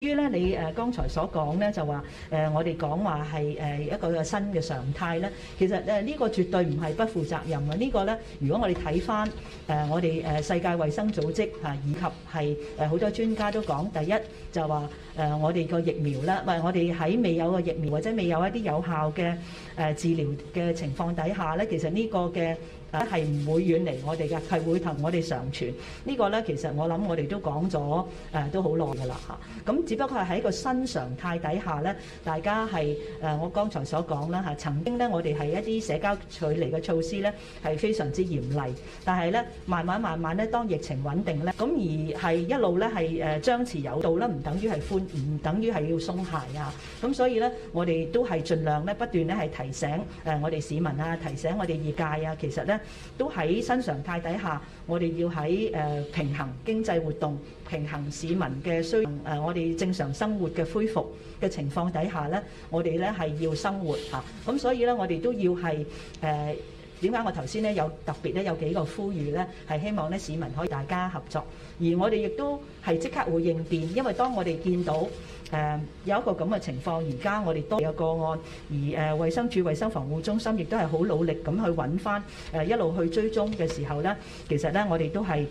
於咧，你剛才所講咧，就話我哋講話係一個新嘅常態咧，其實呢個絕對唔係不負責任嘅。呢個咧，如果我哋睇翻我哋世界衛生組織以及係好多專家都講，第一就話我哋個疫苗咧，我哋喺未有個疫苗或者未有一啲有效嘅治療嘅情況底下咧，其實呢個嘅係唔會遠離我哋嘅，係會同我哋常存。呢個咧，其實我諗我哋都講咗都好耐㗎啦嚇。咁只不過係喺一個新常態底下咧，大家係我剛才所講啦嚇，曾經咧我哋係一啲社交距離嘅措施咧係非常之嚴厲，但係咧慢慢咧，當疫情穩定咧，咁而係一路咧係張弛有度啦，唔等於係寬，唔等於係要鬆懈啊。咁所以咧，我哋都係盡量咧不斷咧係提醒我哋市民啊，提醒我哋業界啊，其實咧都喺新常態底下，我哋要喺平衡經濟活動、平衡市民嘅需要，我哋正常生活嘅恢復嘅情況底下咧，我哋咧係要生活嚇。咁所以咧，我哋都要係點解我頭先咧有特別咧有幾個呼籲咧，係希望咧市民可以大家合作，而我哋亦都係即刻會應變，因為當我哋見到有一個咁嘅情況，而家我哋多有個案，而衛生署衛生防護中心亦都係好努力咁去揾翻一路去追蹤嘅時候咧，其實咧我哋都係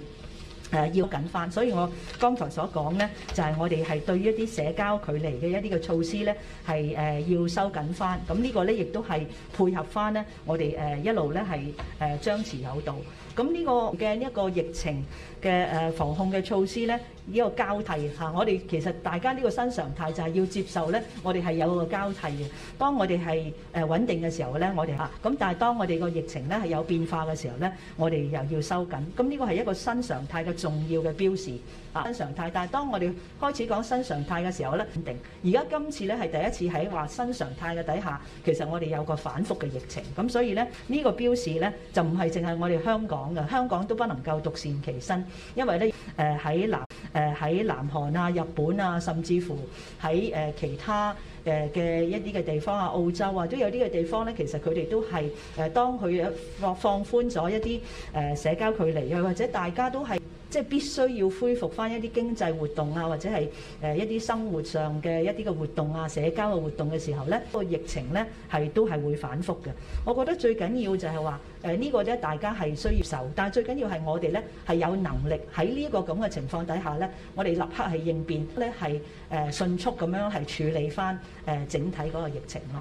要緊翻，所以我剛才所講咧，就係我哋係對於一啲社交距離嘅一啲嘅措施咧，係要收緊翻。咁呢個咧亦都係配合翻咧，我哋一路咧係張弛有度。咁呢個嘅一個疫情嘅防控嘅措施咧，呢個交替嚇，我哋其實大家呢個新常態就係要接受咧，我哋係有個交替嘅。當我哋係穩定嘅時候咧，我哋咁但係當我哋個疫情咧係有變化嘅時候咧，我哋又要收緊。咁呢個係一個新常態嘅重要嘅標示啊，新常態。但係當我哋開始講新常態嘅時候咧，穩定。而家今次咧係第一次喺話新常態嘅底下，其實我哋有個反覆嘅疫情。咁所以咧呢個標示咧就唔係淨係我哋香港嘅，香港都不能夠獨善其身，因為咧喺南韓啊、日本啊，甚至乎喺其他嘅一啲嘅地方啊、澳洲啊，都有啲嘅地方咧，其實佢哋都係當佢放寬咗一啲社交距離啊，或者大家都係即係必須要恢復翻一啲經濟活動啊，或者係一啲生活上嘅一啲嘅活動啊、社交嘅活動嘅時候咧，個疫情咧都係會反覆嘅。我覺得最緊要就係話呢個咧，大家係需要受，但係最緊要係我哋咧係有能力喺呢個咁嘅情況底下咧，我哋立刻係應變咧，係迅速咁樣係處理翻整體嗰個疫情咯。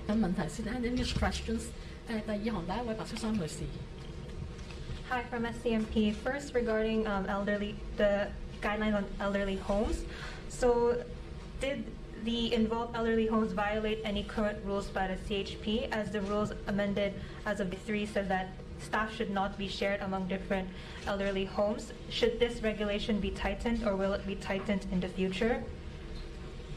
有問題先睇 English questions。第二行第一位白色衫女士。Hi, from SCMP. First, regarding the guidelines on elderly homes. So, did the involved elderly homes violate any current rules by the CHP, as the rules amended as of 3 said that staff should not be shared among different elderly homes? Should this regulation be tightened, or will it be tightened in the future?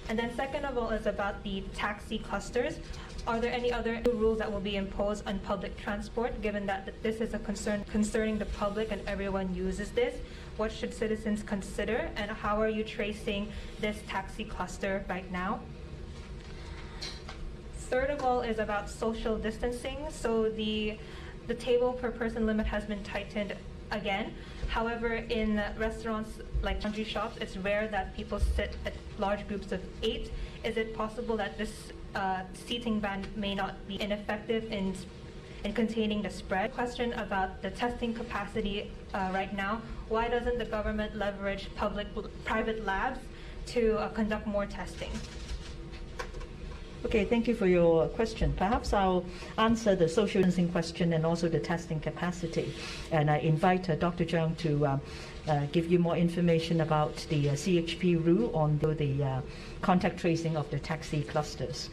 And then second of all is about the taxi clusters. Are there any other rules that will be imposed on public transport, given that this is a concern concerning the public and everyone uses this? What should citizens consider, and how are you tracing this taxi cluster right now? Third of all is about social distancing. So the table per person limit has been tightened again. However, in restaurants like laundry shops, it's rare that people sit at large groups of 8. Is it possible that this seating ban may not be ineffective in containing the spread? Question about the testing capacity right now. Why doesn't the government leverage private labs to conduct more testing? Okay, thank you for your question. Perhaps I'll answer the social distancing question and also the testing capacity. And I invite Dr. Zhang to give you more information about the CHP rule on the contact tracing of the taxi clusters.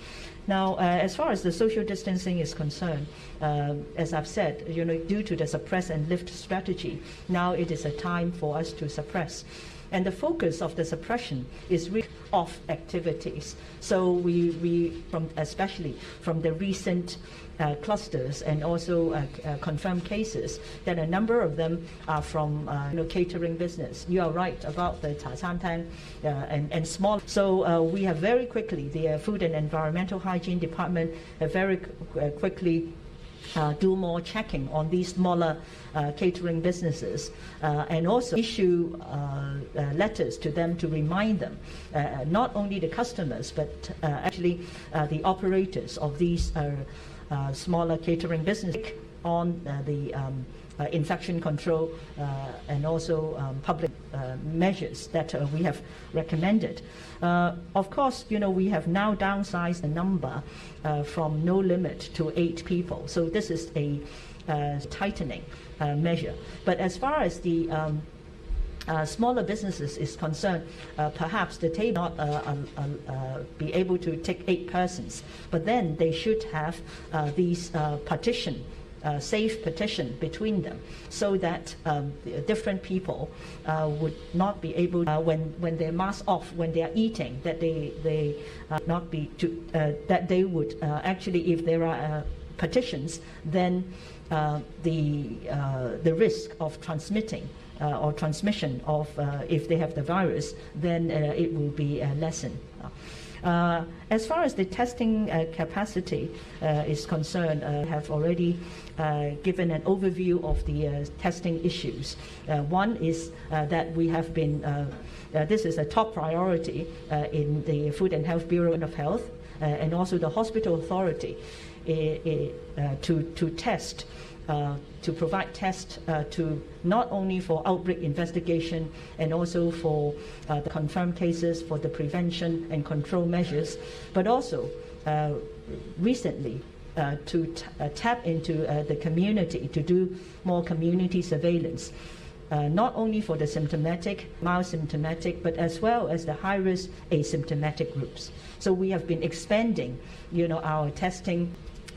Now, as far as the social distancing is concerned, as I've said, due to the suppress and lift strategy, now it is a time for us to suppress. And the focus of the suppression is really off activities. So we especially from the recent clusters and also confirmed cases, that a number of them are from catering business. You are right about the cha san tang and small. So we have very quickly, the Food and Environmental Hygiene Department very quickly do more checking on these smaller catering businesses and also issue letters to them to remind them, not only the customers, but actually the operators of these smaller catering businesses on the infection control and also public measures that we have recommended. Of course, we have now downsized the number from no limit to 8 people. So this is a tightening measure. But as far as the smaller businesses is concerned, perhaps the table not be able to take 8 persons, but then they should have these safe partition between them, so that different people would not be able, when they're masked off, when they are eating, that they not be that they would actually, if there are partitions, then the risk of transmitting or transmission of if they have the virus, then it will be lessened. As far as the testing capacity is concerned, I have already given an overview of the testing issues. One is that we have been, this is a top priority in the Food and Health Bureau of Health and also the Hospital Authority to test, to provide tests to not only for outbreak investigation and also for the confirmed cases, for the prevention and control measures, but also recently to tap into the community to do more community surveillance, not only for the symptomatic, mild symptomatic, but as well as the high-risk asymptomatic groups. So we have been expanding, our testing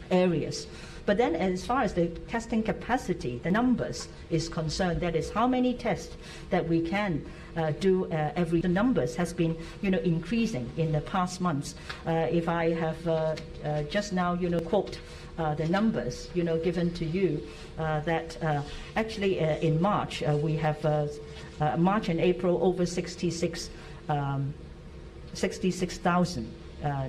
areas. But then as far as the testing capacity, the numbers is concerned, that is how many tests that we can do every, the numbers has been, increasing in the past months. If I have just now, quote the numbers, given to you, that actually in March, we have March and April over 66,000.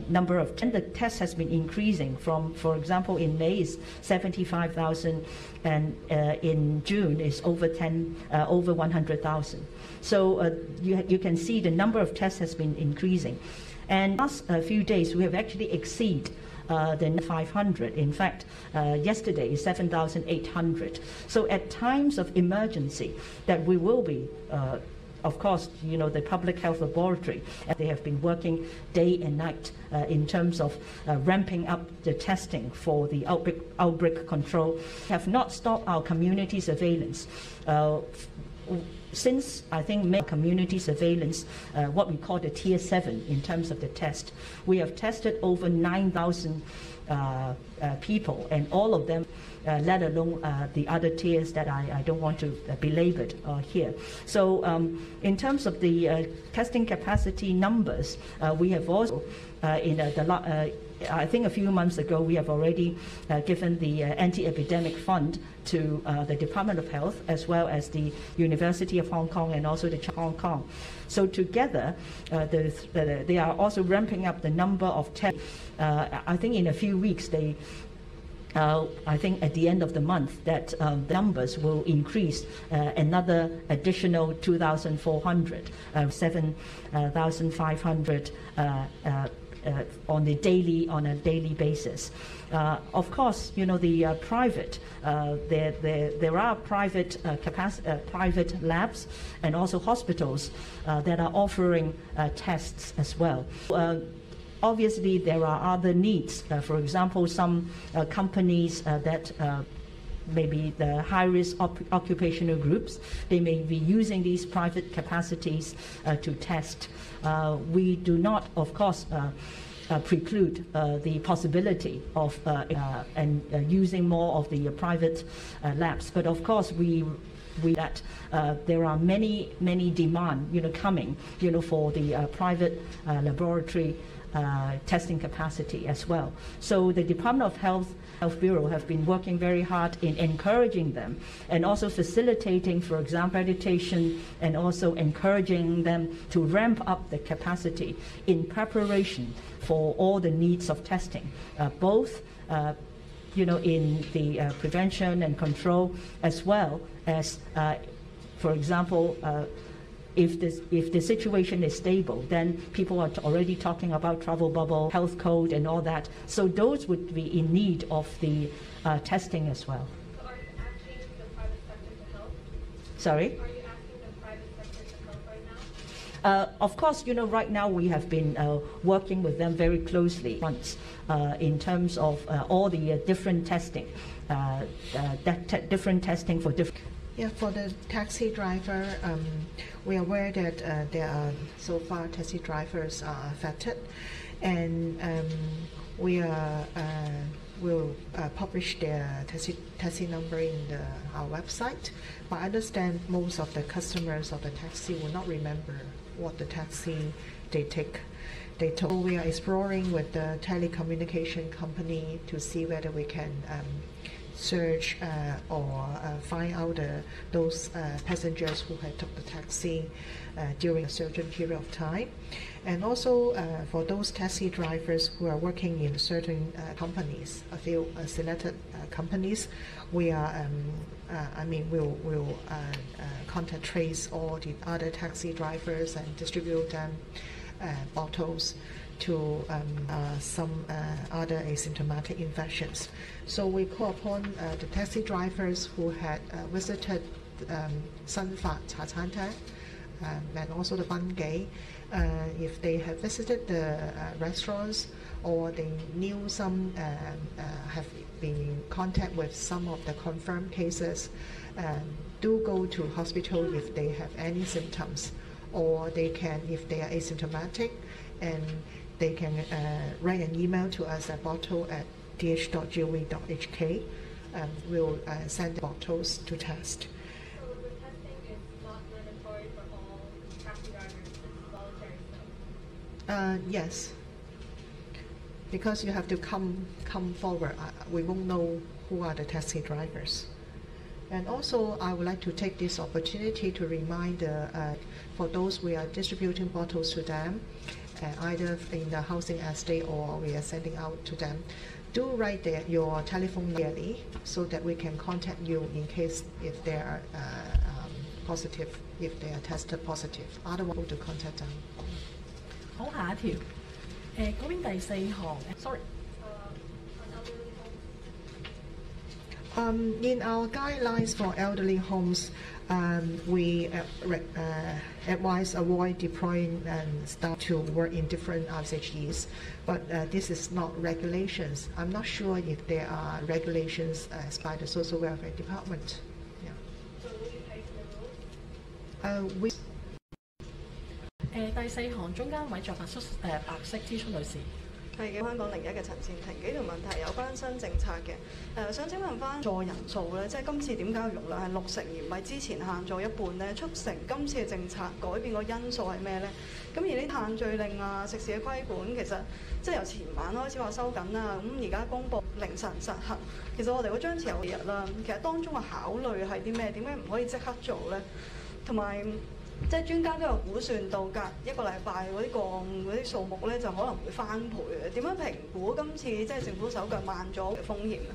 Number of, and the test has been increasing from, for example, in May is 75,000, and in June is over 100,000. So you can see the number of tests has been increasing, and last few days we have actually exceeded the 500. In fact, yesterday is 7,800. So at times of emergency, that we will be. Of course, the public health laboratory, they have been working day and night in terms of ramping up the testing for the outbreak control. Have not stopped our community surveillance. Since, I think, community surveillance, what we call the Tier 7 in terms of the test, we have tested over 9,000 people, and all of them, let alone the other tiers that I don't want to belabor here. So in terms of the testing capacity numbers, we have also, I think a few months ago, we have already given the anti-epidemic fund to the Department of Health, as well as the University of Hong Kong and also the Hong Kong. So together, they are also ramping up the number of tests. I think in a few weeks, I think at the end of the month, that the numbers will increase another additional 2,400, 7,500 on a daily basis. Of course, the private, there are private private labs and also hospitals that are offering tests as well. Obviously, there are other needs. For example, some companies that maybe the high-risk occupational groups, they may be using these private capacities to test. We do not, of course, preclude the possibility of using more of the private labs. But of course, that there are many demand, coming, for the private laboratory testing capacity as well. So the Department of Health Bureau have been working very hard in encouraging them and also facilitating, for example, accreditation, and also encouraging them to ramp up the capacity in preparation for all the needs of testing, both in the prevention and control, as well as, for example, if the situation is stable, then people are already talking about travel bubble, health code, and all that. So those would be in need of the testing as well. So are you asking the private sector to help? Sorry? Are you asking the private sector to help right now? Of course, right now we have been working with them very closely in terms of all the different testing, different testing for different. Yeah, for the taxi driver, we are aware that there are so far taxi drivers are affected, and we will publish their taxi number in our website. But I understand most of the customers of the taxi will not remember what the taxi they take. We are exploring with the telecommunication company to see whether we can search or find out those passengers who had took the taxi during a certain period of time. And also for those taxi drivers who are working in certain companies, a few selected companies, we are, we'll contact trace all the other taxi drivers and distribute them bottles to some other asymptomatic infections. So we call upon the taxi drivers who had visited Sunfat Cha Chan Tang and also the Bungay. If they have visited the restaurants or they knew some have been in contact with some of the confirmed cases, do go to hospital if they have any symptoms, or they can, if they are asymptomatic, and they can write an email to us at bottle@dh.gov.hk, and we'll send the bottles to test. So the testing is not mandatory for all taxi drivers, it's voluntary stuff? Yes, because you have to come forward. We won't know who are the taxi drivers. And also, I would like to take this opportunity to remind for those we are distributing bottles to them, either in the housing estate or we are sending out to them, do write your telephone number so that we can contact you in case if they are positive, if they are tested positive. Otherwise, we'll to contact them. 好，下一條，嗰邊第四行，sorry。In our guidelines for elderly homes, we advise avoid deploying staff to work in different RCHEs, but this is not regulations. I'm not sure if there are regulations by the Social Welfare Department. Yeah. So will you take the rules?第四行中間位着白色支出女士。係嘅，香港01嘅陳善庭，幾條問題有關新政策嘅。想請問翻座人數咧，即係今次點解容量係60%而唔係之前限座一半咧？促成今次嘅政策改變個因素係咩咧？咁而啲限聚令啊、食肆嘅規管，其實即係由前晚開始話收緊啦，咁而家公佈凌晨實行。其實我哋嗰張持有日啦，其實當中嘅考慮係啲咩？點解唔可以即刻做咧？同埋即係專家都有估算到隔一個禮拜嗰啲個案嗰啲數目咧，就可能會翻倍嘅。點樣評估今次即係政府手腳慢咗嘅風險啊？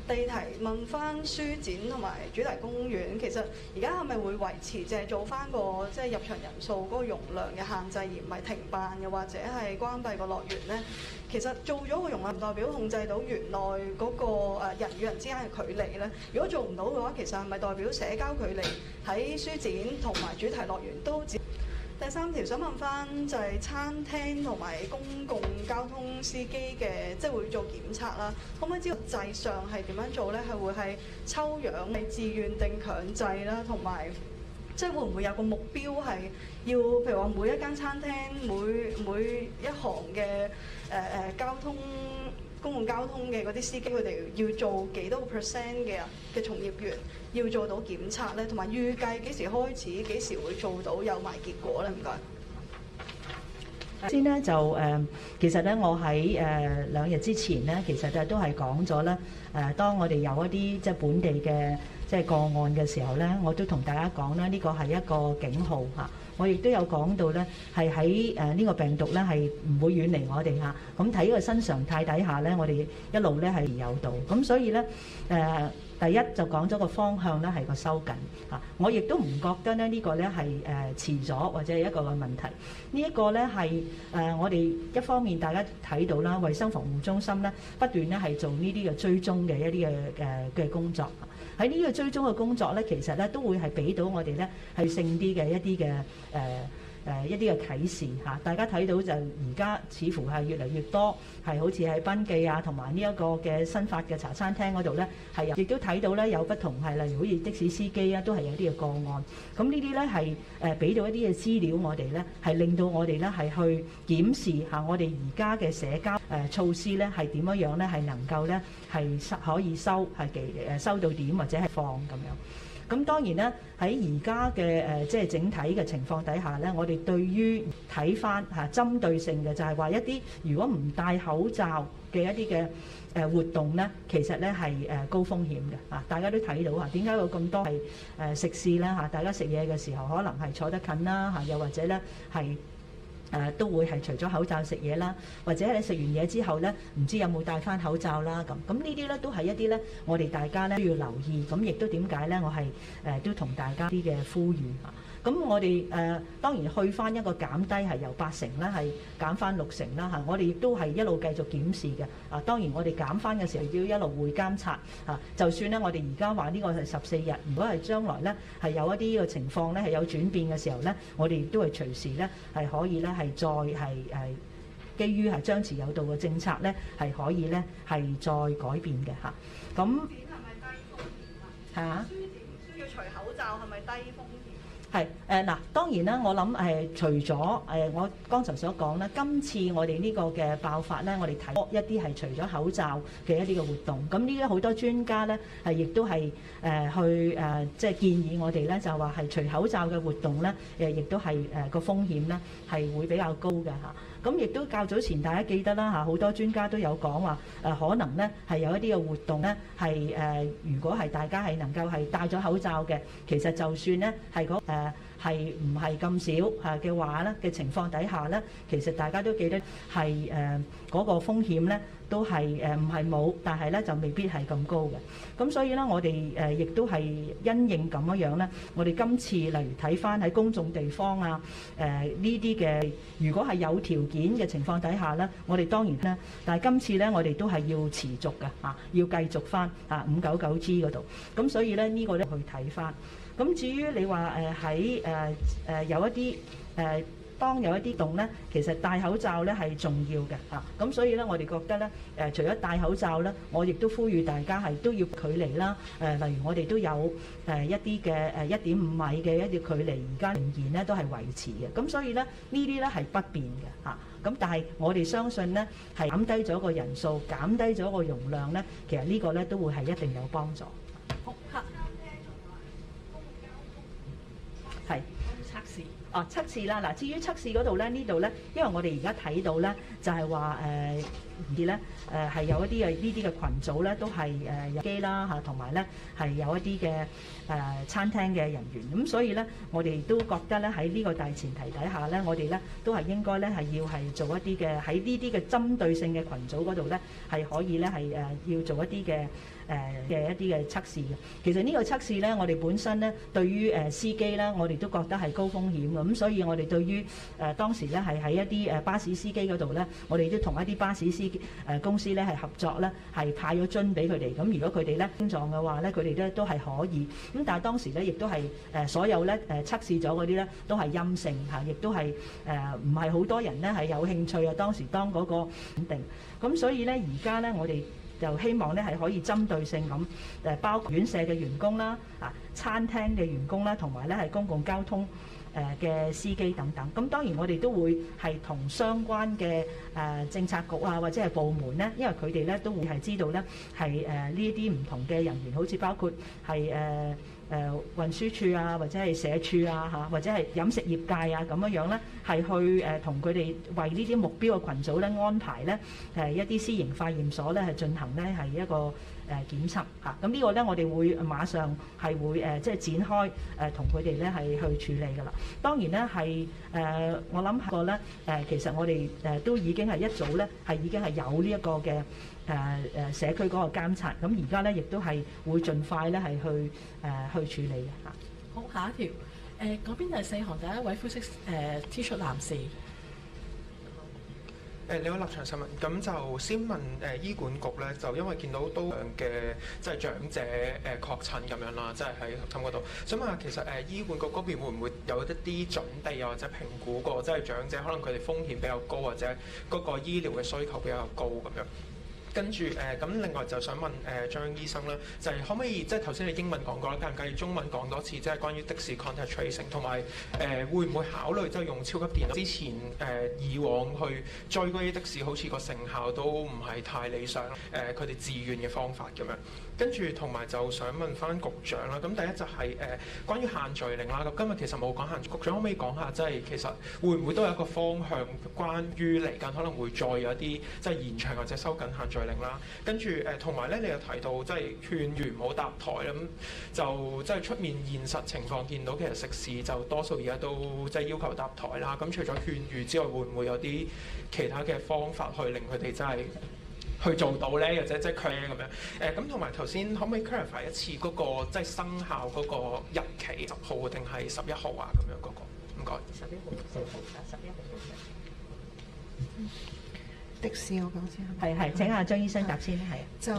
第二題問翻書展同埋主題公園，其實而家係咪會維持淨係做翻個即係入場人數嗰個容量嘅限制，而唔係停辦又或者係關閉個樂園咧？其實做咗個容量唔代表控制到園內嗰個人與人之間嘅距離咧。如果做唔到嘅話，其實係咪代表社交距離喺書展同埋主題樂園都只？第三條想問翻就係餐廳同埋公共交通司機嘅，即係會做檢測啦。可唔可以知道實際上係點樣做咧？係會係抽樣、係自願定強制啦，同埋即係會唔會有個目標係要，譬如話每一間餐廳每一行嘅交通公共交通嘅嗰啲司機，佢哋要做幾多個 percent 嘅從業員要做到檢測咧？同埋預計幾時開始，幾時會做到有埋結果咧？唔該。先咧就其實咧我喺2日之前咧，其實都係講咗咧當我哋有一啲即係本地嘅即係個案嘅時候咧，我都同大家講咧，呢個係一個警號嚇，我亦都有講到咧，係喺呢個病毒咧係唔會遠離我哋嚇。咁睇個新常態底下咧，我哋一路咧係有到。咁所以咧第一就講咗個方向咧係個收緊嚇。我亦都唔覺得咧呢個咧係遲咗或者係一個嘅問題。呢一個咧係我哋一方面大家睇到啦，衛生防護中心咧不斷咧係做呢啲嘅追蹤嘅一啲嘅工作。喺呢個追蹤嘅工作咧，其實咧都會係俾到我哋咧係性啲嘅一啲嘅一啲嘅啟示嚇。大家睇到就而家似乎係越嚟越多係好似喺賓記啊，同埋呢一個嘅新發嘅茶餐廳嗰度咧係有，亦都睇到咧有不同係例如好似的士司機啊，都係有啲嘅個案。咁呢啲咧係俾到一啲嘅資料我哋咧，係令到我哋咧係去檢視下我哋而家嘅社交措施咧係點樣咧係能夠咧係可以收收到點或者係放咁樣。咁當然咧喺而家嘅即係整體嘅情況底下咧，我哋對於睇翻針對性嘅就係話一啲如果唔戴口罩嘅一啲嘅活動咧，其實咧係高風險嘅啊！大家都睇到點解有咁多係食肆咧大家食嘢嘅時候可能係坐得近啦又或者咧係都會係除咗口罩食嘢啦，或者你食完嘢之後咧，唔知有冇戴翻口罩啦咁。咁呢啲咧都係一啲咧，我哋大家咧都要留意。咁亦都點解咧？我係都同大家啲嘅呼籲嚇。咁我哋當然去翻一個減低係由8成咧係減翻6成啦嚇。我哋亦都係一路繼續檢視嘅。當然我哋減翻嘅時候要一路會監察嚇。就算咧我哋而家話呢個係14日，如果係將來咧係有一啲嘅情況咧係有轉變嘅時候咧，我哋亦都係隨時咧係可以咧係再係基於係張弛有道嘅政策咧係可以咧係再改變嘅嚇。咁書店係咪低風險啊？書店唔需要除口罩係咪低風險？係嗱，當然啦，我諗除咗我剛才所講咧，今次我哋呢個嘅爆發咧，我哋睇一啲係除咗口罩嘅一啲嘅活動，咁呢啲好多專家咧係亦都係去即係建議我哋咧，就話係除口罩嘅活動咧，亦都係個風險咧係會比較高嘅嚇。咁亦都較早前大家記得啦嚇，好多專家都有講話可能咧係有一啲嘅活動咧係如果係大家係能夠係戴咗口罩嘅，其實就算咧係係唔係咁少嘅話咧嘅情況底下咧，其實大家都記得係嗰個風險咧都係唔係冇，但係咧就未必係咁高嘅。咁所以咧，我哋亦都係因應咁樣咧，我哋今次例如睇翻喺公眾地方啊呢啲嘅，如果係有條件嘅情況底下咧，我哋當然咧，但係今次咧我哋都係要持續嘅要繼續翻599G 嗰度。咁所以咧呢個咧去睇翻。咁至於你話喺有一啲當有一啲動咧，其實戴口罩咧係重要嘅嚇。咁所以咧，我哋覺得咧除咗戴口罩咧，我亦都呼籲大家係都要距離啦。例如我哋都有一啲嘅1.5米嘅一啲距離，而家仍然咧都係維持嘅。咁所以咧呢啲咧係不變嘅嚇。咁但係我哋相信咧係減低咗個人數，減低咗個容量咧，其實呢個咧都會係一定有幫助。係測試測試啦。嗱，至於測試嗰度咧，呢度咧，因為我哋而家睇到咧，就係話而咧係有一啲嘅呢啲嘅群組咧，都係有機啦嚇，同埋咧係有一啲嘅餐廳嘅人員。咁所以咧，我哋都覺得咧喺呢個大前提底下咧，我哋咧都係應該咧係要係做一啲嘅喺呢啲嘅針對性嘅群組嗰度咧，係可以咧係要做一啲嘅一啲嘅測試嘅。其實呢個測試咧，我哋本身咧對於司機咧，我哋都覺得係高風險嘅。咁所以我哋對於當時咧係喺一啲巴士司機嗰度咧，我哋都同一啲巴士司機公司咧係合作咧，係派咗樽俾佢哋。咁如果佢哋咧症狀嘅話咧，佢哋咧都係可以。咁但係當時咧亦都係所有咧測試咗嗰啲咧都係陰性嚇，亦都係唔係好多人咧係有興趣啊。當時當嗰個肯定。咁所以咧而家咧我哋就希望咧係可以針對性咁包括院舍嘅員工啦、餐廳嘅員工啦，同埋咧係公共交通嘅司機等等。咁當然我哋都會係同相關嘅政策局啊或者係部門咧，因為佢哋咧都會係知道咧係呢啲唔同嘅人員，好似包括係運輸處啊，或者係社署啊嚇，或者係飲食業界啊咁樣咧，係去同佢哋為呢啲目標嘅群組咧安排咧一啲私營化驗所咧係進行咧係一個檢測嚇。咁呢個咧我哋會馬上係會即係展開同佢哋咧係去處理㗎啦。當然咧係我諗個咧其實我哋都已經係一早咧係已經係有呢一個嘅社區嗰個監察，咁而家咧亦都係會盡快咧係去處理嘅嚇。好，下一條嗰邊第四行第一位灰色T 恤男士。你好，立場新聞。咁就先問醫管局咧，就因為見到都嘅即係長者確診咁樣啦，即係喺頭先嗰度。想問下，其實醫管局嗰邊會唔會有一啲準備，又或者評估過，即係長者可能佢哋風險比較高，或者嗰個醫療嘅需求比較高咁樣？跟住咁另外就想問張醫生啦，就係可唔可以即係頭先你英文講過啦，介唔介意中文講多次，即係關於的士 contact tracing， 同埋會唔會考慮即係用超級電腦？之前以往去追嗰啲的士，好似個成效都唔係太理想，佢哋自願嘅方法咁樣。跟住同埋就想問翻局長啦，咁第一就係關於限聚令啦。咁今日其實冇講限聚，局長可唔可以講下即係其實會唔會都有一個方向，關於嚟緊可能會再有一啲即係延長或者收緊限聚令啦。跟住同埋咧，你又提到即係勸喻唔好搭台啦，咁就即係出面現實情況見到其實食肆就多數而家都即係要求搭台啦。咁除咗勸喻之外，會唔會有啲其他嘅方法去令佢哋真係去做到咧，或者即係佢咁樣咁同埋頭先可唔可以 clarify 一次嗰個即係生效嗰個日期10號定係11號啊？咁樣嗰個唔該。11號、10號、11號。的士我講先係請阿張醫生答先係。就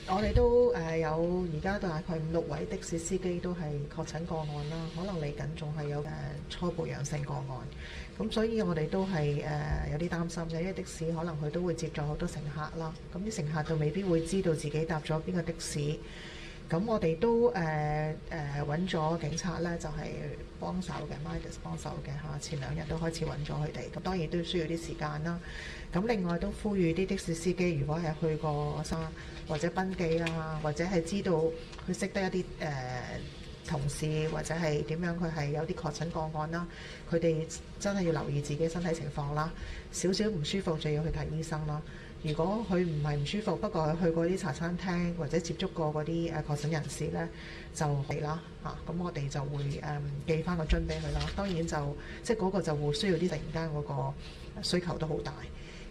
我哋都有而家大概5-6位的士司機都係確診個案啦，可能嚟緊仲係有初步陽性個案，咁所以我哋都係有啲擔心嘅，因為的士可能佢都會接載好多乘客啦，咁啲乘客就未必會知道自己搭咗邊個的士，咁我哋都揾咗警察咧，就係幫手嘅 ，Midas 幫手嘅嚇，前2日都開始揾咗佢哋，咁當然都需要啲時間啦。咁另外都呼籲啲的士司機，如果係去過沙或者賓記啊，或者係知道佢識得一啲同事或者係點樣，佢係有啲確診個案啦，佢哋真係要留意自己身體情況啦，少少唔舒服就要去睇醫生啦。如果佢唔係唔舒服，不過佢去過啲茶餐廳或者接觸過嗰啲確診人士咧，就係啦嚇。咁我哋就會寄翻個樽俾佢啦。當然就即係嗰個就會需要啲突然間嗰個需求都好大。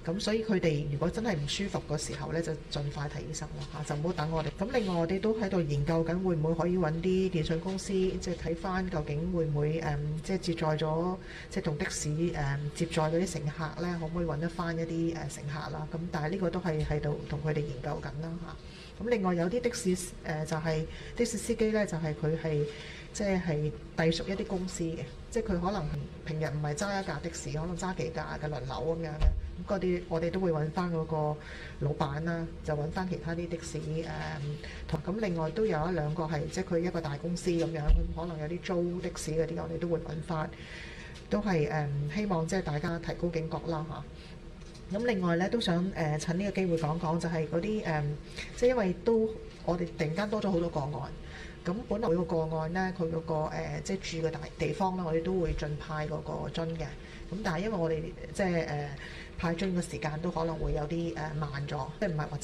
咁所以佢哋如果真係唔舒服嘅時候咧，就盡快睇醫生咯嚇，就唔好等我哋。咁另外我哋都喺度研究緊，會唔會可以揾啲電信公司，即係睇翻究竟會唔會即係接載咗，即係同的士接載嗰啲乘客咧，可唔可以揾得翻一啲乘客啦？咁但係呢個都係喺度同佢哋研究緊啦嚇。咁另外有啲的士就係的士司機咧，就係佢係即係隸屬一啲公司嘅，即係佢可能平日唔係揸一架的士，可能揸幾架嘅輪流咁樣嘅。嗰啲我哋都會揾翻嗰個老闆啦，就揾翻其他啲的士咁另外都有1-2個係即係佢一個大公司咁樣，可能有啲租的士嗰啲，我哋都會揾翻，都係希望即係大家提高警覺啦嚇。咁另外咧都想趁呢個機會講講，就係嗰啲即係因為都我哋突然間多咗好多個案，咁本來每個個案咧佢嗰個即係住嘅地方咧，我哋都會盡派嗰個樽嘅，咁但係因為我哋即係派樽嘅時間都可能會有啲慢咗，即係唔係話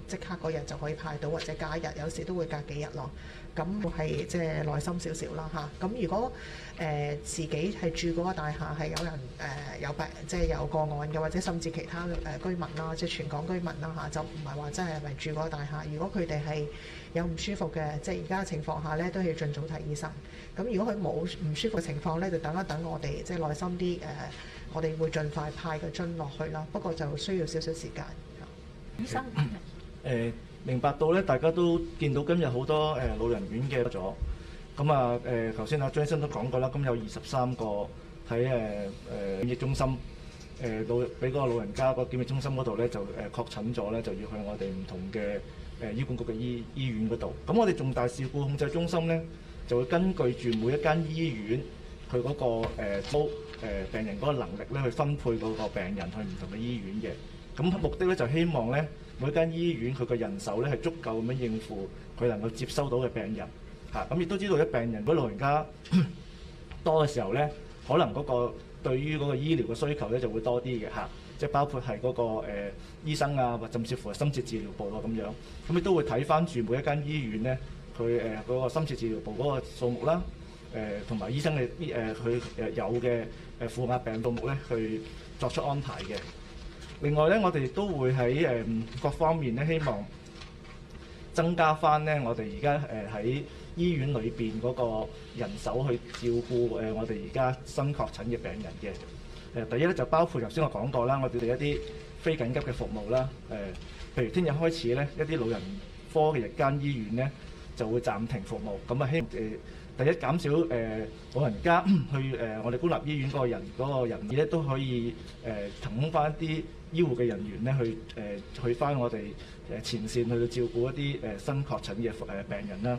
即刻嗰日就可以派到，或者假日有時都會隔幾日咯。咁係即係耐心少少啦嚇。咁如果自己係住嗰個大廈係有人有病，即係有個案嘅，或者甚至其他居民啦，即係全港居民啦嚇，就唔係話真係住嗰個大廈。如果佢哋係有唔舒服嘅，即係而家嘅情況下咧，都係要盡早睇醫生。咁如果佢冇唔舒服嘅情況咧，就等一等我哋即係耐心啲我哋會盡快派個樽落去啦。不過就需要少少時間。醫生明白到咧，大家都見到今日好多老人院嘅咗。咁啊頭先阿張醫生都講過啦，咁有23個喺檢疫中心俾嗰個老人家個檢疫中心嗰度咧就確診咗咧，就要去我哋唔同嘅醫管局嘅醫院嗰度。咁我哋重大事故控制中心咧就會根據住每一間醫院佢嗰個病人嗰個能力咧去分配嗰個病人去唔同嘅醫院嘅。咁目的咧就希望咧每間醫院佢個人手咧係足夠咁樣應付佢能夠接收到嘅病人。嚇。咁亦都知道，病人如果老人家多嘅時候咧，可能嗰個對於嗰個醫療嘅需求咧就會多啲嘅嚇。即係包括係嗰個醫生啊，或甚至乎係深切治療部啊咁樣。咁亦都會睇翻住每一間醫院咧，佢嗰個深切治療部嗰個數目啦，同埋醫生嘅佢有嘅負壓病數目咧，去作出安排嘅。另外咧，我哋亦都會喺各方面咧，希望增加翻咧，我哋而家喺醫院裏邊嗰個人手去照顧我哋而家新確診嘅病人嘅。第一咧就包括頭先我講過啦，我哋一啲非緊急嘅服務啦，譬如聽日開始咧，一啲老人科嘅日間醫院咧就會暫停服務。咁啊，希望第一減少老人家去我哋公立醫院嗰個人咧都可以提供翻一啲醫護嘅人員咧去翻我哋前線去到照顧一啲新確診嘅病人啦。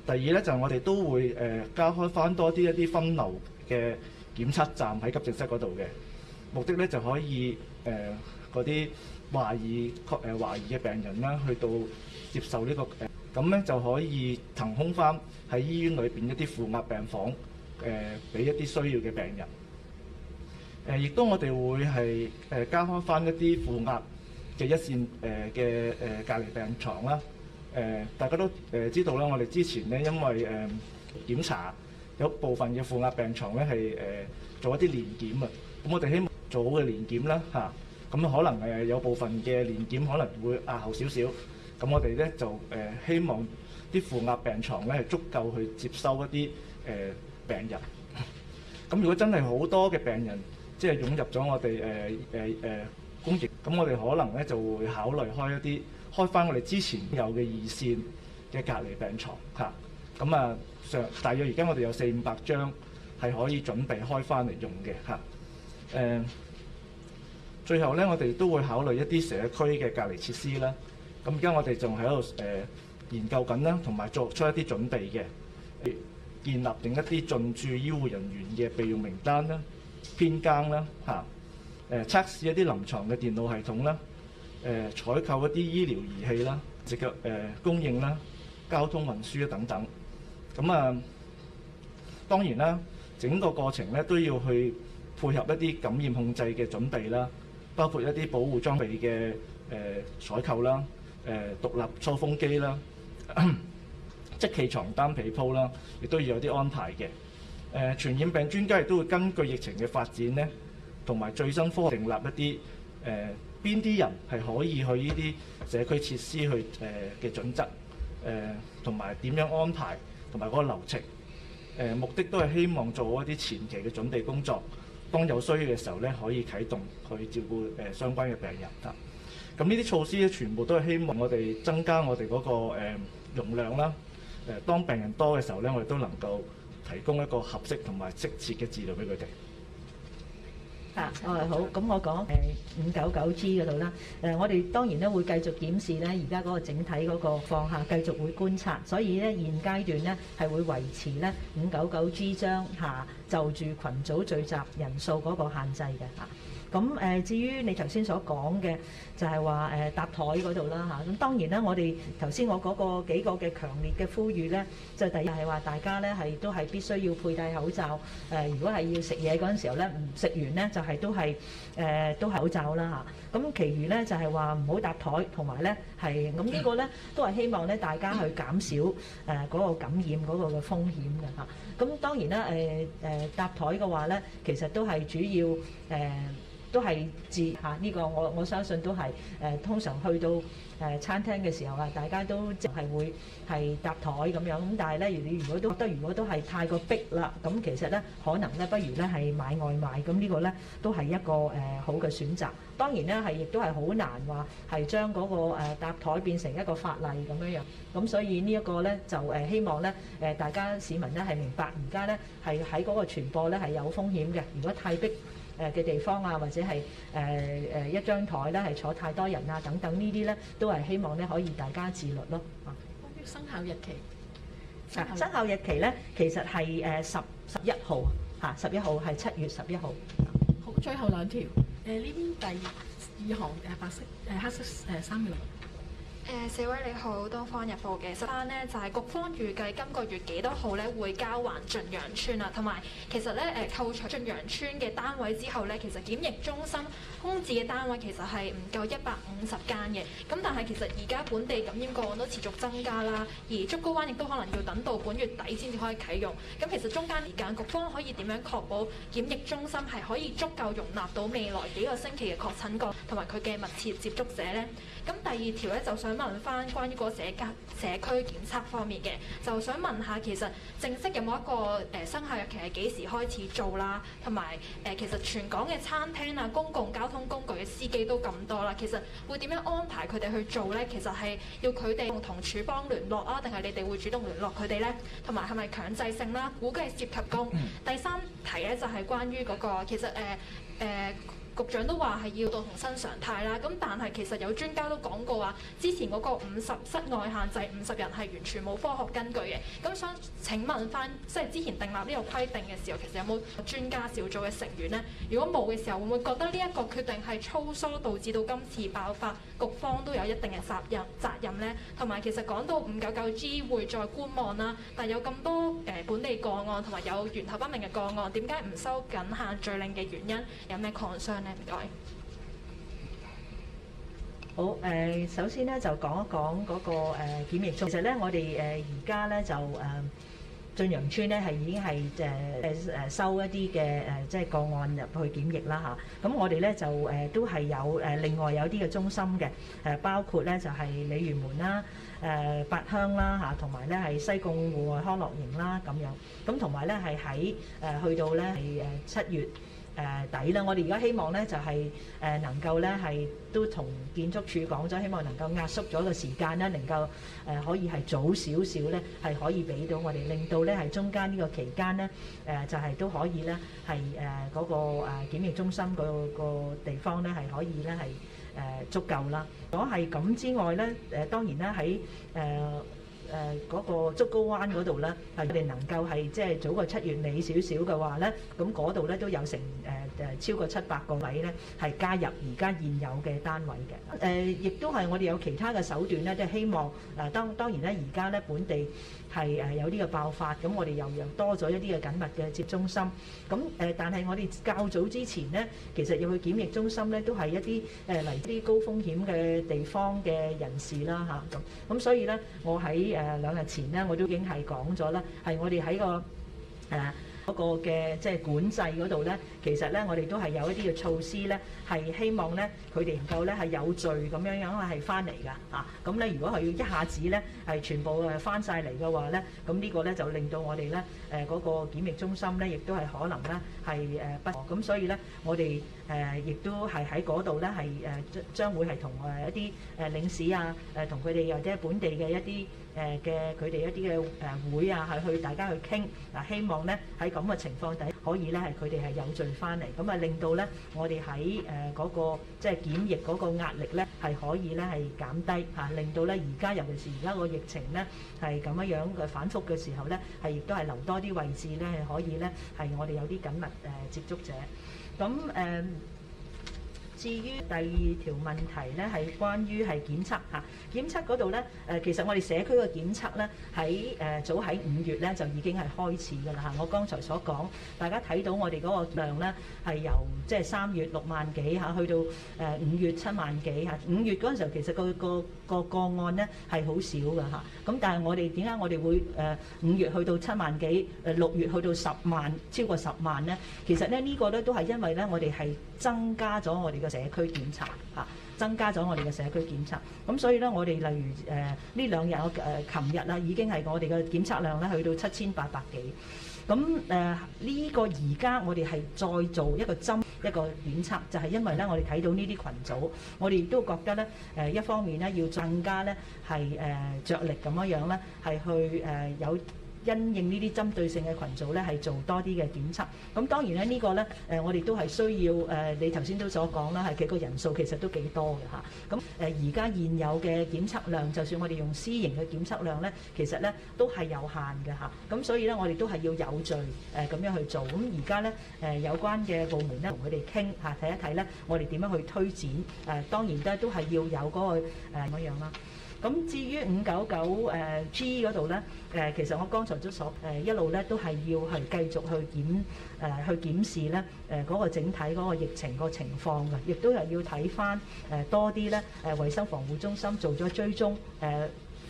第二咧就我哋都會加開翻多啲一啲分流嘅檢測站喺急症室嗰度嘅，目的咧就可以嗰啲懷疑嘅病人啦，去到接受呢個咁咧就可以騰空翻喺醫院裏邊一啲負壓病房俾一啲需要嘅病人。亦都我哋會係加開翻一啲負壓嘅一線嘅隔離病床啦。大家都知道啦，我哋之前咧因為檢查有部分嘅負壓病床咧係做一啲年檢啊，咁我哋希望做好嘅年檢啦嚇，咁可能有部分嘅年檢可能會押後少少，咁我哋咧就希望啲負壓病床咧係足夠去接收一啲病人。咁如果真係好多嘅病人即係湧入咗我哋公營，咁我哋可能咧就會考慮開翻我哋之前有嘅二線嘅隔離病床嚇。咁啊，大約而家我哋有400-500張係可以準備開翻嚟用嘅嚇。最後咧，我哋都會考慮一啲社區嘅隔離設施啦。咁而家我哋仲喺度研究緊啦，同埋作出一啲準備嘅，建立定一啲進駐醫護人員嘅備用名單啦、編更啦嚇。測試一啲臨床嘅電腦系統啦。採購一啲醫療儀器啦，直嘅供應啦、交通運輸啊等等。咁啊，當然啦，整個過程咧都要去配合一啲感染控制嘅準備啦，包括一啲保護裝備嘅採購啦、獨立抽風機啦、即棄床單被鋪啦，亦都要有啲安排嘅。傳染病專家亦都會根據疫情嘅發展咧，同埋最新科學訂立一啲邊啲人係可以去呢啲社區設施去嘅準則，同埋點樣安排，同埋嗰個流程。目的都係希望做一啲前期嘅準備工作，當有需要嘅時候咧，可以啟動去照顧相關嘅病人啦。咁呢啲措施咧，全部都係希望我哋增加我哋嗰個容量啦。當病人多嘅時候咧，我哋都能夠提供一個合適同埋適切嘅治療俾佢哋。好，咁我講599G 嗰度啦。我哋當然咧會繼續檢視咧而家嗰個整體嗰個況下，繼續會觀察。所以咧現階段咧係會維持咧599G 章下就住群組聚集人數嗰個限制嘅嚇。咁至於你頭先所講嘅就係話搭台嗰度啦嚇，咁當然啦，我哋頭先我嗰個幾個嘅強烈嘅呼籲咧，就第一係話大家咧都係必須要佩戴口罩。如果係要食嘢嗰陣時候咧，唔食完咧就係都係口罩啦嚇。咁其餘咧就係話唔好搭台，同埋咧係咁呢個咧都係希望咧大家去減少嗰個感染嗰個嘅風險嘅嚇。咁當然啦搭台嘅話咧，其實都係主要都係呢個我相信都係通常去到餐廳嘅時候啊，大家都即係會係搭台咁樣。咁但係咧，你如果都係太過逼啦，咁其實咧可能咧不如咧係買外賣。咁呢個咧都係一個好嘅選擇。當然咧亦都係好難話係將嗰個搭台變成一個法例咁樣樣。咁所以呢一個咧就希望咧大家市民咧係明白而家咧係喺嗰個傳播咧係有風險嘅。如果太逼嘅地方啊，或者係一張台咧係坐太多人啊等等呢啲咧，都係希望咧可以大家自律咯。關於生效日期，生效日期咧其實係11號嚇，11號係7月11號。好，最後兩條呢邊第2行白色黑色3秒。四位你好，東方日報嘅實單呢，就係局方預計今個月幾多號咧會交還駿洋邨啊，同埋其實咧扣除駿洋邨嘅單位之後咧，其實檢疫中心空置嘅單位其實係唔夠150間嘅。咁但係其實而家本地感染個案都持續增加啦，而竹篙灣亦都可能要等到本月底先至可以啟用。咁其實中間時間局方可以點樣確保檢疫中心係可以足夠容納到未來幾個星期嘅確診個同埋佢嘅密切接觸者呢？咁第二條咧就想問翻關於個社區檢測方面嘅，就想問下其實正式有冇一個生效日期係幾時開始做啦？同埋其實全港嘅餐廳啊、公共交通工具嘅司機都咁多啦，其實會點樣安排佢哋去做呢？其實係要佢哋同處方聯絡啊，定係你哋會主動聯絡佢哋呢？同埋係咪強制性啦？估計涉及工。第三題咧就係關於嗰個其實局長都話係要到同新常態啦，咁但係其實有專家都講過話，之前嗰個50室外限制50人係完全冇科學根據嘅。咁想請問翻，即係之前訂立呢個規定嘅時候，其實有冇專家小組嘅成員呢？如果冇嘅時候，會唔會覺得呢一個決定係粗疏，導致到今次爆發，局方都有一定嘅責任呢？同埋其實講到599G 會再觀望啦，但係有咁多本地個案同埋有源頭不明嘅個案，點解唔收緊限聚令嘅原因有咩 concern 呢？唔該。好首先咧就講一講嗰個檢疫中心。其實咧，我哋而家咧就駿洋邨咧係已經係收一啲嘅即係個案入去檢疫啦嚇。咁我哋咧就都係有另外有啲嘅中心嘅包括咧就係鯉魚門啦、八鄉啦嚇，同埋咧係西貢戶外康樂營啦咁樣。咁同埋咧係喺去到咧係7月底啦，我哋而家希望咧就係能夠咧係都同建築署講咗，希望能夠壓縮咗個時間咧，能夠可以係早少少咧係可以俾到我哋，令到咧係中間呢個期間咧就係都可以咧係嗰個檢疫中心嗰個地方咧係可以咧係足夠啦。如果係咁之外咧當然啦喺嗰個竹篙灣嗰度咧，係我哋能夠係即係早過7月尾少少嘅話咧，咁嗰度咧都有成超過700個位咧係加入而家現有嘅單位嘅。亦都係我哋有其他嘅手段咧，都係希望當然咧而家咧本地係有呢個爆發，咁我哋又多咗一啲嘅緊密嘅接中心。咁但係我哋較早之前咧，其實要去檢疫中心咧，都係一啲嚟啲高風險嘅地方嘅人士啦嚇咁所以咧，我喺2日前咧，我都已經係講咗啦，係我哋喺個嗰個嘅即係管制嗰度咧，其實咧我哋都係有一啲嘅措施咧，係希望咧佢哋能夠咧係有序咁樣係翻嚟㗎嚇。咁咧如果係要一下子咧係全部翻晒嚟嘅話咧，咁呢個咧就令到我哋咧嗰個檢疫中心咧，亦都係可能咧係不咁，所以咧我哋亦都係喺嗰度咧係將會係同一啲領事啊同佢哋或者本地嘅一啲嘅佢哋一啲嘅會啊，係去大家去傾希望咧喺咁嘅情況底可以咧係佢哋係有序翻嚟，咁令到咧我哋喺嗰個即係檢疫嗰個壓力咧係可以咧係減低令到咧而家尤其是而家個疫情咧係咁樣嘅反覆嘅時候咧係亦都係留多啲位置咧係可以咧係我哋有啲緊密接觸者。咁至於第二條問題咧，係關於係檢測嚇，檢測嗰度咧其實我哋社區嘅檢測咧喺早喺5月咧就已經係開始㗎啦嚇。我剛才所講，大家睇到我哋嗰個量咧係由即係3月6萬幾嚇，去到5月7萬幾嚇。5月嗰陣時候其實個案咧係好少㗎嚇。咁但係我哋點解我哋會5月去到7萬幾，6月去到10萬，超過10萬咧？其實咧呢個咧都係因為咧我哋係增加咗我哋嘅社區檢查嚇，增加咗我哋嘅社區檢測。咁所以咧，我哋例如呢2日我琴日啦，已經係我哋嘅檢測量咧去到7800幾。咁呢個而家我哋係再做一個檢測，就係因為咧我哋睇到呢啲群組，我哋亦都覺得咧一方面咧要更加咧係着力咁樣咧係去有因應呢啲針對性嘅群組咧，係做多啲嘅檢測。咁當然咧，呢個咧我哋都係需要你頭先都所講啦，係佢個人數其實都幾多嘅嚇。咁而家現有嘅檢測量，就算我哋用私營嘅檢測量咧，其實咧都係有限嘅嚇。咁所以咧，我哋都係要有序咁樣去做。咁而家咧有關嘅部門咧，同佢哋傾嚇，睇一睇咧，我哋點樣去推展。當然咧都係要有嗰個咁樣啦。咁至於599G 嗰度咧，其實我剛才都一路咧都係要係繼續去檢視咧嗰個整體嗰個疫情個情況嘅，亦都係要睇翻多啲咧衞生防護中心做咗追蹤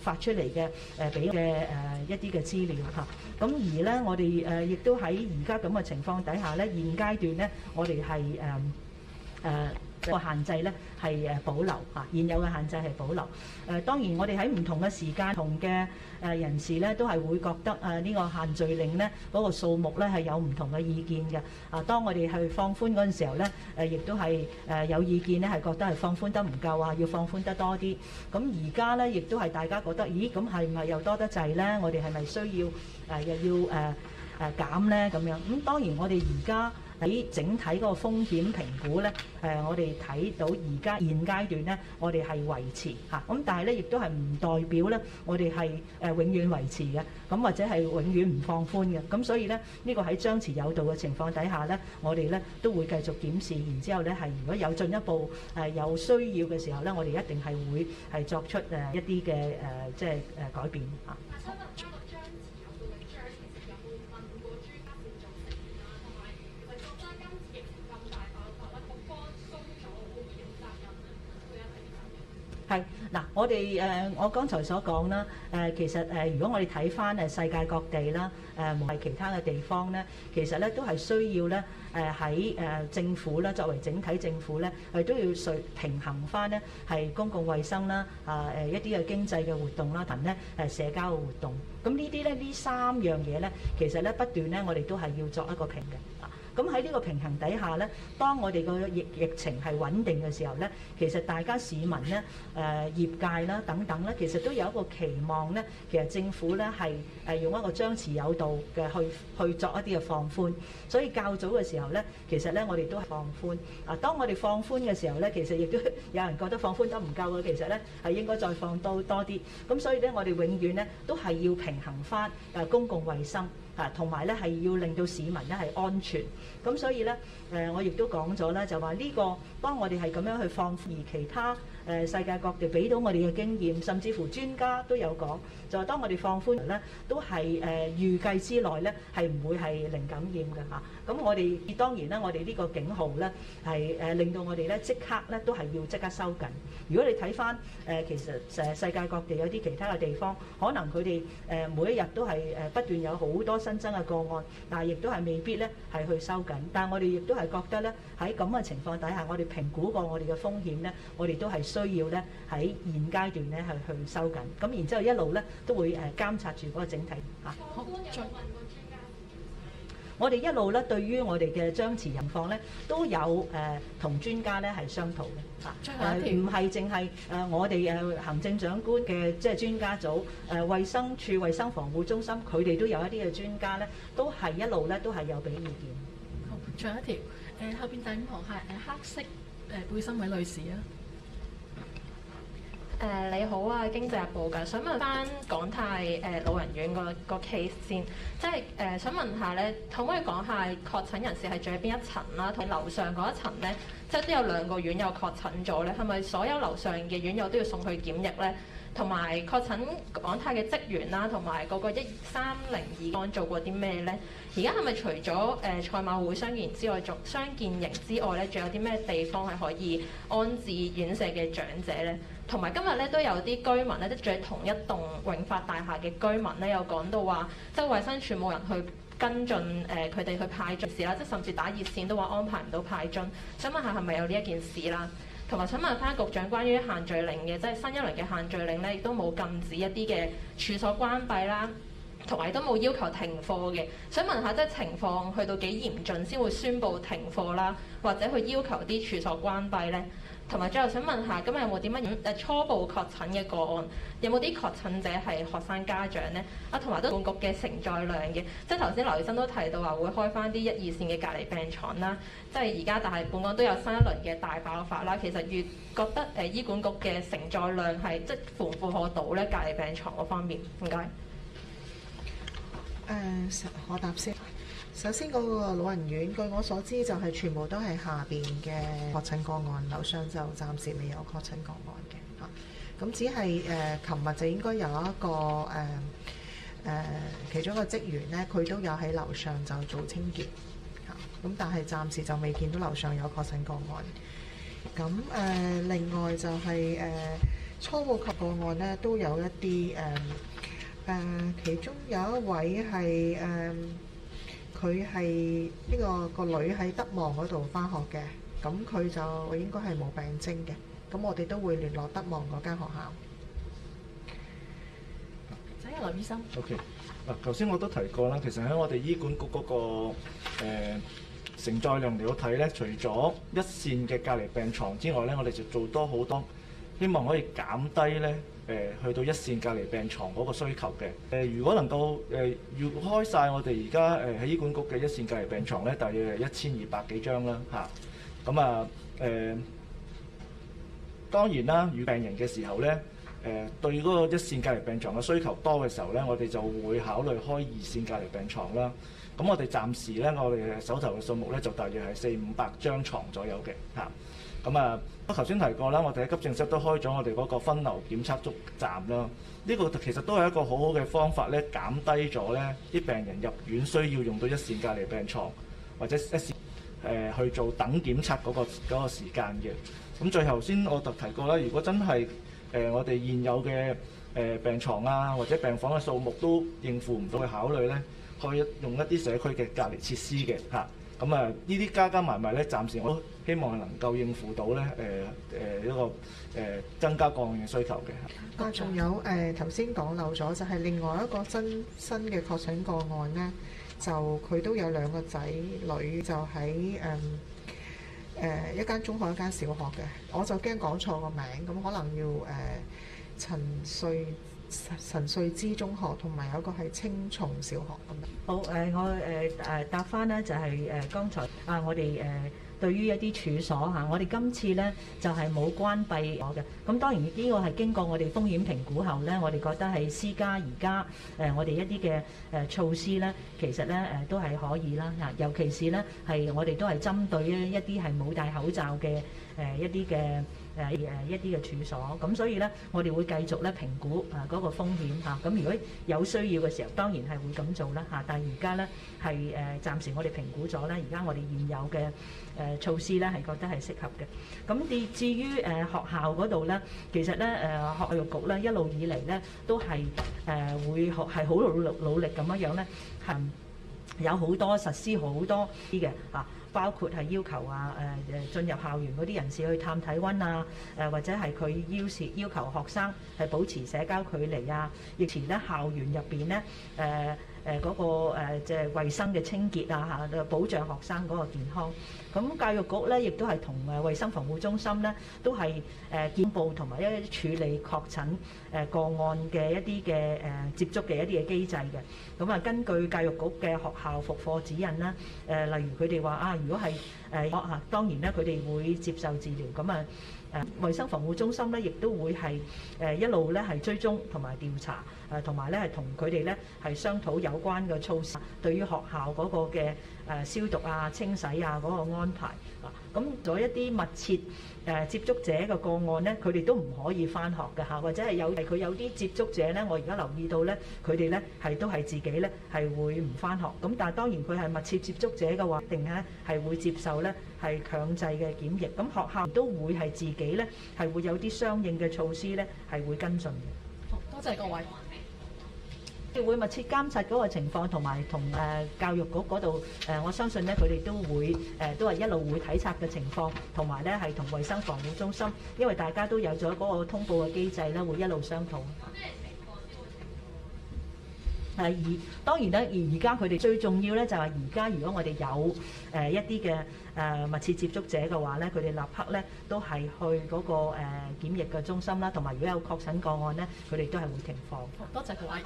發出嚟嘅俾嘅一啲嘅資料嚇。咁而咧我哋亦都喺而家咁嘅情況底下咧，現階段咧我哋係個限制咧係保留嚇，現有嘅限制係保留。當然我哋喺唔同嘅時間同嘅人士咧都係會覺得呢個限聚令咧嗰個數目咧係有唔同嘅意見嘅。當我哋去放寬嗰陣時候咧，亦都係有意見咧係覺得係放寬得唔夠啊，要放寬得多啲。咁而家咧亦都係大家覺得，咦咁係咪又多得滯咧？我哋係咪需要又要減咧咁樣？咁當然我哋而家喺整體嗰個風險評估咧，我哋睇到而家現階段咧，我哋係維持嚇，咁但係咧亦都係唔代表咧，我哋係永遠維持嘅，咁或者係永遠唔放寬嘅，咁所以咧呢個喺張弛有道嘅情況底下咧，我哋咧都會繼續檢視，然之後咧係如果有進一步有需要嘅時候咧，我哋一定係會係作出一啲嘅即係改變嚇。係嗱，我哋我剛才所講啦，其實如果我哋睇翻世界各地啦，無論其他嘅地方咧，其實咧都係需要咧喺政府咧作為整體政府咧，都要平衡翻咧係公共衛生啦，一啲嘅經濟嘅活動啦，同咧社交嘅活動。咁呢啲咧呢三樣嘢咧，其實咧不斷咧我哋都係要作一個平衡。咁喺呢個平衡底下咧，當我哋個疫情係穩定嘅時候咧，其實大家市民咧、業界啦等等咧，其實都有一個期望咧，其實政府咧係用一個張弛有道嘅去作一啲嘅放寬。所以較早嘅時候咧，其實咧我哋都係放寬。當我哋放寬嘅時候咧，其實亦都有人覺得放寬得唔夠嘅，其實咧係應該再放多啲。咁所以咧，我哋永遠咧都係要平衡翻公共衛生。同埋咧係要令到市民咧係安全，咁所以咧我亦都講咗咧，就話呢個當我哋係咁樣去放寬，而其他世界各地俾到我哋嘅經驗，甚至乎專家都有講，就話當我哋放寬咧，都係預計之內咧係唔會係零感染嘅嚇。咁我哋當然啦，我哋呢個警號咧係令到我哋咧即刻咧都係要即刻收緊。如果你睇翻其實世界各地有啲其他嘅地方，可能佢哋每一日都係不斷有好多新增嘅個案，但係亦都係未必咧係去收緊。但係我哋亦都係覺得咧喺咁嘅情況底下，我哋評估過我哋嘅風險咧，我哋都係需要咧喺現階段咧係去收緊。咁然之後一路咧都會監察住嗰個整體嚇。我哋一路咧對於我哋嘅張弛情況咧都有同專家咧係商討嘅嚇，唔係淨係我哋行政長官嘅即係專家組，衛生署衛生防護中心佢哋都有一啲嘅專家咧，都係一路咧都係有俾意見。好，仲有一條後邊第5行係黑色背心位女士啊。你好啊，經濟日報㗎，想問翻港泰老人院個 case 先，即係想問下咧，可唔可以講下確診人士係住喺邊一層啦？同樓上嗰一層咧，即係都有2個院友確診咗咧，係咪所有樓上嘅院友都要送去檢疫咧？同埋確診港泰嘅職員啦，同埋嗰個1302案做過啲咩咧？而家係咪除咗賽馬會傷健之外，仲傷健營之外咧，仲有啲咩地方係可以安置院舍嘅長者咧？同埋今日咧都有啲居民咧，即住喺同一棟永發大廈嘅居民咧，有講到話，即係衛生署冇人去跟進佢哋去派進事啦，即係甚至打熱線都話安排唔到派進。想問下係咪有呢一件事啦？同埋想問翻局長關於限聚令嘅，即係新一輪嘅限聚令咧，亦都冇禁止一啲嘅處所關閉啦，同埋都冇要求停課嘅。想問下，即係情況去到幾嚴峻先會宣布停課啦，或者去要求啲處所關閉咧？同埋最後想問下，今日有冇啲乜初步確診嘅個案？有冇啲確診者係學生家長呢？同埋都管局嘅承載量嘅，即係頭先劉醫生都提到話會開翻啲1、2線嘅隔離病床啦。即係而家，但係本港都有新一輪嘅大爆發啦。其實越覺得醫管局嘅承載量係即係負唔負荷到咧隔離病床嗰方面？唔該。我答先。首先嗰個老人院，據我所知就係全部都係下邊嘅確診個案，樓上就暫時未有確診個案嘅嚇。咁只係琴日就應該有一個其中一個職員咧，佢都有喺樓上就做清潔嚇，咁但係暫時就未見到樓上有確診個案。咁另外就係初步確個案咧，都有一啲其中有一位係佢係呢個女喺德望嗰度返學嘅，咁佢就應該係冇病徵嘅。咁我哋都會聯絡德望嗰間學校。請阿劉醫生。OK， 嗱，頭先我都提過啦，其實喺我哋醫管局嗰個承載量嚟到睇咧，除咗一線嘅隔離病床之外咧，我哋就做多好多，希望可以減低咧去到一線隔離病床嗰個需求嘅。如果能夠要開晒我哋而家喺醫管局嘅一線隔離病床咧，大約係1200幾張啦嚇。咁當然啦，與病人嘅時候咧，對嗰個一線隔離病床嘅需求多嘅時候咧，我哋就會考慮開二線隔離病床啦。咁我哋暫時咧，我哋手頭嘅數目咧就大約係400-500張床左右嘅嚇。我頭先提過啦，我哋喺急症室都開咗我哋嗰個分流檢測站啦。呢個其實都係一個好好嘅方法咧，減低咗咧啲病人入院需要用到一線隔離病床或者一線去做等檢測嗰個時間嘅。咁最後先我提過啦，如果真係我哋現有嘅病床啊或者病房嘅數目都應付唔到嘅考慮咧，可以用一啲社區嘅隔離設施嘅嚇。呢啲加埋咧，暫時我都希望係能夠應付到咧一個增加個案嘅需求嘅。仲有頭先講漏咗，就係另外一個新嘅確診個案咧，就佢都有2個仔女，就喺一間中學一間小學嘅，我就驚講錯個名，咁可能要陳瑞之中學同埋有一個係青松小學咁樣。好我答翻呢就係剛才我哋對於一啲處所嚇，我哋今次呢就係冇關閉我嘅。咁當然呢個係經過我哋風險評估後呢，我哋覺得係施加而家我哋一啲嘅措施呢，其實呢都係可以啦嚇。尤其是呢係我哋都係針對一啲係冇戴口罩嘅一啲嘅處所，咁所以咧，我哋會繼續咧評估嗰個風險嚇。咁如果有需要嘅時候，當然係會咁做啦嚇。但係而家咧係暫時我哋評估咗咧，而家我哋現有嘅措施咧係覺得係適合嘅。咁至於學校嗰度咧，其實咧教育局咧一路以嚟咧都係會係好努力咁樣咧，係有好多實施好多啲嘅嚇。包括係要求進入校園嗰啲人士去探體溫啊，或者係佢要求學生係保持社交距離啊，亦持咧校園入邊咧嗰個即係衞生嘅清潔啊嚇，保障學生嗰個健康。咁教育局咧亦都係同衛生防護中心咧都係檢報同埋一啲處理確診個案嘅一啲嘅接觸嘅一啲嘅機制嘅。咁根據教育局嘅學校復課指引啦，例如佢哋話如果係當然咧佢哋會接受治療。咁衛生防護中心咧亦都會係一路咧係追蹤同埋調查，同埋咧係同佢哋咧係商討有關嘅措施，對於學校嗰個嘅消毒啊、清洗啊嗰個安排。咁做一啲密切接觸者嘅個案咧，佢哋都唔可以返學嘅嚇，或者係佢有啲接觸者咧，我而家留意到咧，佢哋咧都係自己咧係會唔返學。咁但係當然佢係密切接觸者嘅話，一定咧係會接受咧係強制嘅檢疫。咁學校都會係自己咧係會有啲相應嘅措施咧係會跟進嘅。好，多謝各位。會密切監察嗰個情況，同埋同教育局嗰度我相信咧佢哋都會都係一路會體察嘅情況，同埋咧係同衛生防護中心，因為大家都有咗嗰個通報嘅機制咧，會一路商討。當然咧，而家佢哋最重要咧就係而家如果我哋有一啲嘅密切接觸者嘅話咧，佢哋立刻咧都係去嗰個檢疫嘅中心啦，同埋如果有確診個案咧，佢哋都係會停課。多謝各位。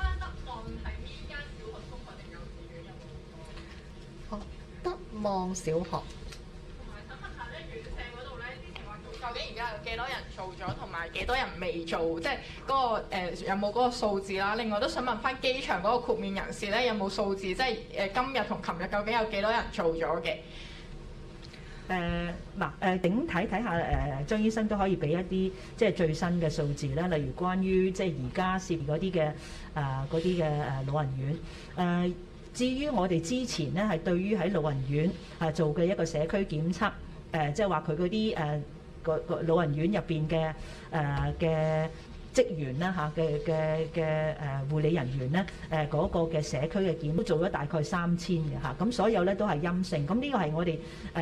德望小學。究竟而家有幾多人做咗，同埋幾多人未做？即係嗰個有冇嗰個數字啦？另外都想問翻機場嗰個豁免人士咧，有冇數字？即係今日同琴日究竟有幾多人做咗嘅？整體睇下張醫生都可以俾一啲即係最新嘅數字啦，例如關於即係而家涉嗰啲嘅老人院。至於我哋之前咧係對於喺老人院做嘅一個社區檢測，即係話佢嗰啲個老人院入邊嘅職員啦嘅護理人員咧嗰個嘅社區嘅檢都做咗大概3000嘅嚇，咁所有咧都係陰性。咁呢個係我哋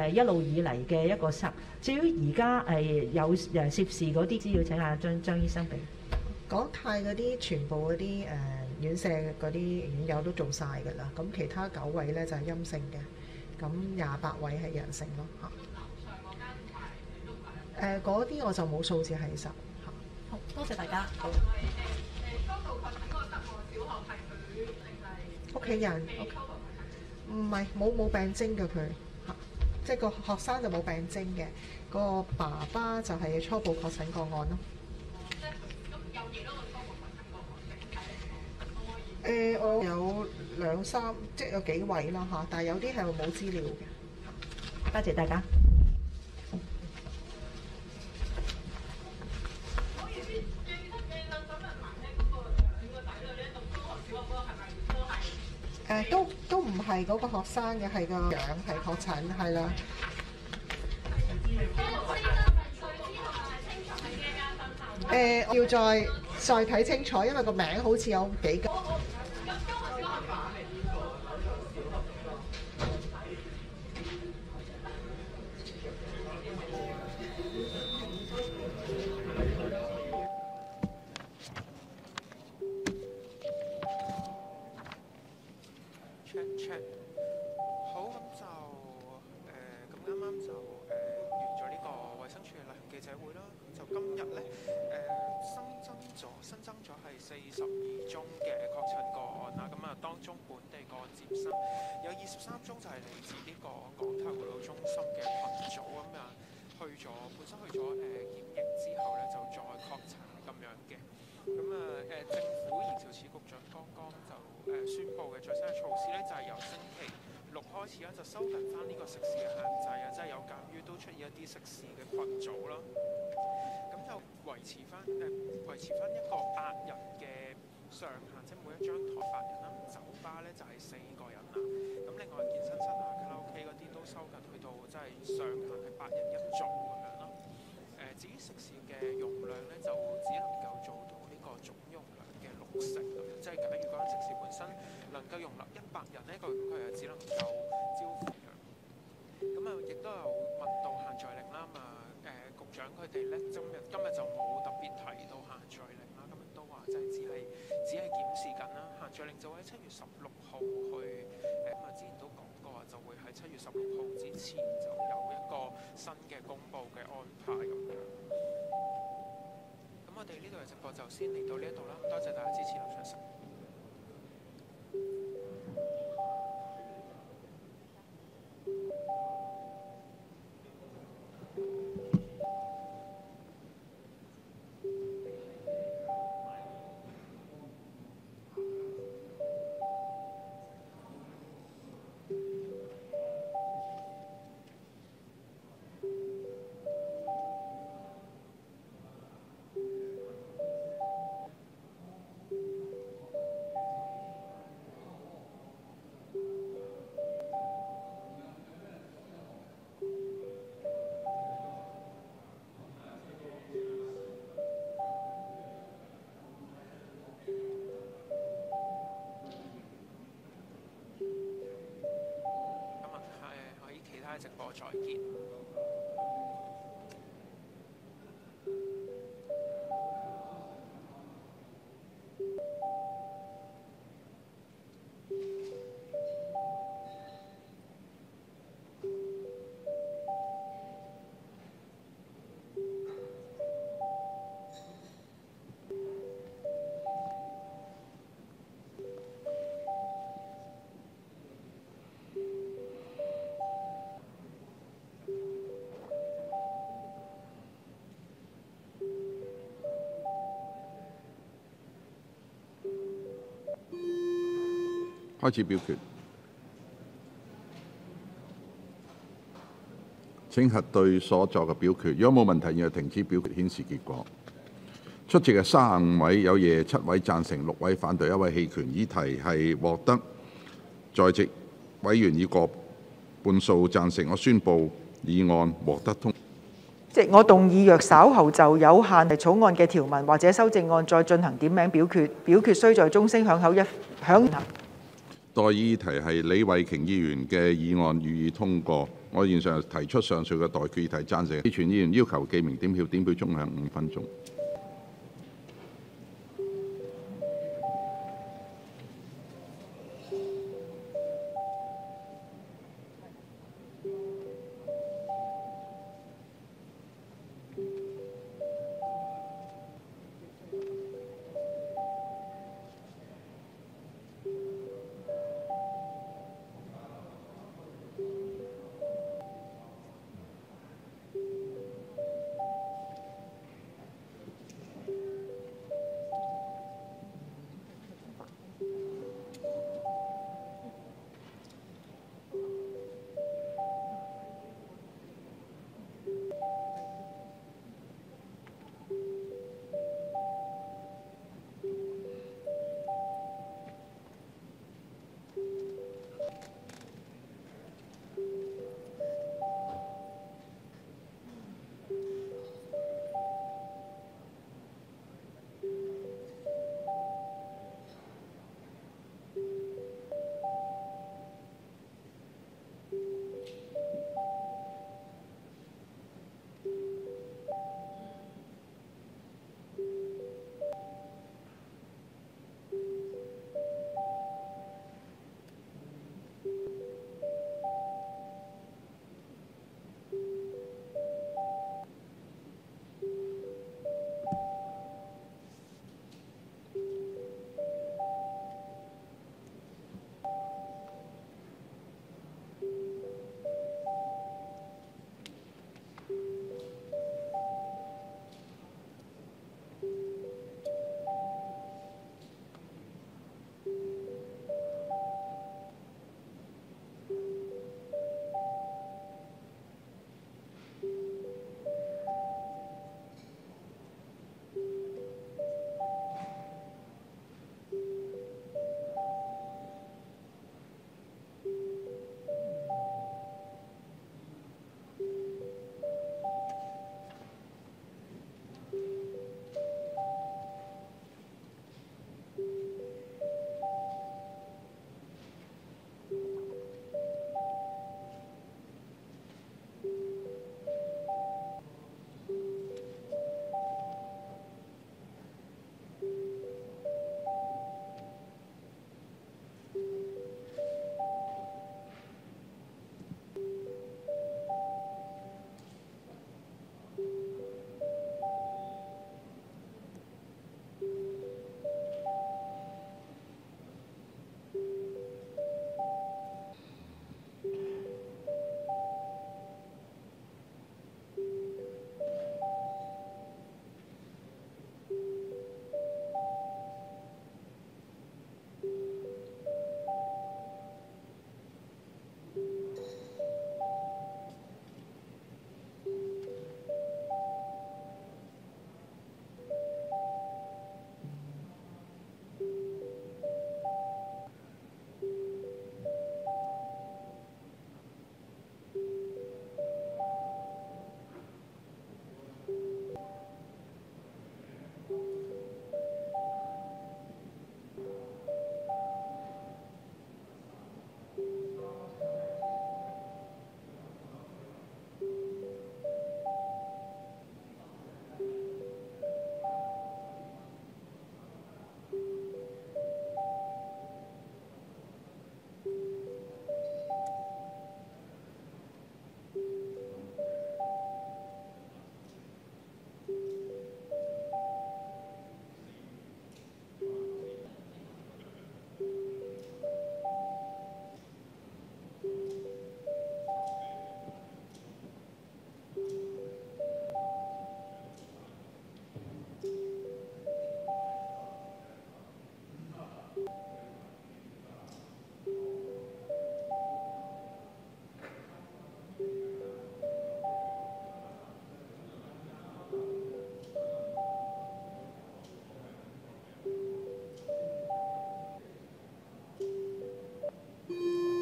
一路以嚟嘅一個測。至於而家有涉事嗰啲資料，請阿張醫生俾。港泰嗰啲全部嗰啲院舍嗰啲院友都做晒㗎啦，咁其他9位咧就係陰性嘅，咁28位係陽性咯嚇。嗰啲我就冇數字喺手。好，多謝大家。高度確診嗰個小學係佢定係屋企人？唔係冇病徵嘅佢嚇，即係個學生就冇病徵嘅，個爸爸就係初步確診個案咯。咁有幾多個初步確診個案？我有2、3，即係有幾位啦嚇，但係有啲係冇資料嘅。多謝大家。都唔係嗰個學生嘅，係個樣係確診，係啦。我要再睇清楚，因為個名好似有幾個。好，咁就咁啱啱就完咗呢個衛生署嘅例行記者會啦。就今日咧新增咗係42宗嘅確診個案啦。咁當中本地個案佔新，有23宗就係嚟自呢個港泰護老中心嘅群組本身去咗檢疫之後咧就再確診咁樣嘅。政府兒童事務局長剛剛就宣布嘅最新嘅措施咧，就係由星期6開始咧，就收緊翻呢個食肆嘅限制啊，即係有鑑於都出現一啲食肆嘅群組啦，咁就維持翻一個8人嘅上限，即係每一張台8人啦。酒吧咧就係4個人啦。咁另外健身室啊、卡拉 OK 嗰啲都收緊去到即係上限係8人一組咁樣啦。至於食肆嘅容量咧，就只能夠做到呢個總容量嘅60%咁樣，即係假如嗰間食肆本身能夠容納100人呢，佢係只能夠招呼樣。咁亦都有問到限聚令啦。局長佢哋咧今日就冇特別提到限聚令啦。咁亦都話即係只係檢視緊啦。限聚令就會喺7月16號去之前都講過話就會喺7月16號之前就有一個新嘅公佈嘅安排咁樣。咁我哋呢度嘅直播就先嚟到呢一度啦。多謝大家支持劉卓成。直播再見。開始表決。請核對所作嘅表決。如果冇問題，現在停止表決，顯示結果。出席嘅35位，有27位贊成，6位反對，1位棄權。議題係獲得在席委員以過半數贊成，我宣布議案獲得通過。即我動議若稍後就有限草案嘅條文或者修正案再進行點名表決，表決須在鐘聲響口一響。待議題係李慧瓊議員嘅議案予以通過。我現上提出上述嘅待決議題，贊成棄權議員要求記名點票，點票鐘響5分鐘。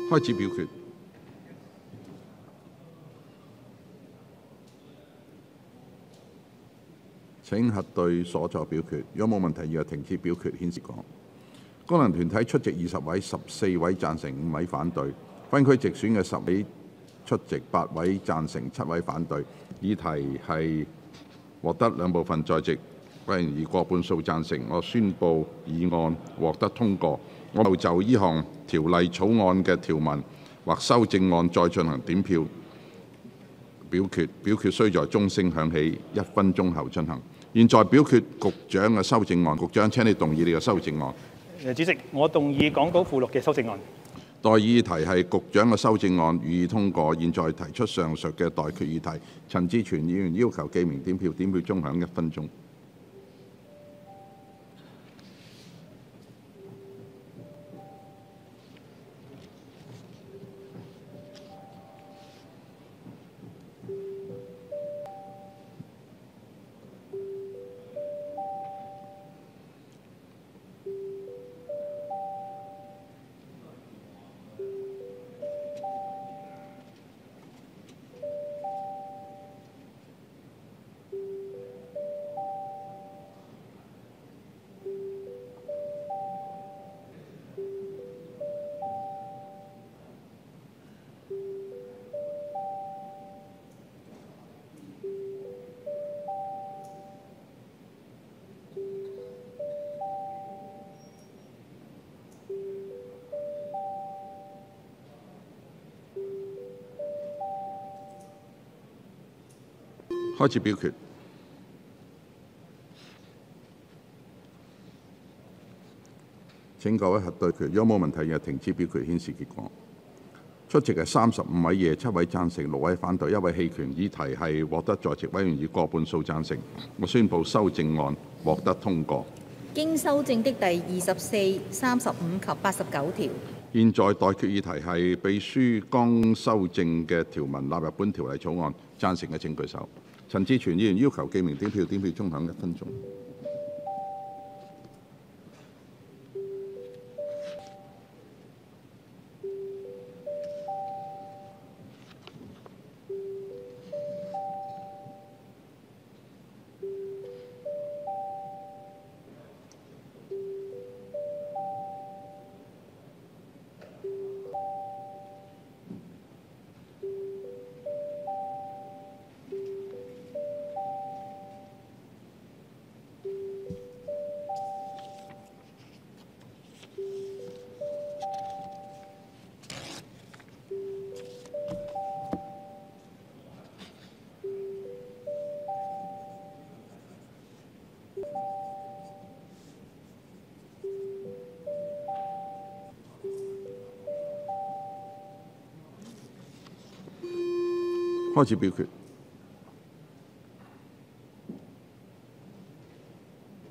開始表決。請核對所作表決。如果冇問題，現在停止表決，顯示講。功能團體出席20位，14位贊成，5位反對。分區直選嘅10位出席，8位贊成，7位反對。議題係獲得兩部分在席委員以過半數贊成，我宣布議案獲得通過。我就呢項條例草案嘅條文或修正案再進行點票表決，表決須在鐘聲響起1分鐘後進行。現在表決局長嘅修正案，局長請你動議你嘅修正案。主席，我動議講稿附錄嘅修正案。待議議題係局長嘅修正案，予以通過。現在提出上述嘅待決議題。陳志全議員要求記名點票，點票鐘響1分鐘。開始表決。請各位核對決。如果冇問題，現在停止表決，顯示結果。出席嘅35位，7位贊成，6位反對，1位棄權。議題係獲得在席委員以過半數贊成。我宣布修正案獲得通過。經修正的第24、35及89條。現在待決議題係秘書剛修正嘅條文納入本條例草案。贊成嘅請舉手。陳志全議員要求記名點票，點票鐘響1分鐘。開始表決。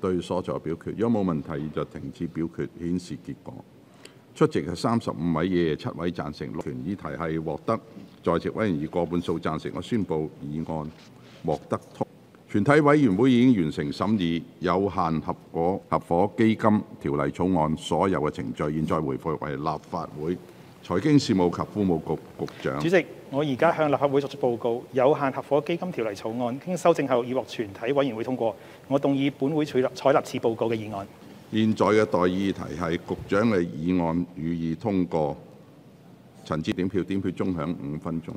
對所作表決。如果冇問題，就停止表決，顯示結果。出席係35位，7位贊成，6權。議題係獲得在席委員以過半數贊成。我宣布議案獲得通過。全體委員會已經完成審議有限合夥基金條例草案所有嘅程序，現在回復為立法會財經事務及庫務局局長。主席，我而家向立法會作出報告，有限合夥基金條例草案經修正後已獲全體委員會通過。我動議本會採納此報告嘅議案。現在嘅待議議題係局長嘅議案予以通過。陳志點票，點票鐘響5分鐘。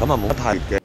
咁啊冇乜太熱嘅。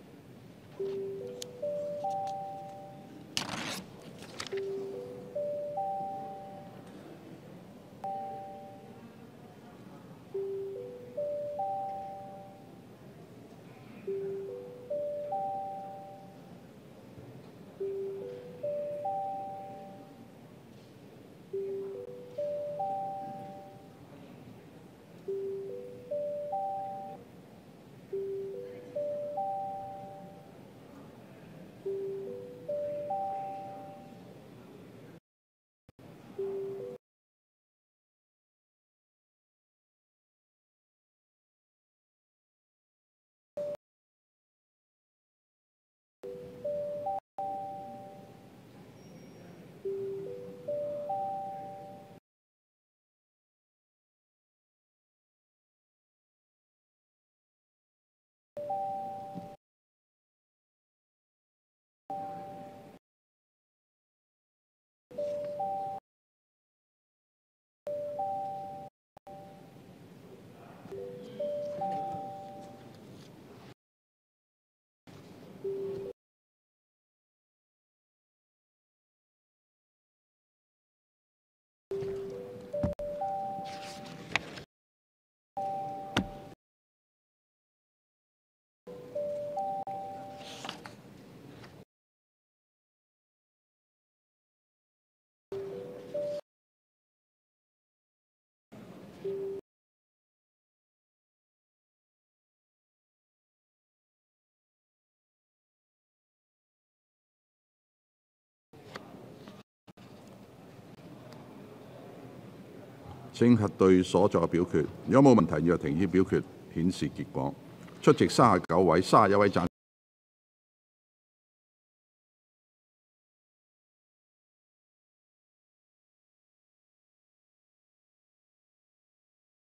請核對所作嘅表決。如果冇問題，現在停止表決，顯示結果。出席39位，31位贊。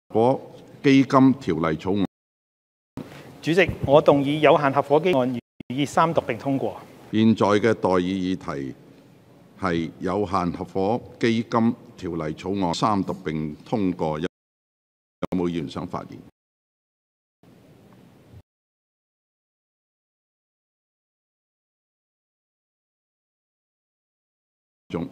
伙基金條例草案。主席，我動議有限合夥基金案予以三讀並通過。現在嘅待議議題係有限合夥基金條例草案三讀並通過。有冇議員想發言？中。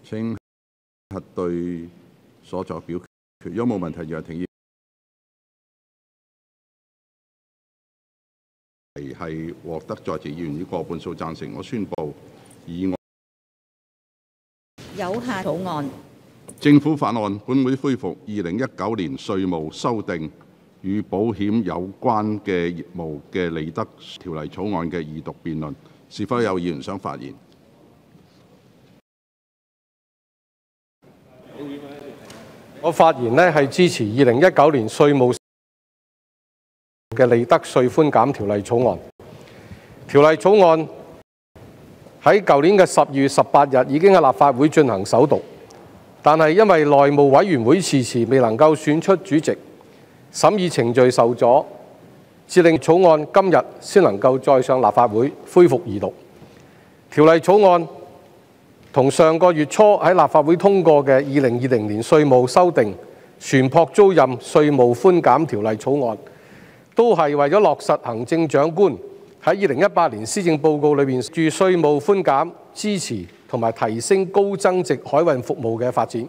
請核對所作表決。如果冇問題，楊庭議係獲得在席議員以過半數贊成，我宣布議案有效草案。政府法案，本會恢復2019年稅務修訂與保險有關嘅業務嘅利得條例草案嘅二讀辯論。是否有議員想發言？我發言呢係支持2019年稅務嘅利得稅寬減條例草案。條例草案喺舊年嘅12月18日已經喺立法會進行首讀，但係因為內務委員會遲遲未能夠選出主席，審議程序受阻，致令草案今日先能夠再上立法會恢復二讀。條例草案同上個月初喺立法會通過嘅2020年稅務修訂船舶租賃稅務寬減條例草案，都係為咗落實行政長官喺2018年施政報告裏面住稅務寬減、支持同埋提升高增值海運服務嘅發展。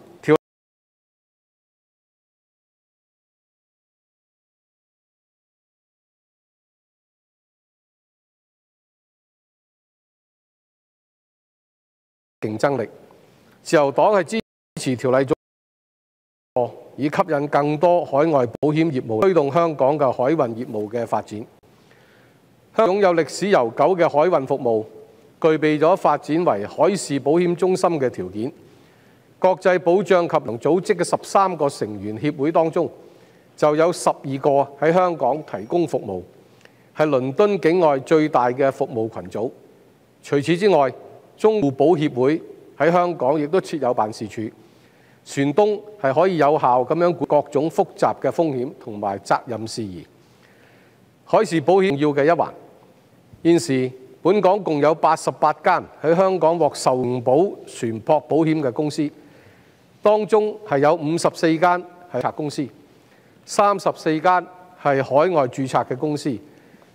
競爭力，自由黨係支持條例草案，以吸引更多海外保險業務，推動香港嘅海運業務嘅發展。香港擁有歷史悠久嘅海運服務，具備咗發展為海事保險中心嘅條件。國際保障及組織嘅13個成員協會當中，就有12個喺香港提供服務，係倫敦境外最大嘅服務群組。除此之外，中互保協會喺香港亦都設有辦事處，船東係可以有效咁樣管各種複雜嘅風險同埋責任事宜。海事保險要嘅一環，現時本港共有88間喺香港獲受保船舶保險嘅公司，當中係有54間係註冊公司，34間係海外註冊嘅公司，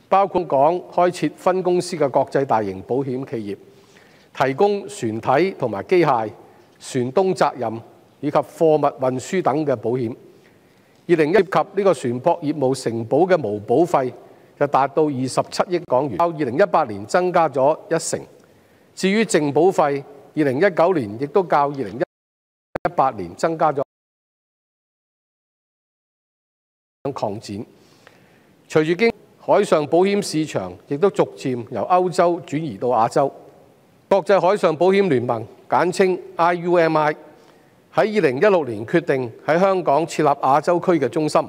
包括港開設分公司嘅國際大型保險企業，提供船體同埋機械、船東責任以及貨物運輸等嘅保險。2017涉及呢個船舶業務承保嘅無保費就達到27億港元，較2018年增加咗1成。至於淨保費，2019年亦都較2018年增加咗擴展。隨住經海上保險市場亦都逐漸由歐洲轉移到亞洲。國際海上保險聯盟簡稱 IUMI 喺2016年決定喺香港設立亞洲區嘅中心，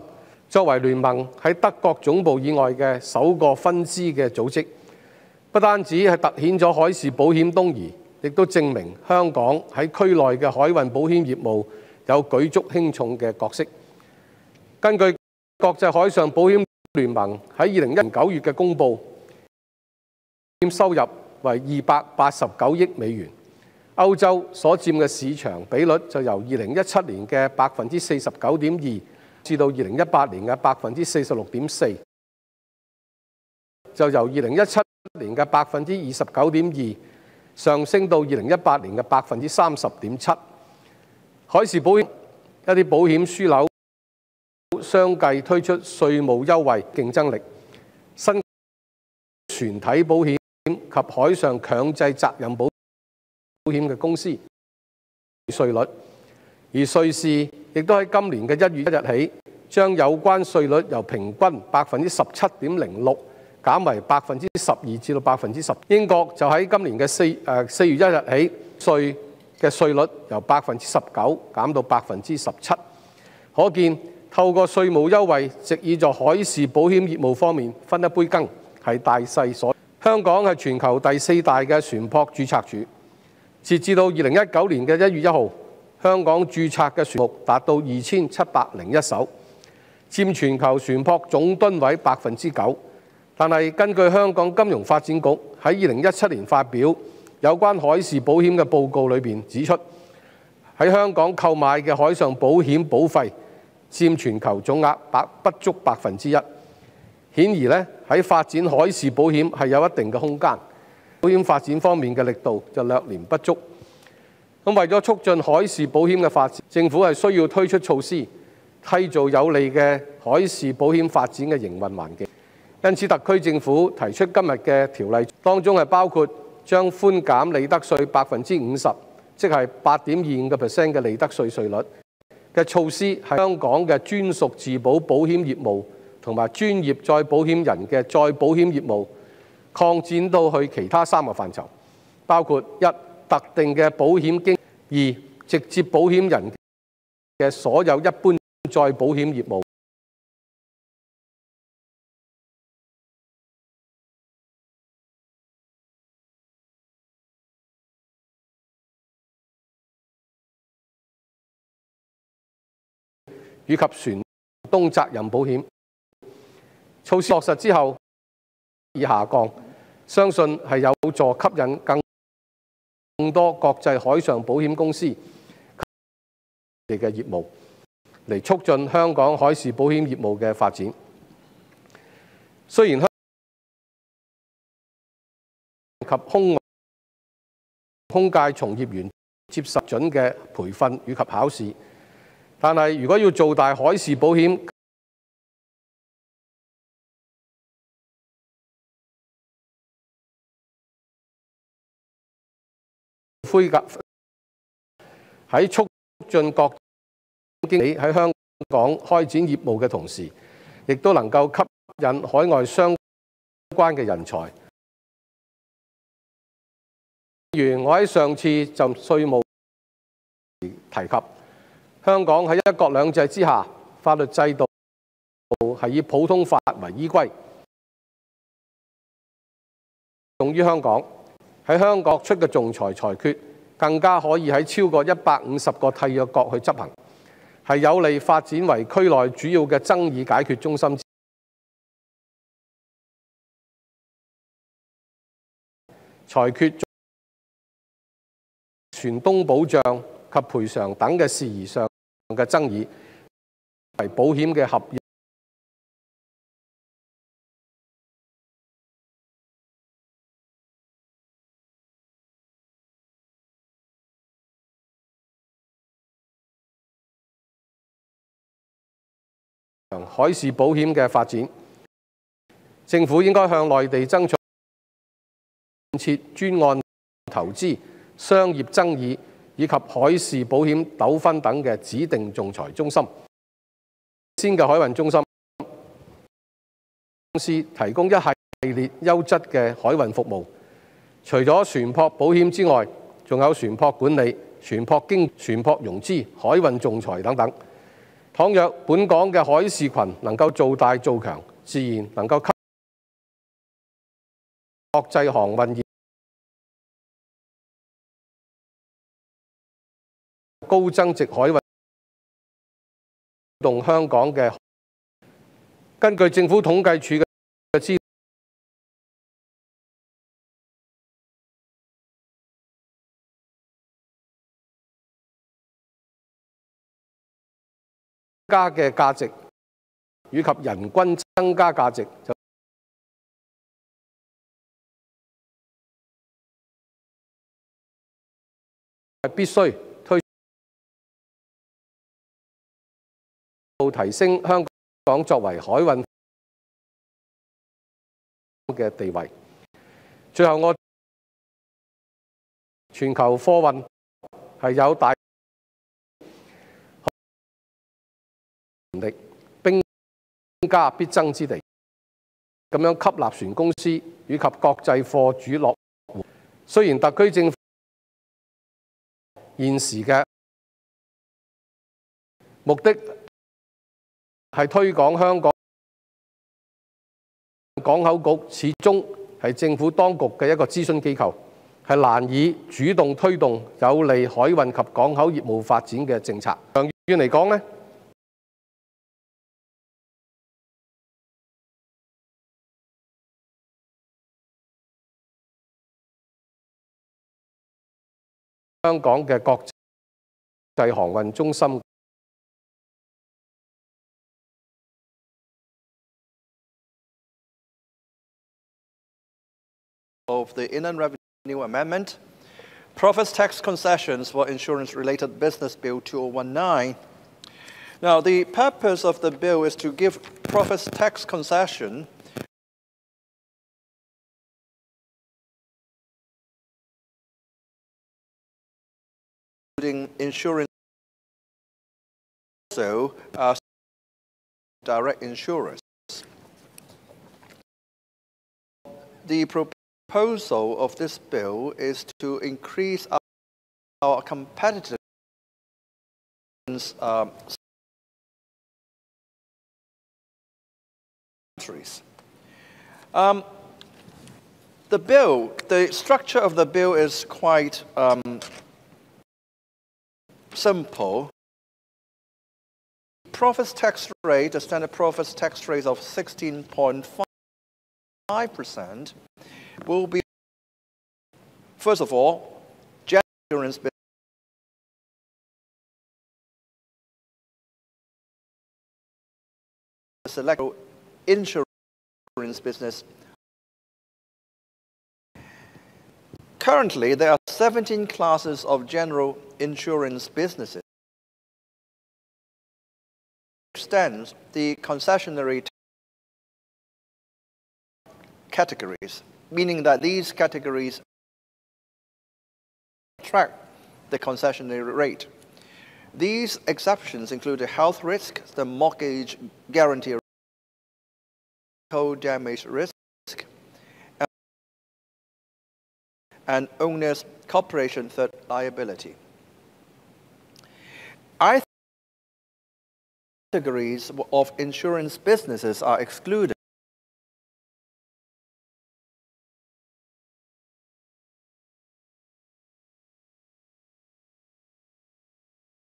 作為聯盟喺德國總部以外嘅首個分支嘅組織。不單止係凸顯咗海事保險東移，亦都證明香港喺區內嘅海運保險業務有舉足輕重嘅角色。根據國際海上保險聯盟喺2019年9月嘅公佈，收入為289億美元，歐洲所佔嘅市場比率就由2017年嘅49.2%至到2018年嘅46.4%，就由2017年嘅29.2%上升到2018年嘅30.7%。海事保險一啲保險樞紐相繼推出稅務優惠競爭力，新船體保險及海上強制責任保險嘅公司稅率，而瑞士亦都喺今年嘅1月1日起，將有關稅率由平均17.06%減為12%至到10%。英國就喺今年嘅4月1日起，稅嘅稅率由19%減到17%。可見透過稅務優惠，藉以在海事保險業務方面分一杯羹，係大勢所。香港係全球第4大嘅船舶註冊處，截至到2019年嘅1月1號，香港註冊嘅船目達到2701艘，佔全球船舶總噸位9%。但係根據香港金融發展局喺2017年發表有關海事保險嘅報告裏邊指出，喺香港購買嘅海上保險保費佔全球總額不足1%。顯而咧喺發展海事保險係有一定嘅空間，保險發展方面嘅力度就略嫌不足。咁為咗促進海事保險嘅發展，政府係需要推出措施，締造有利嘅海事保險發展嘅營運環境。因此，特區政府提出今日嘅條例，當中係包括將寬減利得稅50%，即係8.25% 嘅利得稅稅率嘅措施，係香港嘅專屬自保保險業務同埋專業再保險人嘅再保險業務擴展到去其他3個範疇，包括一、特定嘅保險經2、直接保險人嘅所有一般再保險業務。以及船東責任保險措施落實之後，已下降，相信係有助吸引更多國際海上保險公司嘅業務，嚟促進香港海事保險業務嘅發展。雖然香港及空界從業員接受準嘅培訓以及考試，但係如果要做大海事保險，喺促進各經理喺香港開展業務嘅同時，亦都能夠吸引海外相關嘅人才。例如我喺上次就稅務提及，香港喺一國兩制之下，法律制度係以普通法為依歸，用於香港。喺香港出嘅仲裁裁決，更加可以喺超過150個締約國去執行，係有利發展為區內主要嘅爭議解決中心。裁決船東保障及賠償等嘅事宜上嘅爭議，為保險嘅合約海事保險嘅發展，政府應該向內地爭取設專案投資、商業爭議以及海事保險糾紛等嘅指定仲裁中心。先嘅海運中心公司提供一系列優質嘅海運服務，除咗船舶保險之外，仲有船舶管理、船舶融資、海運仲裁等等。倘若本港嘅海事群能夠做大做強，自然能夠吸引國際航運業高增值海運動香港嘅。根據政府統計處嘅資料，加嘅價值以及人均增加價值就必須推提升香港作為海運嘅地位。最後，全球貨運係有大力兵家必爭之地，咁樣吸納船公司以及國際貨主落戶。雖然特區政府現時嘅目的係推廣香港，港口局始終係政府當局嘅一個諮詢機構，係難以主動推動有利海運及港口業務發展嘅政策。長遠嚟講呢，香港嘅國際航運中心of the Inland Revenue Amendment, Profits Tax Concessions for Insurance-Related Business Bill 2019. Now, the purpose of the bill is to give profits tax concession including insurance, also direct insurers. The proposal of this bill is to increase our competitiveness countries. The structure of the bill is quite simple. Profits tax rate, the standard profits tax rate of 16.5% will be, first of all, general insurance business. Select insurance business. Currently, there are 17 classes of general insurance businesses. Extends the concessionary categories, meaning that these categories attract the concessionary rate. These exceptions include the health risk, the mortgage guarantee, damage risk, and owner's corporation third liability. Categories of insurance businesses are excluded.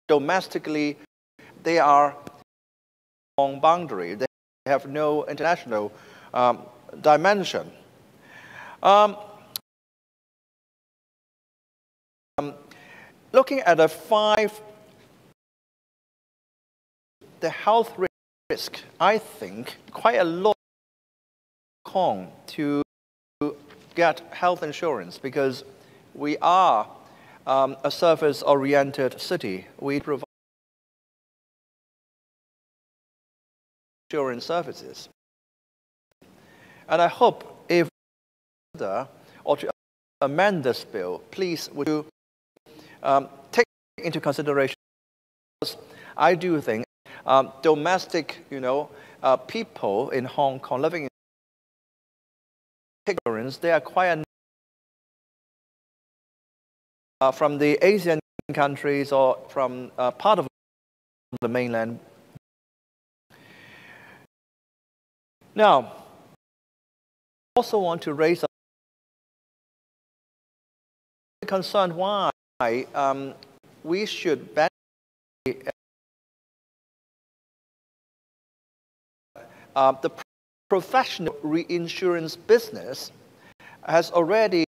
Domestically, they are on boundary. They have no international dimension. Looking at the health risk, I think quite a lot to get health insurance because we are a service-oriented city. We provide insurance services. And I hope if or to amend this bill, please would you take into consideration. I do think domestic, people in Hong Kong living in insurance, they are quite from the Asian countries or from part of the mainland. Now, I also want to raise a concern why we should ban the professional reinsurance business has already.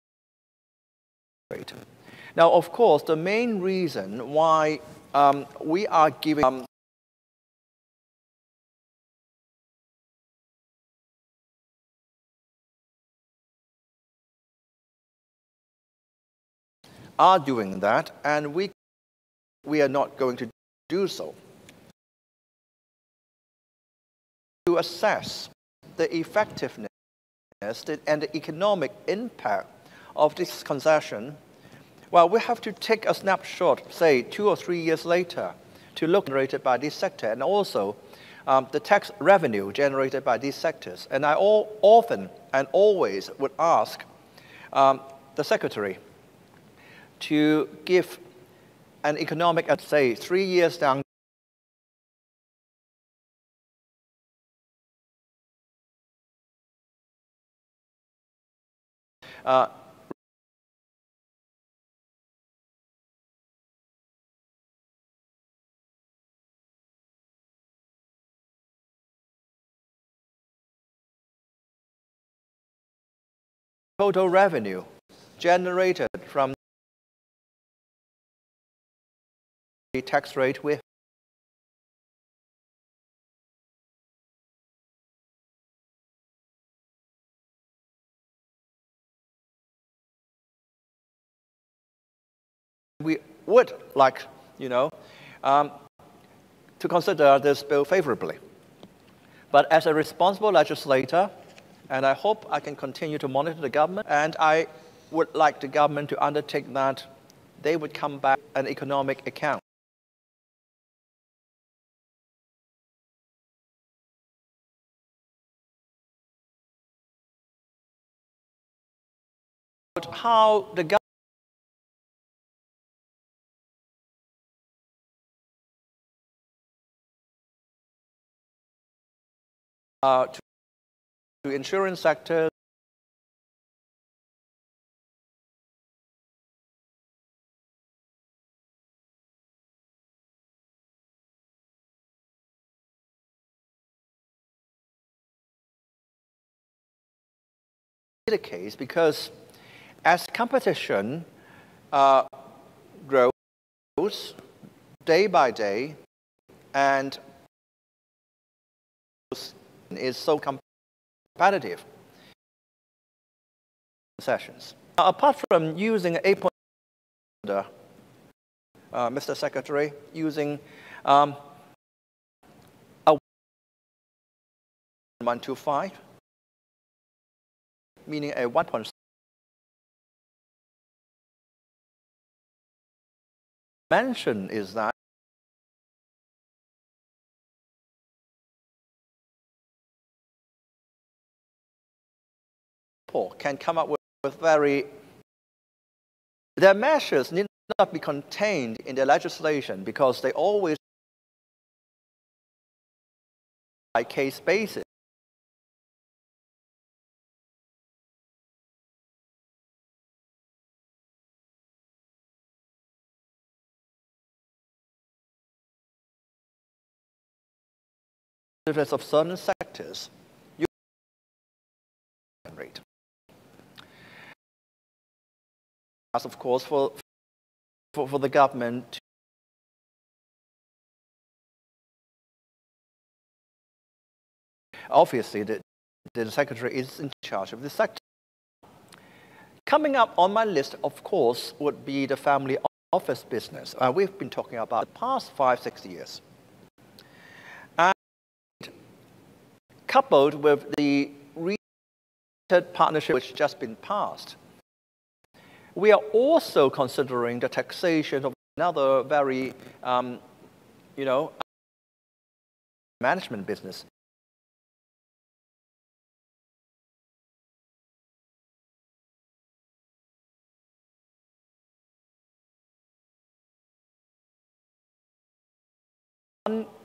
Now, of course, the main reason why we are giving are doing that, and we are not going to do so. To assess the effectiveness and the economic impact of this concession, well, we have to take a snapshot, say 2 or 3 years later, to look generated by this sector, and also the tax revenue generated by these sectors. And I often and always would ask the Secretary to give an economic, say, 3 years down total revenue generated from the tax rate with we would like, to consider this bill favorably. But as a responsible legislator, and I hope I can continue to monitor the government, and I would like the government to undertake that they would come back an economic account. How the government to insurance sector, the case because as competition grows day by day and is so competitive sessions. Apart from using 8.0, Mr. Secretary, using a 125, meaning a 1.6. Mention is that people can come up with very, their measures need not be contained in the legislation because they always by case basis. Of certain sectors, you rate. As of course for the government obviously the secretary is in charge of the sector. Coming up on my list, of course, would be the family office business. We've been talking about the past 5-6 years. Coupled with the recent partnership which has just been passed, we are also considering the taxation of another very, management business.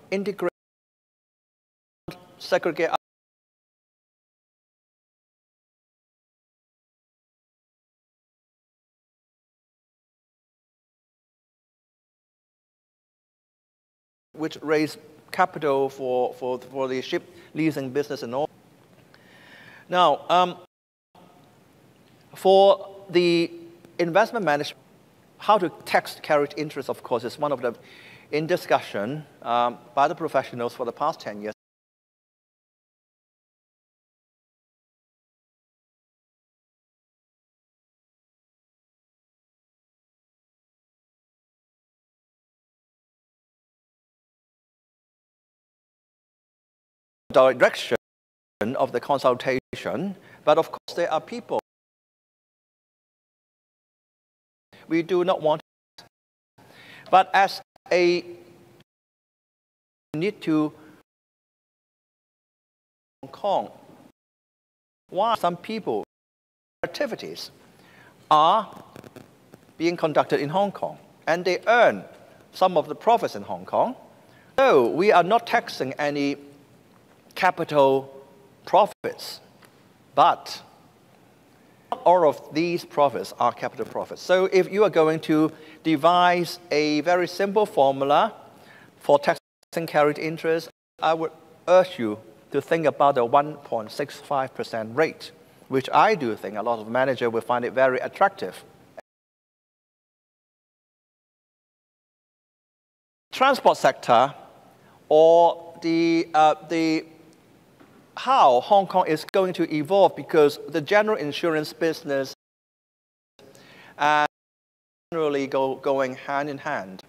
Integrate, segregate which raise capital for the ship leasing business and all. Now, for the investment management, how to tax carried interest, of course, is one of them in discussion by the professionals for the past 10 years. Direction of the consultation, but of course there are people we do not want, but as a need to Hong Kong, while some people activities are being conducted in Hong Kong and they earn some of the profits in Hong Kong, so we are not taxing any capital profits, but not all of these profits are capital profits. So if you are going to devise a very simple formula for taxing carried interest, I would urge you to think about the 1.65% rate, which I do think a lot of managers will find it very attractive. Transport sector, or how Hong Kong is going to evolve, because the general insurance business and generally going hand in hand.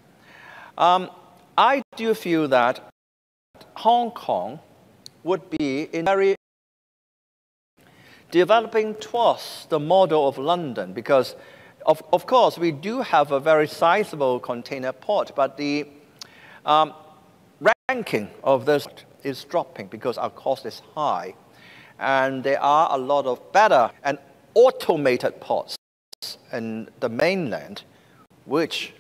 I do feel that Hong Kong would be in very developing towards the model of London because, of course, we do have a very sizable container port, but the ranking of this is dropping because our cost is high. And there are a lot of better and automated ports in the mainland, which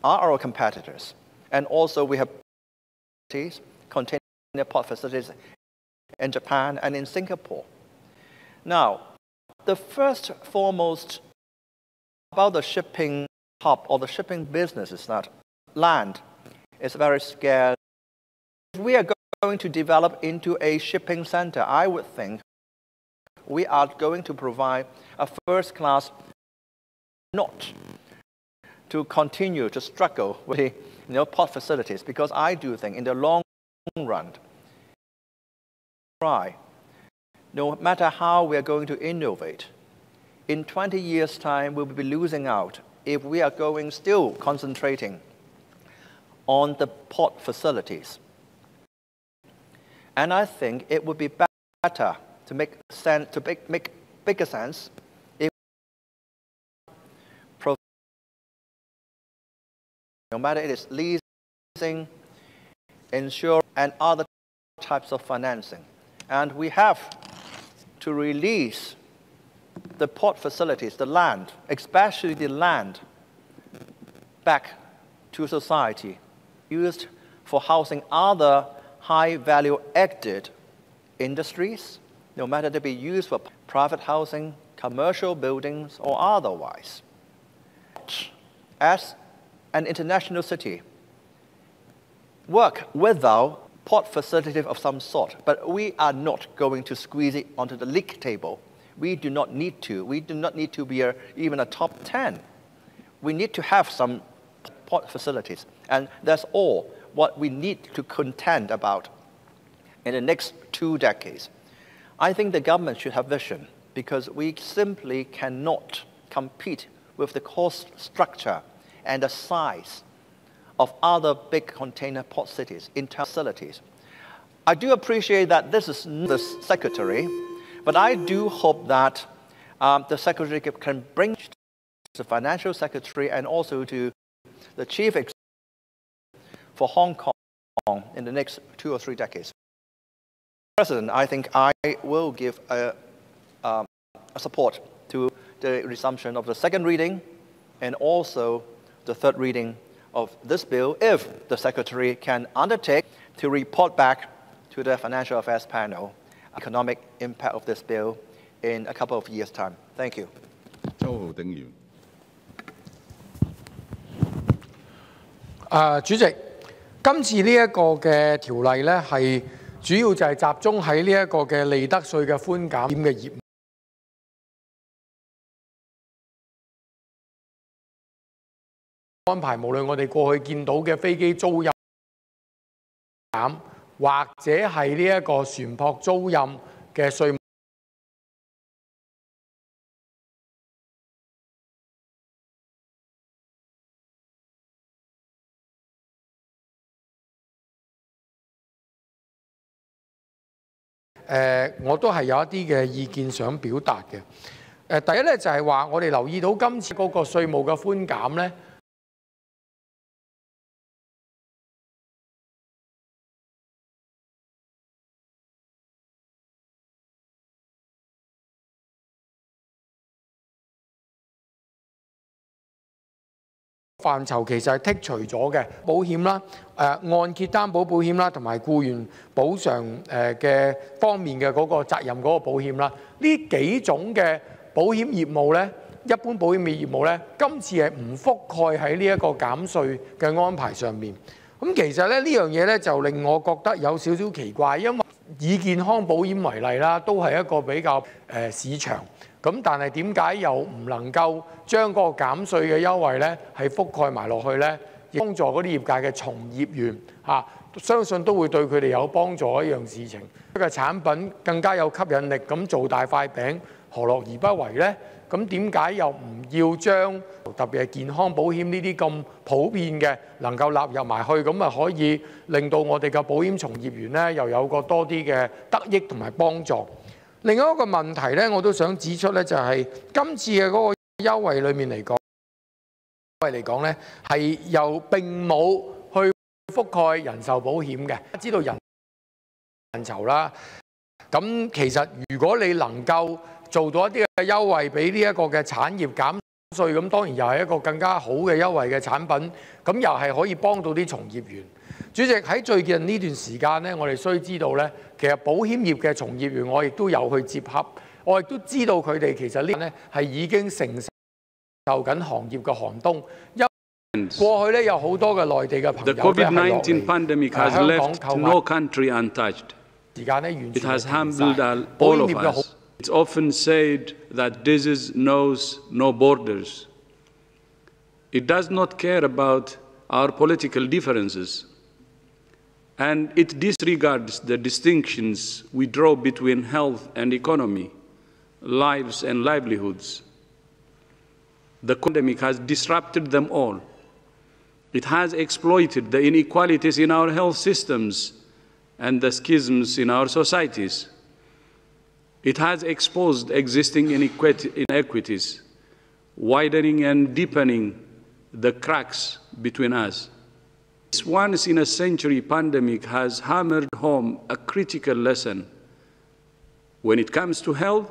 are our competitors. And also we have container port facilities in Japan and in Singapore. Now, the first foremost about the shipping hub or the shipping business is that land is very scarce. If we are going to develop into a shipping center, I would think we are going to provide a first-class, not to continue to struggle with the port facilities, because I do think in the long run, no matter how we are going to innovate, in 20 years' time, we will be losing out if we are going still concentrating on the port facilities. And I think it would be better to make bigger sense if no matter it is leasing, insurance, and other types of financing. And we have to release the port facilities, the land, especially the land, back to society, used for housing other high-value added industries, no matter they be used for private housing, commercial buildings, or otherwise. As an international city, work without port facility of some sort, but we are not going to squeeze it onto the league table. We do not need to. We do not need to be even a top 10. We need to have some port facilities, and that's all what we need to contend about in the next 2 decades. I think the government should have vision, because we simply cannot compete with the cost structure and the size of other big container port cities in facilities. I do appreciate that this is the secretary, but I do hope that the secretary can bring to the financial secretary and also to the chief executive for Hong Kong in the next 2 or 3 decades. President, I think I will give a support to the resumption of the second reading and also the third reading of this bill if the Secretary can undertake to report back to the Financial Affairs Panel economic impact of this bill in a couple of years' time. Thank you. 周浩鼎議員。主席，今次呢一個嘅條例咧，係主要就係集中喺呢一個嘅利得稅嘅寬減嘅業務。安排無論我哋過去見到嘅飛機租賃減，或者係呢一個船舶租賃嘅稅務。我都係有一啲嘅意見想表達嘅。第一咧就係話，我哋留意到今次嗰個稅務嘅寬減咧。範疇其實係剔除咗嘅保險啦、按揭擔保保險啦，同埋僱員補償嘅方面嘅嗰個責任嗰個保險啦。呢幾種嘅保險業務咧，一般保險嘅業務咧，今次係唔覆蓋喺呢一個減稅嘅安排上面。咁其實咧呢樣嘢咧就令我覺得有少少奇怪，因為以健康保險為例啦，都係一個比較市場。咁但係點解又唔能夠將嗰個減稅嘅優惠咧係覆蓋埋落去咧？幫助嗰啲業界嘅從業員相信都會對佢哋有幫助一樣事情。個產品更加有吸引力，咁做大塊餅，何樂而不為呢？咁點解又唔要將特別係健康保險呢啲咁普遍嘅能夠納入埋去，咁啊可以令到我哋嘅保險從業員呢又有個多啲嘅得益同埋幫助。另外一個問題呢，我都想指出呢，就係今次嘅嗰個優惠裏面嚟講呢，係又並冇去覆蓋人壽保險嘅。知道人籌啦，咁其實如果你能夠做到一啲嘅優惠俾呢一個嘅產業減稅，咁當然又係一個更加好嘅優惠嘅產品，咁又係可以幫到啲從業員。主席，喺最近呢段時間呢，我哋需知道呢，其實保險業嘅從業員我亦都有去接洽，我亦都知道佢哋其實呢係已經承受緊行業嘅寒冬。過去呢有好多嘅內地嘅朋友 The COVID-19 pandemic has left no country untouched. It has humbled all of us. It's often said that disease knows no borders. It does not care about our political differences, and it disregards the distinctions we draw between health and economy, lives and livelihoods. The pandemic has disrupted them all. It has exploited the inequalities in our health systems and the schisms in our societies. It has exposed existing inequities, widening and deepening the cracks between us. This once-in-a-century pandemic has hammered home a critical lesson. When it comes to health,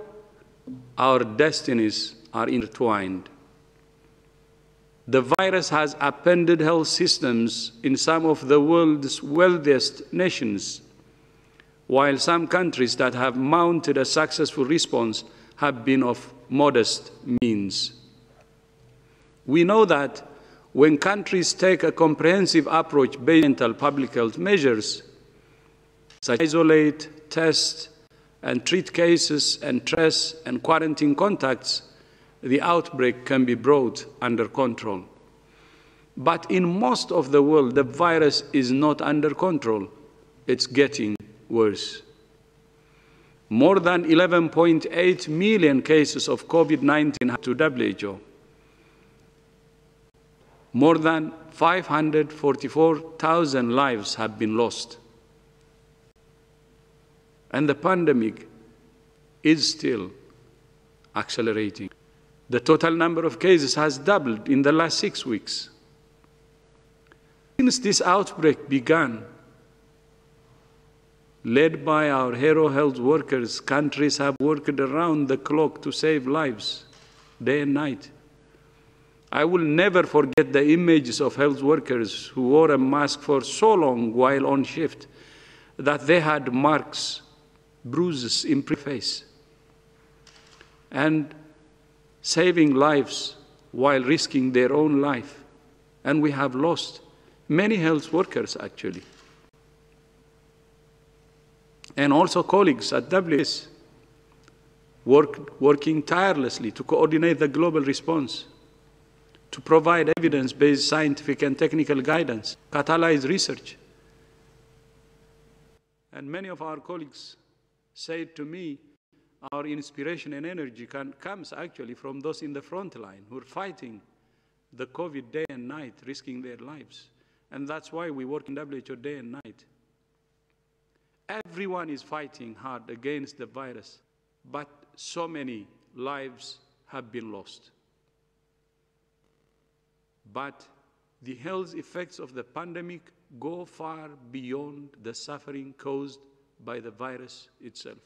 our destinies are intertwined. The virus has upended health systems in some of the world's wealthiest nations, while some countries that have mounted a successful response have been of modest means. We know that when countries take a comprehensive approach based on mental public health measures, such as isolate, test, and treat cases and trace and quarantine contacts, the outbreak can be brought under control. But in most of the world, the virus is not under control. It's getting worse. More than 11.8 million cases of COVID-19 to WHO. More than 544,000 lives have been lost. And the pandemic is still accelerating. The total number of cases has doubled in the last 6 weeks. Since this outbreak began, led by our hero health workers, countries have worked around the clock to save lives, day and night. I will never forget the images of health workers who wore a mask for so long while on shift that they had marks, bruises in the face, and saving lives while risking their own life. And we have lost many health workers, actually. And also colleagues at WS working tirelessly to coordinate the global response, to provide evidence-based scientific and technical guidance, catalyze research. And many of our colleagues said to me, our inspiration and energy comes actually from those in the front line who are fighting the COVID day and night, risking their lives. And that's why we work in WHO day and night. Everyone is fighting hard against the virus, but so many lives have been lost. But the health effects of the pandemic go far beyond the suffering caused by the virus itself.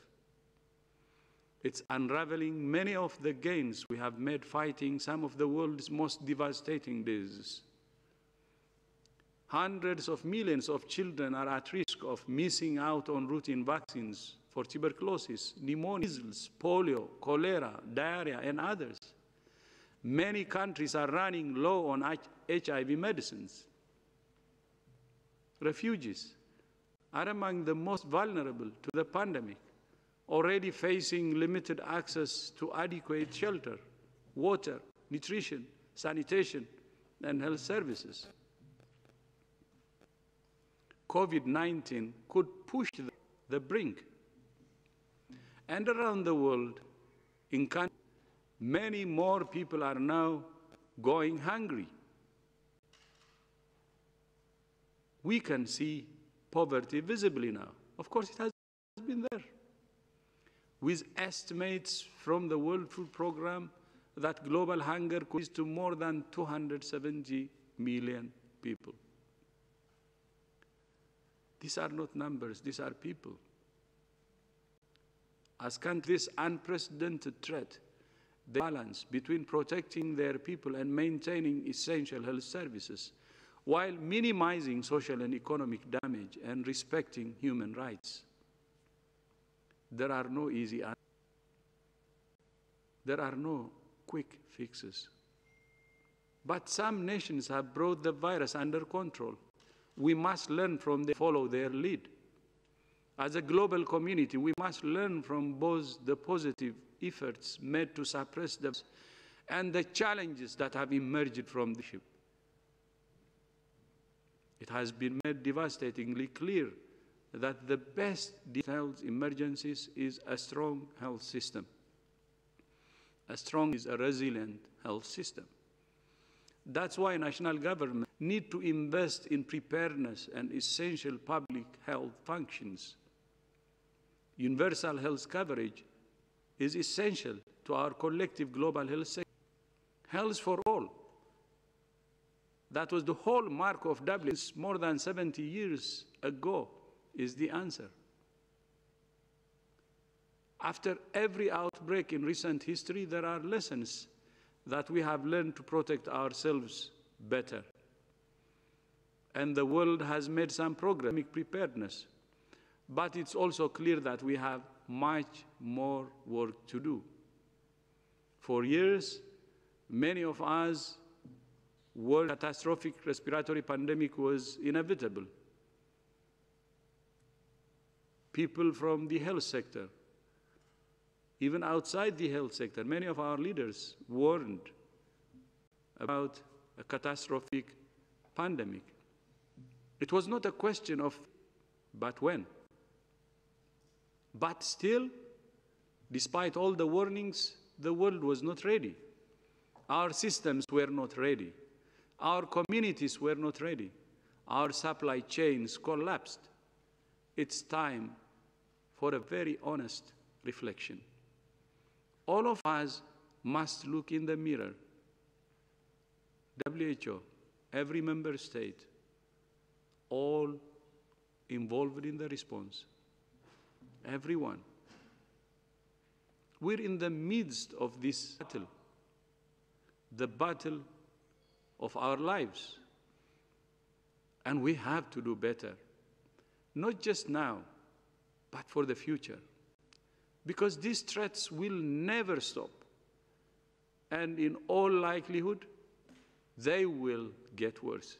It's unraveling many of the gains we have made fighting some of the world's most devastating diseases. Hundreds of millions of children are at risk of missing out on routine vaccines for tuberculosis, pneumonia, measles, polio, cholera, diarrhea, and others. Many countries are running low on HIV medicines. Refugees are among the most vulnerable to the pandemic, already facing limited access to adequate shelter, water, nutrition, sanitation, and health services. COVID-19 could push the brink. And around the world, in countries, many more people are now going hungry. We can see poverty visibly now. Of course, it has been there. With estimates from the World Food Programme that global hunger could reach to more than 270 million people. These are not numbers, these are people. As countries, this unprecedented threat, the balance between protecting their people and maintaining essential health services, while minimizing social and economic damage and respecting human rights. There are no easy answers. There are no quick fixes. But some nations have brought the virus under control. We must learn from them, follow their lead. As a global community, we must learn from both the positive efforts made to suppress them and the challenges that have emerged from the ship. It has been made devastatingly clear that the best health emergencies is a strong health system. A strong is a resilient health system. That's why national governments need to invest in preparedness and essential public health functions. Universal health coverage is essential to our collective global health sector. Health for all. That was the hallmark of WHO more than 70 years ago, is the answer. After every outbreak in recent history, there are lessons that we have learned to protect ourselves better. And the world has made some progress in preparedness. But it's also clear that we have much more work to do. For years, many of us, world catastrophic respiratory pandemic was inevitable. People from the health sector, even outside the health sector, many of our leaders warned about a catastrophic pandemic. It was not a question of but when. But still, despite all the warnings, the world was not ready. Our systems were not ready. Our communities were not ready. Our supply chains collapsed. It's time for a very honest reflection. All of us must look in the mirror. WHO, every member state, all involved in the response. Everyone. We're in the midst of this battle, the battle of our lives. And we have to do better, not just now, but for the future. Because these threats will never stop. And in all likelihood, they will get worse.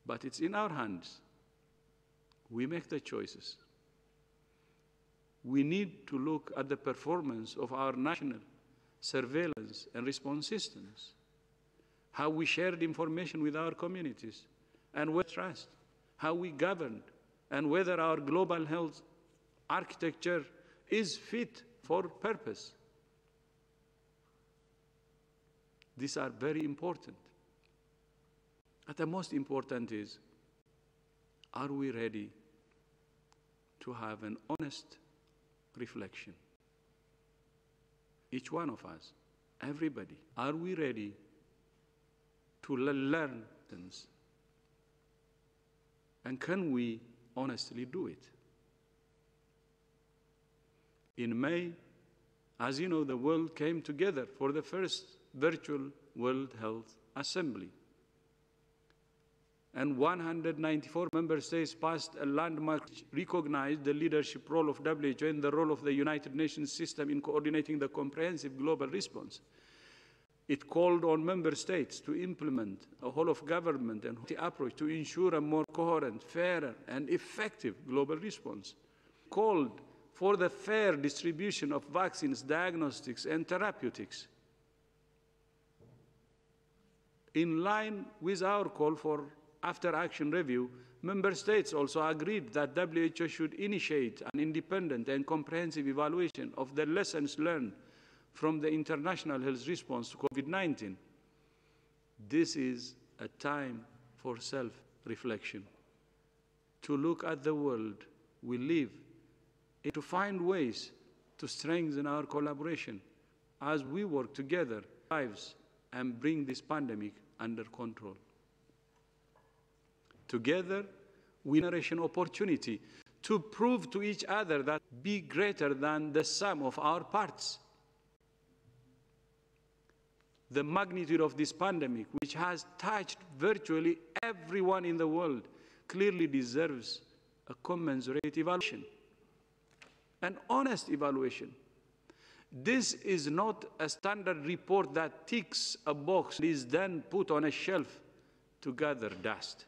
But it's in our hands. We make the choices. We need to look at the performance of our national surveillance and response systems, how we shared information with our communities and with trust, how we governed, and whether our global health architecture is fit for purpose. These are very important. But the most important is, are we ready to have an honest reflection? Each one of us, everybody, are we ready to learn things? And can we honestly do it? In May, as you know, the world came together for the first virtual World Health Assembly. And 194 member states passed a landmark which recognized the leadership role of WHO and the role of the United Nations system in coordinating the comprehensive global response. It called on member states to implement a whole-of-government and approach to ensure a more coherent, fairer, and effective global response. It called for the fair distribution of vaccines, diagnostics, and therapeutics. In line with our call for after-action review, Member States also agreed that WHO should initiate an independent and comprehensive evaluation of the lessons learned from the international health response to COVID-19. This is a time for self-reflection, to look at the world we live and to find ways to strengthen our collaboration as we work together lives and bring this pandemic under control. Together, we have an opportunity to prove to each other that we are greater than the sum of our parts. The magnitude of this pandemic, which has touched virtually everyone in the world, clearly deserves a commensurate evaluation, an honest evaluation. This is not a standard report that ticks a box and is then put on a shelf to gather dust.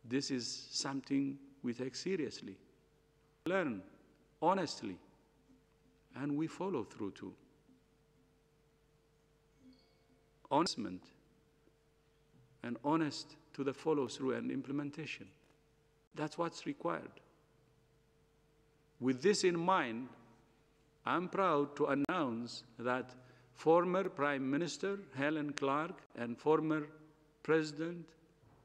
This is something we take seriously, learn honestly, and we follow through too. Honestment and honest to the follow-through and implementation. That's what's required. With this in mind, I'm proud to announce that former Prime Minister Helen Clark and former President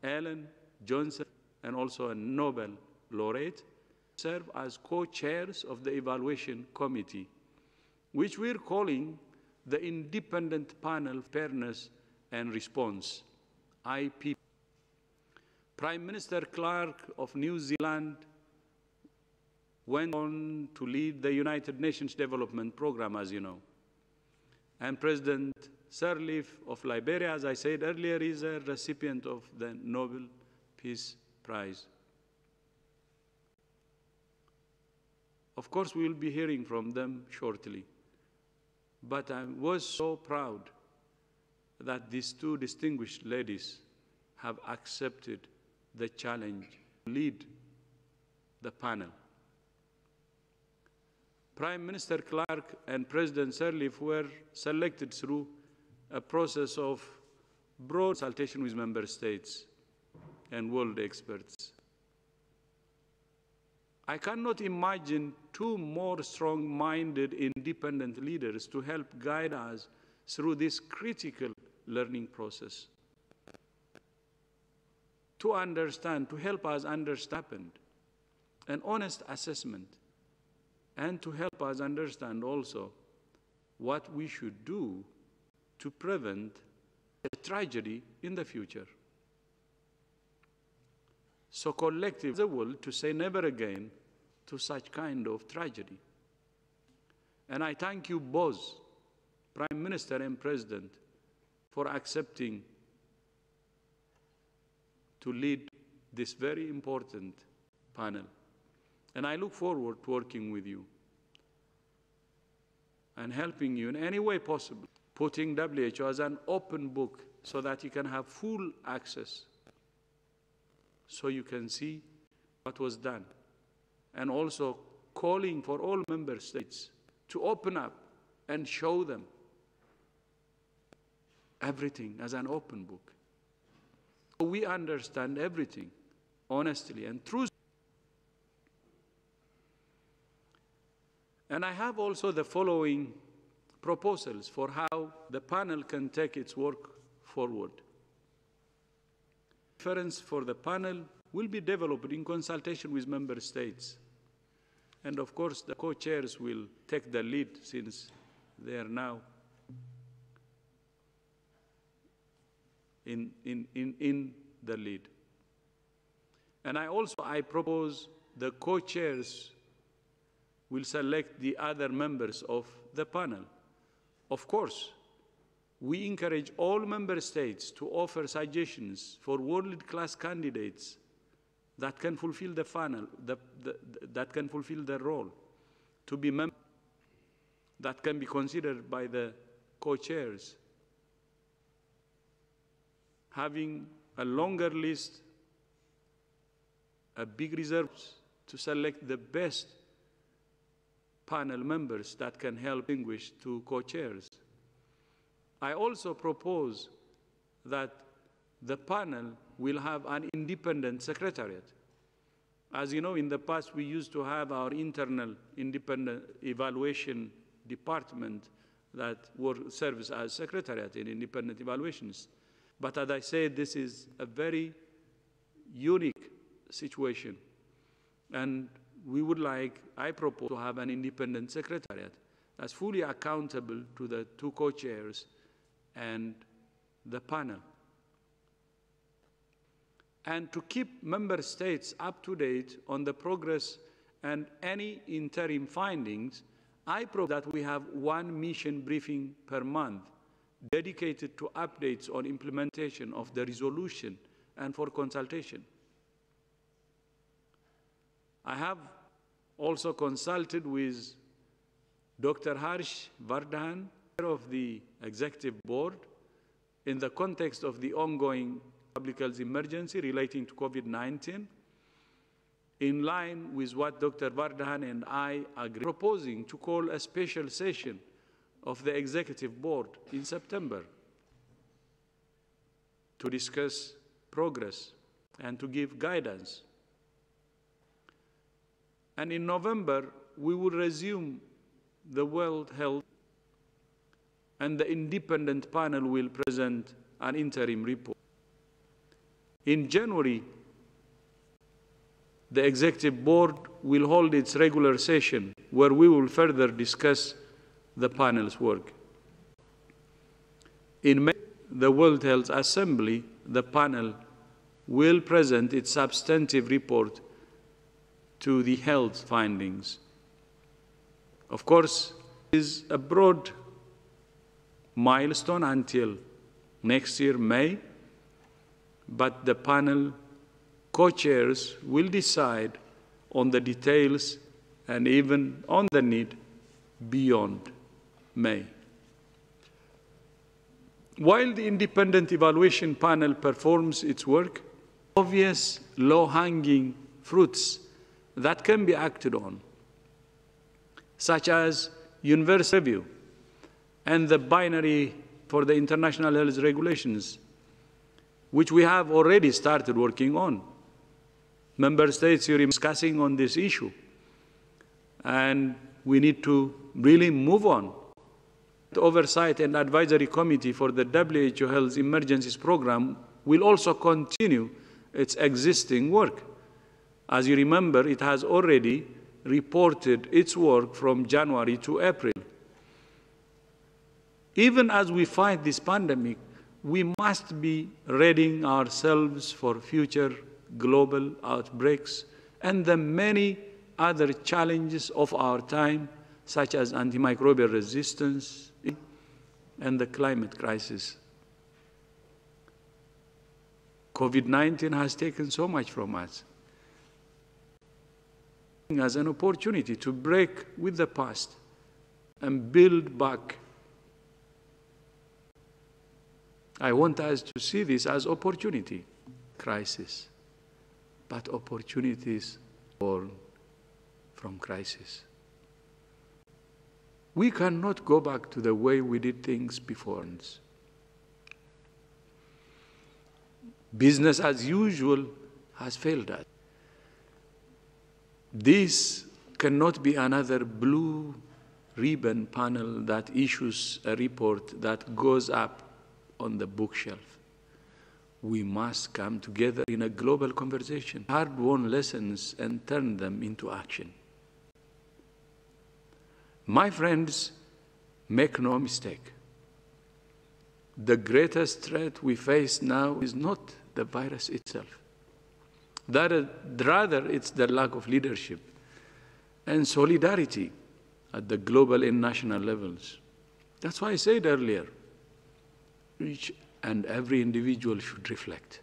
Ellen Johnson, and also a Nobel laureate, serve as co-chairs of the evaluation committee, which we're calling the Independent Panel Fairness and Response, IP. Prime Minister Clark of New Zealand went on to lead the United Nations Development Programme, as you know. And President Sirleaf of Liberia, as I said earlier, is a recipient of the Nobel Peace Prize. Of course, we will be hearing from them shortly. But I was so proud that these two distinguished ladies have accepted the challenge to lead the panel. Prime Minister Clark and President Sirleaf were selected through a process of broad consultation with member states and world experts. I cannot imagine two more strong-minded, independent leaders to help guide us through this critical learning process. To understand, to help us understand what happened, an honest assessment, and to help us understand also what we should do to prevent a tragedy in the future. So collectively, the will to say never again to such kind of tragedy. And I thank you both, Prime Minister and President, for accepting to lead this very important panel. And I look forward to working with you and helping you in any way possible, putting WHO as an open book so that you can have full access, so you can see what was done, and also calling for all member states to open up and show them everything as an open book. So we understand everything honestly and truthfully. And I have also the following proposals for how the panel can take its work forward. Reference for the panel will be developed in consultation with member states. And of course, the co-chairs will take the lead since they are now in the lead. And I propose the co-chairs will select the other members of the panel. Of course, we encourage all member states to offer suggestions for world-class candidates that can fulfill the panel, that can fulfill the role, to be members that can be considered by the co-chairs. Having a longer list, a big reserve to select the best panel members that can help distinguish two co-chairs. I also propose that the panel will have an independent secretariat. As you know, in the past, we used to have our internal independent evaluation department that serves as secretariat in independent evaluations. But as I said, this is a very unique situation. And we would like, I propose to have an independent secretariat that's fully accountable to the two co-chairs and the panel. And to keep member states up to date on the progress and any interim findings, I propose that we have one mission briefing per month dedicated to updates on implementation of the resolution and for consultation. I have also consulted with Dr. Harsh Vardhan, chair of the Executive Board, in the context of the ongoing public health emergency relating to COVID-19, in line with what Dr. Vardhan and I agree, proposing to call a special session of the Executive Board in September to discuss progress and to give guidance. And in November, we will resume the World Health, and the independent panel will present an interim report. In January, the Executive Board will hold its regular session where we will further discuss the panel's work. In May, the World Health Assembly, the panel will present its substantive report to the health findings. Of course, it is a broad milestone until next year, May, but the panel co-chairs will decide on the details and even on the need beyond May. While the independent evaluation panel performs its work, obvious low-hanging fruits that can be acted on, such as universal review and the binary for the international health regulations, which we have already started working on. Member states are discussing on this issue, and we need to really move on. The Oversight and Advisory Committee for the WHO Health Emergencies Program will also continue its existing work. As you remember, it has already reported its work from January to April. Even as we fight this pandemic, we must be readying ourselves for future global outbreaks and the many other challenges of our time, such as antimicrobial resistance and the climate crisis. COVID-19 has taken so much from us as an opportunity to break with the past and build back. I want us to see this as opportunity, crisis, but opportunities born from crisis. We cannot go back to the way we did things before. Business as usual has failed us. This cannot be another blue ribbon panel that issues a report that goes up on the bookshelf. We must come together in a global conversation, hard-won lessons, and turn them into action. My friends, make no mistake. The greatest threat we face now is not the virus itself. Rather, it's the lack of leadership and solidarity at the global and national levels. That's why I said earlier, each and every individual should reflect.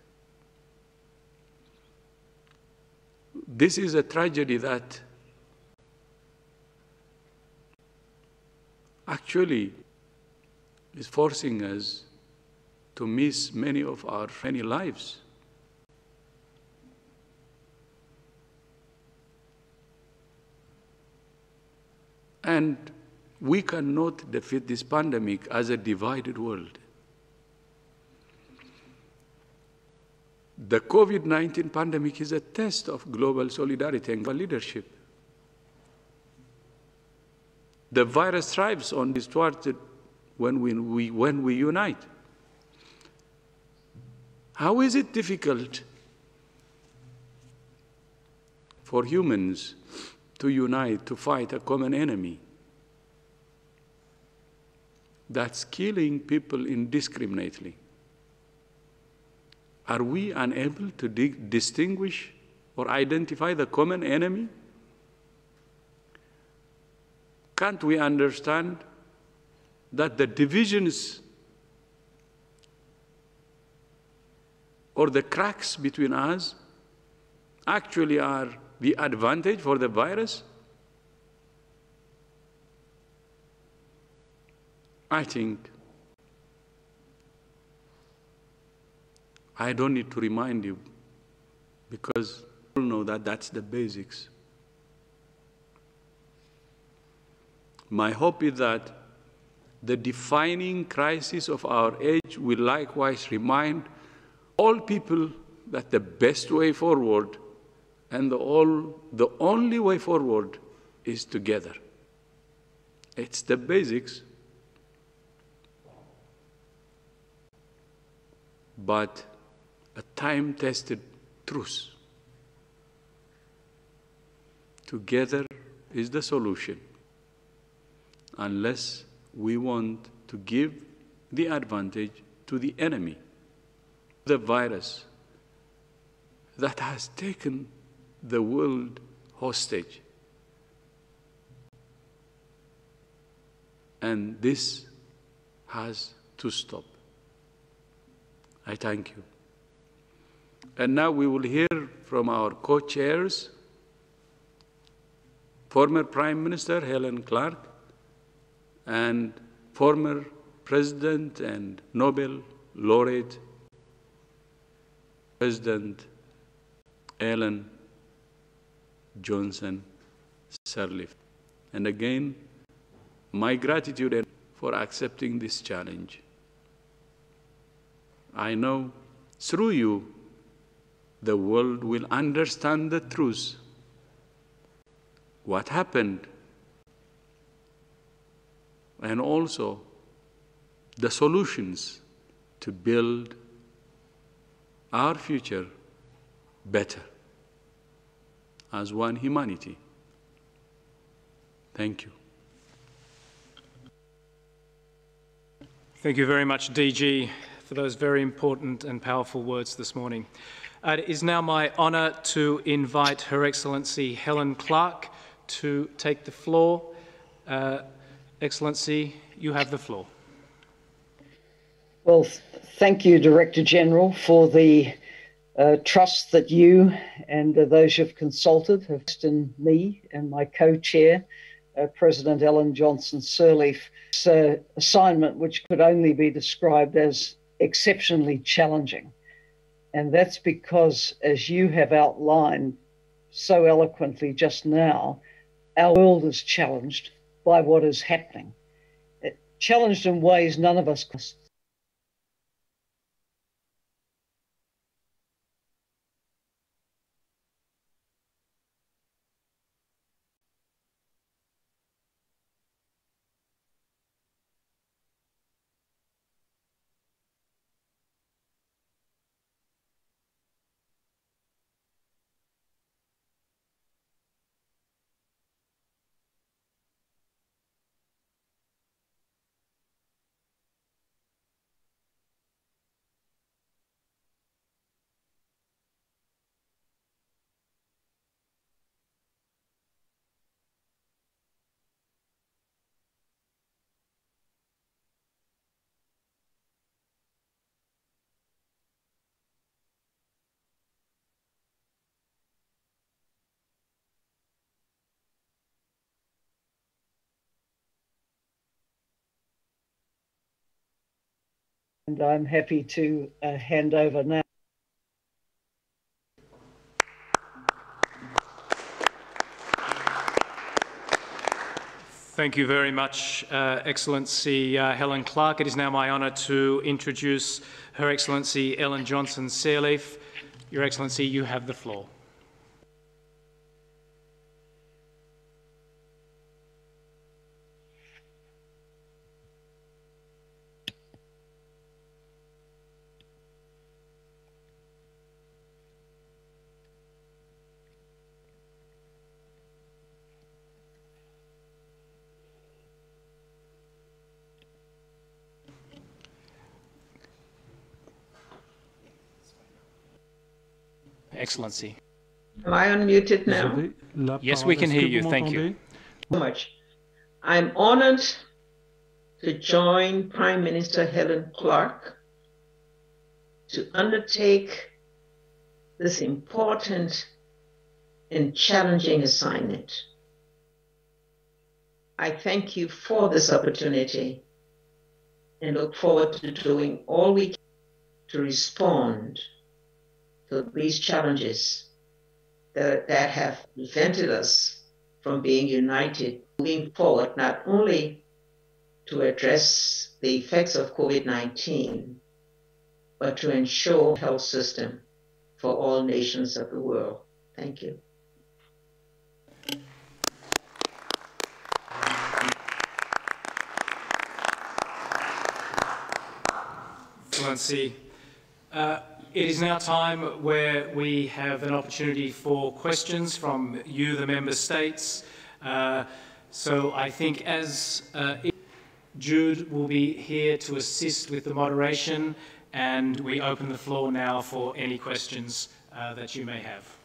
This is a tragedy that actually is forcing us to miss many of our many lives. And we cannot defeat this pandemic as a divided world. The COVID-19 pandemic is a test of global solidarity and leadership. The virus thrives on this thwarted when we unite. How is it difficult for humans to unite to fight a common enemy that's killing people indiscriminately? Are we unable to distinguish or identify the common enemy? Can't we understand that the divisions or the cracks between us actually are the advantage for the virus? I think I don't need to remind you, because you all know that that's the basics. My hope is that the defining crisis of our age will likewise remind all people that the best way forward and the only way forward is together. It's the basics. But a time-tested truth. Together is the solution, unless we want to give the advantage to the enemy, the virus that has taken the world hostage. And this has to stop. I thank you. And now we will hear from our co-chairs, former Prime Minister Helen Clark and former President and Nobel laureate President Ellen Johnson Sirleaf. And again, my gratitude for accepting this challenge. I know through you, the world will understand the truth. What happened, and also the solutions to build our future better as one humanity. Thank you. Thank you very much, DG, for those very important and powerful words this morning. It is now my honour to invite Her Excellency Helen Clark to take the floor. Excellency, you have the floor. Well, thank you, Director General, for the trust that you and those you've consulted have in me and my co-chair, President Ellen Johnson Sirleaf. It's an assignment which could only be described as exceptionally challenging. And that's because, as you have outlined so eloquently just now, our world is challenged by what is happening. Challenged in ways none of us can. And I'm happy to hand over now. Thank you very much, Excellency Helen Clark. It is now my honour to introduce Her Excellency Ellen Johnson Sirleaf, Your Excellency, you have the floor. Excellency. Am I unmuted now? Yes, we can hear you. Thank you. So much. I'm honored to join Prime Minister Helen Clark to undertake this important and challenging assignment. I thank you for this opportunity and look forward to doing all we can to respond to these challenges that have prevented us from being united, moving forward, not only to address the effects of COVID-19, but to ensure a health system for all nations of the world. Thank you. Excellency, it is now time where we have an opportunity for questions from you, the member states. So I think as Jude will be here to assist with the moderation, and we open the floor now for any questions that you may have.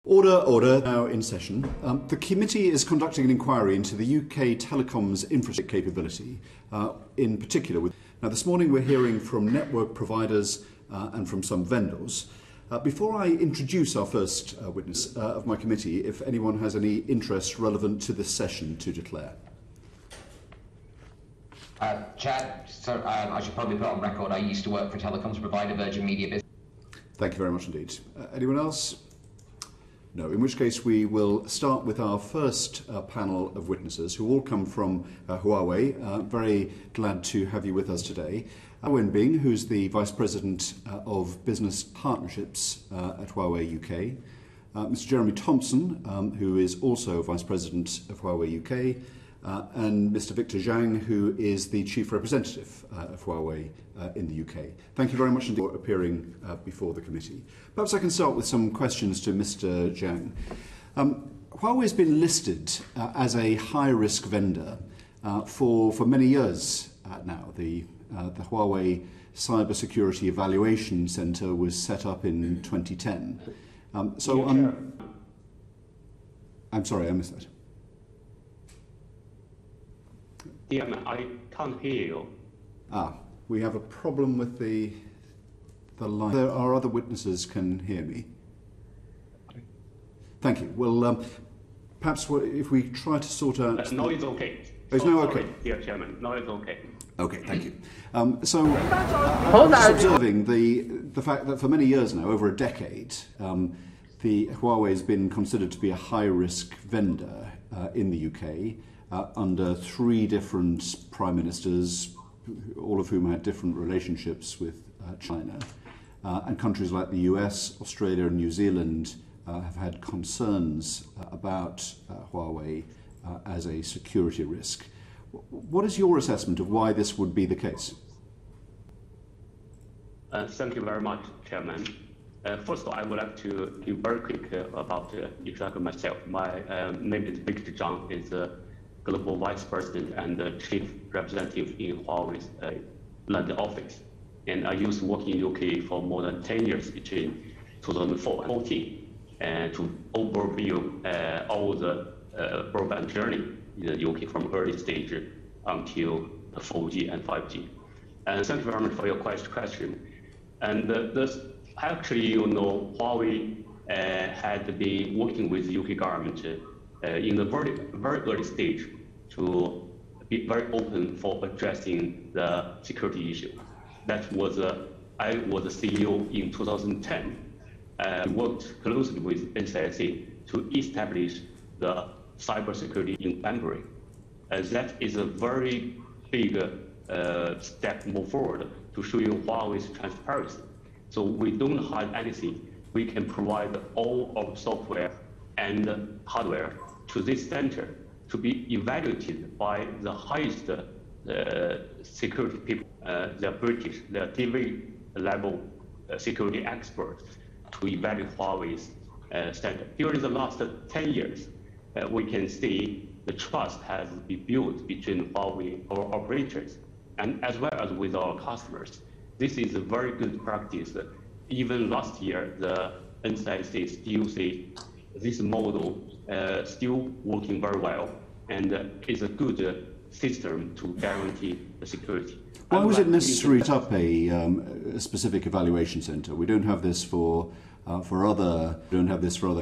Order, now in session. The committee is conducting an inquiry into the UK telecoms infrastructure capability, in particular. Now, this morning we're hearing from network providers and from some vendors. Before I introduce our first witness of my committee, if anyone has any interest relevant to this session to declare. Chair, so, I should probably put on record I used to work for a telecoms provider, Virgin Media Business. Thank you very much indeed. Anyone else? No, in which case we will start with our first panel of witnesses who all come from Huawei. Very glad to have you with us today. Wen Bing, who's the Vice President of Business Partnerships at Huawei UK. Mr. Jeremy Thompson, who is also Vice President of Huawei UK. And Mr. Victor Zhang, who is the Chief Representative of Huawei in the UK. Thank you very much indeed for appearing before the committee. Perhaps I can start with some questions to Mr. Zhang. Huawei has been listed as a high-risk vendor for many years now. The Huawei Cybersecurity Evaluation Centre was set up in 2010. I'm sorry, I missed that. Yeah, I can't hear you. We have a problem with the line. Our other witnesses can hear me. Thank you. Well, perhaps if we try to sort out... No, it's okay. It's now okay? Dear Chairman, no, it's okay. Okay, thank you. So, I'm just observing the fact that for many years now, over a decade, the Huawei has been considered to be a high-risk vendor in the UK. Under 3 different prime ministers, all of whom had different relationships with China. And countries like the US, Australia and New Zealand have had concerns about Huawei as a security risk. What is your assessment of why this would be the case? Thank you very much, Chairman. First of all, I would like to be very quick about introduce myself. My name is Victor Zhang. Is Global Vice President and Chief Representative in Huawei's London office. And I used to work in UK for more than 10 years between 2004 and 2014 to overview all the broadband journey in the UK from early stage until 4G and 5G. And thank you very much for your question. And actually, Huawei had been working with the UK government in the very early stage to be very open for addressing the security issue. That was, I was a CEO in 2010. We worked closely with NCIC to establish the cybersecurity in Banbury. That is a very big step move forward to show you Huawei's transparency. So we don't hide anything. We can provide all of software and hardware to this center to be evaluated by the highest security people, the British, the TV level security experts to evaluate Huawei's center. During the last 10 years, we can see the trust has been built between Huawei, our operators, and as well as with our customers. This is a very good practice. Even last year, the NCIC still see this model still working very well, and is a good system to guarantee the security. Why was it necessary to set up a specific evaluation centre? We don't have this for other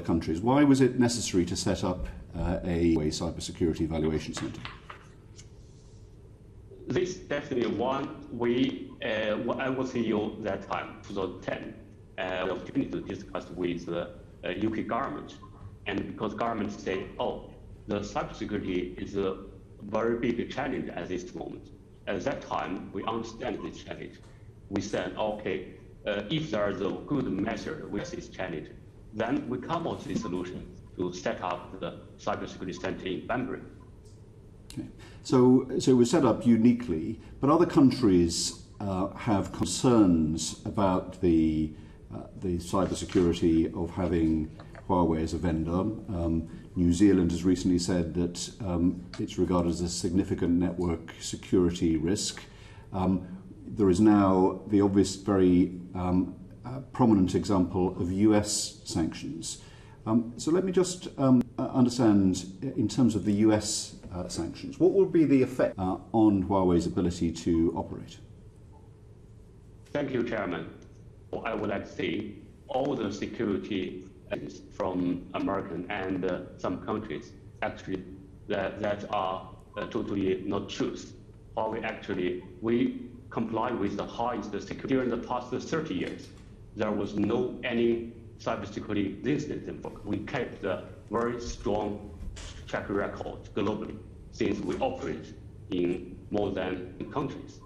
countries. Why was it necessary to set up a cybersecurity evaluation centre? This definitely one I was CEO that time, 2010. The opportunity to discuss with the UK government, and because government said, "Oh, the cybersecurity is a very big challenge at this moment." At that time, we understand this challenge. We said, "Okay, if there is a good measure with this challenge, then we come up with a solution to set up the cybersecurity center in Banbury." Okay. So it was set up uniquely, but other countries have concerns about the cybersecurity of having Huawei as a vendor. New Zealand has recently said that it's regarded as a significant network security risk. There is now the obvious, very prominent example of US sanctions. So let me just understand, in terms of the US sanctions, what will be the effect on Huawei's ability to operate? Thank you, Chairman. I would like to say all the security from American and some countries actually that are totally not true. Huawei actually, we comply with the highest security. During the past 30 years, there was no any cybersecurity incident. We kept a very strong track record globally since we operate in more than 10 countries.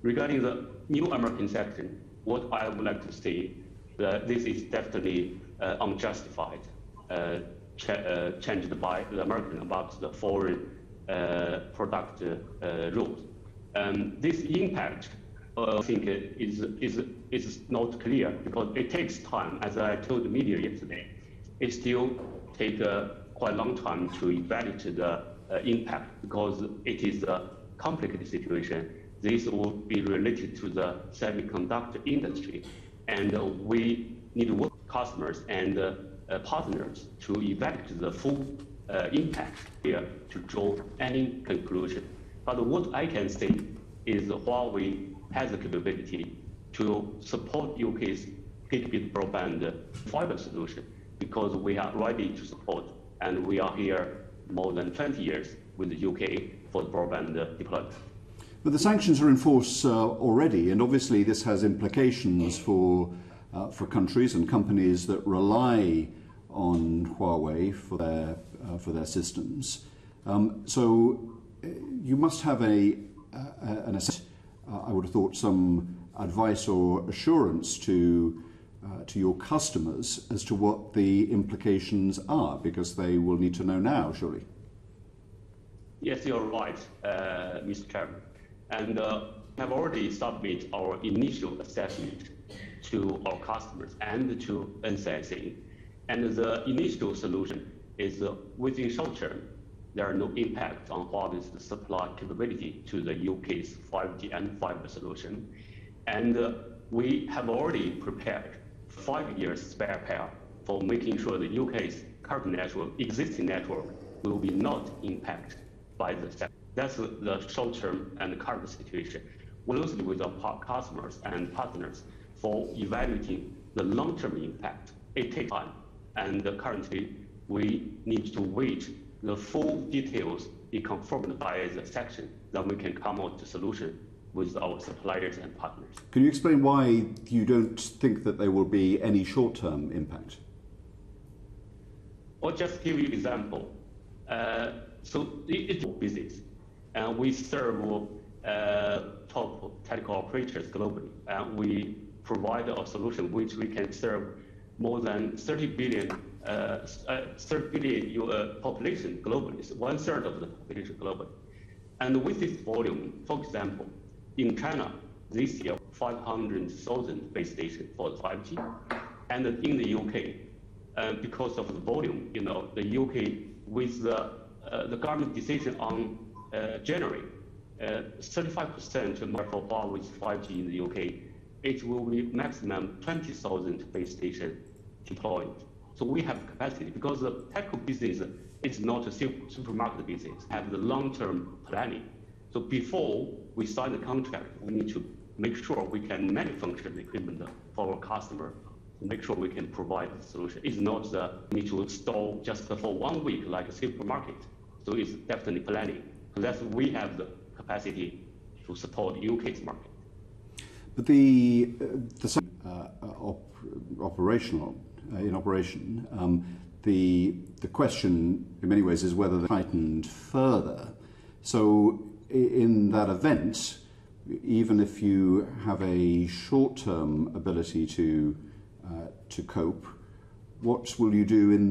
Regarding the new American sanction, what I would like to say that this is definitely unjustified, changed by the American about the foreign product rules. This impact, I think, is not clear because it takes time. As I told the media yesterday, it still takes quite a long time to evaluate the impact because it is a complicated situation. This will be related to the semiconductor industry, and we need to work with customers and partners to evaluate the full impact here to draw any conclusion. But what I can say is Huawei has the capability to support UK's gigabit broadband fiber solution because we are ready to support, and we are here more than 20 years with the UK for the broadband deployment. But the sanctions are in force already, and obviously this has implications for countries and companies that rely on Huawei for their systems. So you must have I would have thought, some advice or assurance to your customers as to what the implications are, because they will need to know now, surely. Yes, you're right, Mr. Chairman. And have already submitted our initial assessment to our customers and to NCIC. And the initial solution is within short term, there are no impact on Huawei's supply capability to the UK's 5G and fiber solution. And we have already prepared 5 years spare pair for making sure the UK's current existing network will be not impacted by the sector. That's the short-term and current situation. Closely with our customers and partners for evaluating the long-term impact. It takes time, and currently we need to wait the full details be confirmed by the section, then we can come out with a solution with our suppliers and partners. Can you explain why you don't think that there will be any short-term impact? I'll just give you an example. So it's business, and we serve top telecom operators globally, and we provide a solution which we can serve more than 30 billion population globally. It's 1/3 of the population globally. And with this volume, for example, in China this year, 500,000 base stations for the 5G, and in the UK, because of the volume, the UK with the government decision on January, 35% for Huawei's 5G in the UK, it will be maximum 20,000 base stations deployed. So we have capacity because the telco business is not a supermarket business, have the long-term planning. So before we sign the contract, we need to make sure we can manufacture the equipment for our customer to make sure we can provide the solution. It's not we need to store just for 1 week like a supermarket. So it's definitely planning. So that's we have the capacity to support UK's market. But the operational in operation, the question in many ways is whether they're tightened further. So in that event, even if you have a short-term ability to cope, what will you do in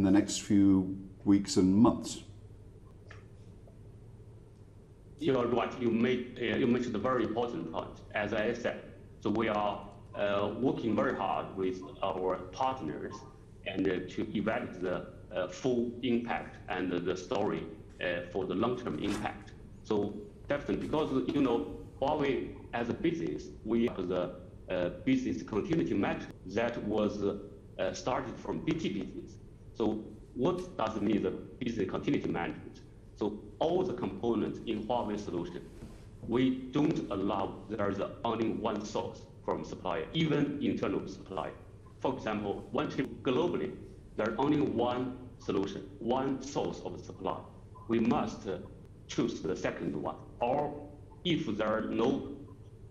the next few weeks and months? You are right. You mentioned a very important point. As I said, so we are working very hard with our partners and to evaluate the full impact and the story for the long-term impact. So definitely, because Huawei as a business, we have the business continuity metric that was started from BT business. So what does it mean, the business continuity management? So all the components in Huawei solution, we don't allow there is only one source from supplier, even internal supplier. For example, one chip globally, there's only one solution, one source of supply. We must choose the second one. Or if there are no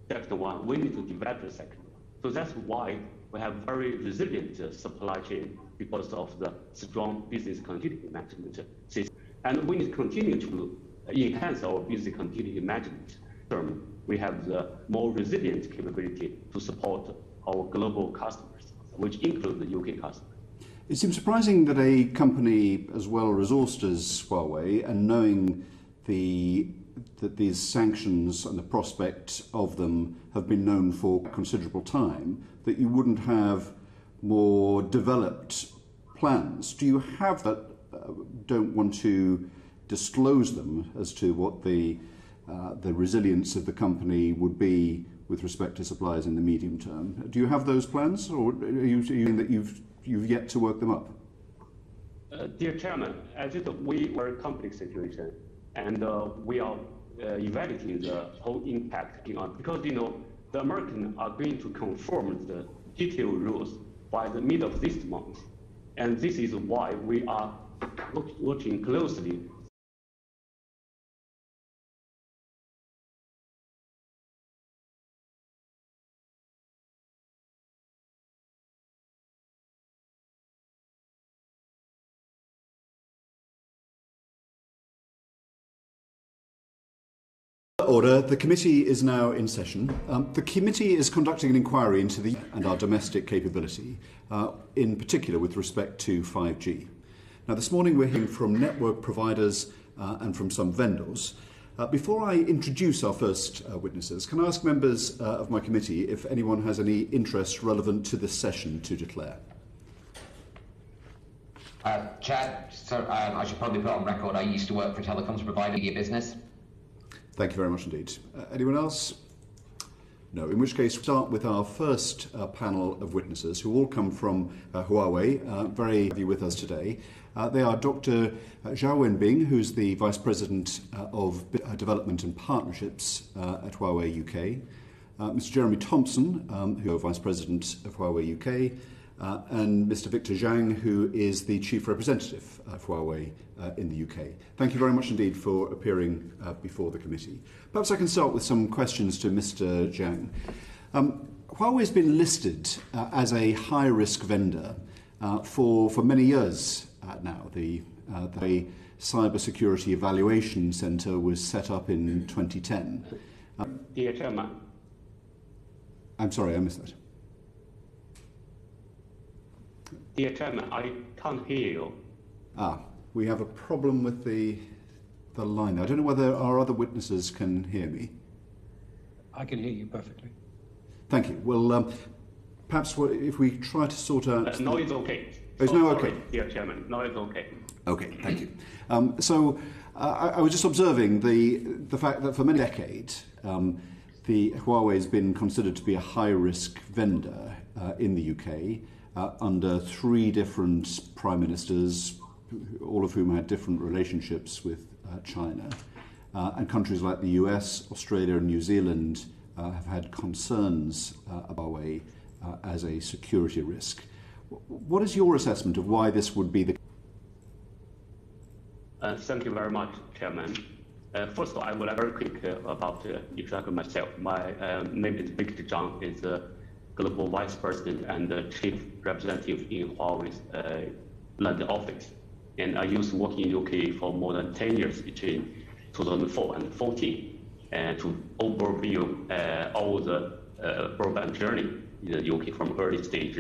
second one, we need to develop the second one. So that's why we have very resilient supply chain because of the strong business continuity management system. And we need to continue to enhance our business continuity management. We have the more resilient capability to support our global customers, which include the UK customers. It seems surprising that a company as well resourced as Huawei, and knowing that these sanctions and the prospect of them have been known for considerable time, that you wouldn't have more developed plans. Do you have that? Don't want to disclose them as to what the resilience of the company would be with respect to suppliers in the medium term. Do you have those plans, or are you saying that you've yet to work them up? Dear Chairman, as we were a complex situation, and we are evaluating the whole impact on, because the Americans are going to confirm the detailed rules by the middle of this month, and this is why we are watching closely. Order. The committee is now in session. The committee is conducting an inquiry into our domestic capability, in particular with respect to 5G. Now, this morning we're hearing from network providers and from some vendors. Before I introduce our first witnesses, can I ask members of my committee if anyone has any interest relevant to this session to declare? Chair, so, I should probably put on record I used to work for a telecoms provider media business. Thank you very much indeed. Anyone else? No, in which case we'll start with our first panel of witnesses who all come from Huawei, very happy with us today. They are Dr. Zhao Wenbing, who's the Vice President of Development and Partnerships at Huawei UK, Mr. Jeremy Thompson, who is Vice President of Huawei UK, and Mr. Victor Zhang, who is the Chief Representative of Huawei in the UK. Thank you very much indeed for appearing before the committee. Perhaps I can start with some questions to Mr. Zhang. Huawei has been listed as a high-risk vendor for many years now. The Cybersecurity Evaluation Centre was set up in 2010. Dear Chairman. I'm sorry, I missed that. Dear Chairman, I can't hear you. We have a problem with the line. I don't know whether our other witnesses can hear me. I can hear you perfectly. Thank you. Well, perhaps if we try to sort out... No, it's okay. It's now okay? Dear Chairman, no, it's okay. Okay, thank you. So I was just observing the fact that for many decades, the Huawei has been considered to be a high-risk vendor in the UK under three different prime ministers, all of whom had different relationships with China. And countries like the US, Australia and New Zealand have had concerns about Huawei as a security risk. What is your assessment of why this would be the case? Thank you very much, Chairman. First of all, I would like very quick about introduction myself. My name is Victor Zhang, is the Global Vice President and the Chief Representative in Huawei's London office. And I used to work in UK for more than 10 years between 2004 and 2014 to overview all the broadband journey in the UK from early stage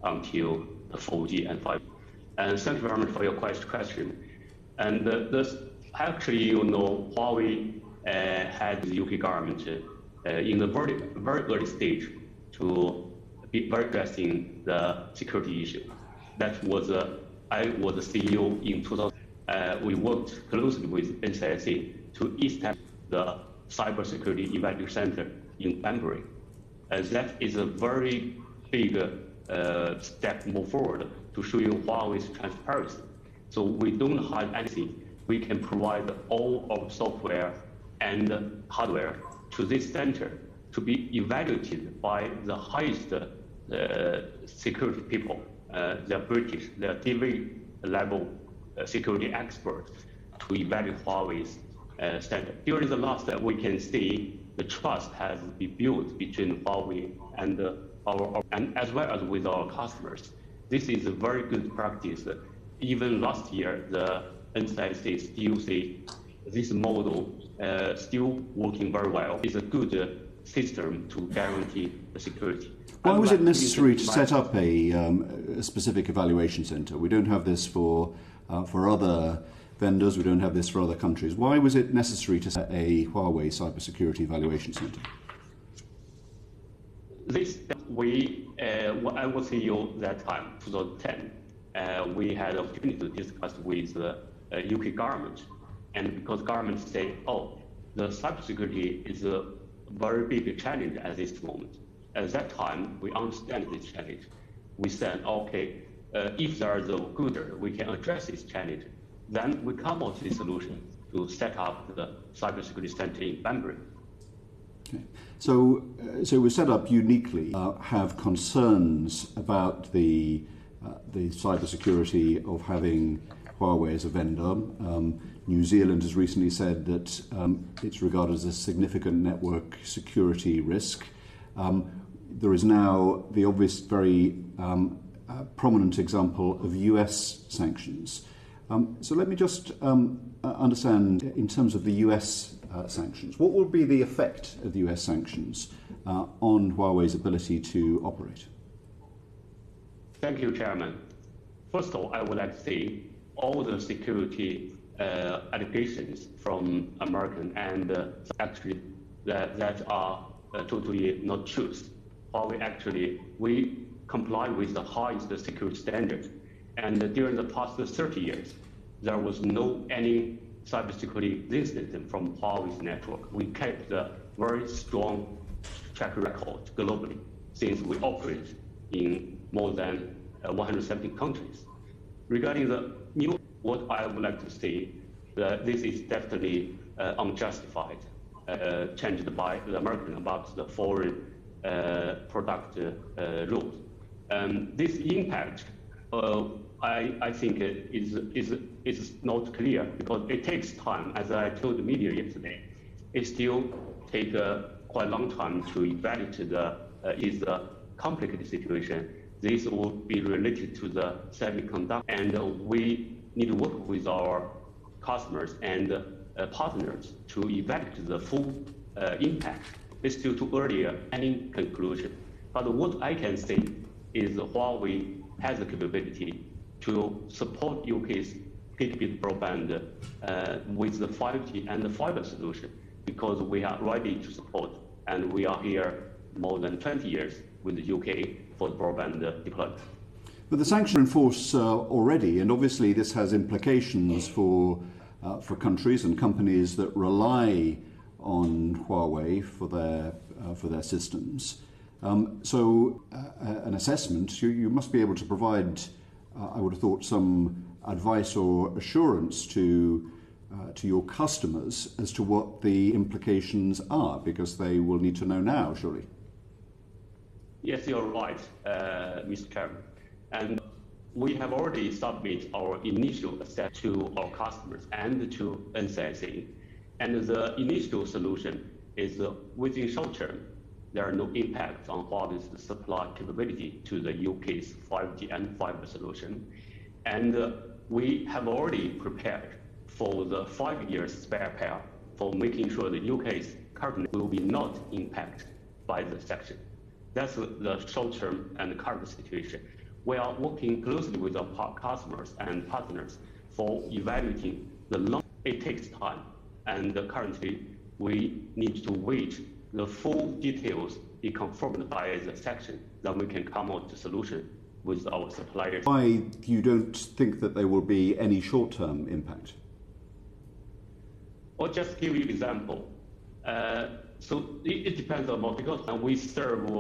until the 4G and 5G. And thank you very much for your question. And actually, Huawei had the UK government in the very, very early stage to be very addressing the security issue. That was I was the CEO in 2000. We worked closely with NCIC to establish the Cybersecurity Evaluation Center in Banbury. That is a very big step more forward to show you Huawei's transparency. So we don't hide anything. We can provide all our software and hardware to this center to be evaluated by the highest security people. They're British, they're DV level security experts to evaluate Huawei's center. During the last we can see the trust has been built between Huawei and and as well as with our customers. This is a very good practice. Even last year, the NCIC still see this model still working very well. It's a good system to guarantee the security. Why was it necessary to set up a specific evaluation center? We don't have this for other vendors. We don't have this for other countries. Why was it necessary to set a Huawei cybersecurity evaluation center? This when I was CEO that time, 2010, we had an opportunity to discuss with the UK government, and because government say, oh, the cybersecurity is a very big challenge at this moment. At that time, we understand this challenge. We said, okay, if there is a good, we can address this challenge. Then we come up with a solution to set up the cybersecurity center in Banbury. Okay. So we set up uniquely. Have concerns about the cybersecurity of having Huawei as a vendor. New Zealand has recently said that it's regarded as a significant network security risk. There is now the obvious, very prominent example of US sanctions. So let me just understand, in terms of the US sanctions, what will be the effect of the US sanctions on Huawei's ability to operate? Thank you, Chairman. First of all, I would like to say all the security allegations from American and actually that are totally not true. Huawei actually, we comply with the highest security standards. And during the past 30 years, there was no any cybersecurity incident from Huawei's network. We kept a very strong track record globally since we operate in more than 170 countries. Regarding the new, what I would like to say, this is definitely unjustified, changed by the American about the foreign product rules. This impact, I think, is not clear because it takes time. As I told the media yesterday, it still takes quite a long time to evaluate is a complicated situation. This will be related to the semiconductor, and we need to work with our customers and partners to evaluate the full impact. It's still too early any conclusion. But what I can say is Huawei has the capability to support UK's gigabit broadband with the 5G and the fiber solution because we are ready to support, and we are here more than 20 years with the UK for the broadband deployment. But the sanctions are in force already, and obviously this has implications for countries and companies that rely on Huawei for their systems. So an assessment, you must be able to provide, I would have thought, some advice or assurance to your customers as to what the implications are, because they will need to know now, surely. Yes, you're right, Mr. Chairman. And we have already submitted our initial assessment to our customers and to NCIC. And the initial solution is within short term, there are no impact on Huawei's supply capability to the UK's 5G and fiber solution. And we have already prepared for the 5-year spare pair for making sure the UK's current will be not impacted by the sanction. That's the short-term and current situation. We are working closely with our customers and partners for evaluating the long. It takes time, and currently we need to wait the full details be confirmed by the section, then we can come out with a solution with our suppliers. Why you don't think that there will be any short-term impact? I'll just give you an example. So it depends on because we serve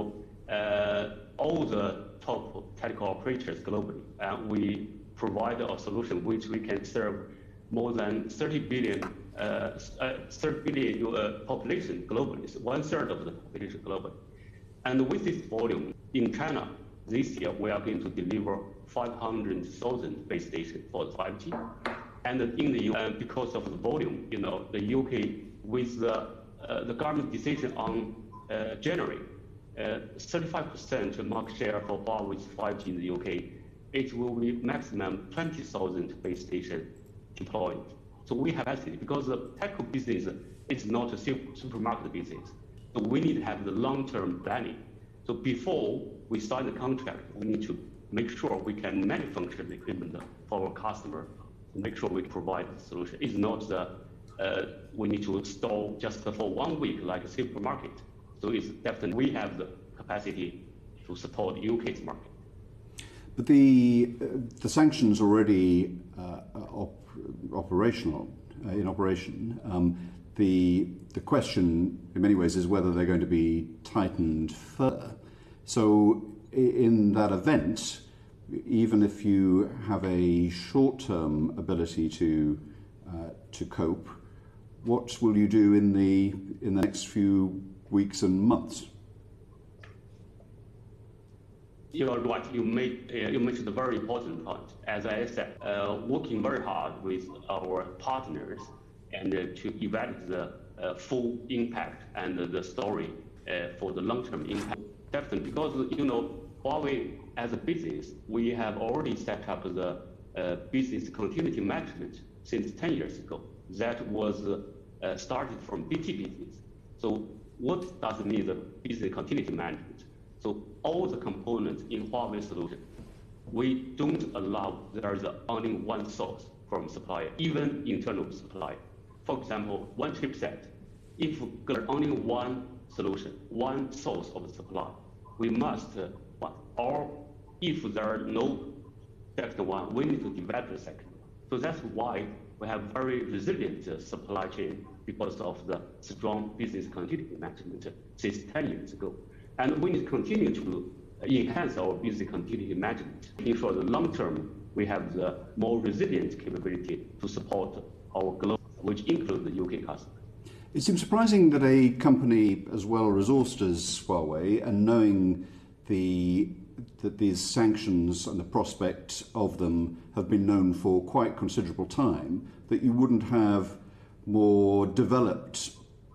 all the top telecom operators globally, and we provide a solution which we can serve more than 30 billion population globally. It's 1/3 of the population globally. And with this volume, in China, this year we are going to deliver 500,000 base stations for 5G. And in the US, because of the volume, the UK, with the government decision on January, 35% market share for Huawei's 5G in the UK, it will be maximum 20,000 base stations deployed. So we have capacity because the telco business is not a supermarket business. So we need to have the long-term planning. So before we sign the contract, we need to make sure we can manufacture the equipment for our customer, to make sure we provide the solution. It's not we need to store just for 1 week like a supermarket. So it's definitely we have the capacity to support UK's market. But the sanctions already operational in operation. The question, in many ways, is whether they're going to be tightened further. So, in that event, even if you have a short-term ability to cope, what will you do in the next few weeks and months? You are right. You mentioned a very important point. As I said, working very hard with our partners and to evaluate the full impact and the story for the long-term impact. Definitely, because Huawei as a business, we have already set up the business continuity management since 10 years ago. That was started from BT business. So what does it mean, the business continuity management? So all the components in Huawei solution, we don't allow there is only one source from supplier, even internal supplier. For example, one chipset, if there is only one solution, one source of supply, we must, or if there are no second one, we need to develop the second one. So that's why we have very resilient supply chain because of the strong business continuity management since 10 years ago. And we need to continue to enhance our business continuity management. For the long term, we have the more resilient capability to support our global, which includes the UK customers. It seems surprising that a company as well resourced as Huawei, and knowing that these sanctions and the prospect of them have been known for quite considerable time, that you wouldn't have more developed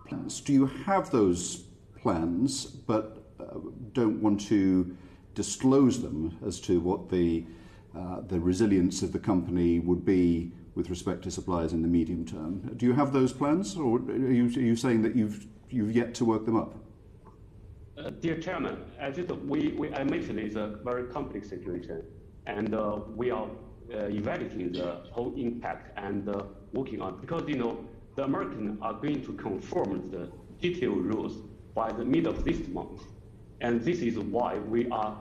plans. Do you have those plans, but don't want to disclose them as to what the resilience of the company would be with respect to suppliers in the medium term? Do you have those plans, or are you saying that you've yet to work them up? Dear Chairman, as I mentioned, it's a very complex situation, and we are evaluating the whole impact and working on, because the Americans are going to confirm the detailed rules by the middle of this month, and this is why we are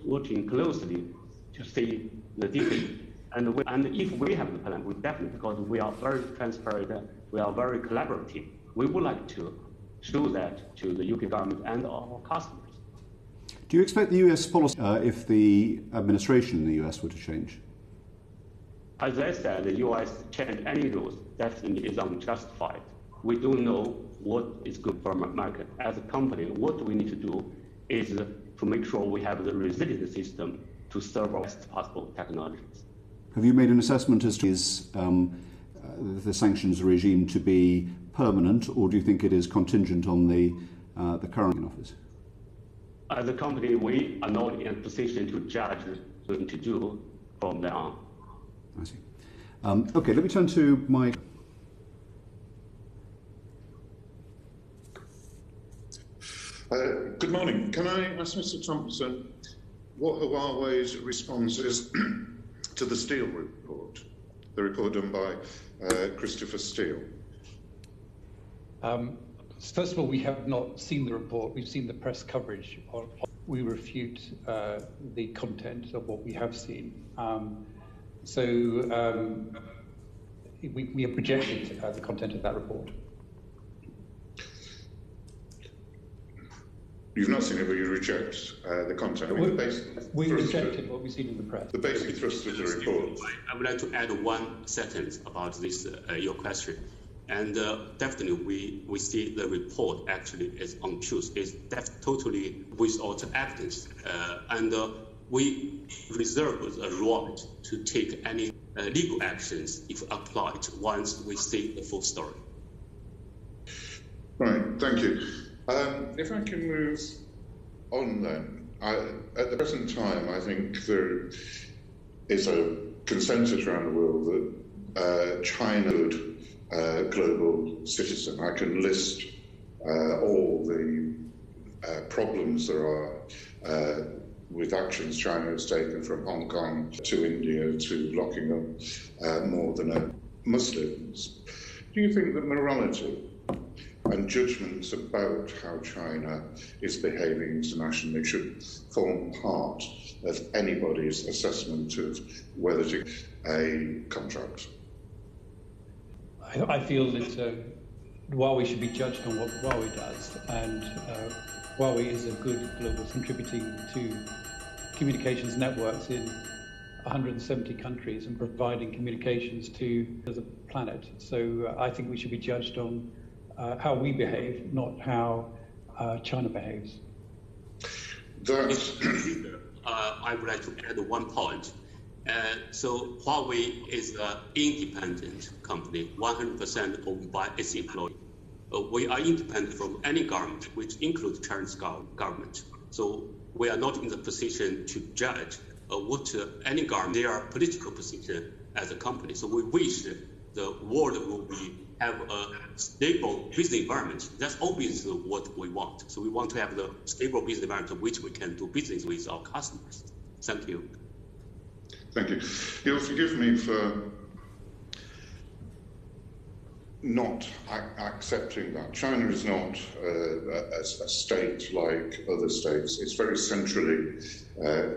working closely to see the details. And if we have the plan, we definitely, because we are very transparent, we are very collaborative, we would like to show that to the UK government and our customers. Do you expect the US policy, if the administration in the US were to change? As I said, the US change any rules definitely is unjustified. We don't know what is good for America. As a company, what we need to do is to make sure we have the resilient system to serve our best possible technologies. Have you made an assessment as to the sanctions regime to be permanent, or do you think it is contingent on the current in office? As a company, we are not in a position to judge what to do from there on. I see. Okay, let me turn to my... Good morning. Can I ask Mr. Thompson what Huawei's response is to the Steele report, the report done by Christopher Steele? First of all, we have not seen the report. We've seen the press coverage. We refute the content of what we have seen. We have projected the content of that report. You've not seen it, but you reject the content. I mean, we rejected what we've seen in the press. The basic thrust of the report. I would like to add one sentence about this, your question. And definitely we see the report actually is untruth, is totally without evidence. And we reserve the right to take any legal actions if applied once we see the full story. Right, thank you. If I can move on then, at the present time, I think there is a consensus around the world that China is a global citizen. I can list all the problems there are with actions China has taken, from Hong Kong to India to locking up more than Muslims. Do you think that morality and judgments about how China is behaving internationally should form part of anybody's assessment of whether to a contract? I feel that Huawei should be judged on what Huawei does, and Huawei is a good global contributing to communications networks in 170 countries and providing communications to the planet. So I think we should be judged on how we behave, not how China behaves. I would like to add one point. So Huawei is an independent company, 100% owned by its employees. We are independent from any government, which includes China's government. So we are not in the position to judge what any government, their political position as a company. So we wish the world will have a stable business environment. That's obviously what we want. So we want to have the stable business environment which we can do business with our customers. Thank you. Thank you. You'll forgive me for not accepting that. China is not a state like other states. It's very centrally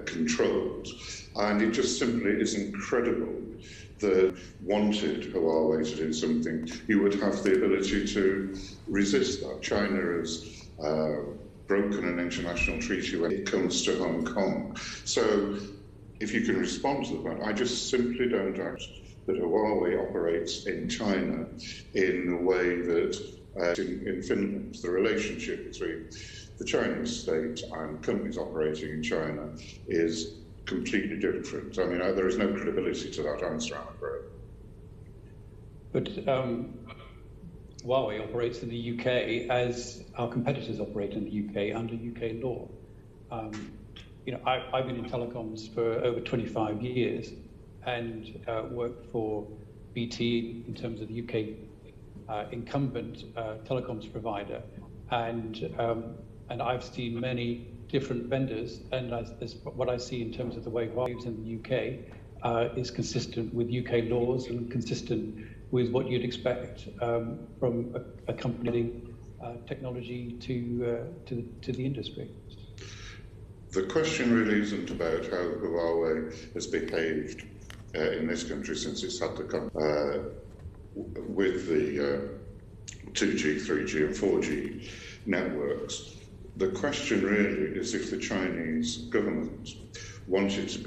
controlled. And it just simply is incredible that wanted Huawei to do something, you would have the ability to resist that. China has broken an international treaty when it comes to Hong Kong. So if you can respond to that, I just simply don't doubt that Huawei operates in China in the way that in Finland. The relationship between the Chinese state and companies operating in China is completely different. I mean, there is no credibility to that answer, I'm afraid. But Huawei operates in the UK as our competitors operate in the UK under UK law. You know, I've been in telecoms for over 25 years and worked for BT in terms of the UK incumbent telecoms provider, and I've seen many different vendors, and what I see in terms of the way Huawei is in the UK is consistent with UK laws and consistent with what you'd expect from a company technology to the industry. The question really isn't about how Huawei has behaved in this country since it's had to come with the 2G, 3G and 4G networks. The question really is if the Chinese government wanted to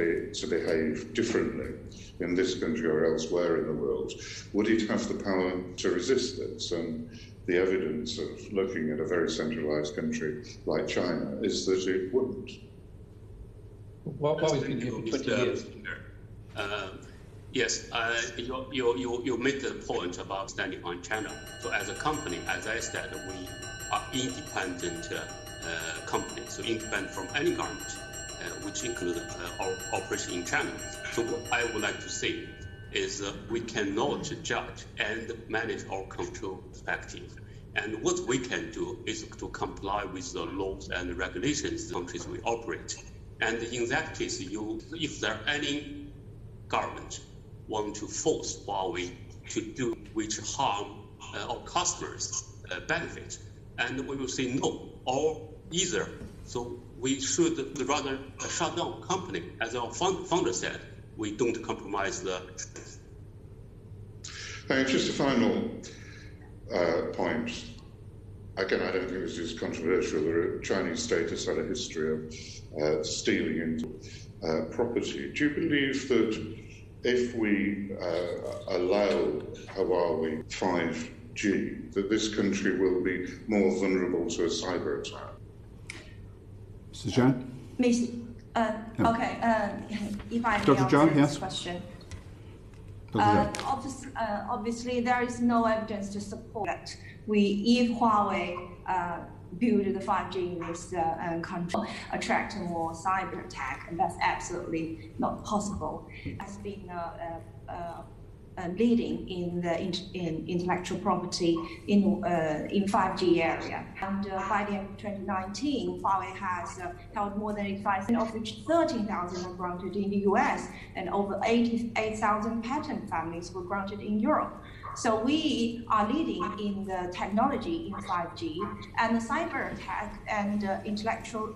behave differently in this country or elsewhere in the world, would it have the power to resist this? And the evidence of looking at a very centralised country like China is that it wouldn't. Huawei's been here for 20 years. Yes, you made the point about standing on China. So as a company, as I said, we are independent company, so independent from any government, which includes our operation in China. So what I would like to say is we cannot judge and manage our control perspective. And what we can do is to comply with the laws and regulations in the countries we operate. And in that case, if there are any government want to force Huawei to do which harm our customers' benefit, and we will say no, or either. So we should rather shut down company. As our founder said, we don't compromise the... Just a final point. Again, I don't think this is controversial. The Chinese state has had a history of stealing into property. Do you believe that if we allow Huawei 5G, that this country will be more vulnerable to a cyber attack? Mrs. Zhang? If I may Dr. Zhang, answer yes. this question. Dr. Obviously, there is no evidence to support that if Huawei build the 5G in this country, attract more cyber attack, and that's absolutely not possible. It has been leading in the intellectual property in 5G area. And by the end of 2019, Huawei has held more than 85%, of which 13,000 were granted in the US, and over 88,000 patent families were granted in Europe. So we are leading in the technology in 5G, and the cyber attack and intellectual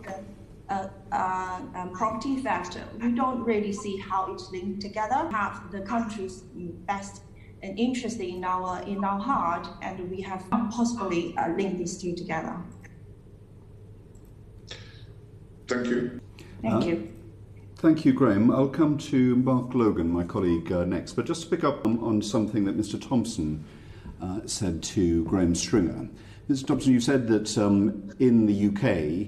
property theft, we don't really see how it's linked together. Have the country's best and interest in our heart, and we have possibly linked these two together. Thank you. Thank you. Thank you, Graham. I'll come to Mark Logan, my colleague, next. But just to pick up on something that Mr. Thompson said to Graham Stringer. Mr. Thompson, you said that in the UK,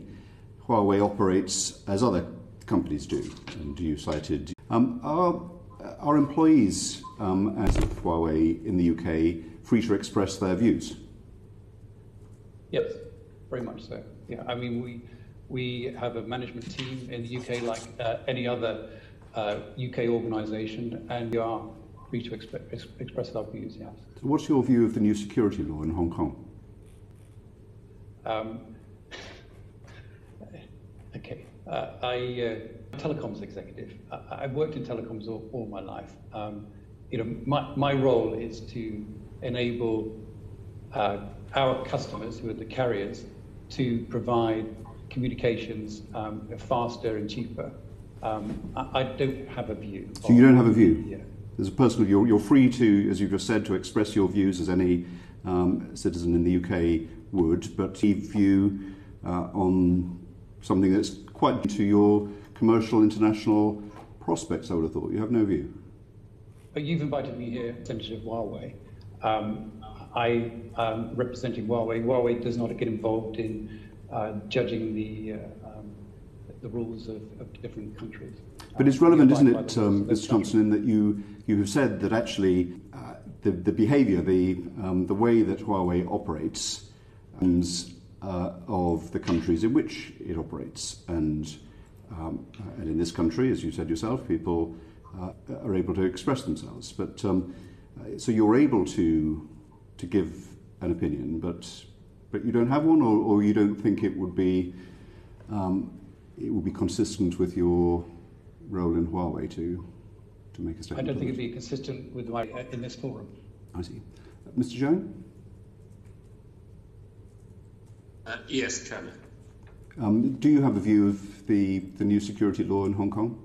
Huawei operates as other companies do, and you cited. Are employees as of Huawei in the UK free to express their views? Yes, very much so. Yeah, I mean, we have a management team in the UK like any other UK organisation, and we are free to express our views, yes. So what's your view of the new security law in Hong Kong? Okay, I'm a telecoms executive. I've worked in telecoms all my life. My role is to enable our customers, who are the carriers, to provide communications faster and cheaper. I don't have a view. So you don't have a view? Yeah. As a person, you're free to, as you've just said, to express your views as any citizen in the UK would, but a view on something that's quite to your commercial international prospects, I would have thought. You have no view. But you've invited me here, Senator of Huawei. I am representing Huawei. Huawei does not get involved in judging the rules of different countries. But it's relevant, isn't it, Mr. Thompson, in that you have said that actually the behaviour, the way that Huawei operates of the countries in which it operates, and in this country, as you said yourself, people are able to express themselves. But so you're able to give an opinion, but you don't have one, or you don't think it would be consistent with your role in Huawei to make a statement? I don't think it'd be consistent with my in this forum. I see. Mr. Zhang? Yes, Chairman. Do you have a view of the new security law in Hong Kong?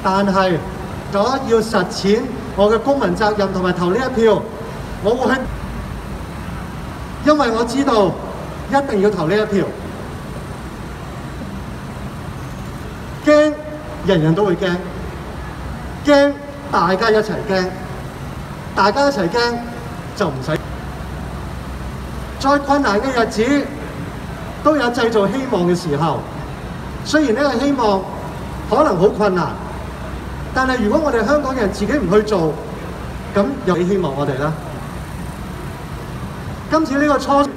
但係咗要實踐我嘅公民責任同埋投呢一票，我會因為我知道一定要投呢一票。驚人人都會驚，驚大家一齊驚，大家一齊驚就唔使。再困難嘅日子都有製造希望嘅時候，雖然呢個希望可能好困難。但係如果我哋香港人自己唔去做，咁有幾希望我哋啦？今次呢個初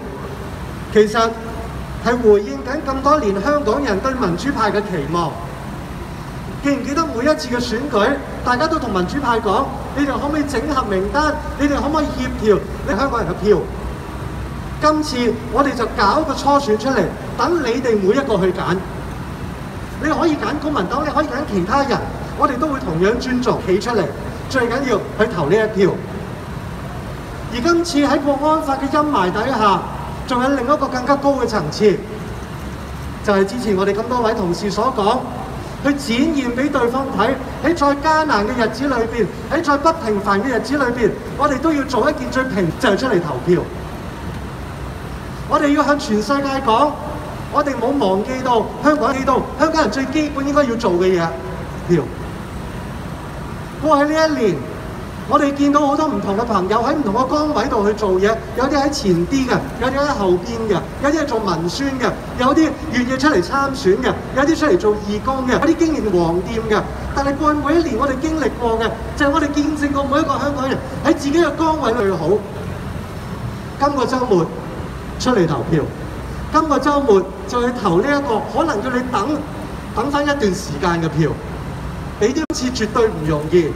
其實係回應緊咁多年香港人對民主派嘅期望。記唔記得每一次嘅選舉，大家都同民主派講，你哋可唔可以整合名單？你哋可唔可以協調你香港人嘅票？今次我哋就搞個初選出嚟，等你哋每一個去揀。你可以揀公民黨，你可以揀其他人，我哋都會同樣尊重，企出嚟。最緊要去投呢一票。而今次喺國安法嘅陰霾底下，仲有另一個更加高嘅層次，就係之前我哋咁多位同事所講，去展現俾對方睇，喺再艱難嘅日子裏邊，喺再不平凡嘅日子裏邊，我哋都要做一件最平，就係出嚟投票。我哋要向全世界講，我哋冇忘記到香港人最基本應該要做嘅嘢，票。過去呢一年，我哋見到好多唔同嘅朋友喺唔同嘅崗位度去做嘢，有啲喺前啲嘅，有啲喺後邊嘅，有啲係做文宣嘅，有啲願意出嚟參選嘅，有啲出嚟做義工嘅，有啲經營黃店嘅。但係過去每一年我哋經歷過嘅，就係我哋見證過每一個香港人喺自己嘅崗位裏好。今個週末出嚟投票，今個週末就去投呢一個可能要你等翻一段時間嘅票。俾啲次絕對唔容易，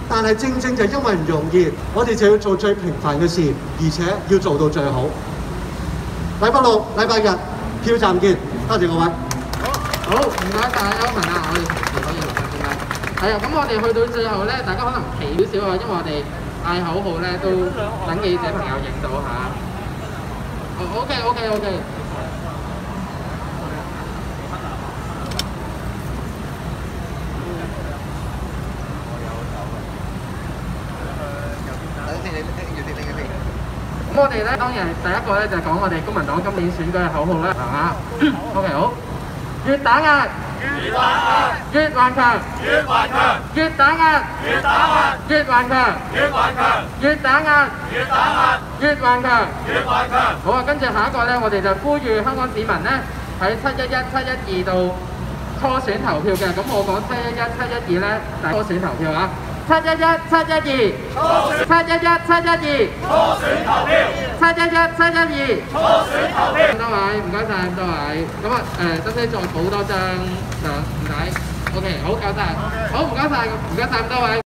但係正正就因為唔容易，我哋就要做最平凡嘅事，而且要做到最好。禮拜六、禮拜日票站見，多謝各位。好，唔該晒歐文啊，我哋同事可以留翻先啦。係啊，咁我哋去到最後咧，大家可能企少少啊，因為我哋嗌口號咧都等記者朋友影到嚇。OK。咁我哋咧當然第一個咧就係講我哋公民黨今年選舉嘅口號啦，係嘛？OK 好，越打壓，越頑強，越打壓，越頑強，越打壓，越頑強。好啊，跟住下一個咧，我哋就呼籲香港市民咧喺711、712度初選投票嘅。咁我講711、712咧，初選投票啊。711、712，初選711、712，初選投票，711、712，初選投票。咁多位，唔該晒咁多位。咁啊使唔使再補多張相？唔使。OK， 好，夠晒。好，唔該晒咁多位。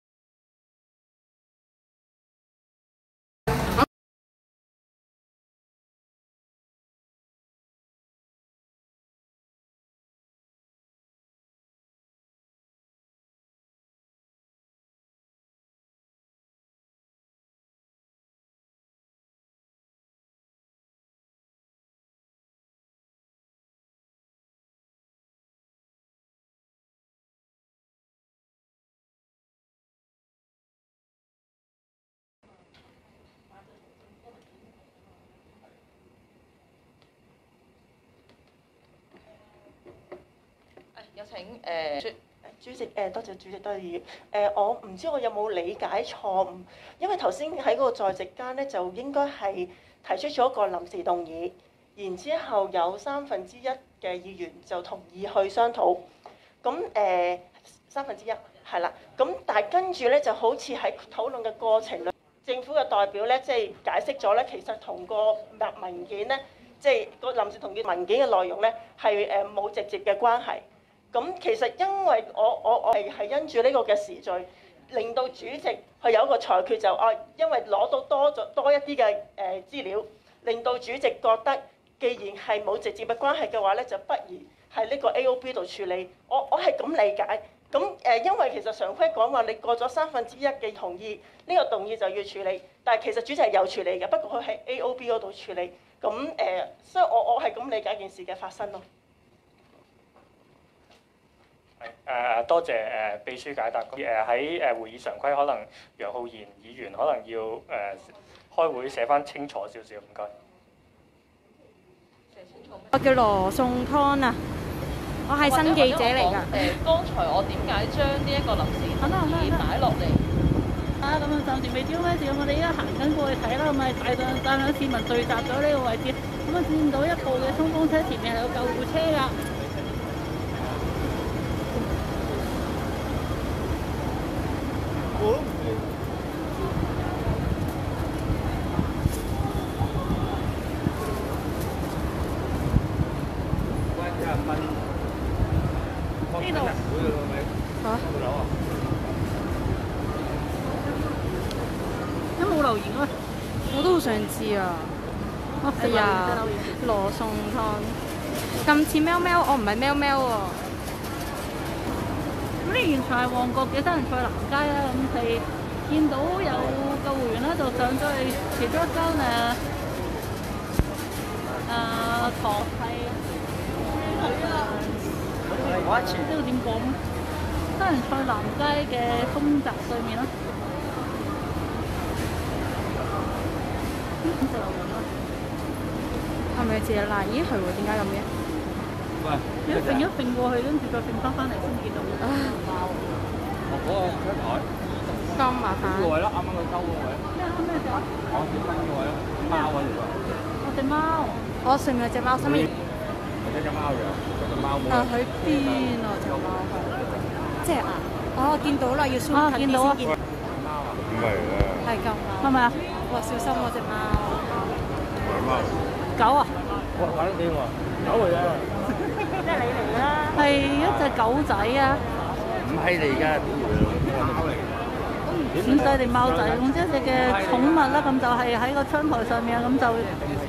有請主席多謝主席多謝議員。我唔知我有冇理解錯誤，因為頭先喺嗰個在席間咧，就應該係提出咗一個臨時動議，然之後有1/3嘅議員就同意去商討。咁1/3係啦。咁但係跟住咧，就好似喺討論嘅過程裏，政府嘅代表咧，即係解釋咗咧，其實同個文件咧，即係個臨時同意文件嘅內容咧，係冇直接嘅關係。咁其實因為我係因住呢個嘅時序，令到主席佢有一個裁決就因為攞到多一啲嘅資料，令到主席覺得既然係冇直接嘅關係嘅話咧，就不如喺呢個 AOB 度處理。我係咁理解。咁因為其實常規講話你過咗1/3嘅同意，呢個動議就要處理。但係其實主席係有處理嘅，不過佢喺 AOB 嗰度處理。咁所以我係咁理解件事嘅發生咯。多謝秘書解答。喺會議常規，可能楊浩然議員可能要開會寫翻清楚少少，唔該。我叫羅宋湯啊，我係新記者嚟㗎。剛才我點解將呢一個臨時動議擺落嚟？咁啊，暫時未知咩事，我哋依家行緊過去睇啦，咪大量市民聚集咗呢個位置，咁啊見到一部嘅衝鋒車前面係有救護車㗎。想知啊！哎呀，羅宋湯咁似喵喵，我唔係喵喵喎。咁呢現場係旺角嘅西洋菜南街啦，咁係見到有救護員咧就上咗去其中一間堂係呢個點講？西洋菜南街嘅豐澤對面啦。係咪自己賴？咦係喎，點解咁嘅？喂，你揈一揈過去，跟住再揈翻嚟先見到。我嗰個出台。咁麻煩。呢個位咯，啱啱佢溝嗰個位。咩隻？我條燈個位咯，貓嗰條。我隻貓。我上面有隻貓，身邊。有隻貓嘅，有隻貓冇。喺邊啊？隻貓係。隻啊！哦，見到啦，要 zoom 近啲先見。貓啊？唔係嘅。係狗貓。係咪啊？哇！小心喎隻貓。貓。狗啊！哇！搞得幾喎？狗嚟嘅。即係你嚟啦。係一隻狗仔啊！唔係嚟㗎，貓嚟。點仔定貓仔？總之一隻嘅寵物啦，咁就係喺個窗台上面啊，咁就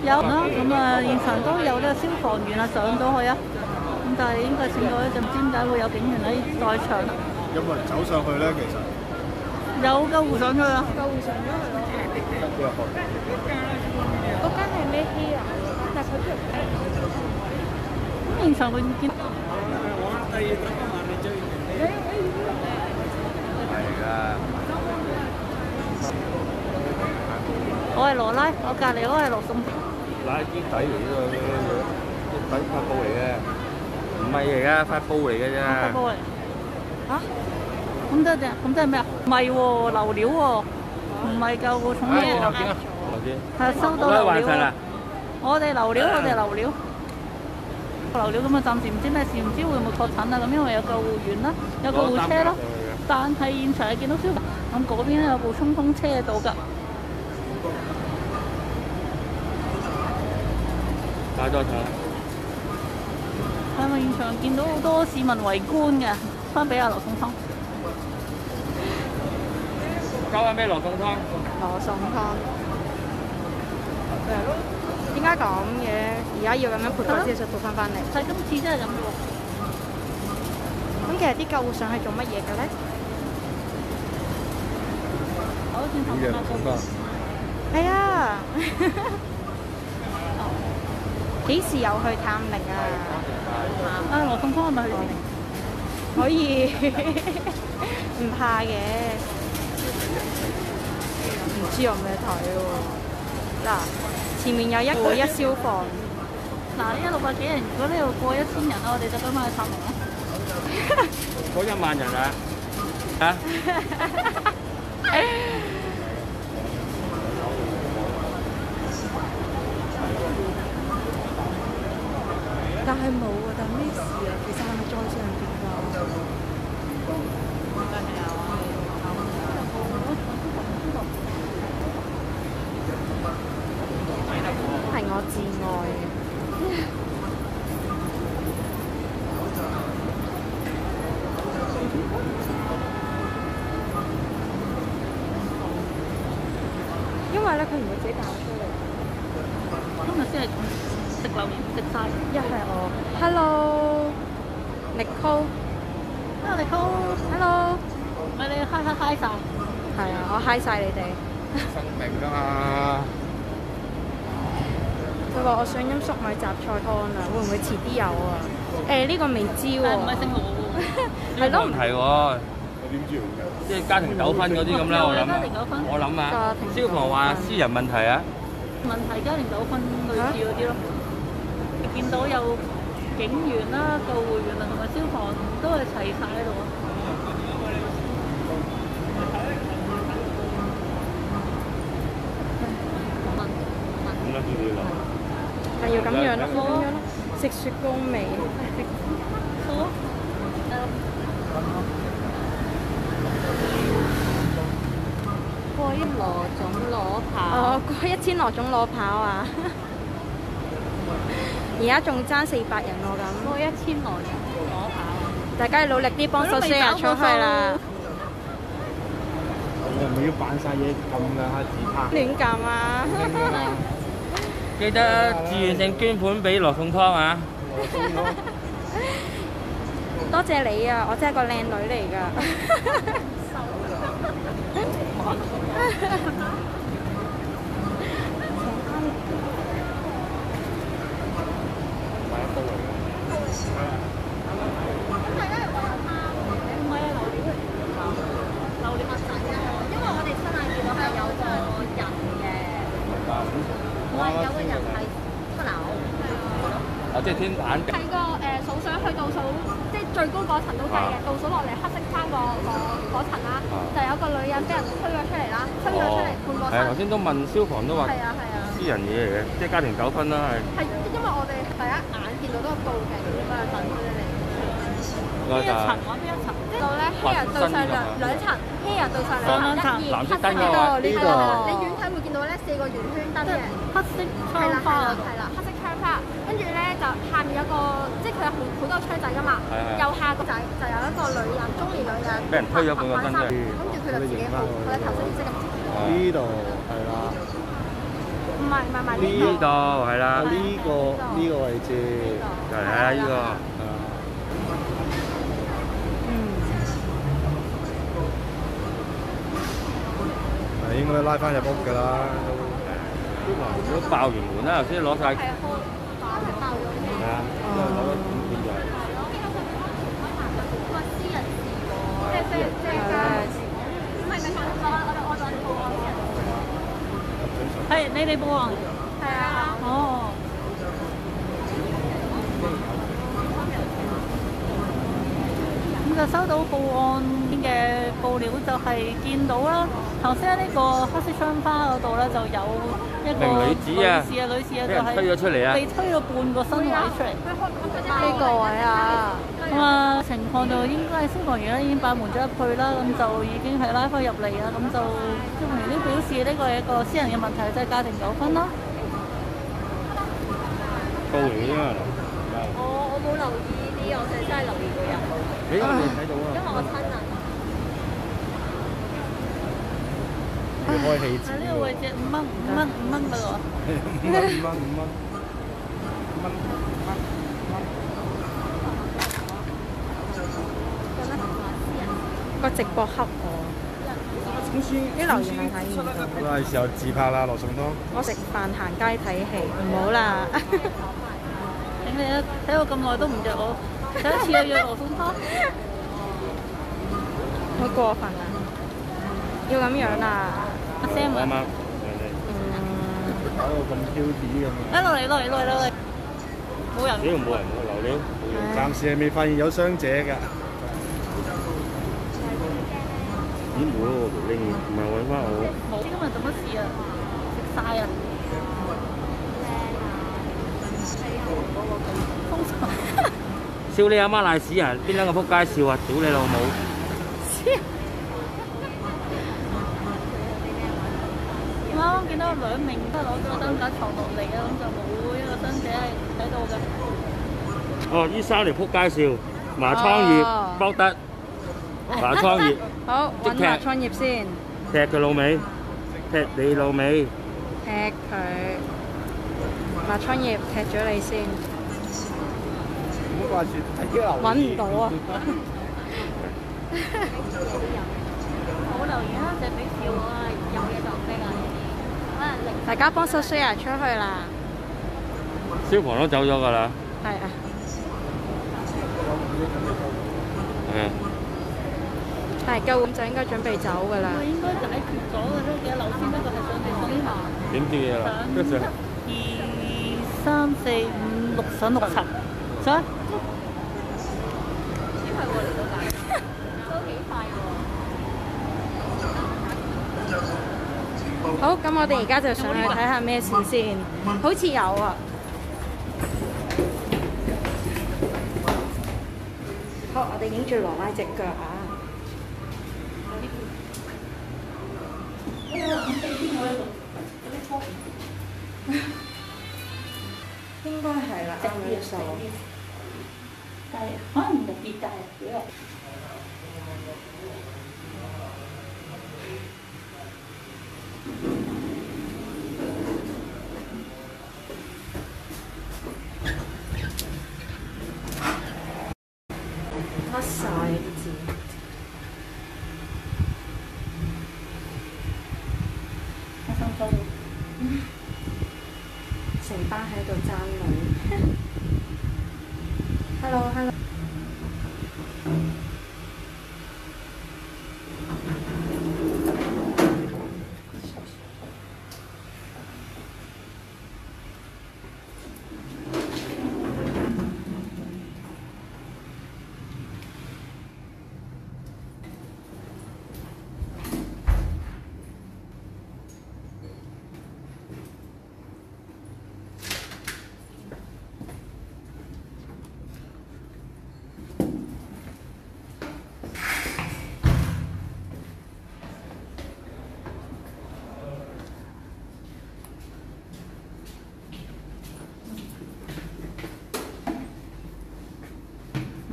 有啦。咁啊，現場都有呢個消防員啊上到去啊。咁但係應該見到咧，就唔知點解會有警員喺在場。有冇人走上去咧？其實有救護上去啊！救護上咗去咯。嗰間係咩機啊？但係佢都咁現場會見。我係羅拉，我隔離嗰個係羅宋。拉啲底嚟㗎，啲底發布嚟嘅，唔係嚟㗎，發布嚟嘅啫。發布嚟。嚇？咁即係咩啊？唔係喎，流料喎，唔係救護寵物喎。係收到流料。我哋流料，流料咁啊！暫時唔知咩事，唔知會唔會確診啊？咁因為有救護員啦，有救護車啦，但係現場係見到消防，咁嗰邊有部衝鋒車喺度㗎。打咗場。係咪現場見到好多市民圍觀嘅？翻俾阿羅宋湯。交緊咩羅宋湯？羅宋湯。點解咁嘅？而家要咁樣撥咗之後再撥翻嚟。係今次真係咁嘅喎。咁其實啲救護上係做乜嘢嘅咧？我轉頭問下佢。係啊。幾時有去探靈啊？啊，羅宋湯係咪去先？可以，唔怕嘅。唔知有咩睇喎？嗱。前面有1個消防，嗱呢600幾人，如果呢度過1000人啦，我哋就今晚去探龍啦。過1萬人啊！啊！但係冇啊！但係咩事啊？其實係咪再上邊㗎？係我至愛因為咧佢唔會自己彈出嚟。今日先係食榴蓮食晒，一係我 Hello Nicole Hello Nicole Hello 咪你嗨晒。係啊，我嗨晒你哋。生命㗎嘛。佢話我想飲粟米雜菜湯啊，會唔會遲啲有啊？呢個未知喎。唔係姓羅喎。係咯。唔係喎。我點知㗎？即係家庭糾紛嗰啲咁啦，我諗啊。消防話私人問題啊。問題家庭糾紛類似嗰啲咯。見到有警員啦、救護員啊同埋消防都係齊晒喺度啊。係要咁樣咯，咁樣咯，食雪糕味。好。過一羅種裸跑。哦，過1000羅種裸跑啊！而家仲爭400人喎咁。過1000羅種裸跑。大家努力啲幫手 share 出去啦。係咪要扮晒嘢撳兩下自拍？亂撳啊！記得自願性捐款俾羅宋湯啊！多謝你啊！我真係個靚女嚟㗎。即係天板。喺個數上去倒數，即係最高嗰層都計嘅，倒數落嚟黑色框嗰層啦，就有個女人俾人推咗出嚟啦，推咗出嚟半個身。係啊，頭先都問消防都話。係啊係啊。私人嘢嚟嘅，即係家庭糾紛啦，係。係因為我哋第一眼見到都係報警咁樣等佢哋嚟。邊一層啊？邊一層？呢度咧，希人對上兩層，希人對上兩層，一二黑色呢個呢個。你遠睇會見到咧4個圓圈燈嘅。黑色窗花。係啦，黑色窗花。跟住咧就下面有個，即係佢有好多窗仔噶嘛。右下個仔就有一個女人，中年女人。俾人推咗半個身嘅。跟住佢就自己好，佢嘅頭身意識咁。呢度係啦。唔係呢度係啦。呢個位置就係啊呢個。應該拉翻入屋㗎啦，都爆完門啦，頭先攞晒。係啊，爆咗。係啊，攞咗點就係。私人事喎，即係唔係我報案。係你哋報案？係啊。哦。咁就收到報案嘅報料，就係見到啦。頭先呢個黑色窗花嗰度咧，就有一個女士啊，就係推咗出嚟啊，被推咗半個身位出嚟。呢個位啊，咁啊情況就應該係消防員咧已經把門咗入去啦，咁就已經係拉翻入嚟啊，咁就消防員都表示呢個係一個私人嘅問題，即係家庭糾紛啦。報嚟㗎嘛？我冇留意啲，我淨係真係留意個人。你睇到啊？因為我親人。開氣節。呢個位置5蚊㗎喎。5蚊。個直播黑我，啲留言係睇唔到。係時候自拍啦，羅宋湯。我食飯行街睇戲，唔好啦。頂你啊！睇我咁耐都唔約我，第一次又約羅宋湯。好過分啊！要咁樣啊！阿 Sam 啊！搞到咁挑啲咁樣。落嚟！冇人。冇人留料。暫時係未發現有傷者㗎。咦冇咯，你唔係揾翻我？冇，今日做乜事啊？食晒啊！笑你阿媽賴屎啊！邊兩個仆街笑啊？屌你老母！啱啱見到2名都攞咗擔架床落嚟啊，咁就冇一個傷者係喺度嘅。哦，呢3條仆街笑，麻瘡葉剝得，麻瘡葉。好，揾麻瘡葉先。踢佢老味，踢你老味。踢佢，麻瘡葉踢咗你先。唔好掛住睇留言。揾唔到啊！冇留言啊，就俾笑我啊！有嘢就咩㗎？可能大家幫手 share 出去啦。消防都走咗㗎啦。係啊。係啊。係救護就應該準備走㗎啦。應該解決咗㗎啦，幾多樓先？不過係上地水嘛。點知嘅啦？跟住。2、3、4、5、6上6層，上。係喎，嚟到大，都幾快喎。好，咁我哋而家就上去睇下咩事先，好似有啊。好，我哋影住羅拉隻腳啊。應該係啦，啱嘅數。但係可能特別大嘅。班喺度爭女。Hello。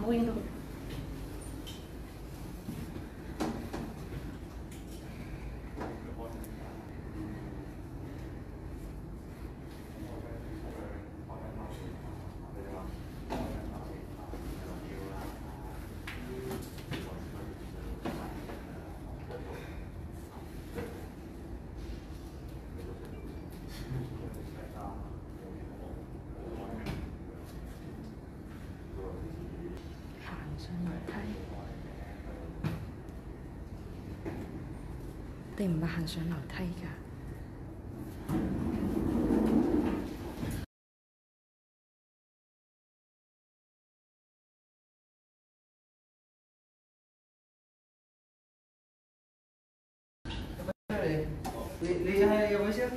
冇影到。你唔係行上樓梯㗎。你係有冇先？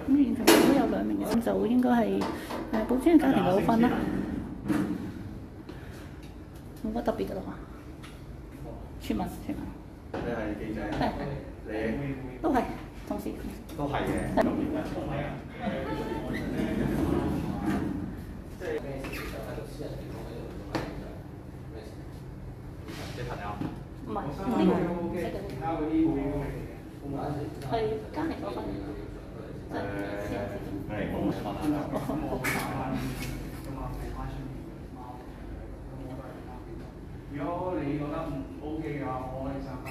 咁現場都有2名嘅，就應該係普通嘅家庭糾紛啦，冇乜特別㗎啦嘛。傳聞。你係記者？係。你都係同事。都係嘅。你朋友？唔係，呢個係家庭糾紛。如果你覺得唔 OK 嘅話，我可以刪翻，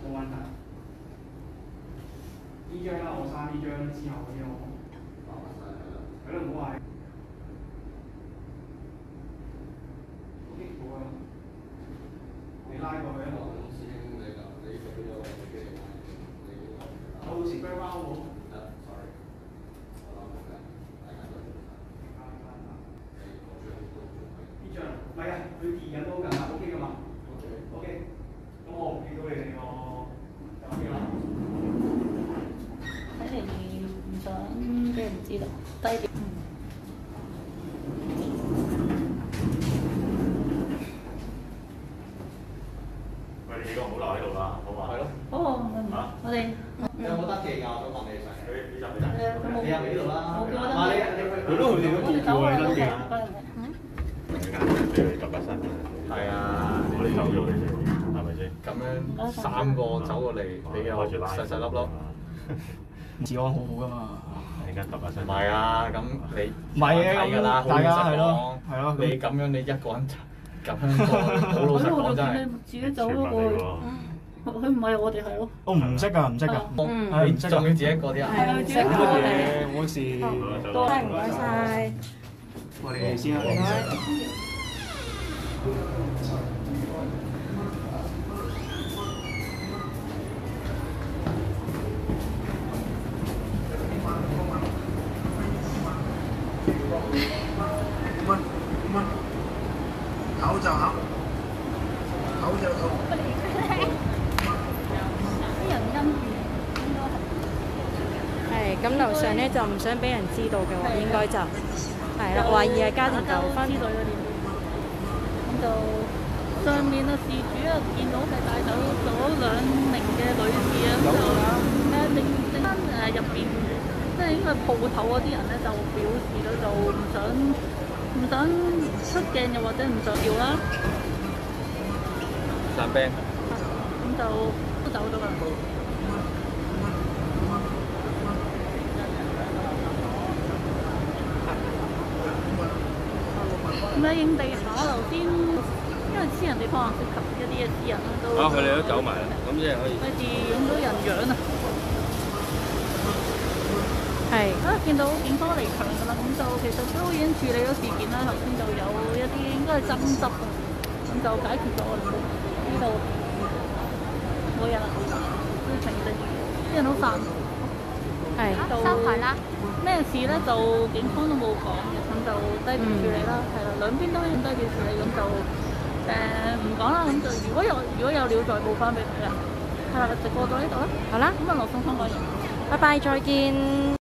冇問題。呢張啦，我刪呢張之後嗰啲我係咯，唔好話。好啊，你拉過去啊！我到時 background 好冇？呢張唔係啊，佢電緊都㗎嘛 ，OK 㗎嘛 ？OK， 咁我唔見到你哋個就 OK 啦。睇嚟唔想俾人知道，低調。喂，你幾個唔好留喺度啦，好嘛？係咯。好，我哋有冇登記㗎？我想問你先。你入嚟㗎？你入嚟呢度啦。冇叫我登記。佢都冇叫你登記啊。俾你揼身。係啊，我哋走咗你先，係咪先？咁樣3個走過嚟，比較細細粒咯。治安好好㗎嘛。你而家揼身。唔係啊，咁你唔係嘅㗎啦，大家係咯，係咯。你咁樣你一個人咁樣做，好老實講真係。自己走咗過去。佢唔係我哋係咯。我唔識㗎，唔識㗎。你仲要自己一個啲啊？係啊，自己一個嘅，冇事。多謝，唔該晒。我哋先啊。口就口，口就口。啲人跟住應該係。係咁，樓上咧就唔想俾人知道嘅話，應該就係啦，懷疑係家庭糾紛。就上面啊事主啊見到係帶走咗2名嘅女士啊，咁就剩翻入邊，即係應該鋪頭嗰啲人咧就表示咗就唔想出鏡又或者唔想要啦。散兵。咁就都走咗啦。咁咧影地下頭先，因為私人地方涉及一啲嘅私人啦，都佢哋都走埋啦，咁即係可以。費事影到人樣啊！係。見到警方離場㗎啦，咁就其實都已經處理咗事件啦。頭先就有一啲應該係爭執啊，咁就解決咗啦。呢度冇人啦，都平靜，啲人都散。係。收台啦。咩事咧？就警方都冇講嘅，咁就低調處理啦。係啦，兩邊都用低調處理，咁就唔講啦。咁就如果有料再報翻俾佢啦。係啦，直播到呢度啦。好啦，咁啊，羅宋香港人。拜拜，再見。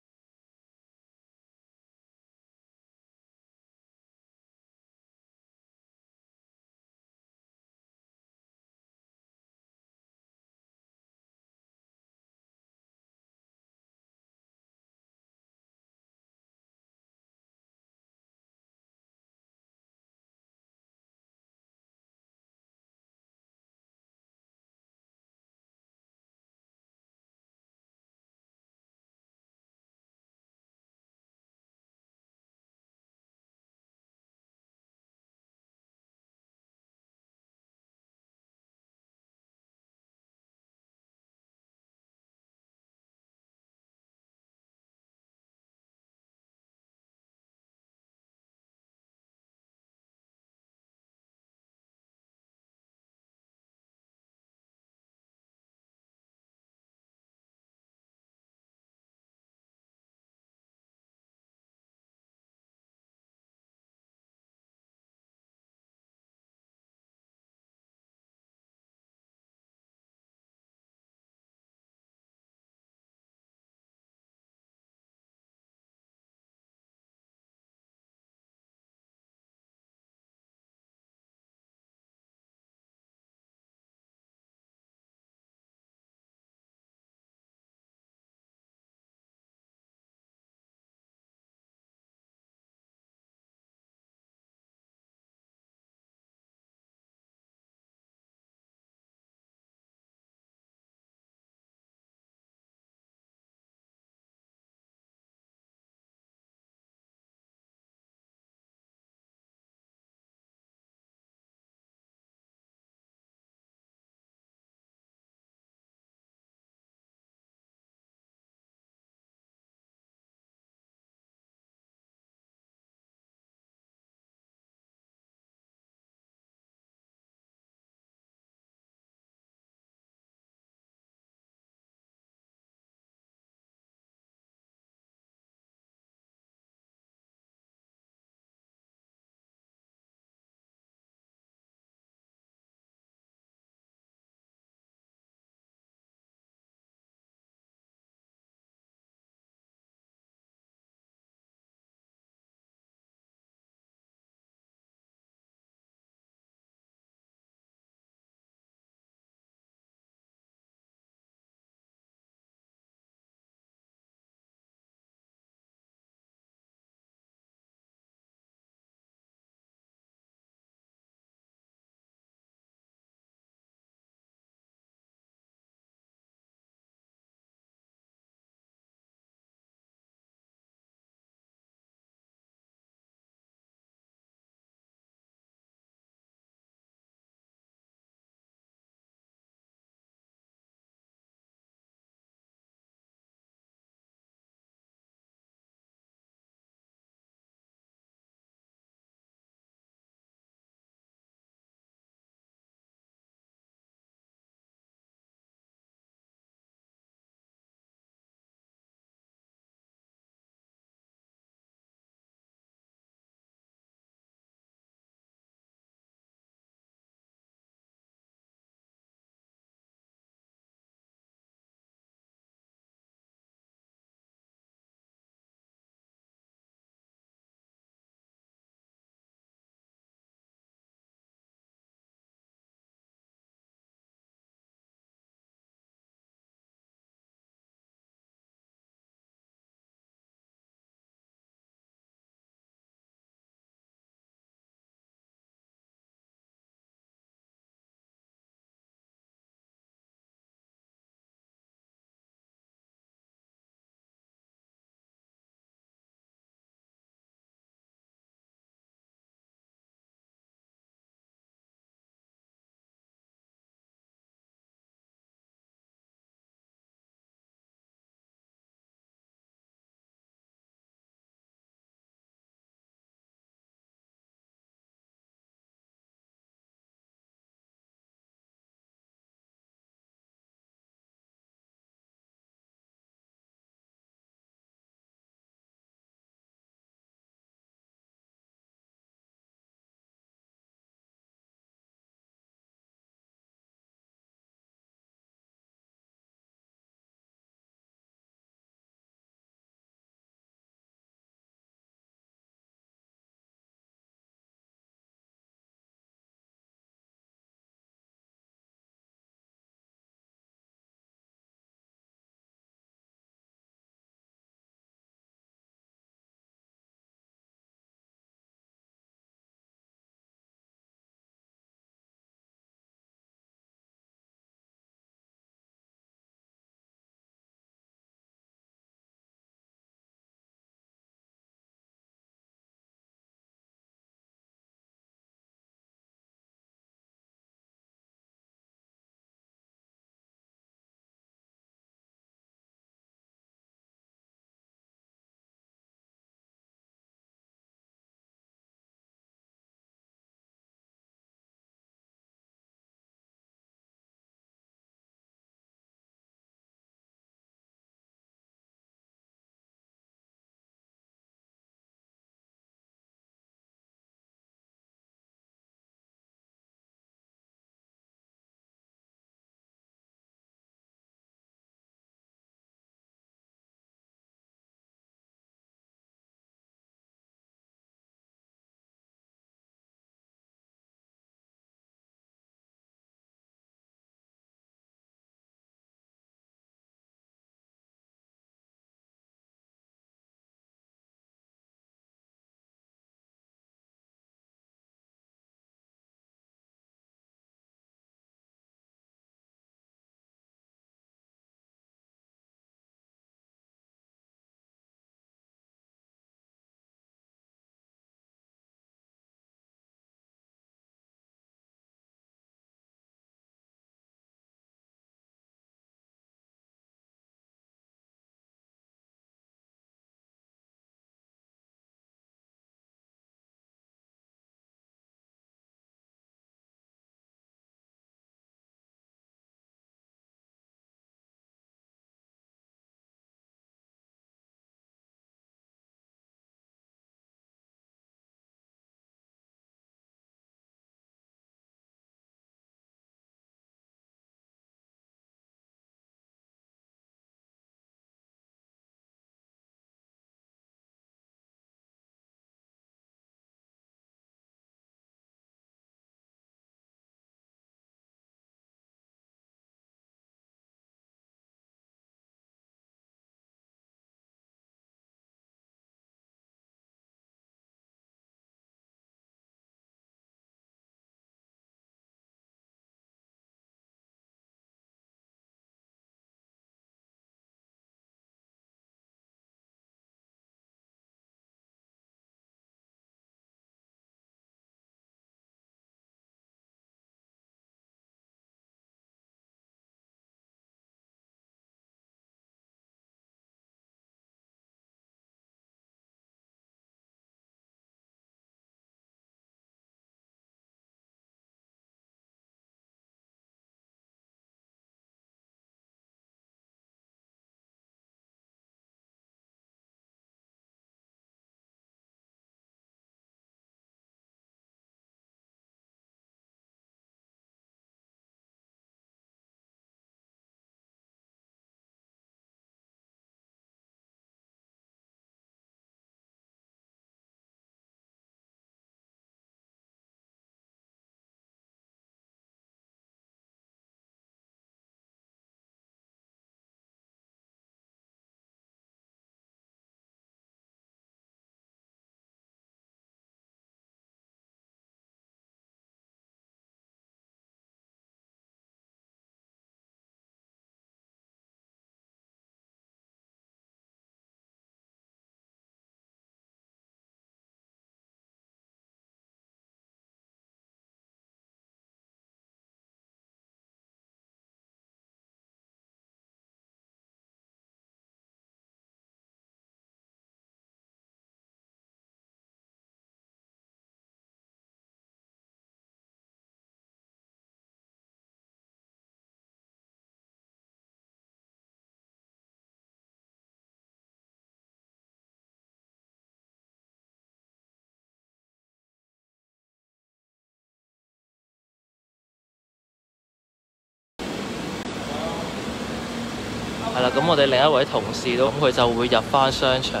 係啦，咁我哋另一位同事都佢就會入翻商場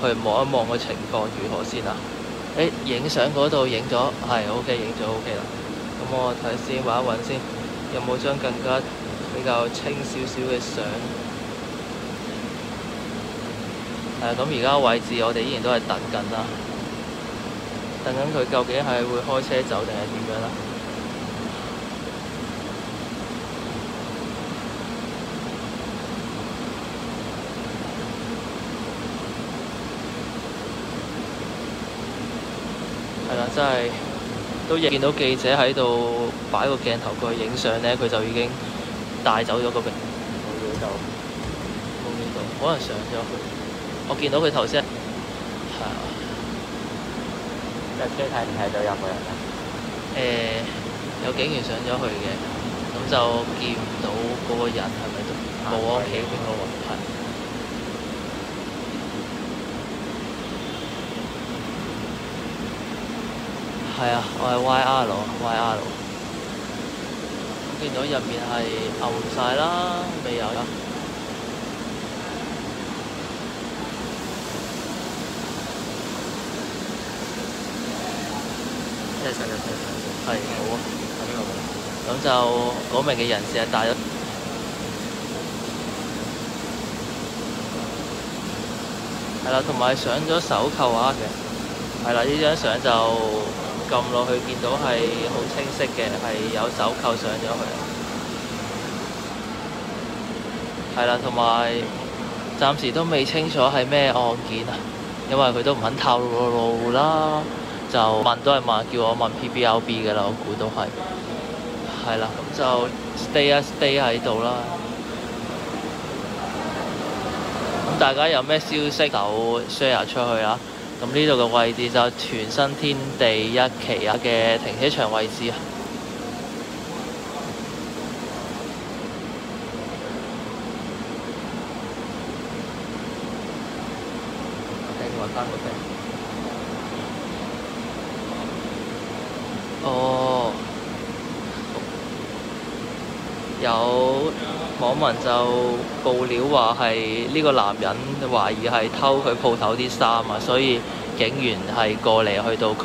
去望一望個情況如何先啊。影相嗰度影咗，係 OK， 影咗 OK 啦。咁我睇先，揾一揾先，有冇張更加比較清少少嘅相？係啊，咁而家位置我哋依然都係等緊啦，等緊佢究竟係會開車走定係點樣啦？係啦，真係都見到記者喺度擺個鏡頭過去影相咧，佢就已經帶走咗個名，冇嘢到，冇嘢到，可能上咗去。我見到佢頭先係啊，架車睇唔睇到有冇人啊？有警員上咗去嘅，咁就見唔到嗰個人係咪都保安企邊個位？係。係啊，我係 YR，見到入面係暗晒啦，未有啦。係好啊，咁就嗰名嘅人士係帶咗。係啦，同埋上咗手扣啊嘅。係啦，呢張相就撳落去，見到係好清晰嘅，係有手扣上咗去。係啦，同埋暫時都未清楚係咩案件啊，因為佢都唔肯透露啦，就問都係問叫我問 PBLB 嘅啦，我估都係。係啦，咁就 stay 喺度啦。咁大家有咩消息就 share 出去啊！咁呢度嘅位置就全新天地一期啊嘅停車場位置啊。揾翻個燈。哦，有網民就報料話係呢個男人懷疑係偷佢鋪頭啲衫啊，所以警員係過嚟去到。問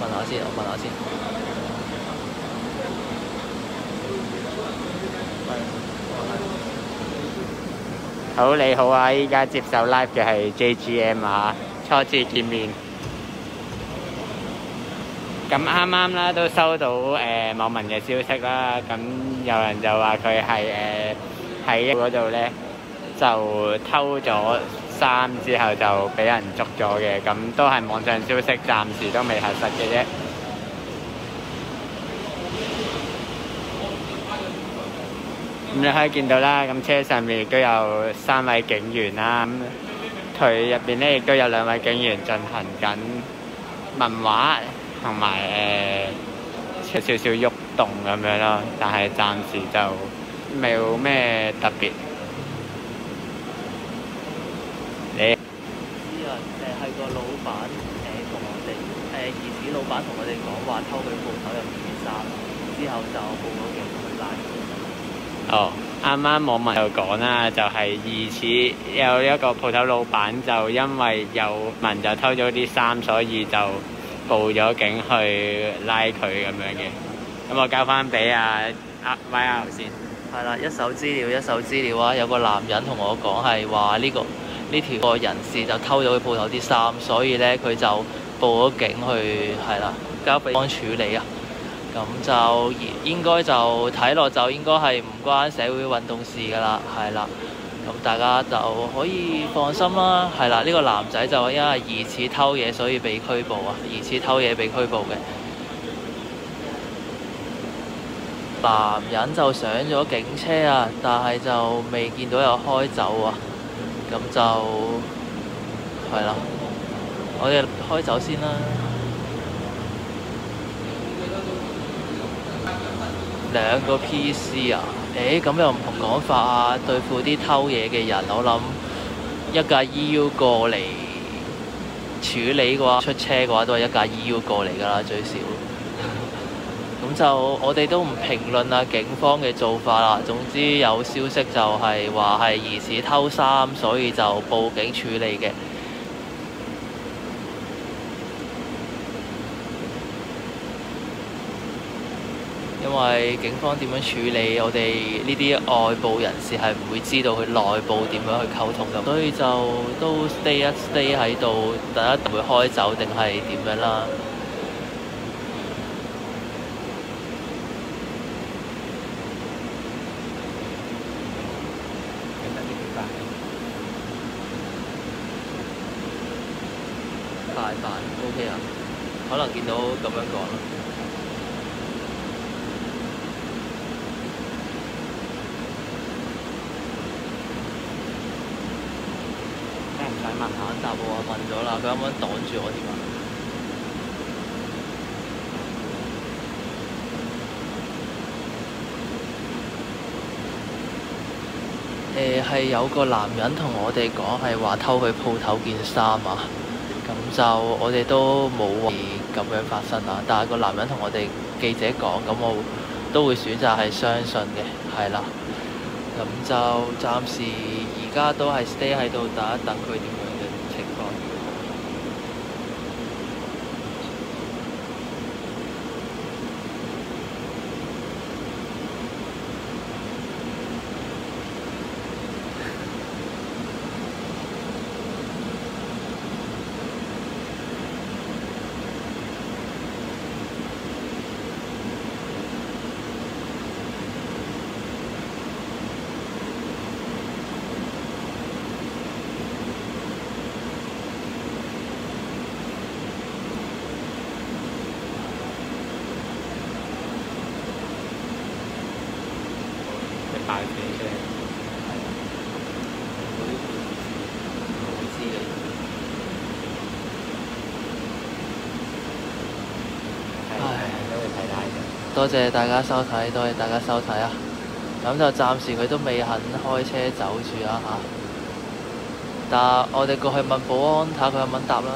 下先，我問下先。好，你好啊！依家接受 live 嘅係 JGM 啊，初次見面。咁啱啱啦，都收到網民嘅消息啦。咁有人就話佢係喺嗰度咧，就偷咗衫之後就俾人捉咗嘅。咁都係網上消息，暫時都未核實嘅啫。咁你可以見到啦，咁車上面亦都有3位警員啦。咁佢入邊咧亦都有2位警員進行緊問話。同埋少少喐動咁樣咯，但係暫時就冇咩特別。你知啊？係個老闆同我哋疑似老闆同我哋講話偷佢鋪頭入面嘅衫，之後就報咗警去拉佢。哦，啱啱網民就講啦，就係疑似有一個鋪頭老闆就因為有民就偷咗啲衫，所以就報咗警去拉佢咁樣嘅，咁我交翻俾阿 YR 先。係啦，一手資料啊！有個男人同我講係話呢條個人士就偷咗佢鋪頭啲衫，所以咧佢就報咗警去，係啦，交俾安處理啊。咁就應該就睇落就應該係唔關社會運動事㗎啦，係啦。咁大家就可以放心啦，係啦，呢個男仔就因為疑似偷嘢，所以被拘捕啊！疑似偷嘢被拘捕嘅男人就上咗警車啊，但係就未見到有開走啊，咁就係啦，我哋開走先啦。2個 PC 啊！咁又唔同講法啊！對付啲偷嘢嘅人，我諗一架 EU 過嚟處理嘅話，出車嘅話都係一架 EU 過嚟㗎啦，最少。咁咁就我哋都唔評論啊警方嘅做法啦。總之有消息就係話係疑似偷衫，所以就報警處理嘅。因為警方點樣處理我哋呢啲外部人士係唔會知道佢內部點樣去溝通㗎，所以就都 stay 喺度，等一會開走定係點樣啦。大飯 OK 啊，可能見到咁樣講咯。問下答我問咗啦，佢啱啱擋住我電話。係有個男人同我哋講係話偷佢鋪頭件衫啊，咁就我哋都冇話咁樣發生啊。但係個男人同我哋記者講，咁我都會選擇係相信嘅，係啦。咁就暫時而家都係 stay 喺度等一等佢點樣嘅情況。大飛車，多謝大家收睇，多謝大家收睇啊！咁就暫時佢都未肯開車走住啊嚇，但我哋過去問保安睇下佢肯唔肯答啦。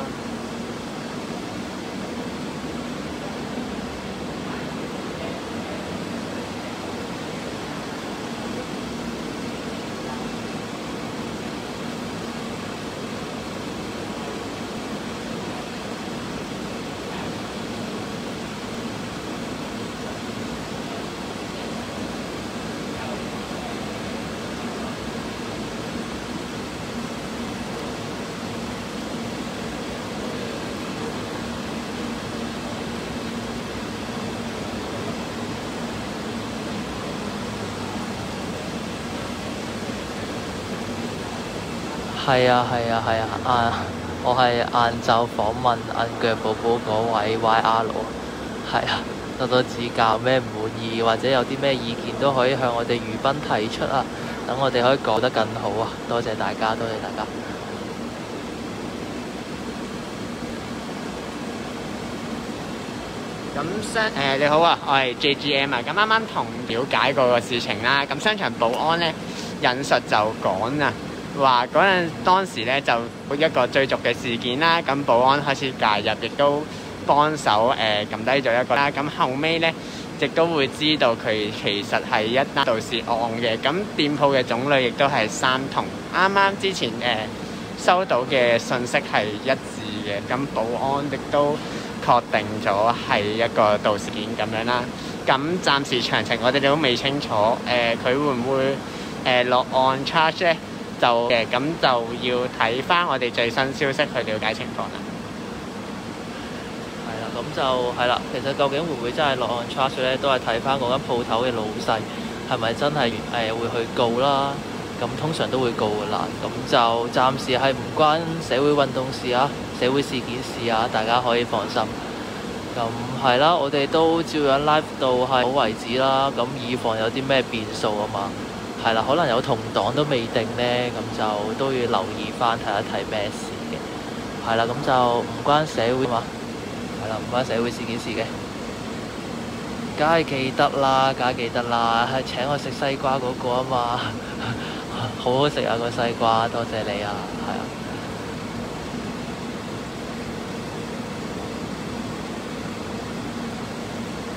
係啊，我係晏晝訪問銀腳寶寶嗰位 YR， 係啊，多多指教，咩唔滿意或者有啲咩意見都可以向我哋娛賓提出啊，等我哋可以講得更好啊！多謝大家，多謝大家。咁你好啊，我係 JGM 啊，咁啱啱同了解過個事情啦，咁商場保安咧引述就講啊。話當時咧就一個追逐嘅事件啦，咁保安開始介入，亦都幫手撳低咗一個啦。咁後尾咧亦都會知道佢其實係一單盜竊案嘅。咁店鋪嘅種類亦都係相同。啱啱之前收到嘅信息係一致嘅，咁保安亦都確定咗係一個盜竊件咁樣啦。咁暫時詳情我哋都未清楚，佢會唔會落案 charge 咧？咁就要睇翻我哋最新消息去了解情況啦。係啦，咁就係啦。其實究竟會唔會真係落案 charge 咧，都係睇翻嗰間鋪頭嘅老細係咪真係會去告啦。咁通常都會告㗎啦。咁就暫時係唔關社會運動事啊，社會事件事啊，大家可以放心。咁係啦，我哋都照樣 live 到係好為止啦。咁以防有啲咩變數啊嘛。係啦，可能有同黨都未定呢，咁就都要留意翻睇一睇咩事嘅。係啦，咁就唔關社會嘛，係啦，唔關社會事件事嘅。梗係記得啦，係請我食西瓜嗰個啊嘛，好好食啊個西瓜，多謝你啊，係啊。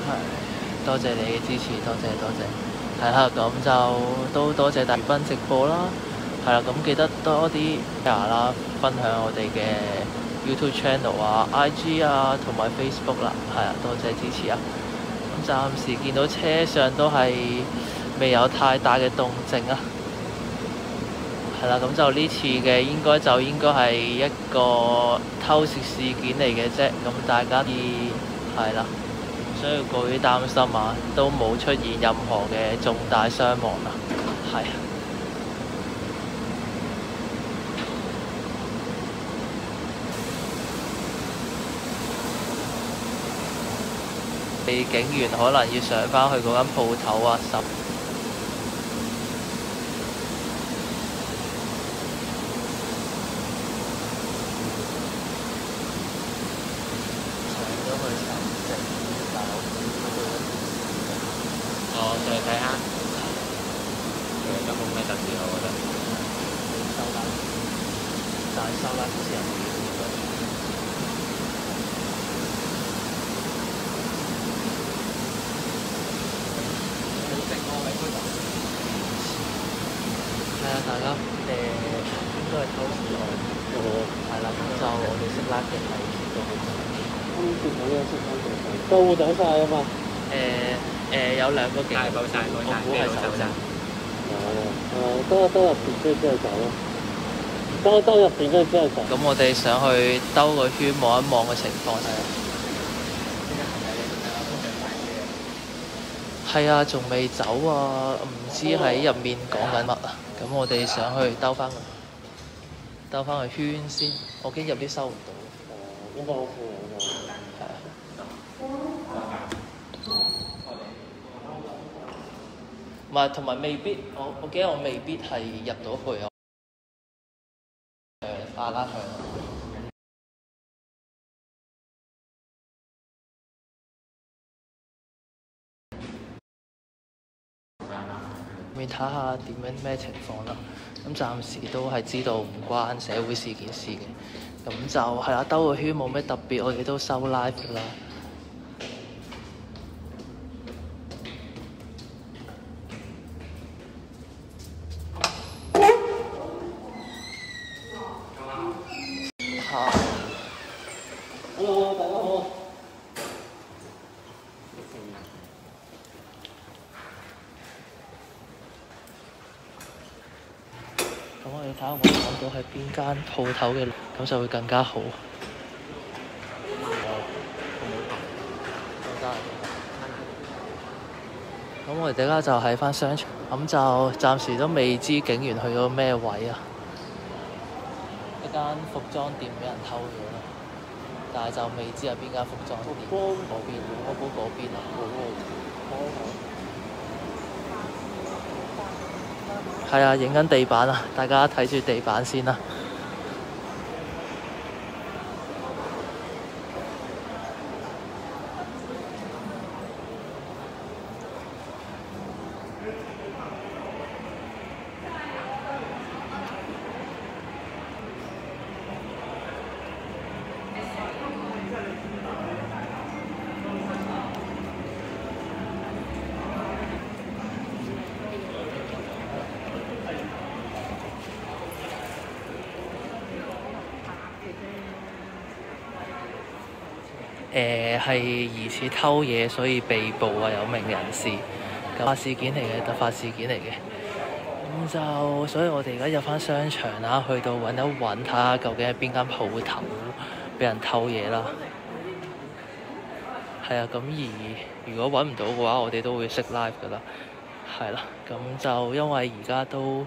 係。多謝你嘅支持，多謝。係啦，咁就都多謝大賓直播啦。係啦，咁記得多啲 share 啦，分享我哋嘅 YouTube channel 啊、IG 啊同埋 Facebook 啦。係啊，多謝支持啊！咁暫時見到車上都係未有太大嘅動靜啊。係啦，咁就呢次嘅應該係一個偷竊事件嚟嘅啫。咁大家係啦，唔需要過於擔心啊，都冇出現任何嘅重大傷亡啊。係。警員可能要上返去嗰間鋪頭啊，上咗去搜證，但係我唔知佢哦，再睇下，有冇咩特別？我覺得收單，但係收單之後。係啊，大家應該係偷視我，係啦，咁就我哋識拉嘅係到戶走晒啊嘛。有2個警，我估係走晒。都入邊跟住之後走咯。都入邊跟住之後走。咁我哋上去兜個圈望一望嘅情況係啊。係啊，仲未走啊，唔知喺入面講緊乜啊。咁我哋上去兜翻個圈先，我驚入啲收唔到。應該 OK 嘅。係啊。唔係，同埋未必，我驚我未必係入到去啊。阿拉向。面睇下點樣咩情況啦。咁暫時都係知道唔關社會事件事嘅，咁就係啦，兜個圈冇咩特別，我哋都收 live 㗎啦。Hello， 大家好。咁我哋睇下我哋揾到係邊間鋪頭嘅，咁就會更加好。咁我哋而家就喺返商場，咁就暫時都未知警員去咗咩位啊。一間服裝店俾人偷咗啦，但係就未知係邊間服裝店。嗰邊，我估嗰邊啊。係啊，影緊地板啊！大家睇住地板先啦。係疑似偷嘢，所以被捕啊！有名人士，突發事件嚟嘅，突發事件嚟嘅。咁就，所以我哋而家入返商場啦，去到揾一揾，睇下究竟係邊間鋪頭俾人偷嘢啦。係啊，咁而如果揾唔到嘅話，我哋都會熄 live 㗎啦。係啦，咁就因為而家都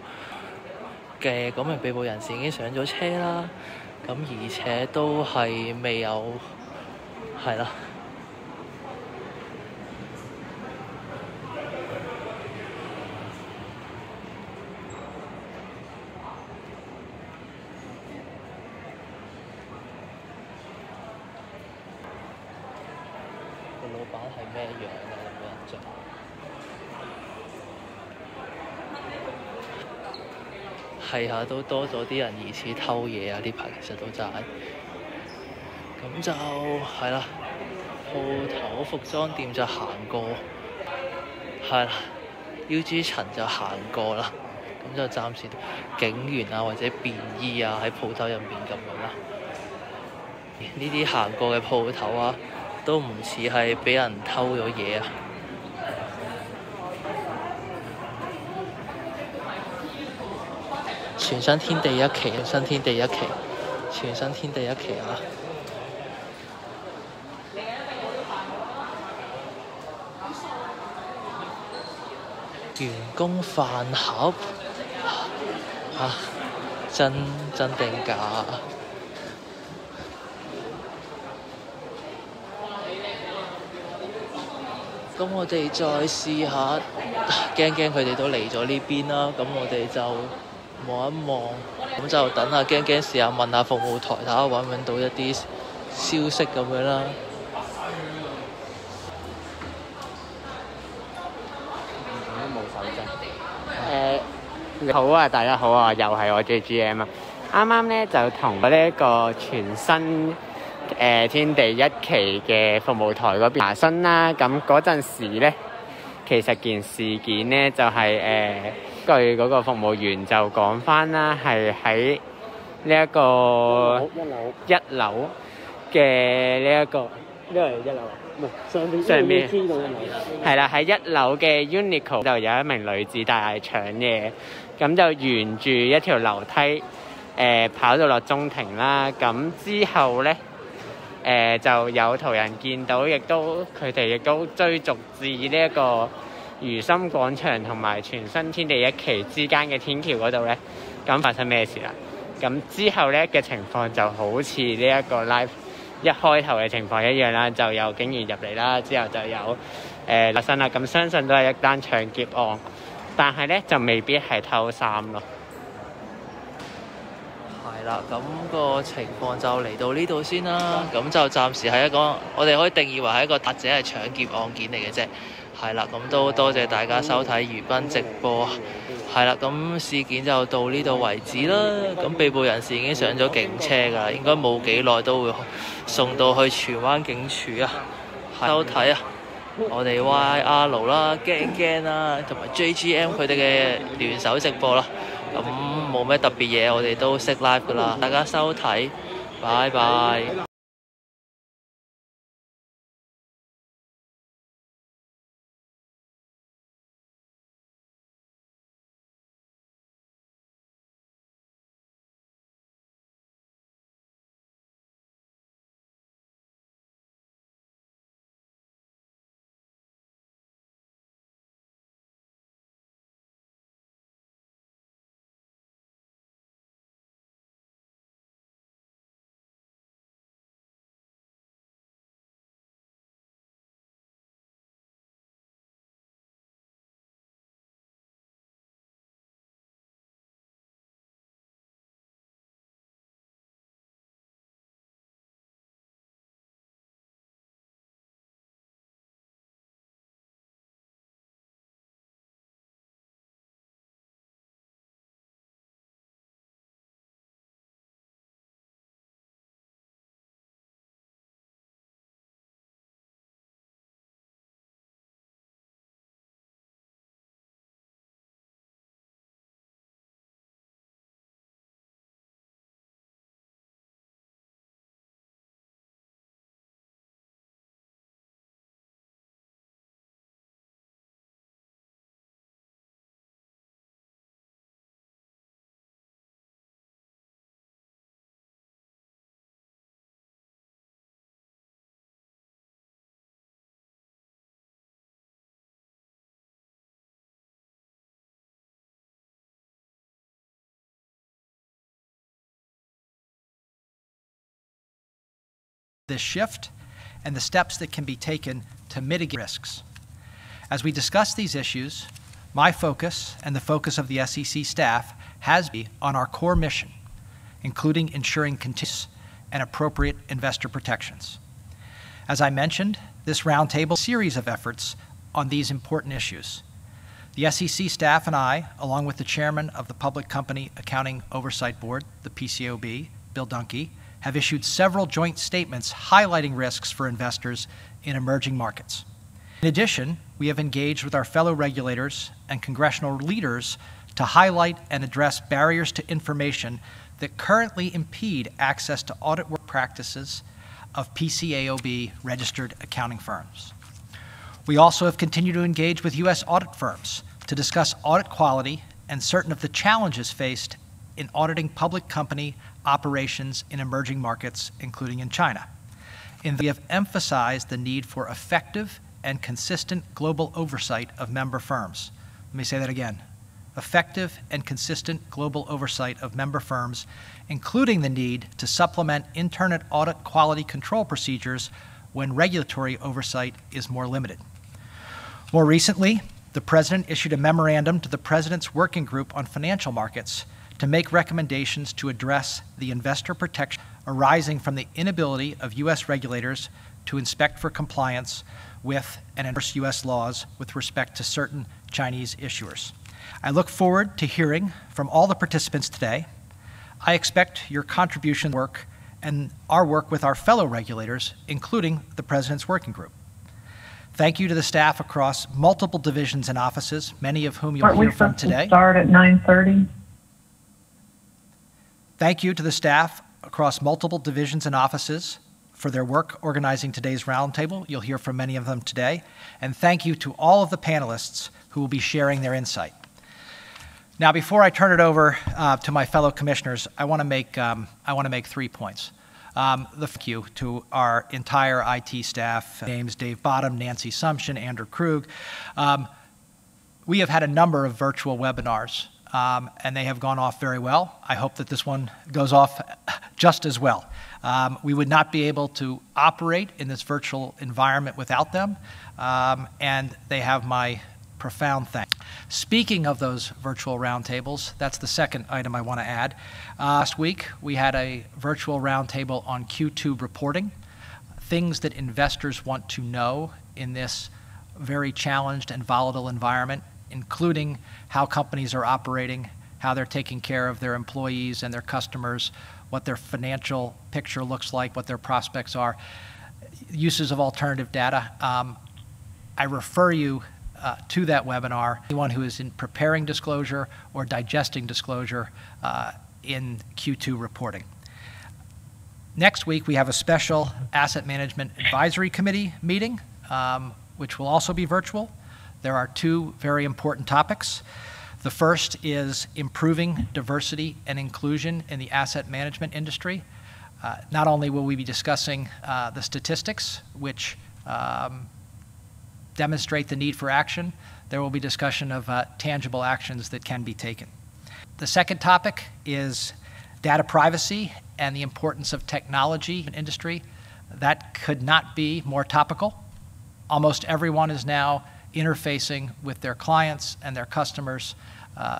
嘅嗰名被捕人士已經上咗車啦，咁而且都係未有。係啦，個老闆係咩樣啊？有冇印象？係啊，都多咗啲人疑似偷嘢啊！呢排其實都真係。咁就係啦，鋪頭服裝店就行過，係啦，UG 層就行過啦，咁就暫時警員啊或者便衣啊喺鋪頭入面咁樣啦。呢啲行過嘅鋪頭啊，都唔似係俾人偷咗嘢啊！全新天地一期，全新天地一期，全新天地一期啊！員工飯盒啊，真定假啊？咁我哋再試下，驚佢哋都嚟咗呢邊啦。咁我哋就望一望，咁就等下驚試下問下服務台，睇下揾唔揾到一啲消息咁樣啦。好啊，大家好啊，又係我 JGM 啊。啱啱咧就同呢一個全新天地一期嘅服務台嗰邊查詢啦。咁嗰陣時咧，其實件事件咧就係據嗰個服務員就講翻啦，係喺呢一個一樓嘅呢一個，呢個係一樓啊，唔係上面係啦，喺一樓嘅 Uniqlo 就有一名女子大嗌搶嘢，咁就沿住一條樓梯跑到落中庭啦。咁之後咧就有途人見到，佢哋亦都追逐至呢一個如心廣場同埋全新天地一期之間嘅天橋嗰度咧，咁發生咩事啦？咁之後咧嘅情況就好似呢一個 live 一開頭嘅情況一樣啦，就有警員入嚟啦，之後就有發生啦。咁相信都係一單搶劫案，但係咧就未必係偷衫咯。係啦，咁個情況就嚟到呢度先啦。咁就暫時係一個我哋可以定義為係一個或者係搶劫案件嚟嘅啫。係啦，咁都多謝大家收睇娛賓直播。係啦，咁事件就到呢度為止啦。咁被捕人士已經上咗警車㗎，應該冇幾耐都會送到去荃灣警署啊。收睇啊，我哋 YR 啦、驚啦，同埋 JGM 佢哋嘅聯手直播啦。咁冇咩特別嘢，我哋都識 live 㗎啦。大家收睇，拜拜。This shift and the steps that can be taken to mitigate risks. As we discuss these issues, my focus and the focus of the SEC staff has been on our core mission, including ensuring continuous and appropriate investor protections. As I mentioned, this roundtable series of efforts on these important issues. The SEC staff and I, along with the chairman of the Public Company Accounting Oversight Board, the PCOB, Bill Dunkey, have issued several joint statements highlighting risks for investors in emerging markets. In addition, we we have engaged with our fellow regulators and congressional leaders to highlight and address barriers to information that currently impede access to audit work practices of PCAOB registered accounting firms. We also have continued to engage with U.S. audit firms to discuss audit quality and certain of the challenges faced in auditing public company operations in emerging markets, including in China. We have emphasized the need for effective and consistent global oversight of member firms. Let me say that again. Effective and consistent global oversight of member firms, including the need to supplement internal audit quality control procedures when regulatory oversight is more limited. More recently, the President issued a memorandum to the President's Working Group on Financial Markets to make recommendations to address the investor protection arising from the inability of U.S. regulators to inspect for compliance with and enforce U.S. laws with respect to certain Chinese issuers. I look forward to hearing from all the participants today. I expect your contribution work and our work with our fellow regulators, including the President's Working Group. Thank you to the staff across multiple divisions and offices, many of whom you'll hear from today. Start at 9:30. Thank you to the staff across multiple divisions and offices for their work organizing today's roundtable. You'll hear from many of them today. And thank you to all of the panelists who will be sharing their insight. Now, before I turn it over to my fellow commissioners, I want to make 3 points. Thank you to our entire IT staff, James, Dave Bottom, Nancy Sumption, Andrew Krug. We have had a number of virtual webinars, and they have gone off very well. I hope that this one goes off just as well. We would not be able to operate in this virtual environment without them, and they have my profound thanks. Speaking of those virtual roundtables, that's the second item I want to add. Last week, we had a virtual roundtable on Q2 reporting, things that investors want to know in this very challenged and volatile environment, including how companies are operating, how they're taking care of their employees and their customers, what their financial picture looks like, what their prospects are, uses of alternative data. I refer you to that webinar, anyone who is in preparing disclosure or digesting disclosure in Q2 reporting. Next week, we have a special Asset Management Advisory Committee meeting, which will also be virtual. There are 2 very important topics. The first is improving diversity and inclusion in the asset management industry. Not only will we be discussing the statistics, which demonstrate the need for action, there will be discussion of tangible actions that can be taken. The second topic is data privacy and the importance of technology in industry. That could not be more topical. Almost everyone is now interfacing with their clients and their customers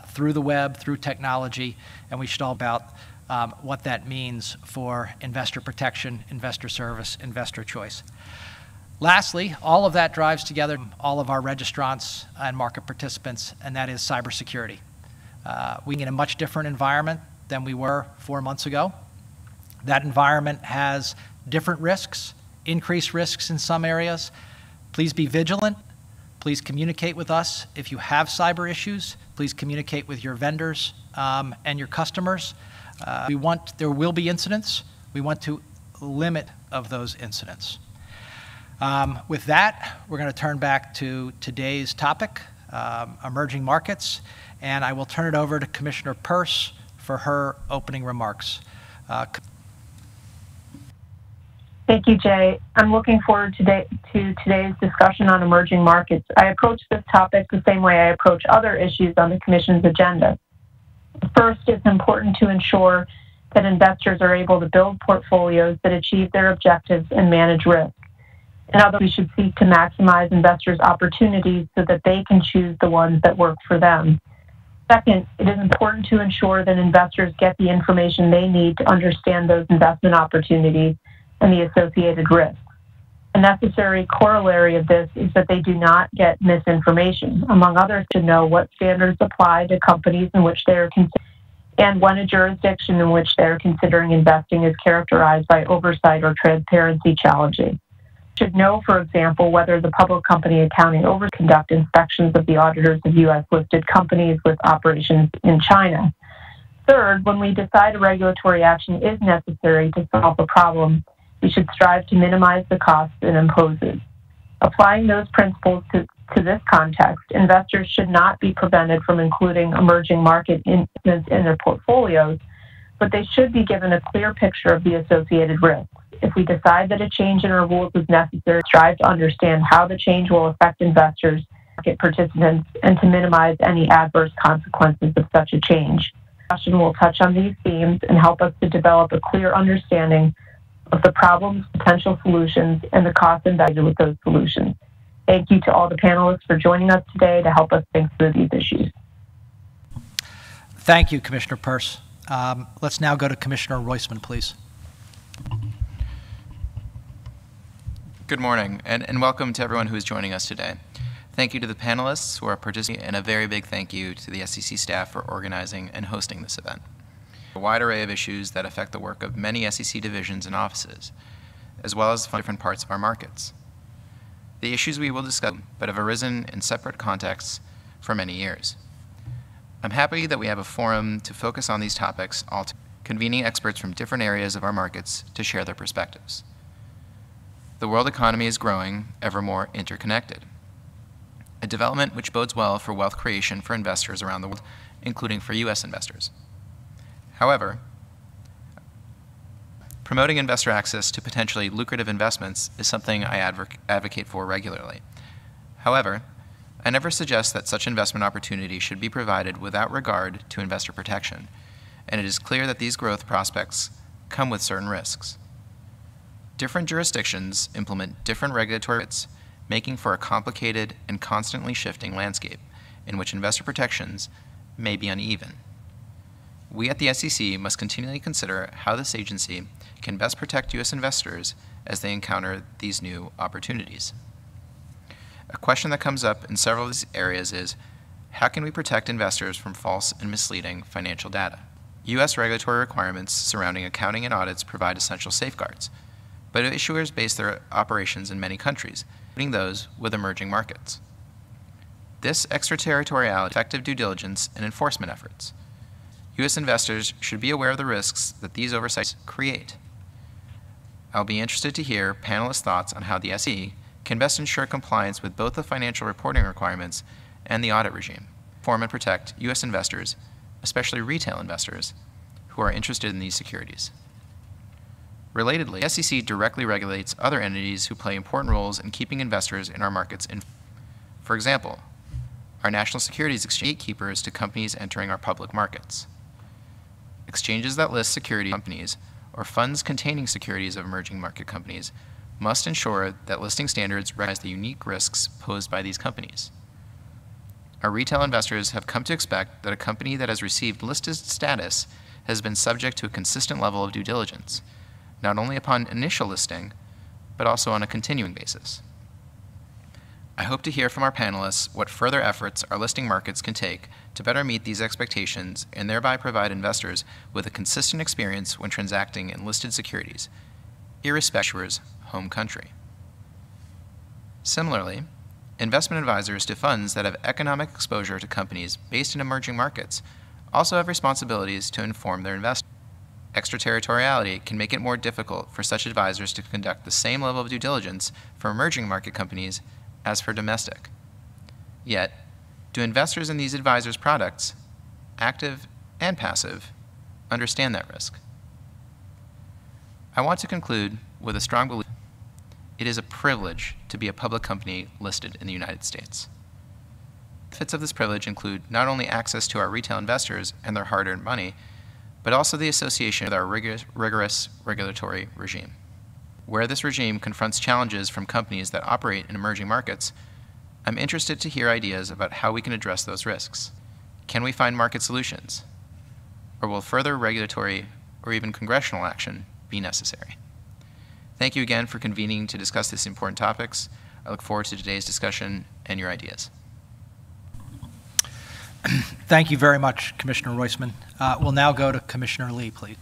through the web, through technology, and we should all about what that means for investor protection, investor service, investor choice. Lastly, all of that drives together all of our registrants and market participants, and that is cybersecurity. We're in a much different environment than we were 4 months ago. That environment has different risks, increased risks in some areas. Please be vigilant. Please communicate with us. If you have cyber issues, please communicate with your vendors and your customers. There will be incidents. We want to limit of those incidents. With that, we're going to turn back to today's topic, emerging markets, and I will turn it over to Commissioner Peirce for her opening remarks. Thank you, Jay. I'm looking forward to today's discussion on emerging markets. I approach this topic the same way I approach other issues on the Commission's agenda. First, it's important to ensure that investors are able to build portfolios that achieve their objectives and manage risk. In other words, we should seek to maximize investors' opportunities so that they can choose the ones that work for them. Second, it is important to ensure that investors get the information they need to understand those investment opportunities and the associated risks. A necessary corollary of this is that they do not get misinformation, among others, to know what standards apply to companies in which they are considering, and when a jurisdiction in which they are considering investing is characterized by oversight or transparency challenges. Should know, for example, whether the Public Company Accounting Oversight conduct inspections of the auditors of U.S.-listed companies with operations in China. Third, when we decide a regulatory action is necessary to solve a problem, we should strive to minimize the costs it imposes. Applying those principles to this context, investors should not be prevented from including emerging market investments in their portfolios, but they should be given a clear picture of the associated risks. If we decide that a change in our rules is necessary, strive to understand how the change will affect investors, market participants, and to minimize any adverse consequences of such a change. The discussion will touch on these themes and help us to develop a clear understanding of the problems, potential solutions, and the costs embedded with those solutions. Thank you to all the panelists for joining us today to help us think through these issues. Thank you, Commissioner Peirce. Let's now go to Commissioner Roisman, please. Good morning, and welcome to everyone who is joining us today. Thank you to the panelists who are participating, and a very big thank you to the SEC staff for organizing and hosting this event. A wide array of issues that affect the work of many SEC divisions and offices, as well as different parts of our markets. The issues we will discuss but have arisen in separate contexts for many years. I'm happy that we have a forum to focus on these topics, convening experts from different areas of our markets to share their perspectives. The world economy is growing, ever more interconnected, a development which bodes well for wealth creation for investors around the world, including for U.S. investors. However, promoting investor access to potentially lucrative investments is something I advocate for regularly. However, I never suggest that such investment opportunities should be provided without regard to investor protection, and it is clear that these growth prospects come with certain risks. Different jurisdictions implement different regulatory rates, making for a complicated and constantly shifting landscape in which investor protections may be uneven. We at the SEC must continually consider how this agency can best protect U.S. investors as they encounter these new opportunities. A question that comes up in several of these areas is, how can we protect investors from false and misleading financial data? U.S. regulatory requirements surrounding accounting and audits provide essential safeguards, but issuers base their operations in many countries, including those with emerging markets. This extraterritoriality affects effective due diligence and enforcement efforts. U.S. investors should be aware of the risks that these oversights create. I'll be interested to hear panelists' thoughts on how the SEC can best ensure compliance with both the financial reporting requirements and the audit regime, inform and protect U.S. investors, especially retail investors, who are interested in these securities. Relatedly, the SEC directly regulates other entities who play important roles in keeping investors in our markets informed. For example, our national securities exchange gatekeepers to companies entering our public markets. Exchanges that list security companies or funds containing securities of emerging market companies must ensure that listing standards recognize the unique risks posed by these companies. Our retail investors have come to expect that a company that has received listed status has been subject to a consistent level of due diligence, not only upon initial listing, but also on a continuing basis. I hope to hear from our panelists what further efforts our listing markets can take to better meet these expectations and thereby provide investors with a consistent experience when transacting in listed securities, irrespective of home country. Similarly, investment advisors to funds that have economic exposure to companies based in emerging markets also have responsibilities to inform their investors. Extraterritoriality can make it more difficult for such advisors to conduct the same level of due diligence for emerging market companies as for domestic. Yet, do investors in these advisors' products, active and passive, understand that risk? I want to conclude with a strong belief it is a privilege to be a public company listed in the United States. Benefits of this privilege include not only access to our retail investors and their hard-earned money, but also the association with our rigorous regulatory regime. Where this regime confronts challenges from companies that operate in emerging markets, I'm interested to hear ideas about how we can address those risks. Can we find market solutions? Or will further regulatory or even congressional action be necessary? Thank you again for convening to discuss these important topics. I look forward to today's discussion and your ideas. Thank you very much, Commissioner Roisman. We'll now go to Commissioner Lee, please.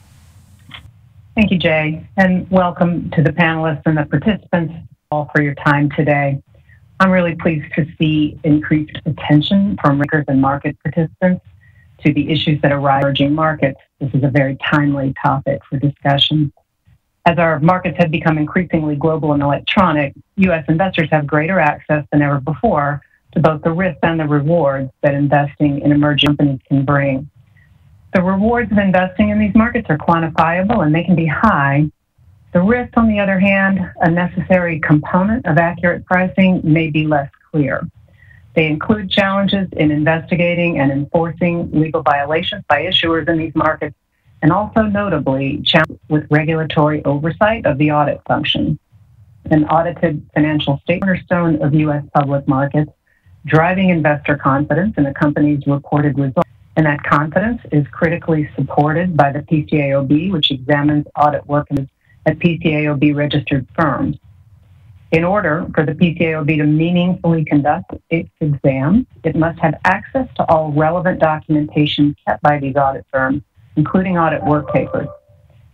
Thank you, Jay, and welcome to the panelists and the participants. all for your time today. I'm really pleased to see increased attention from makers and market participants to the issues that arise in emerging markets. This is a very timely topic for discussion. As our markets have become increasingly global and electronic, U.S. investors have greater access than ever before to both the risks and the rewards that investing in emerging companies can bring. The rewards of investing in these markets are quantifiable and they can be high. The risk, on the other hand, a necessary component of accurate pricing, may be less clear. They include challenges in investigating and enforcing legal violations by issuers in these markets, and also notably challenges with regulatory oversight of the audit function. An audited financial statement cornerstone of U.S. public markets, driving investor confidence in a company's reported results. And that confidence is critically supported by the PCAOB, which examines audit work at PCAOB registered firms. In order for the PCAOB to meaningfully conduct its exams, it must have access to all relevant documentation kept by these audit firms, including audit work papers.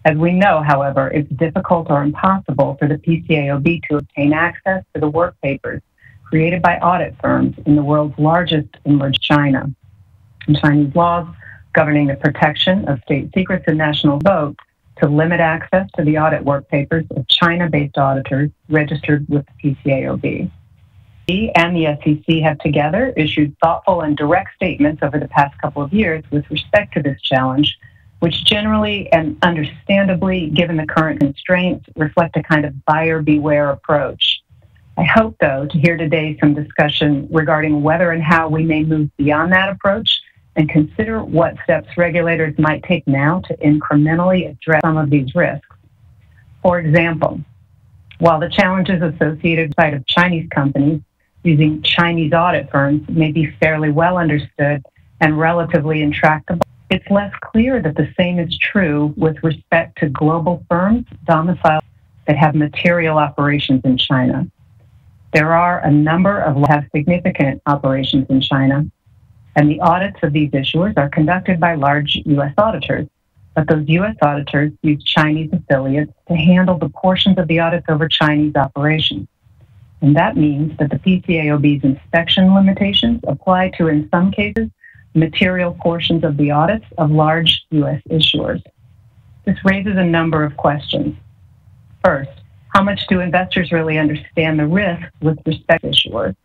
As we know, however, it's difficult or impossible for the PCAOB to obtain access to the work papers created by audit firms in the world's largest emerging China. And Chinese laws governing the protection of state secrets and national vote to limit access to the audit work papers of China-based auditors registered with the PCAOB. We and the SEC have together issued thoughtful and direct statements over the past couple of years with respect to this challenge, which generally and understandably, given the current constraints, reflect a kind of buyer beware approach. I hope, though, to hear today some discussion regarding whether and how we may move beyond that approach and consider what steps regulators might take now to incrementally address some of these risks. For example, while the challenges associated with the sight of Chinese companies using Chinese audit firms may be fairly well understood and relatively intractable, it's less clear that the same is true with respect to global firms domiciled that have material operations in China. There are a number of that have significant operations in China, and the audits of these issuers are conducted by large U.S. auditors, but those U.S. auditors use Chinese affiliates to handle the portions of the audits over Chinese operations. And that means that the PCAOB's inspection limitations apply to, in some cases, material portions of the audits of large U.S. issuers. This raises a number of questions. First, how much do investors really understand the risk with respect to issuers?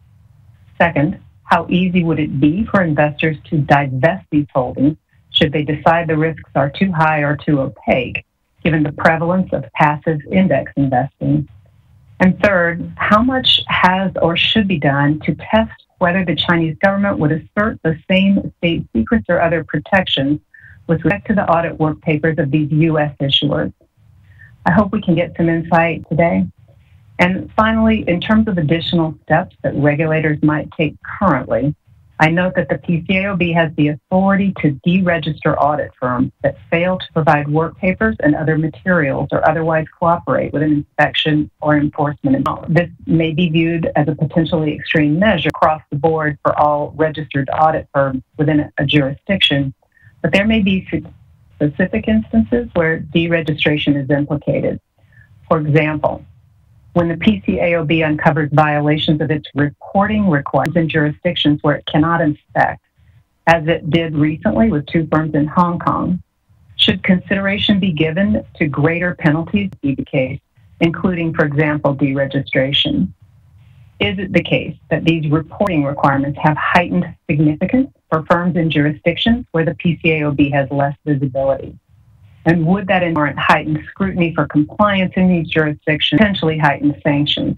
Second, how easy would it be for investors to divest these holdings should they decide the risks are too high or too opaque, given the prevalence of passive index investing? And third, how much has or should be done to test whether the Chinese government would assert the same state secrets or other protections with respect to the audit work papers of these U.S. issuers? I hope we can get some insight today. And finally, in terms of additional steps that regulators might take currently, I note that the PCAOB has the authority to deregister audit firms that fail to provide work papers and other materials or otherwise cooperate with an inspection or enforcement. This may be viewed as a potentially extreme measure across the board for all registered audit firms within a jurisdiction, but there may be specific instances where deregistration is implicated. For example, when the PCAOB uncovers violations of its reporting requirements in jurisdictions where it cannot inspect, as it did recently with 2 firms in Hong Kong, should consideration be given to greater penalties be the case, including, for example, deregistration? Is it the case that these reporting requirements have heightened significance for firms in jurisdictions where the PCAOB has less visibility? And would that warrant heightened scrutiny for compliance in these jurisdictions, potentially heightened sanctions?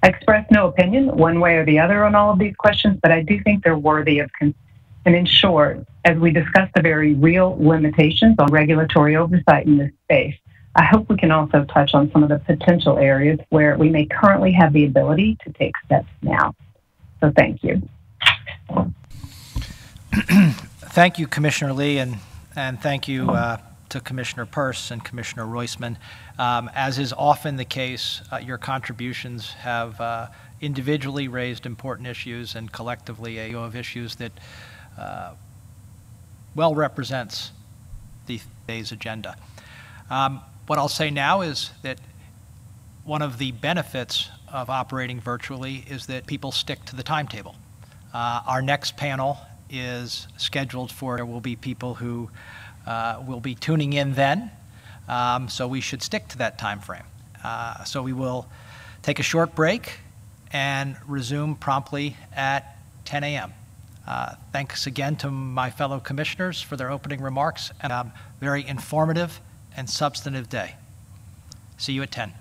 I express no opinion one way or the other on all of these questions, but I do think they're worthy of consideration. And in short, as we discuss the very real limitations on regulatory oversight in this space, I hope we can also touch on some of the potential areas where we may currently have the ability to take steps now. So thank you. Thank you, Commissioner Lee, and thank you to Commissioner Peirce and Commissioner Roisman. As is often the case, your contributions have individually raised important issues and collectively a of issues that well represents the day's agenda. What I'll say now is that one of the benefits of operating virtually is that people stick to the timetable. Our next panel is scheduled for, there will be people who will be tuning in then, so we should stick to that time frame. So we will take a short break and resume promptly at 10 a.m. Thanks again to my fellow commissioners for their opening remarks, and a very informative and substantive day. See you at 10.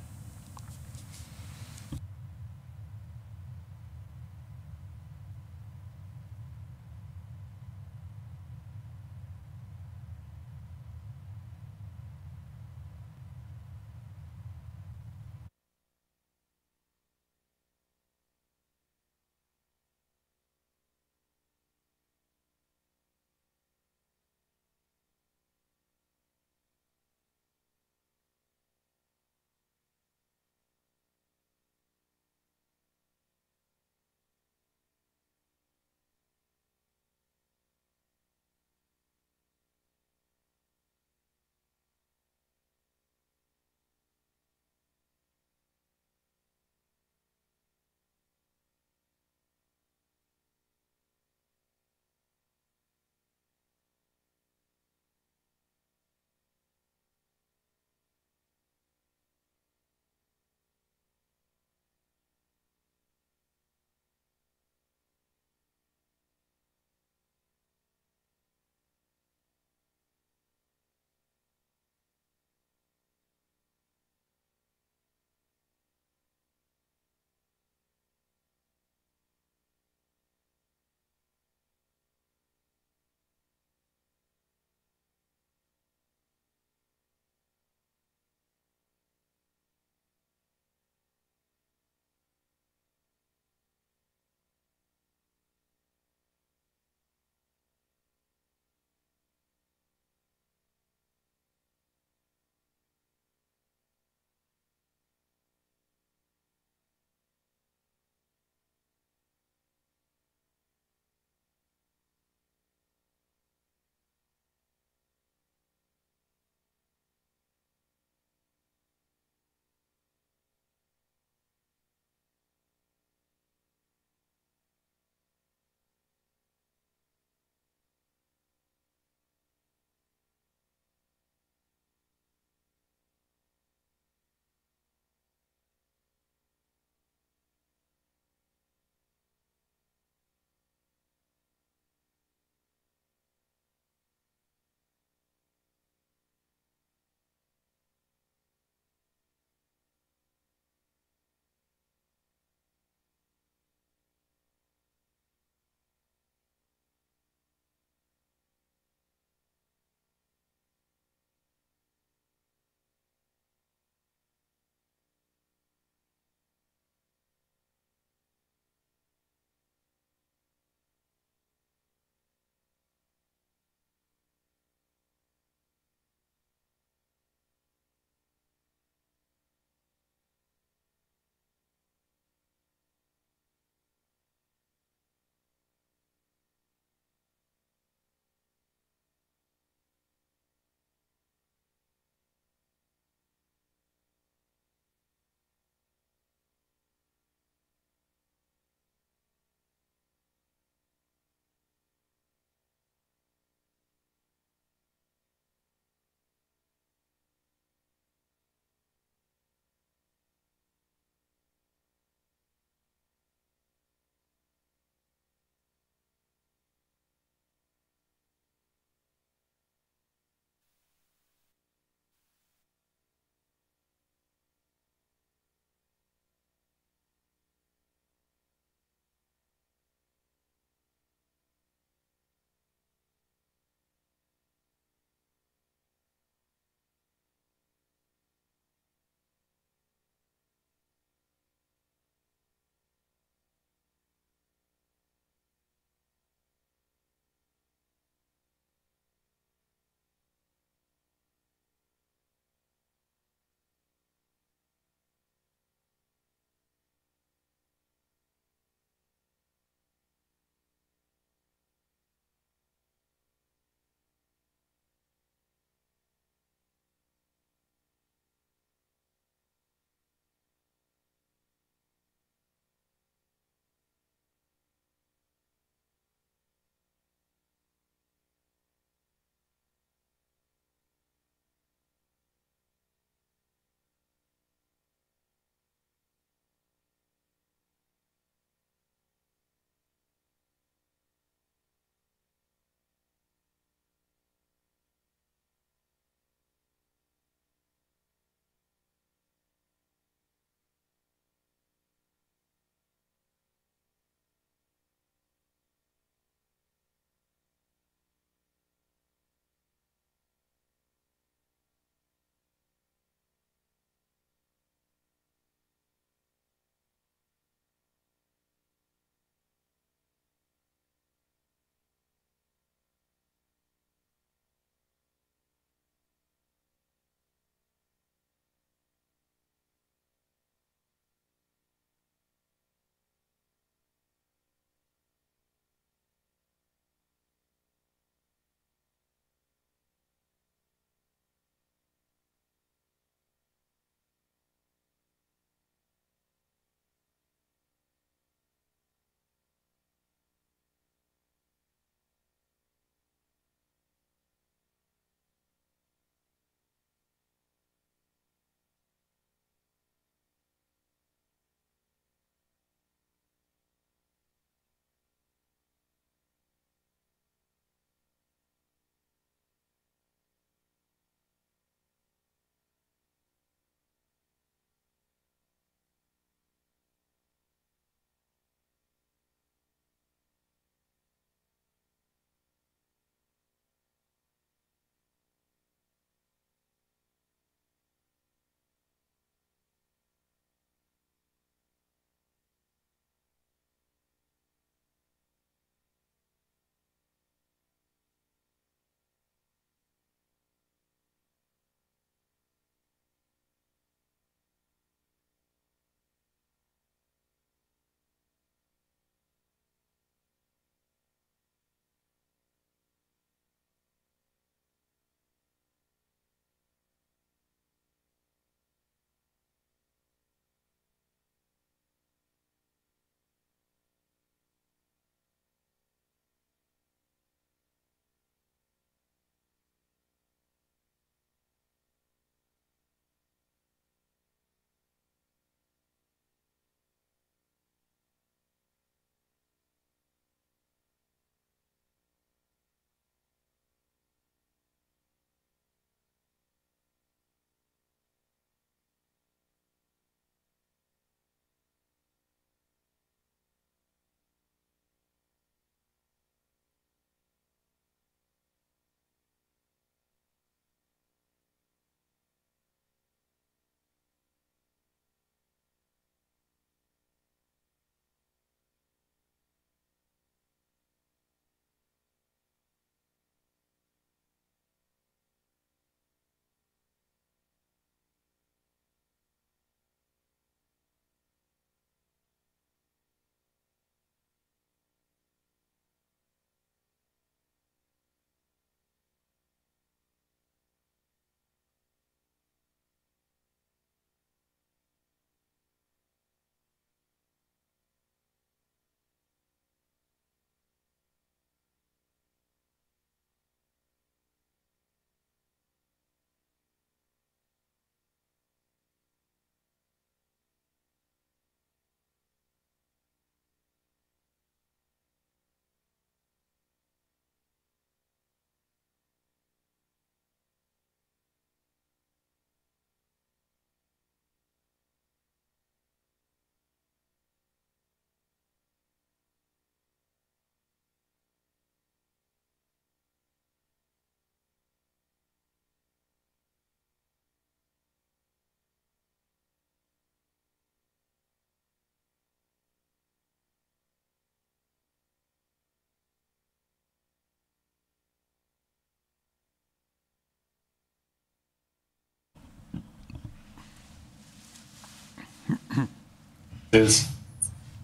is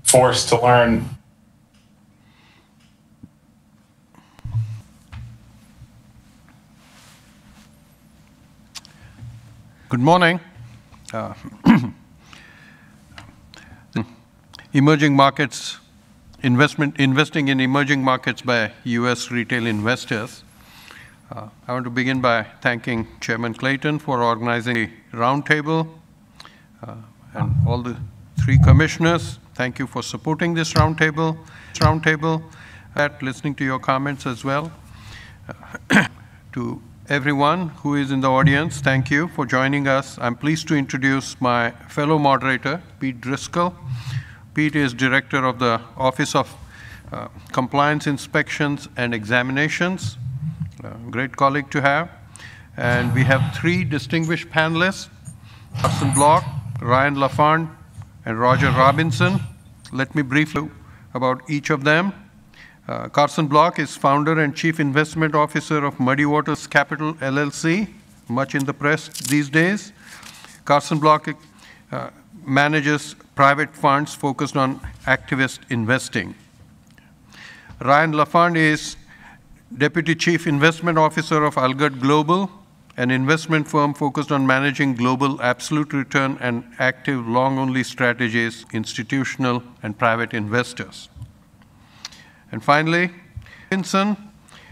forced to learn. Good morning. Emerging markets, investing in emerging markets by U.S. retail investors. I want to begin by thanking Chairman Clayton for organizing the roundtable, and all the three commissioners. Thank you for supporting this roundtable. Listening to your comments as well. To everyone who is in the audience, thank you for joining us. I'm pleased to introduce my fellow moderator, Pete Driscoll. Pete is Director of the Office of Compliance Inspections and Examinations. Great colleague to have. And we have three distinguished panelists, Carson Block, Ryan LaFond, and Roger Robinson. Let me brief you about each of them. Carson Block is founder and chief investment officer of Muddy Waters Capital, LLC, much in the press these days. Carson Block manages private funds focused on activist investing. Ryan LaFond is deputy chief investment officer of Algert Global, an investment firm focused on managing global absolute return and active long-only strategies, institutional and private investors. And finally, Robinson,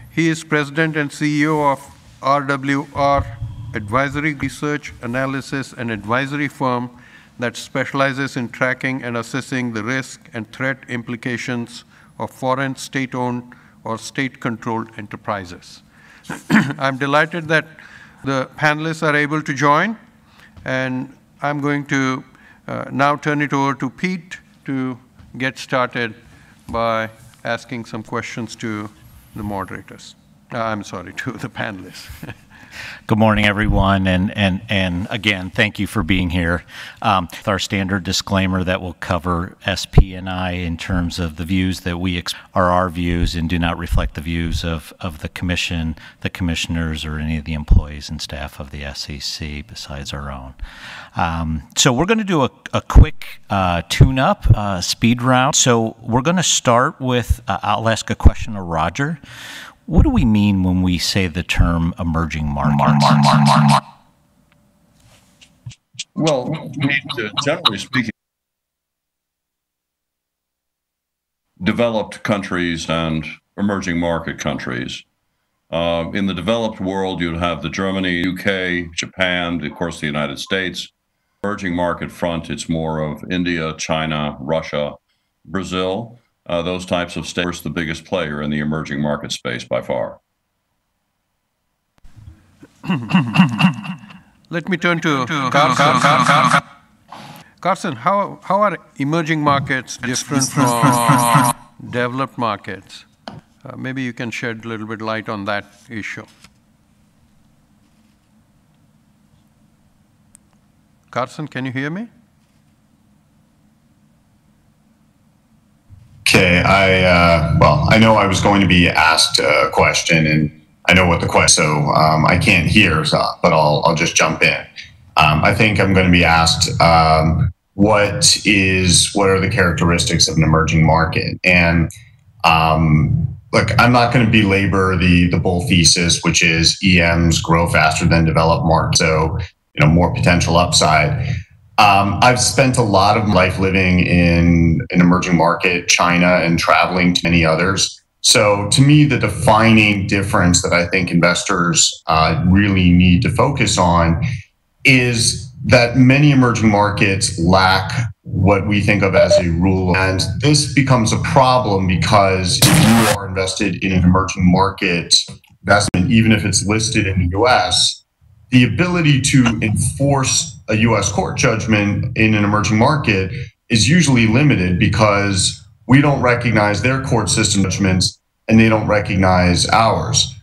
he is president and CEO of RWR Advisory Research, Analysis, and Advisory firm that specializes in tracking and assessing the risk and threat implications of foreign state-owned or state-controlled enterprises. I'm delighted that the panelists are able to join, and I'm going to now turn it over to Pete to get started by asking some questions to the moderators. I'm sorry, to the panelists. Good morning, everyone, and again, thank you for being here. With our standard disclaimer that will cover SP&I in terms of the views that we are our views and do not reflect the views of the Commission, the commissioners, or any of the employees and staff of the SEC besides our own. So we're going to do a quick tune-up, speed round. So we're going to start with, I'll ask a question of Roger. What do we mean when we say the term emerging markets? Well, we need to, generally speaking, developed countries and emerging market countries. In the developed world, you'd have the Germany, UK, Japan, of course, the United States. Emerging market front, it's more of India, China, Russia, Brazil. Those types of states are the biggest player in the emerging market space by far. Let me turn to Carson. Carson, how are emerging markets different from developed markets? Maybe you can shed a little bit light on that issue. Carson, can you hear me? Okay, well, I know I was going to be asked a question, and I know what the question, so I can't hear, but I'll just jump in. I think I'm going to be asked, what are the characteristics of an emerging market? And look, I'm not going to belabor the bull thesis, which is EMs grow faster than developed markets, so more potential upside. I've spent a lot of life living in an emerging market, China, and traveling to many others. So to me, the defining difference that I think investors really need to focus on is that many emerging markets lack what we think of as a rule. And this becomes a problem because if you are invested in an emerging market investment, even if it's listed in the US, the ability to enforce a US court judgment in an emerging market is usually limited because we don't recognize their court system judgments and they don't recognize ours.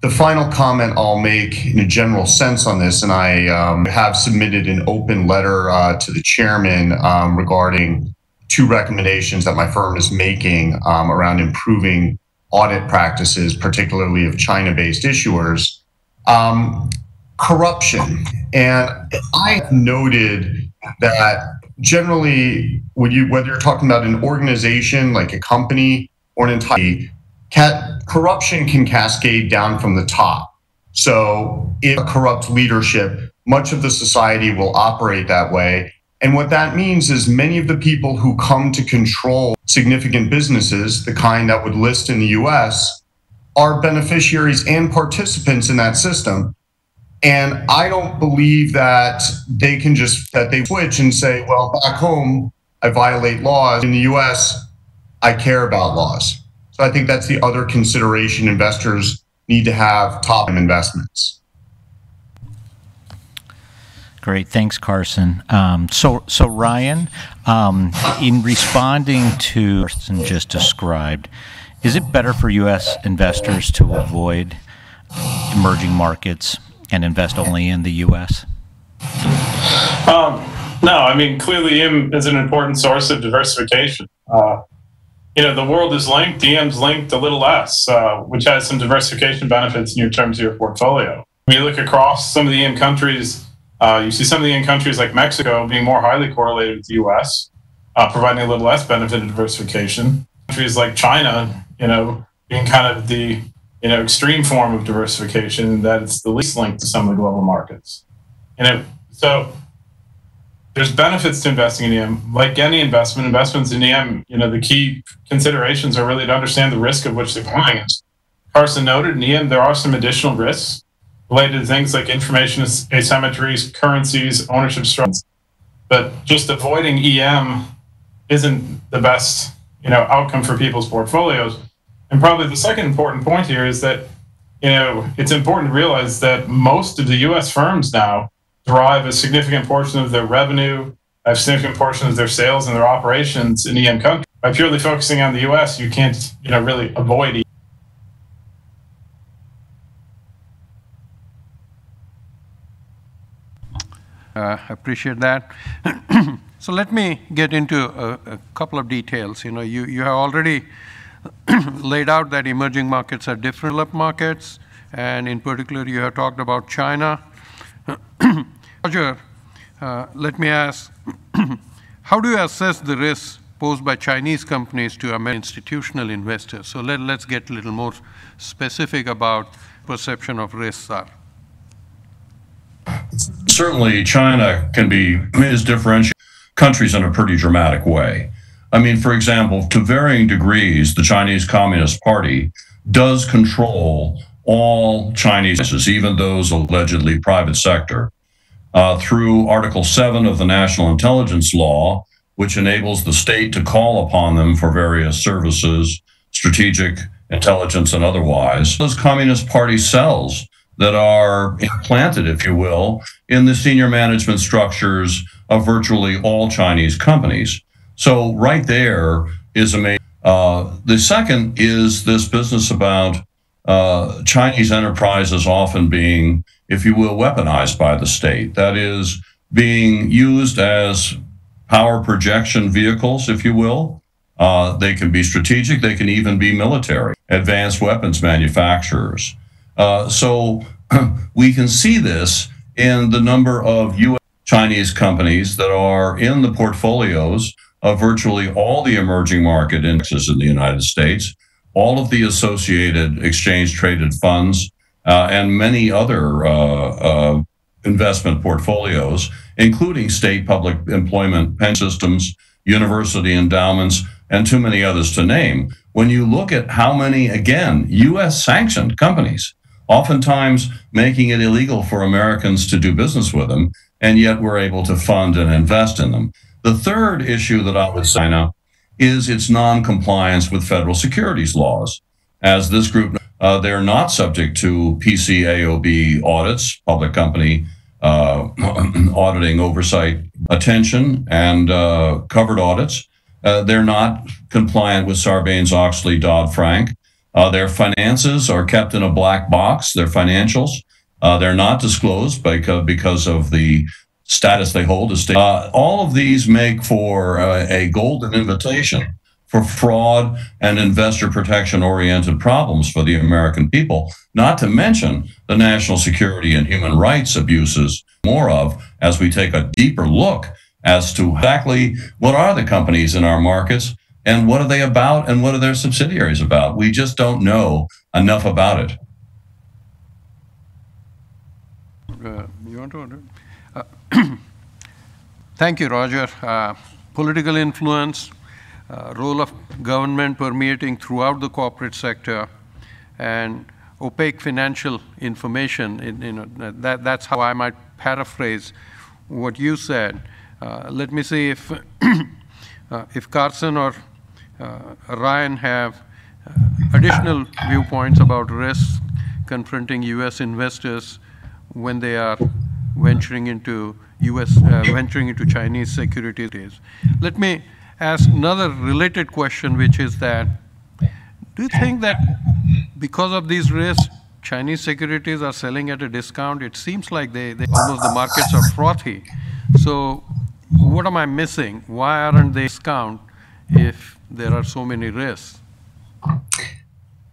The final comment I'll make in a general sense on this, and I have submitted an open letter to the chairman regarding two recommendations that my firm is making around improving audit practices, particularly of China-based issuers. Corruption. And I noted that generally, whether you're talking about an organization like a company or an entire corruption can cascade down from the top. So if a corrupt leadership, much of the society will operate that way. And what that means is many of the people who come to control significant businesses, the kind that would list in the US, are beneficiaries and participants in that system. And I don't believe that they can they switch and say, well, back home, I violate laws. In the US, I care about laws. So I think that's the other consideration investors need to have top investments. Great, thanks, Carson. So Ryan, in responding to what Carson just described, is it better for U.S. investors to avoid emerging markets and invest only in the U.S.? No, I mean, clearly EM is an important source of diversification. The world is linked, EM's linked a little less, which has some diversification benefits in terms of your portfolio. When you look across some of the EM countries, you see some of the EM countries like Mexico being more highly correlated with the US, providing a little less benefit of diversification. Countries like China, being kind of the extreme form of diversification, that it's the least linked to some of the global markets. So there's benefits to investing in EM. Like any investments in EM, the key considerations are really to understand the risk of which they're buying. As Carson noted, in EM, there are some additional risks related to things like information asymmetries, currencies, ownership structures. But just avoiding EM isn't the best, outcome for people's portfolios. And probably the second important point here is that, it's important to realize that most of the U.S. firms now derive a significant portion of their revenue, a significant portion of their sales and their operations in EM countries. By purely focusing on the U.S., you can't, really avoid EM. I appreciate that. So let me get into a couple of details. You have already laid out that emerging markets are different developed markets, and in particular, you have talked about China. Roger, let me ask, how do you assess the risks posed by Chinese companies to American institutional investors? So let's get a little more specific about perception of risks are. Certainly, China is differentiated countries in a pretty dramatic way. I mean, for example, to varying degrees, the Chinese Communist Party does control all Chinese businesses, even those allegedly private sector, through Article 7 of the National Intelligence Law, which enables the state to call upon them for various services, strategic intelligence and otherwise. Those Communist Party cells that are implanted, if you will, in the senior management structures of virtually all Chinese companies. So right there is amazing. The second is this business about Chinese enterprises often being, if you will, weaponized by the state. That is, being used as power projection vehicles, if you will. They can be strategic, they can even be military, advanced weapons manufacturers. So we can see this in the number of U.S. Chinese companies that are in the portfolios of virtually all the emerging market indexes in the United States, all of the associated exchange-traded funds, and many other investment portfolios, including state public employment pension systems, university endowments, and too many others to name. When you look at how many, again, U.S.-sanctioned companies, oftentimes making it illegal for Americans to do business with them, and yet we're able to fund and invest in them. The third issue that I would say now is its non-compliance with federal securities laws. As this group, they're not subject to PCAOB audits, public company auditing oversight attention, and covered audits. They're not compliant with Sarbanes-Oxley, Dodd-Frank. Their finances are kept in a black box, their financials. They're not disclosed because of the status they hold as state. All of these make for a golden invitation for fraud and investor protection-oriented problems for the American people, not to mention the national security and human rights abuses more of as we take a deeper look as to exactly what are the companies in our markets and what are they about and what are their subsidiaries about. We just don't know enough about it. You want to? Thank you, Roger. Political influence, role of government permeating throughout the corporate sector, and opaque financial information. That's how I might paraphrase what you said. Let me see if Carson or Ryan have additional viewpoints about risks confronting U.S. investors when they are venturing into Chinese securities. Let me ask another related question, which is that, do you think that because of these risks, Chinese securities are selling at a discount? It seems like almost the markets are frothy. So what am I missing? Why aren't they discount if there are so many risks?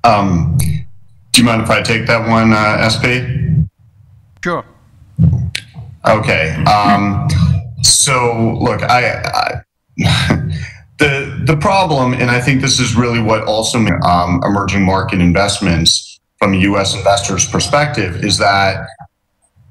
Do you mind if I take that one, SP? Sure. Okay. So look, the problem, and I think this is really what also emerging market investments from a U.S. investor's perspective, is that,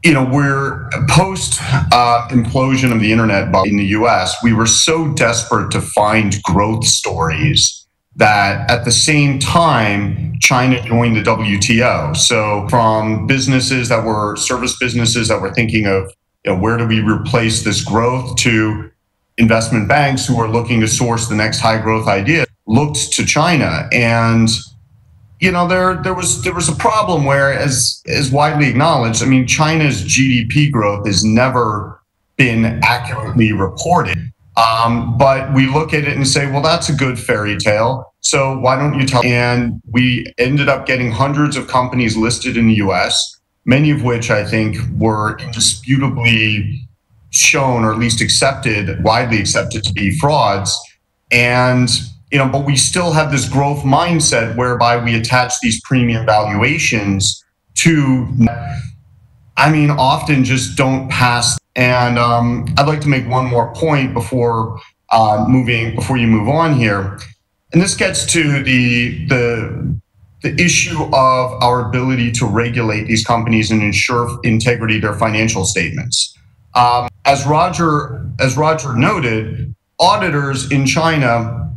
you know, we're post implosion of the internet in the U.S., we were so desperate to find growth stories that at the same time, China joined the WTO. So from businesses that were service businesses that were thinking of, you know, where do we replace this growth, to investment banks who are looking to source the next high growth idea, looked to China. And, you know, there was a problem where, as widely acknowledged, I mean, China's GDP growth has never been accurately reported. But we look at it and say, well, that's a good fairy tale, so why don't you tell? And we ended up getting hundreds of companies listed in the US, many of which I think were indisputably shown, or at least widely accepted to be frauds. And, you know, but we still have this growth mindset whereby we attach these premium valuations to, I mean, often just don't pass. And I'd like to make one more point before you move on here. And this gets to the issue of our ability to regulate these companies and ensure integrity of their financial statements. As Roger noted, auditors in China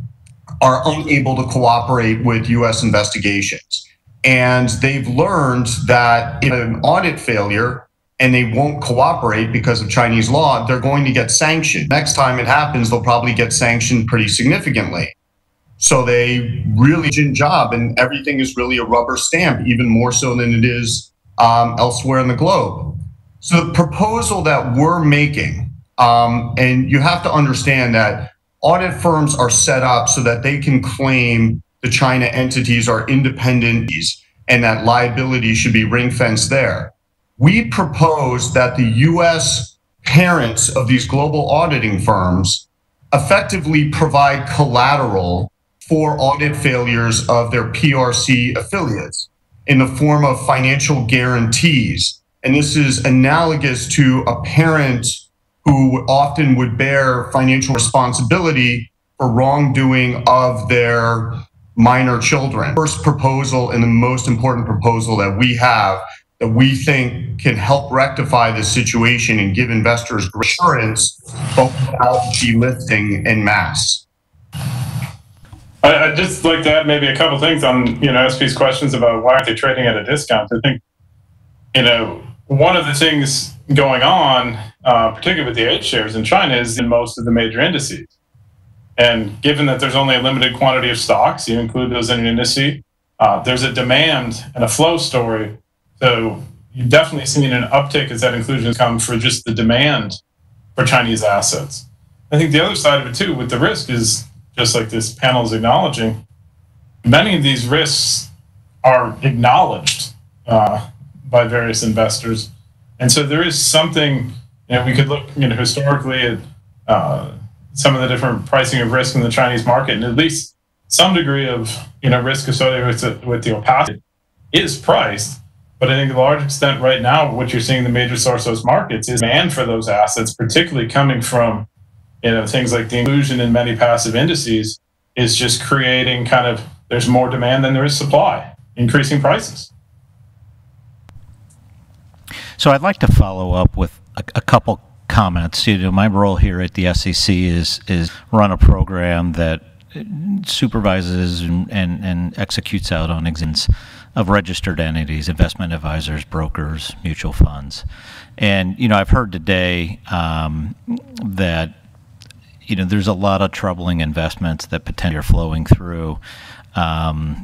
are unable to cooperate with U.S. investigations. And they've learned that if an audit failure and they won't cooperate because of Chinese law, they're going to get sanctioned. Next time it happens, they'll probably get sanctioned pretty significantly. So they really do a job, and everything is really a rubber stamp, even more so than it is elsewhere in the globe. So the proposal that we're making, and you have to understand that audit firms are set up so that they can claim the China entities are independent and that liability should be ring-fenced there. We propose that the U.S. parents of these global auditing firms effectively provide collateral for audit failures of their PRC affiliates in the form of financial guarantees. And this is analogous to a parent who often would bear financial responsibility for wrongdoing of their minor children. First proposal, and the most important proposal that we have, that we think can help rectify this situation and give investors assurance, but without delisting en masse. I'd just like to add maybe a couple things on, you know, SP's questions about why aren't they trading at a discount. I think, you know, one of the things going on, particularly with the H shares in China, is in most of the major indices. And given that there's only a limited quantity of stocks, you include those in an indice, there's a demand and a flow story. So you've definitely seen an uptick as that inclusion has come for just the demand for Chinese assets. I think the other side of it too, with the risk, is just like this panel is acknowledging, many of these risks are acknowledged by various investors. And so there is something, you know, we could look, you know, historically at some of the different pricing of risk in the Chinese market, and at least some degree of, you know, risk associated with the opacity is priced. But I think to a large extent right now, what you're seeing in the major source of those markets is demand for those assets, particularly coming from things like the inclusion in many passive indices is just creating there's more demand than there is supply, increasing prices. So I'd like to follow up with a couple comments. My role here at the SEC is run a program that supervises and executes out on exams of registered entities, investment advisors, brokers, mutual funds. And, I've heard today that, there's a lot of troubling investments that potentially are flowing through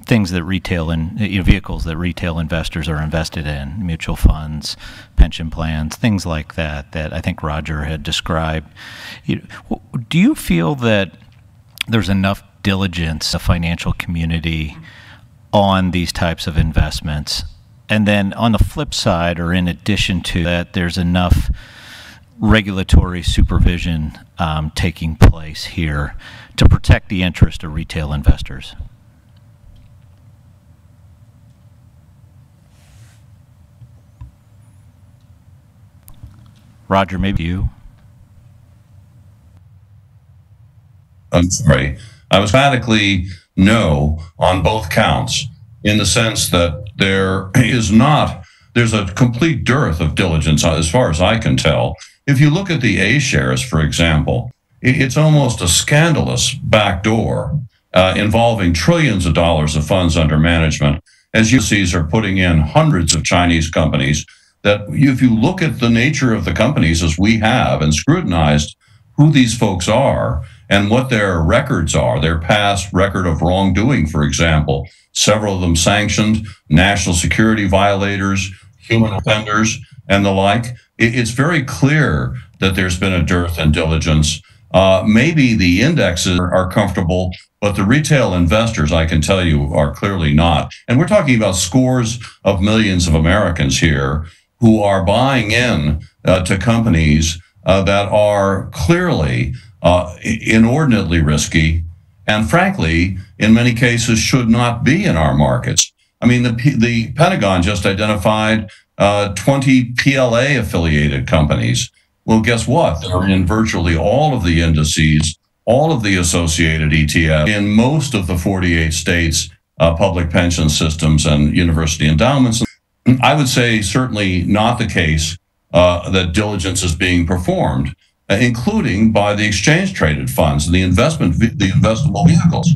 things that retail and vehicles that retail investors are invested in, mutual funds, pension plans, things like that I think Roger had described. Do you feel that there's enough diligence, a financial community, on these types of investments? And then on the flip side, or in addition to that, there's enough regulatory supervision taking place here to protect the interest of retail investors? Roger, maybe you? I'm sorry. I was emphatically no on both counts, in the sense that there's a complete dearth of diligence as far as I can tell. If you look at the A shares, for example, it's almost a scandalous backdoor involving trillions of dollars of funds under management, as UCs are putting in hundreds of Chinese companies that, if you look at the nature of the companies as we have and scrutinized who these folks are and what their records are, their past record of wrongdoing, for example, several of them sanctioned, national security violators, human offenders, and the like, it's very clear that there's been a dearth in diligence. Maybe the indexes are comfortable, but the retail investors, I can tell you, are clearly not. And we're talking about scores of millions of Americans here who are buying in to companies that are clearly inordinately risky, and frankly, in many cases, should not be in our markets. I mean, the Pentagon just identified 20 PLA-affiliated companies. Well, guess what? They're in virtually all of the indices, all of the associated ETFs, in most of the 48 states, public pension systems and university endowments. I would say certainly not the case that diligence is being performed, including by the exchange-traded funds and the investable vehicles.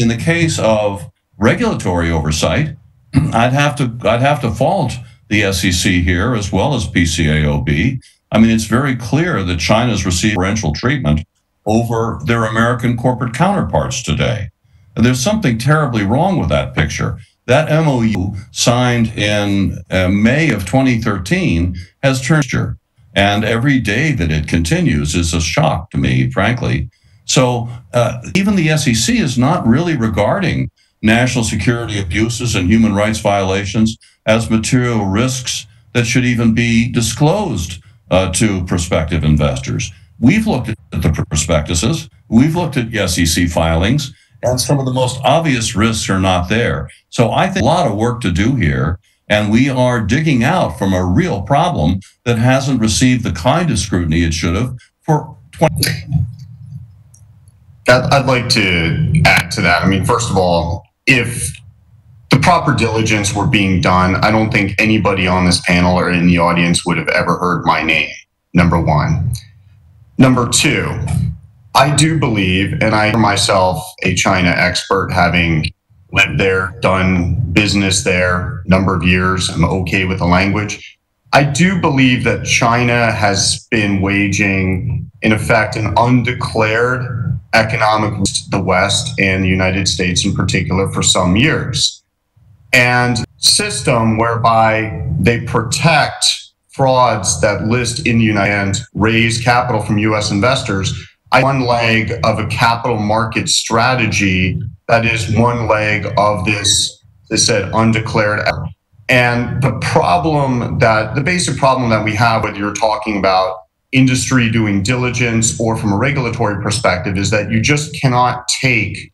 In the case of regulatory oversight, I'd have to fault the SEC here as well as PCAOB. I mean, it's very clear that China's received preferential treatment over their American corporate counterparts today. And there's something terribly wrong with that picture. That MOU signed in May of 2013 has turned, and every day that it continues is a shock to me, frankly. So even the SEC is not really regarding national security abuses and human rights violations as material risks that should even be disclosed to prospective investors. We've looked at the prospectuses, we've looked at SEC filings, and some of the most obvious risks are not there. So I think a lot of work to do here, and we are digging out from a real problem that hasn't received the kind of scrutiny it should have for 20 years. I'd like to add to that. I mean, first of all, if the proper diligence were being done, I don't think anybody on this panel or in the audience would have ever heard my name, number one. Number two, I do believe, and I myself a China expert, having lived there, done business there a number of years, I'm okay with the language. I do believe that China has been waging, in effect, an undeclared economic war to the West and the United States in particular for some years. And system whereby they protect frauds that list in the United States, raise capital from U.S. investors, one leg of a capital market strategy that is one leg of this, they said, undeclared effort. And the basic problem that we have, whether you're talking about industry doing diligence or from a regulatory perspective, is that you just cannot take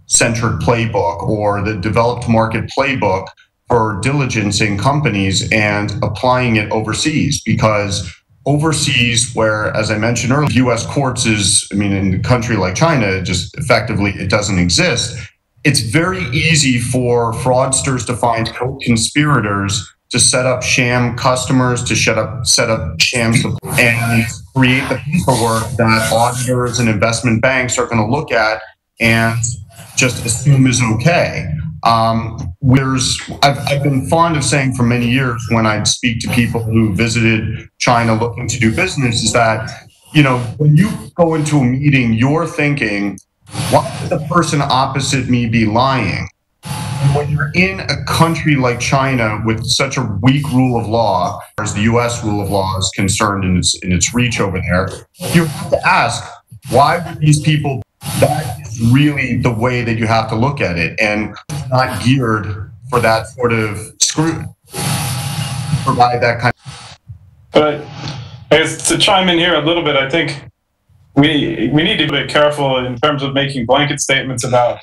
centric playbook or the developed market playbook for diligencing companies and applying it overseas, because overseas, where, as I mentioned earlier, U.S. courts is, I mean, in a country like China, just effectively it doesn't exist. It's very easy for fraudsters to find co-conspirators to set up sham customers, to set up sham and create the paperwork that auditors and investment banks are going to look at and just assume is okay. I've been fond of saying for many years when I speak to people who visited China looking to do business is that, you know, when you go into a meeting, you're thinking, why would the person opposite me be lying? When you're in a country like China with such a weak rule of law, as the U.S. rule of law is concerned in its reach over there, you have to ask, why would these people? That is really the way that you have to look at it, and not geared for that sort of scrutiny. Provide that kind of. But I guess to chime in here a little bit, I think we need to be careful in terms of making blanket statements about,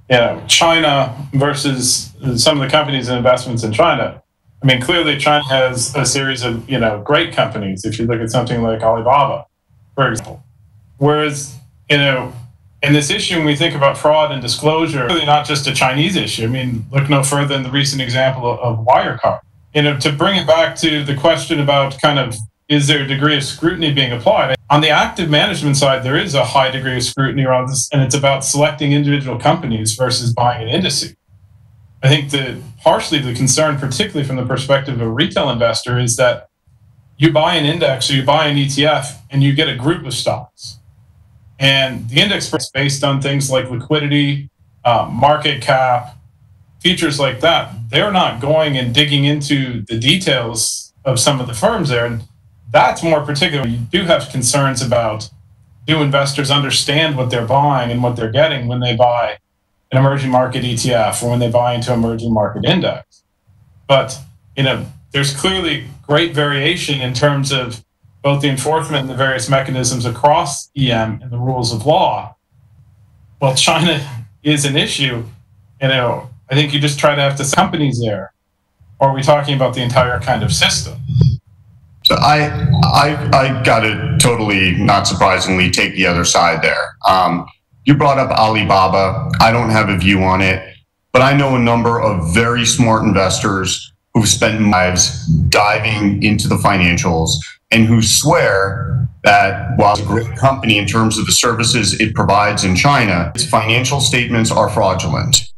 you know, China versus some of the companies and investments in China. I mean, clearly China has a series of, you know, great companies. If you look at something like Alibaba, for example, whereas, you know, in this issue, when we think about fraud and disclosure, it's really not just a Chinese issue. I mean, look no further than the recent example of Wirecard. You know, to bring it back to the question about kind of, is there a degree of scrutiny being applied? On the active management side, there is a high degree of scrutiny around this, and it's about selecting individual companies versus buying an indice. I think that partially the concern, particularly from the perspective of a retail investor, is that you buy an index or you buy an ETF and you get a group of stocks. And the index is based on things like liquidity, market cap, features like that. They're not going and digging into the details of some of the firms there. And that's more particular. You do have concerns about, do investors understand what they're buying and what they're getting when they buy an emerging market ETF or when they buy into emerging market index. But, you know, there's clearly great variation in terms of both the enforcement and the various mechanisms across EM and the rules of law. Well, China is an issue, you know, I think you just try to have the companies there. Or are we talking about the entire kind of system? So I got to totally, not surprisingly, take the other side there. You brought up Alibaba. I don't have a view on it, but I know a number of very smart investors who've spent lives diving into the financials and who swear that while it's a great company in terms of the services it provides in China, its financial statements are fraudulent.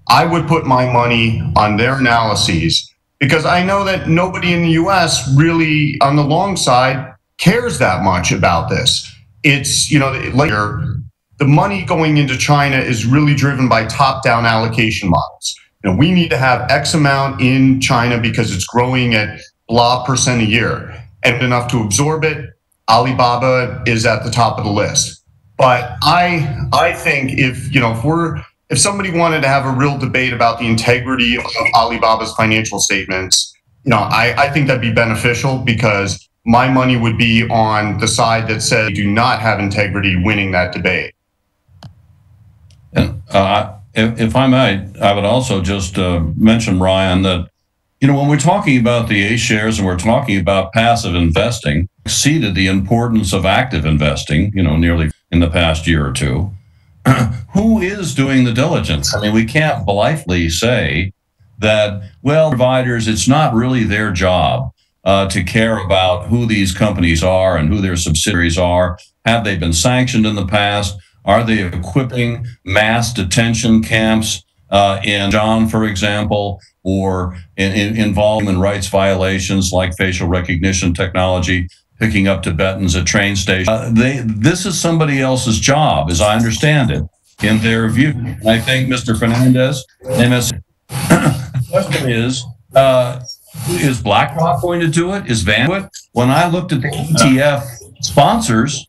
I would put my money on their analyses because I know that nobody in the US really, on the long side, cares that much about this. It's, you know, like the money going into China is really driven by top-down allocation models. You know, we need to have X amount in China because it's growing at blah % a year. And enough to absorb it, Alibaba is at the top of the list. But I think if somebody wanted to have a real debate about the integrity of Alibaba's financial statements, you know, I think that'd be beneficial because my money would be on the side that says they do not have integrity winning that debate. And if I might, I would also just mention, Ryan, that, you know, when we're talking about the A shares and we're talking about passive investing, exceeded the importance of active investing, you know, nearly in the past year or two. Who is doing the diligence? I mean, we can't blithely say that, well, providers, it's not really their job to care about who these companies are and who their subsidiaries are. Have they been sanctioned in the past? Are they equipping mass detention camps in John, for example, or involved in human rights violations like facial recognition technology, picking up Tibetans at train stations? This is somebody else's job, as I understand it, in their view. And I think Mr. Fernandez, the question is BlackRock going to do it? Is Vanguard? When I looked at the ETF sponsors,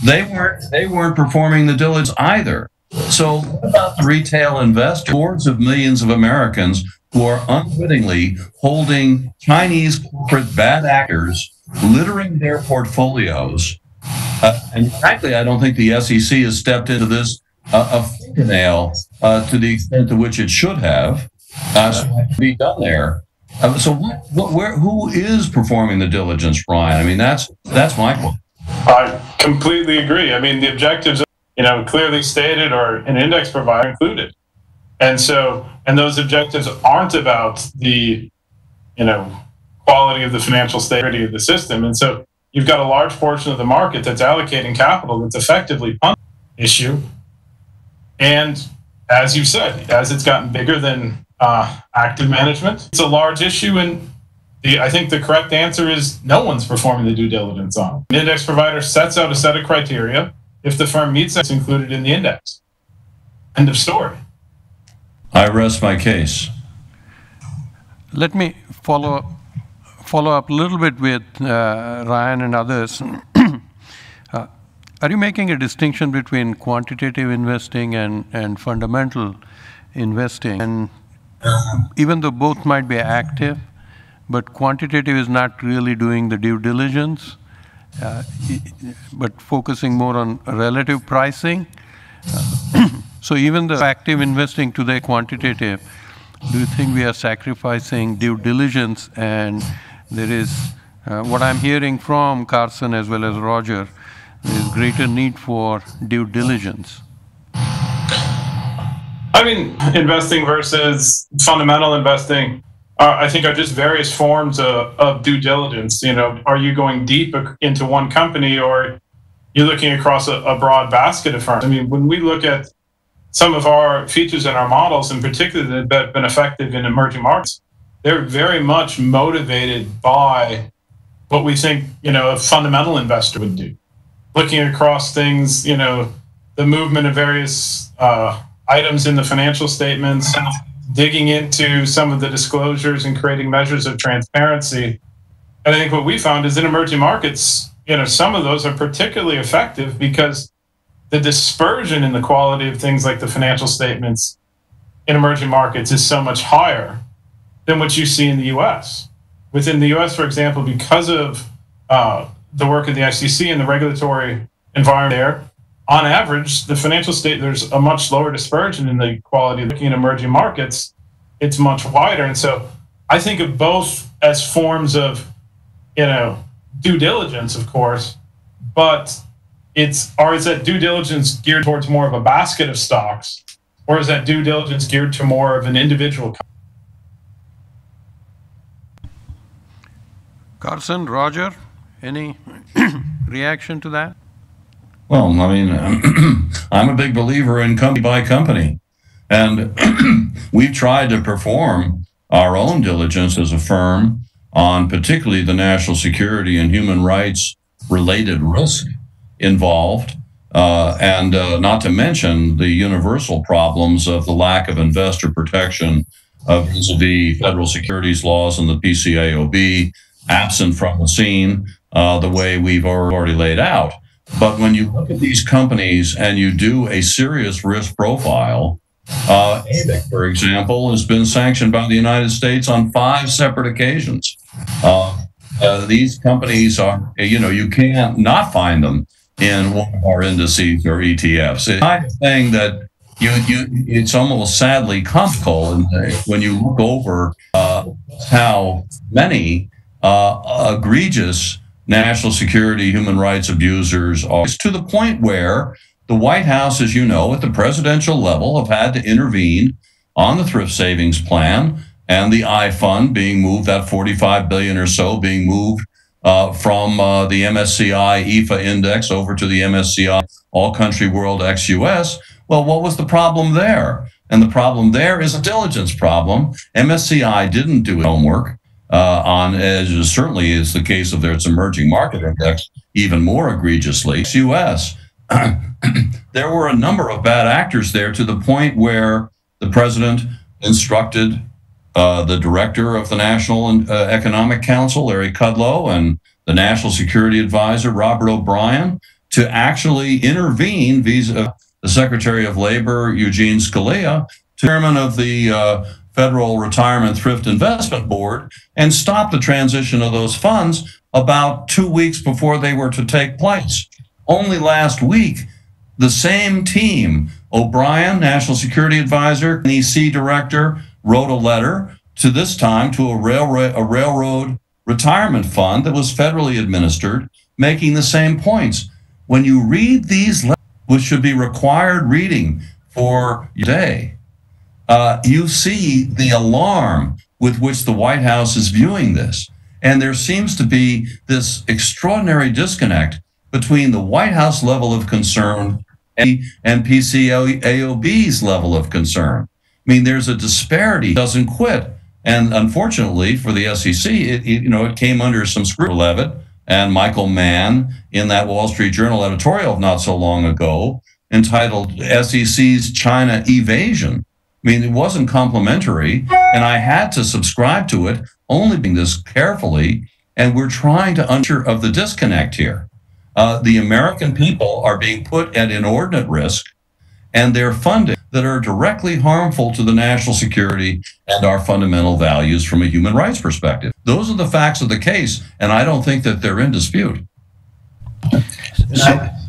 they weren't performing the diligence either. So what about the retail investors, hordes of millions of Americans who are unwittingly holding Chinese corporate bad actors, littering their portfolios? And frankly, I don't think the SEC has stepped into this a fingernail to the extent to which it should have. So it can be done there. So who is performing the diligence, Brian? I mean, that's my question. I completely agree. I mean, the objectives, clearly stated or an index provider included. And those objectives aren't about the, quality of the financial stability of the system. And so you've got a large portion of the market that's allocating capital that's effectively on the issue. And as you said, as it's gotten bigger than active management, it's a large issue. And I think the correct answer is no one's performing the due diligence on it. An index provider sets out a set of criteria. If the firm meets that, it's included in the index. End of story. I rest my case. Let me follow up a little bit with Ryan and others. Are you making a distinction between quantitative investing and fundamental investing? And even though both might be active, but quantitative is not really doing the due diligence, but focusing more on relative pricing. So even the active investing to the quantitative, do you think we are sacrificing due diligence? And there is, what I'm hearing from Carson as well as Roger, there is greater need for due diligence. I mean, investing versus fundamental investing, I think are just various forms of due diligence. Are you going deep into one company, or you're looking across a broad basket of firms? I mean, when we look at some of our features in our models, in particular that have been effective in emerging markets, they're very much motivated by what we think, a fundamental investor would do. Looking across things, the movement of various items in the financial statements, digging into some of the disclosures and creating measures of transparency. And I think what we found is in emerging markets, some of those are particularly effective because the dispersion in the quality of things like the financial statements in emerging markets is so much higher than what you see in the US. Within the US, for example, because of the work of the SEC and the regulatory environment there, on average, the financial state, there's a much lower dispersion in the quality. Looking at emerging markets, it's much wider. And so I think of both as forms of, due diligence, of course, but is that due diligence geared towards more of a basket of stocks, or is that due diligence geared to more of an individual company? Carson, Roger, any reaction to that? Well, I mean, I'm a big believer in company by company. And we've tried to perform our own diligence as a firm on particularly the national security and human rights related risk involved, and not to mention the universal problems of the lack of investor protection vis-a-vis federal securities laws and the PCAOB, absent from the scene the way we've already laid out. But when you look at these companies and you do a serious risk profile, ABIC, for example, has been sanctioned by the United States on 5 separate occasions. These companies are, you can't not find them in one of our indices or ETFs. It's the kind of thing that it's almost sadly comical when you look over how many egregious national security human rights abusers are, to the point where the White House, as you know, at the presidential level, have had to intervene on the thrift savings plan and the I fund being moved, that $45 billion or so being moved from the MSCI EFA index over to the MSCI All Country World ex-US. Well, what was the problem there? And the problem there is a diligence problem. MSCI didn't do homework on, as certainly is the case of its emerging market index, even more egregiously, US. There were a number of bad actors there, to the point where the president instructed the director of the National Economic Council, Larry Kudlow, and the National Security Advisor, Robert O'Brien, to actually intervene vis-a-vis the Secretary of Labor, Eugene Scalia, chairman of the Federal Retirement Thrift Investment Board, and stop the transition of those funds about 2 weeks before they were to take place. Only last week, the same team, O'Brien, National Security Advisor, NEC Director, wrote a letter to this time to a railroad retirement fund that was federally administered, making the same points. When you read these letters, which should be required reading for your day, you see the alarm with which the White House is viewing this. And there seems to be this extraordinary disconnect between the White House level of concern and PCAOB's level of concern. I mean, there's a disparity. It doesn't quit. And unfortunately for the SEC, it came under some scrutiny. Levitt and Michael Mann in that Wall Street Journal editorial not so long ago entitled SEC's China Evasion. I mean, it wasn't complimentary, and I had to subscribe to it, only being this carefully, and we're trying to unsure of the disconnect here. The American people are being put at inordinate risk, and they're funding that are directly harmful to the national security and our fundamental values from a human rights perspective. Those are the facts of the case, and I don't think that they're in dispute.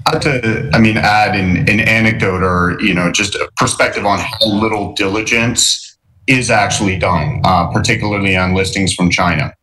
I'd to, add an anecdote or, just a perspective on how little diligence is actually done, particularly on listings from China.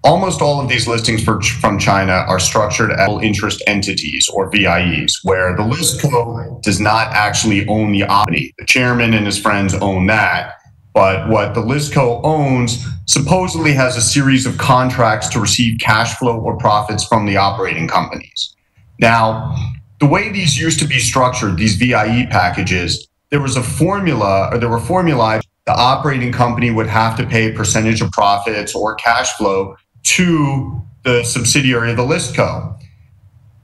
Almost all of these listings from China are structured as interest entities, or VIEs, where the listco does not actually own the company. The chairman and his friends own that, but what the listco owns supposedly has a series of contracts to receive cash flow or profits from the operating companies. Now, the way these used to be structured, these VIE packages, there was a formula, or there were formulae. The operating company would have to pay a percentage of profits or cash flow to the subsidiary of the listco.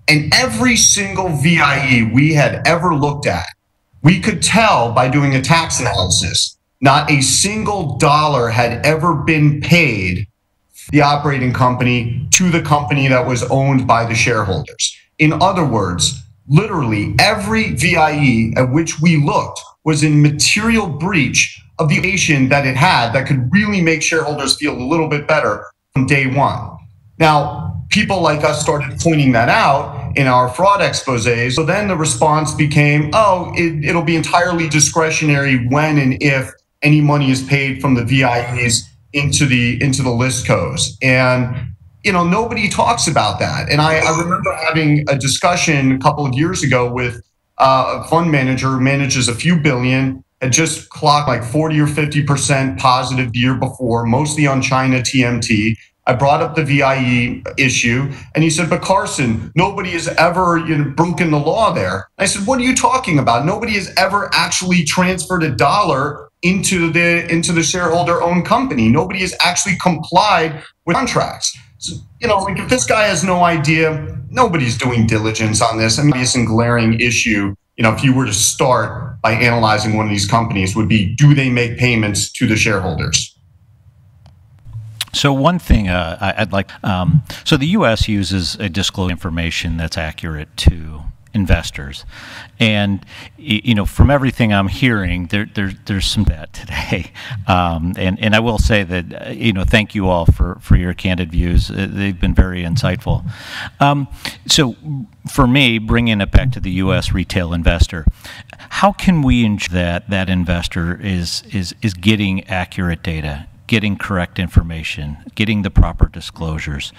And every single VIE we had ever looked at, we could tell by doing a tax analysis, not a single dollar had ever been paid the operating company to the company that was owned by the shareholders. In other words, literally every VIE at which we looked was in material breach of the nation that it had that could really make shareholders feel a little bit better from day one. Now, people like us started pointing that out in our fraud exposés. So then the response became, oh, it'll be entirely discretionary when and if any money is paid from the VIEs into the listcos. And nobody talks about that. And I remember having a discussion a couple of years ago with a fund manager who manages a few billion, had just clocked like 40 or 50% positive the year before, mostly on China TMT. I brought up the VIE issue, and he said, but Carson, nobody has ever broken the law there. I said, what are you talking about? Nobody has ever actually transferred a dollar into the shareholder-owned company. Nobody has actually complied with contracts. So, like if this guy has no idea, nobody's doing diligence on this. Obvious and glaring issue, if you were to start by analyzing one of these companies, would be, do they make payments to the shareholders? So one thing I'd like, so the U.S. uses a disclosure information that's accurate to investors, and from everything I'm hearing, there's some of that today, and I will say that thank you all for your candid views. They've been very insightful. So for me, bringing it back to the U.S. retail investor, how can we ensure that investor is getting accurate data, getting correct information, getting the proper disclosures?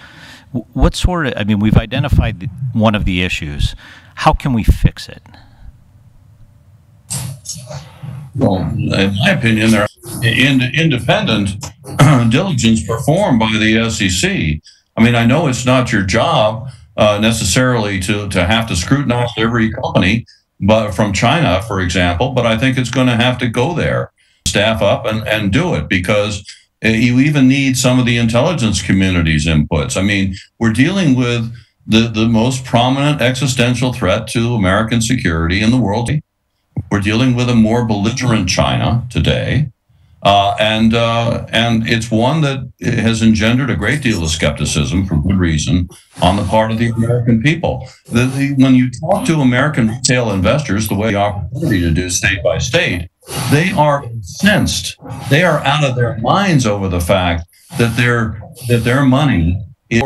What sort of, we've identified one of the issues. How can we fix it? Well, in my opinion, there are independent diligence performed by the SEC. I know it's not your job necessarily to have to scrutinize every company, but from China, for example, but I think it's going to have to go there, staff up and do it, because you even need some of the intelligence community's inputs. We're dealing with the most prominent existential threat to American security in the world. We're dealing with a more belligerent China today, and it's one that has engendered a great deal of skepticism, for good reason, on the part of the American people. When you talk to American retail investors, the way the opportunity to do state by state, they are incensed. They are out of their minds over the fact that their money is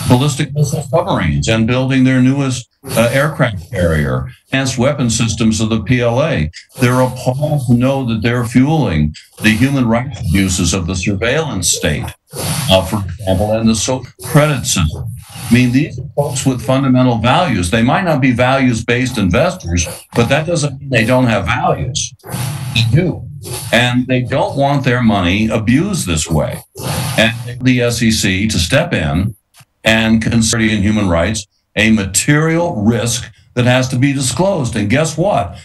ballistic missile submarines and building their newest aircraft carrier, advanced weapon systems of the PLA. They're appalled to know that they're fueling the human rights abuses of the surveillance state, for example, and the social credit system. I mean, these are folks with fundamental values. They might not be values-based investors, but that doesn't mean they don't have values. They do. And they don't want their money abused this way. And the SEC to step in and consider in human rights a material risk that has to be disclosed. And guess what?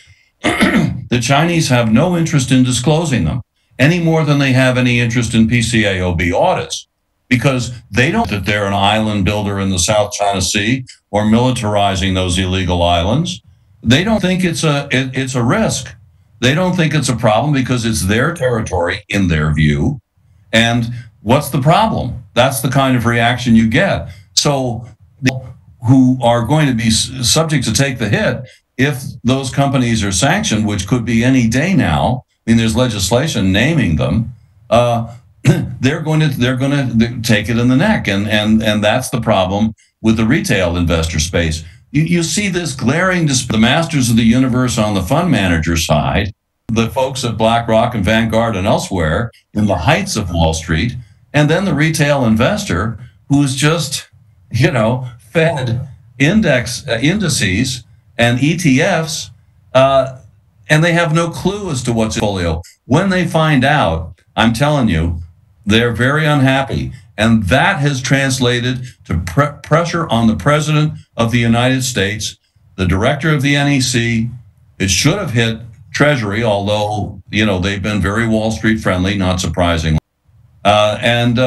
The Chinese have no interest in disclosing them any more than they have any interest in PCAOB audits, because they don't think that they're an island builder in the South China Sea or militarizing those illegal islands. They don't think it's a risk. They don't think it's a problem because it's their territory in their view. And what's the problem? That's the kind of reaction you get. So who are going to be subject to take the hit if those companies are sanctioned, which could be any day now. I mean, there's legislation naming them. They're going to take it in the neck, and that's the problem with the retail investor space. You see this glaring the masters of the universe on the fund manager side, the folks at BlackRock and Vanguard and elsewhere in the heights of Wall Street, and then the retail investor who's just, fed indices and ETFs, and they have no clue as to what's in the portfolio. When they find out, I'm telling you, they're very unhappy. And that has translated to pressure on the President of the United States, the director of the NEC. It should have hit Treasury, although, they've been very Wall Street friendly, not surprisingly. And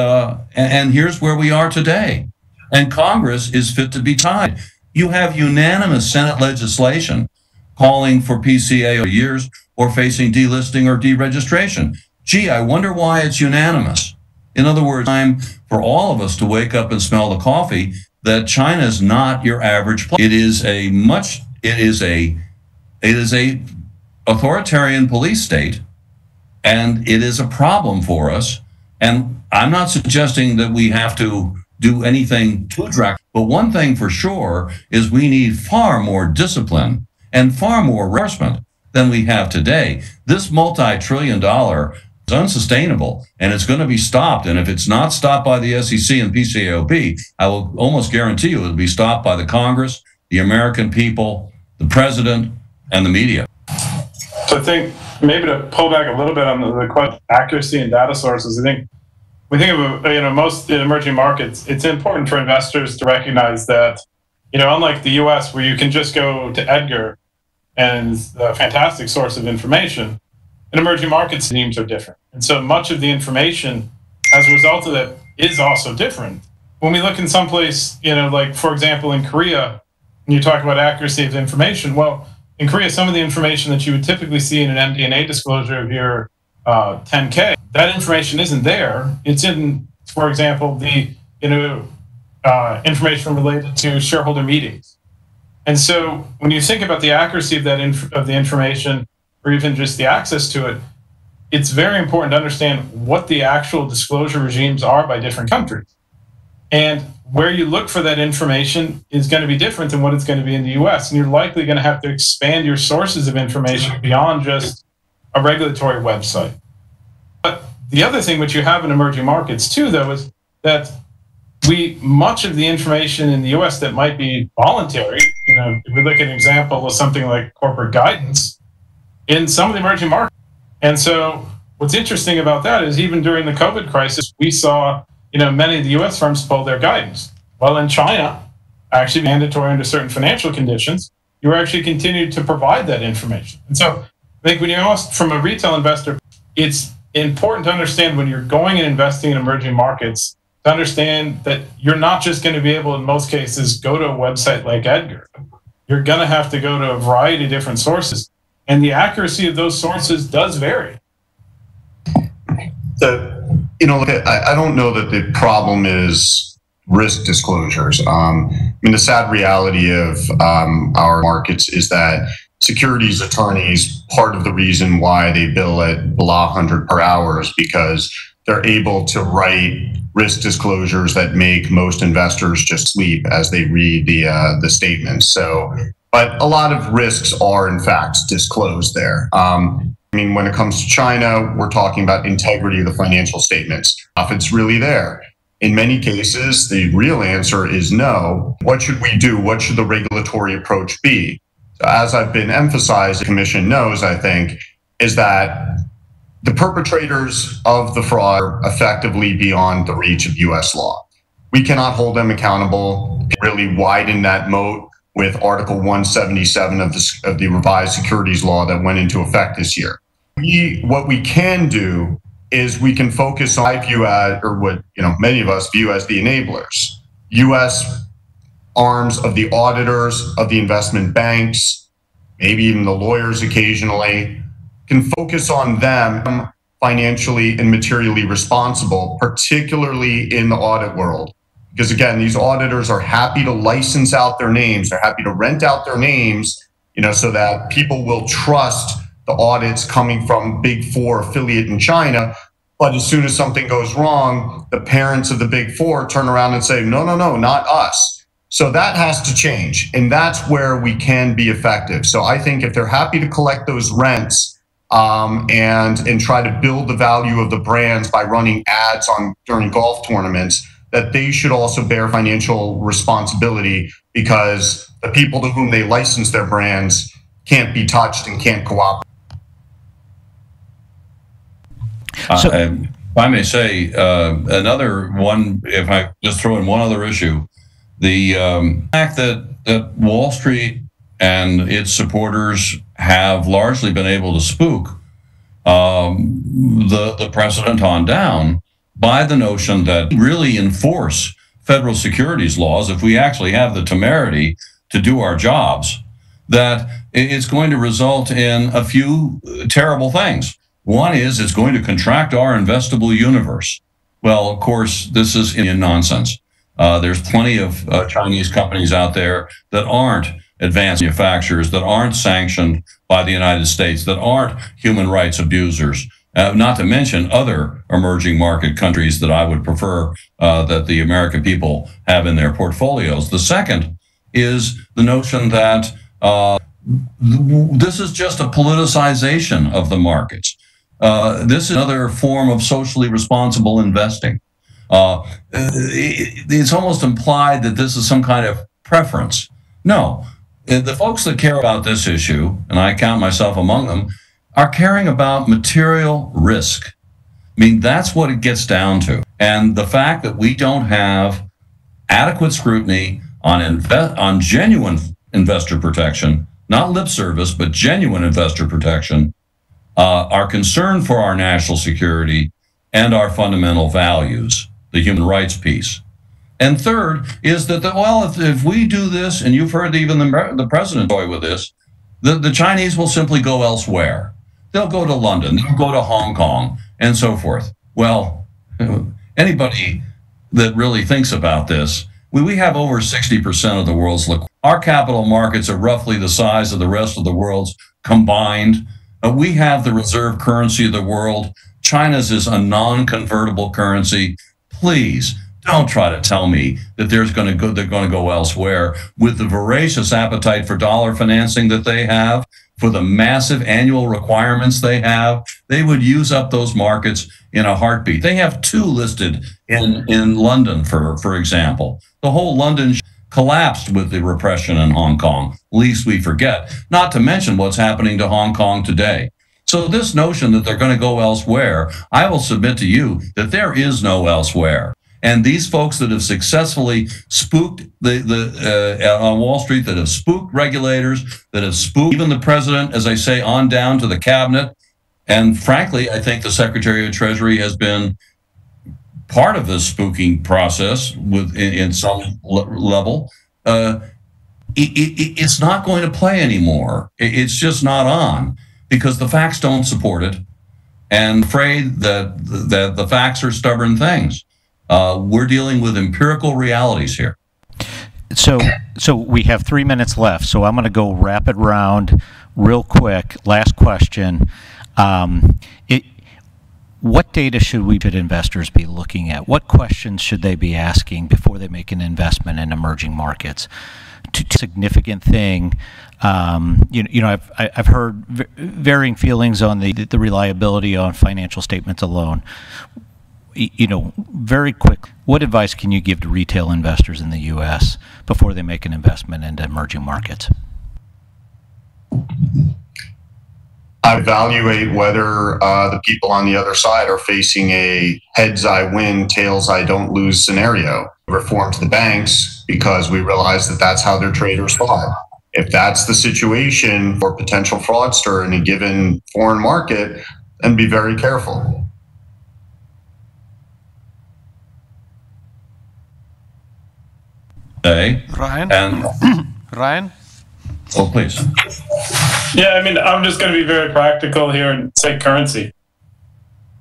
here's where we are today. And Congress is fit to be tied. You have unanimous Senate legislation calling for PCA for years or facing delisting or deregistration. Gee, I wonder why it's unanimous. In other words, time for all of us to wake up and smell the coffee that China is not your average place. It is a authoritarian police state, and it is a problem for us. And I'm not suggesting that we have to do anything too drastic, but one thing for sure is we need far more discipline and far more enforcement than we have today. This multi-trillion-dollar is unsustainable, and it's going to be stopped. And if it's not stopped by the SEC and PCAOB, I will almost guarantee you it'll be stopped by the Congress, the American people, the president, and the media. So I think maybe to pull back a little bit on the question, accuracy and data sources, I think we think of, most in emerging markets, it's important for investors to recognize that, unlike the US, where you can just go to Edgar and it's a fantastic source of information, in emerging markets, teams are different. And so much of the information as a result of that is also different. When we look in some place, like, for example, in Korea, when you talk about accuracy of information, well, in Korea, some of the information that you would typically see in an MD&A disclosure of your 10K, that information isn't there. It's in, for example, the information related to shareholder meetings. And so when you think about the accuracy of that of the information, or even just the access to it, it's very important to understand what the actual disclosure regimes are by different countries. And where you look for that information is going to be different than what it's going to be in the US. And you're likely going to have to expand your sources of information beyond just a regulatory website. But the other thing which you have in emerging markets too, though, is that much of the information in the US that might be voluntary, if we look at an example of something like corporate guidance in some of the emerging markets. And so what's interesting about that is even during the COVID crisis, we saw many of the US firms pull their guidance. Well, in China, actually mandatory under certain financial conditions, you actually continued to provide that information. And so I think when you ask from a retail investor, it's important to understand when you're going and investing in emerging markets, to understand that you're not just going to be able, in most cases, go to a website like Edgar. You're going to have to go to a variety of different sources. And the accuracy of those sources does vary. I don't know that the problem is risk disclosures. The sad reality of our markets is that securities attorneys, part of the reason why they bill at below 100 per hour is because they're able to write risk disclosures that make most investors just sleep as they read the statements. So, but a lot of risks are in fact disclosed there. I mean, when it comes to China, we're talking about integrity of the financial statements. If it's really there. In many cases, the real answer is no. What should we do? What should the regulatory approach be? So as I've been emphasized, the Commission knows, I think, is that the perpetrators of the fraud are effectively beyond the reach of U.S. law. We cannot hold them accountable, really widen that moat with Article 177 of the revised securities law that went into effect this year. What we can do is we can focus on, I view as, or what many of us view as the enablers. U.S. arms of the auditors, of the investment banks, maybe even the lawyers occasionally, can focus on them financially and materially responsible, particularly in the audit world. Because again, these auditors are happy to license out their names. They're happy to rent out their names, so that people will trust the audits coming from Big Four affiliate in China. But as soon as something goes wrong, the parents of the Big Four turn around and say, no, not us. So that has to change. And that's where we can be effective. So I think if they're happy to collect those rents, and try to build the value of the brands by running ads during golf tournaments, that they should also bear financial responsibility, because the people to whom they license their brands can't be touched and can't cooperate. If I may say, another one, if I just throw in one other issue, the fact that Wall Street and its supporters have largely been able to spook the president on down by the notion that really enforce federal securities laws, if we actually have the temerity to do our jobs, that it's going to result in a few terrible things. One is it's going to contract our investable universe. Well, of course, this is Indian nonsense. There's plenty of Chinese companies out there that aren't advanced manufacturers, that aren't sanctioned by the United States, that aren't human rights abusers, not to mention other emerging market countries that I would prefer that the American people have in their portfolios. The second is the notion that this is just a politicization of the markets. This is another form of socially responsible investing. It's almost implied that this is some kind of preference. No. The folks that care about this issue, and I count myself among them, are caring about material risk. I mean, that's what it gets down to. And the fact that we don't have adequate scrutiny on genuine investor protection, not lip service, but genuine investor protection, our concern for our national security and our fundamental values, the human rights piece. And third is that, if we do this, and you've heard even the president toy with this, the Chinese will simply go elsewhere. They'll go to London, they'll go to Hong Kong, and so forth. Well, anybody that really thinks about this, we have over 60% of the world's liquidity. Our capital markets are roughly the size of the rest of the world's combined. We have the reserve currency of the world. China's is a non-convertible currency. Please, don't try to tell me that they're going to go elsewhere. With the voracious appetite for dollar financing that they have, for the massive annual requirements they have, they would use up those markets in a heartbeat. They have two listed in London, for example. The whole London collapsed with the repression in Hong Kong, least we forget, not to mention what's happening to Hong Kong today. So this notion that they're going to go elsewhere, I will submit to you that there is no elsewhere. And these folks that have successfully spooked on Wall Street, that have spooked regulators, that have spooked even the president, as I say, on down to the cabinet. And frankly, I think the Secretary of Treasury has been part of this spooking process in some level. It's not going to play anymore. It's just not on, because the facts don't support it. And I'm afraid that the facts are stubborn things. We're dealing with empirical realities here. So we have 3 minutes left, so I'm going to go rapid round real quick. Last question. what data should investors be looking at? What questions should they be asking before they make an investment in emerging markets? Significant thing. I've heard varying feelings on the reliability on financial statements alone. Very quick, what advice can you give to retail investors in the U.S. before they make an investment into emerging markets? I evaluate whether the people on the other side are facing a heads I win, tails I don't lose scenario. Reform to the banks because we realize that that's how their traders thought. If that's the situation for potential fraudster in a given foreign market, then be very careful. Ryan? And Ryan? Oh, please. Yeah, I mean, I'm just going to be very practical here and say currency.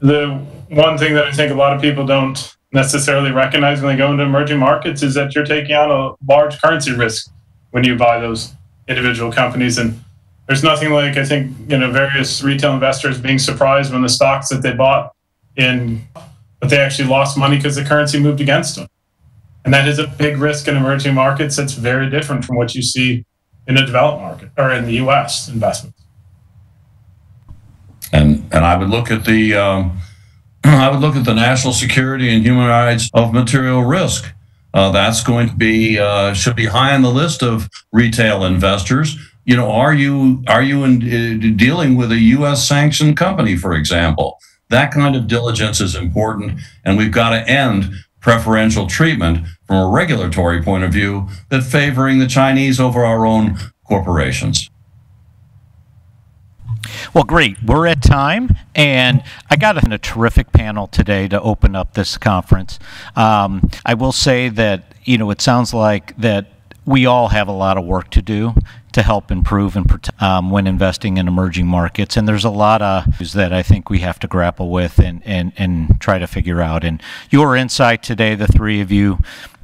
The one thing that I think a lot of people don't necessarily recognize when they go into emerging markets is that you're taking on a large currency risk when you buy those individual companies. And there's nothing like, I think, various retail investors being surprised when the stocks that they bought but they actually lost money because the currency moved against them. And that is a big risk in emerging markets that's very different from what you see in a developed market or in the U.S. investments. And I would look at the national security and human rights of material risk. That's going to be should be high on the list of retail investors. Are you dealing with a U.S. sanctioned company, for example? That kind of diligence is important, and we've got to end preferential treatment from a regulatory point of view that favoring the Chinese over our own corporations. Well, great. We're at time, and I got a terrific panel today to open up this conference. I will say that, it sounds like that we all have a lot of work to do to help improve and protect when investing in emerging markets. And there's a lot of issues that I think we have to grapple with and try to figure out. And your insight today, the three of you,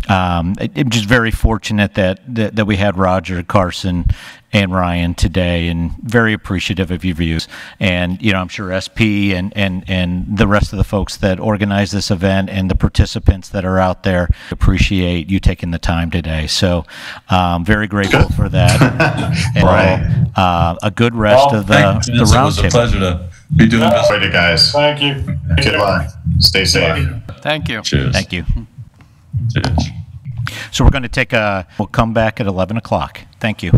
I'm just very fortunate that we had Roger, Carson, and Ryan today, and very appreciative of your views. And I'm sure SP and the rest of the folks that organize this event and the participants that are out there appreciate you taking the time today. So very grateful for that. And Right. A good rest of the roundtable. It was a pleasure to be doing this. Later, guys. Thank you. Good luck. Stay safe. Thank you. Cheers. Thank you. Cheers. So we're going to we'll come back at 11 o'clock. Thank you.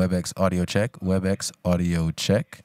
WebEx audio check. WebEx audio check.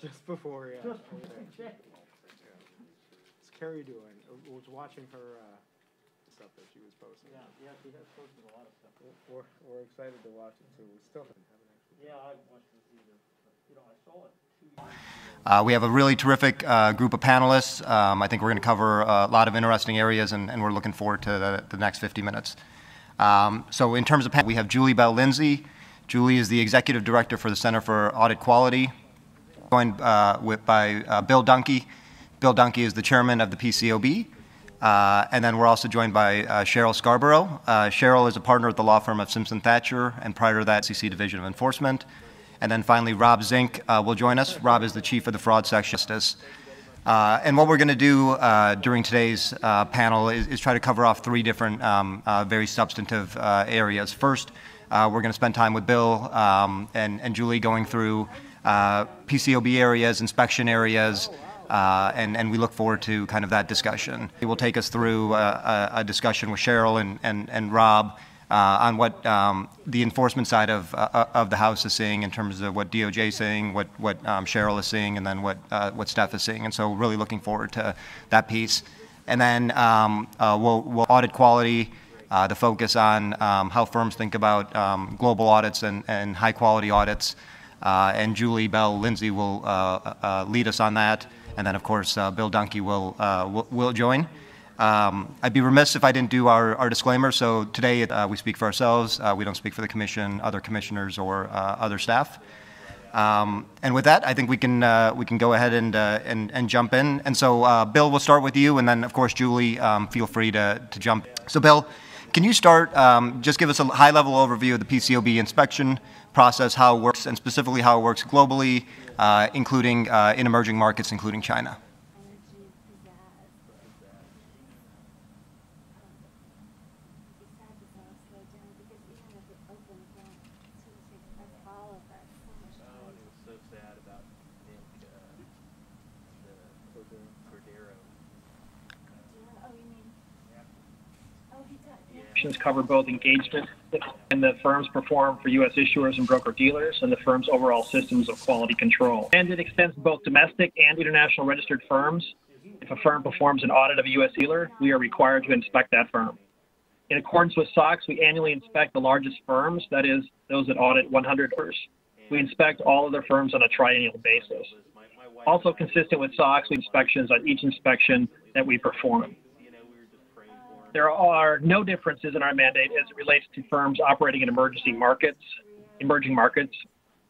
Just before, yeah. Just before. What's Carrie doing? I was watching her stuff that she was posting. Yeah, she has posted a lot of stuff. We're excited to watch it, so we still haven't actually. Yeah, I haven't watched this either. But, you know, I saw it 2 years ago. We have a really terrific group of panelists. I think we're going to cover a lot of interesting areas, and we're looking forward to the next 50 minutes. So in terms of panel, we have Julie Bell Lindsay. Julie is the Executive Director for the Center for Audit Quality, joined by Bill Dunkey. Bill Dunkey is the Chairman of the PCOB. And then we're also joined by Cheryl Scarborough. Cheryl is a partner at the law firm of Simpson Thatcher, and prior to that, SEC Division of Enforcement. And then finally, Rob Zink will join us. Rob is the Chief of the Fraud Section. And what we're going to do during today's panel is try to cover off 3 different very substantive areas. First, we're going to spend time with Bill and Julie going through PCOB areas, inspection areas, and we look forward to kind of that discussion. He will take us through a discussion with Cheryl and Rob on what the enforcement side of the House is seeing in terms of what DOJ is saying, what Cheryl is seeing, and then what Steph is seeing. And so really looking forward to that piece. And then we'll audit quality, the focus on how firms think about global audits and high-quality audits. And Julie Bell Lindsay will lead us on that. And then, of course, Bill Dunkey will join. I'd be remiss if I didn't do our disclaimer. So today we speak for ourselves. We don't speak for the Commission, other commissioners, or other staff. And with that, I think we can go ahead and jump in. And so, Bill, we'll start with you, and then, of course, Julie, feel free to jump. So, Bill, can you start? Just give us a high-level overview of the PCOB inspection process, how it works, and specifically how it works globally, including in emerging markets, including China. Cover both engagement and the firms perform for U.S. issuers and broker-dealers and the firm's overall systems of quality control. And it extends to both domestic and international registered firms. If a firm performs an audit of a U.S. dealer, we are required to inspect that firm. In accordance with SOX, we annually inspect the largest firms, that is, those that audit 100 firms. We inspect all other firms on a triennial basis. Also consistent with SOX, we inspections on each inspection that we perform. There are no differences in our mandate as it relates to firms operating in emerging markets.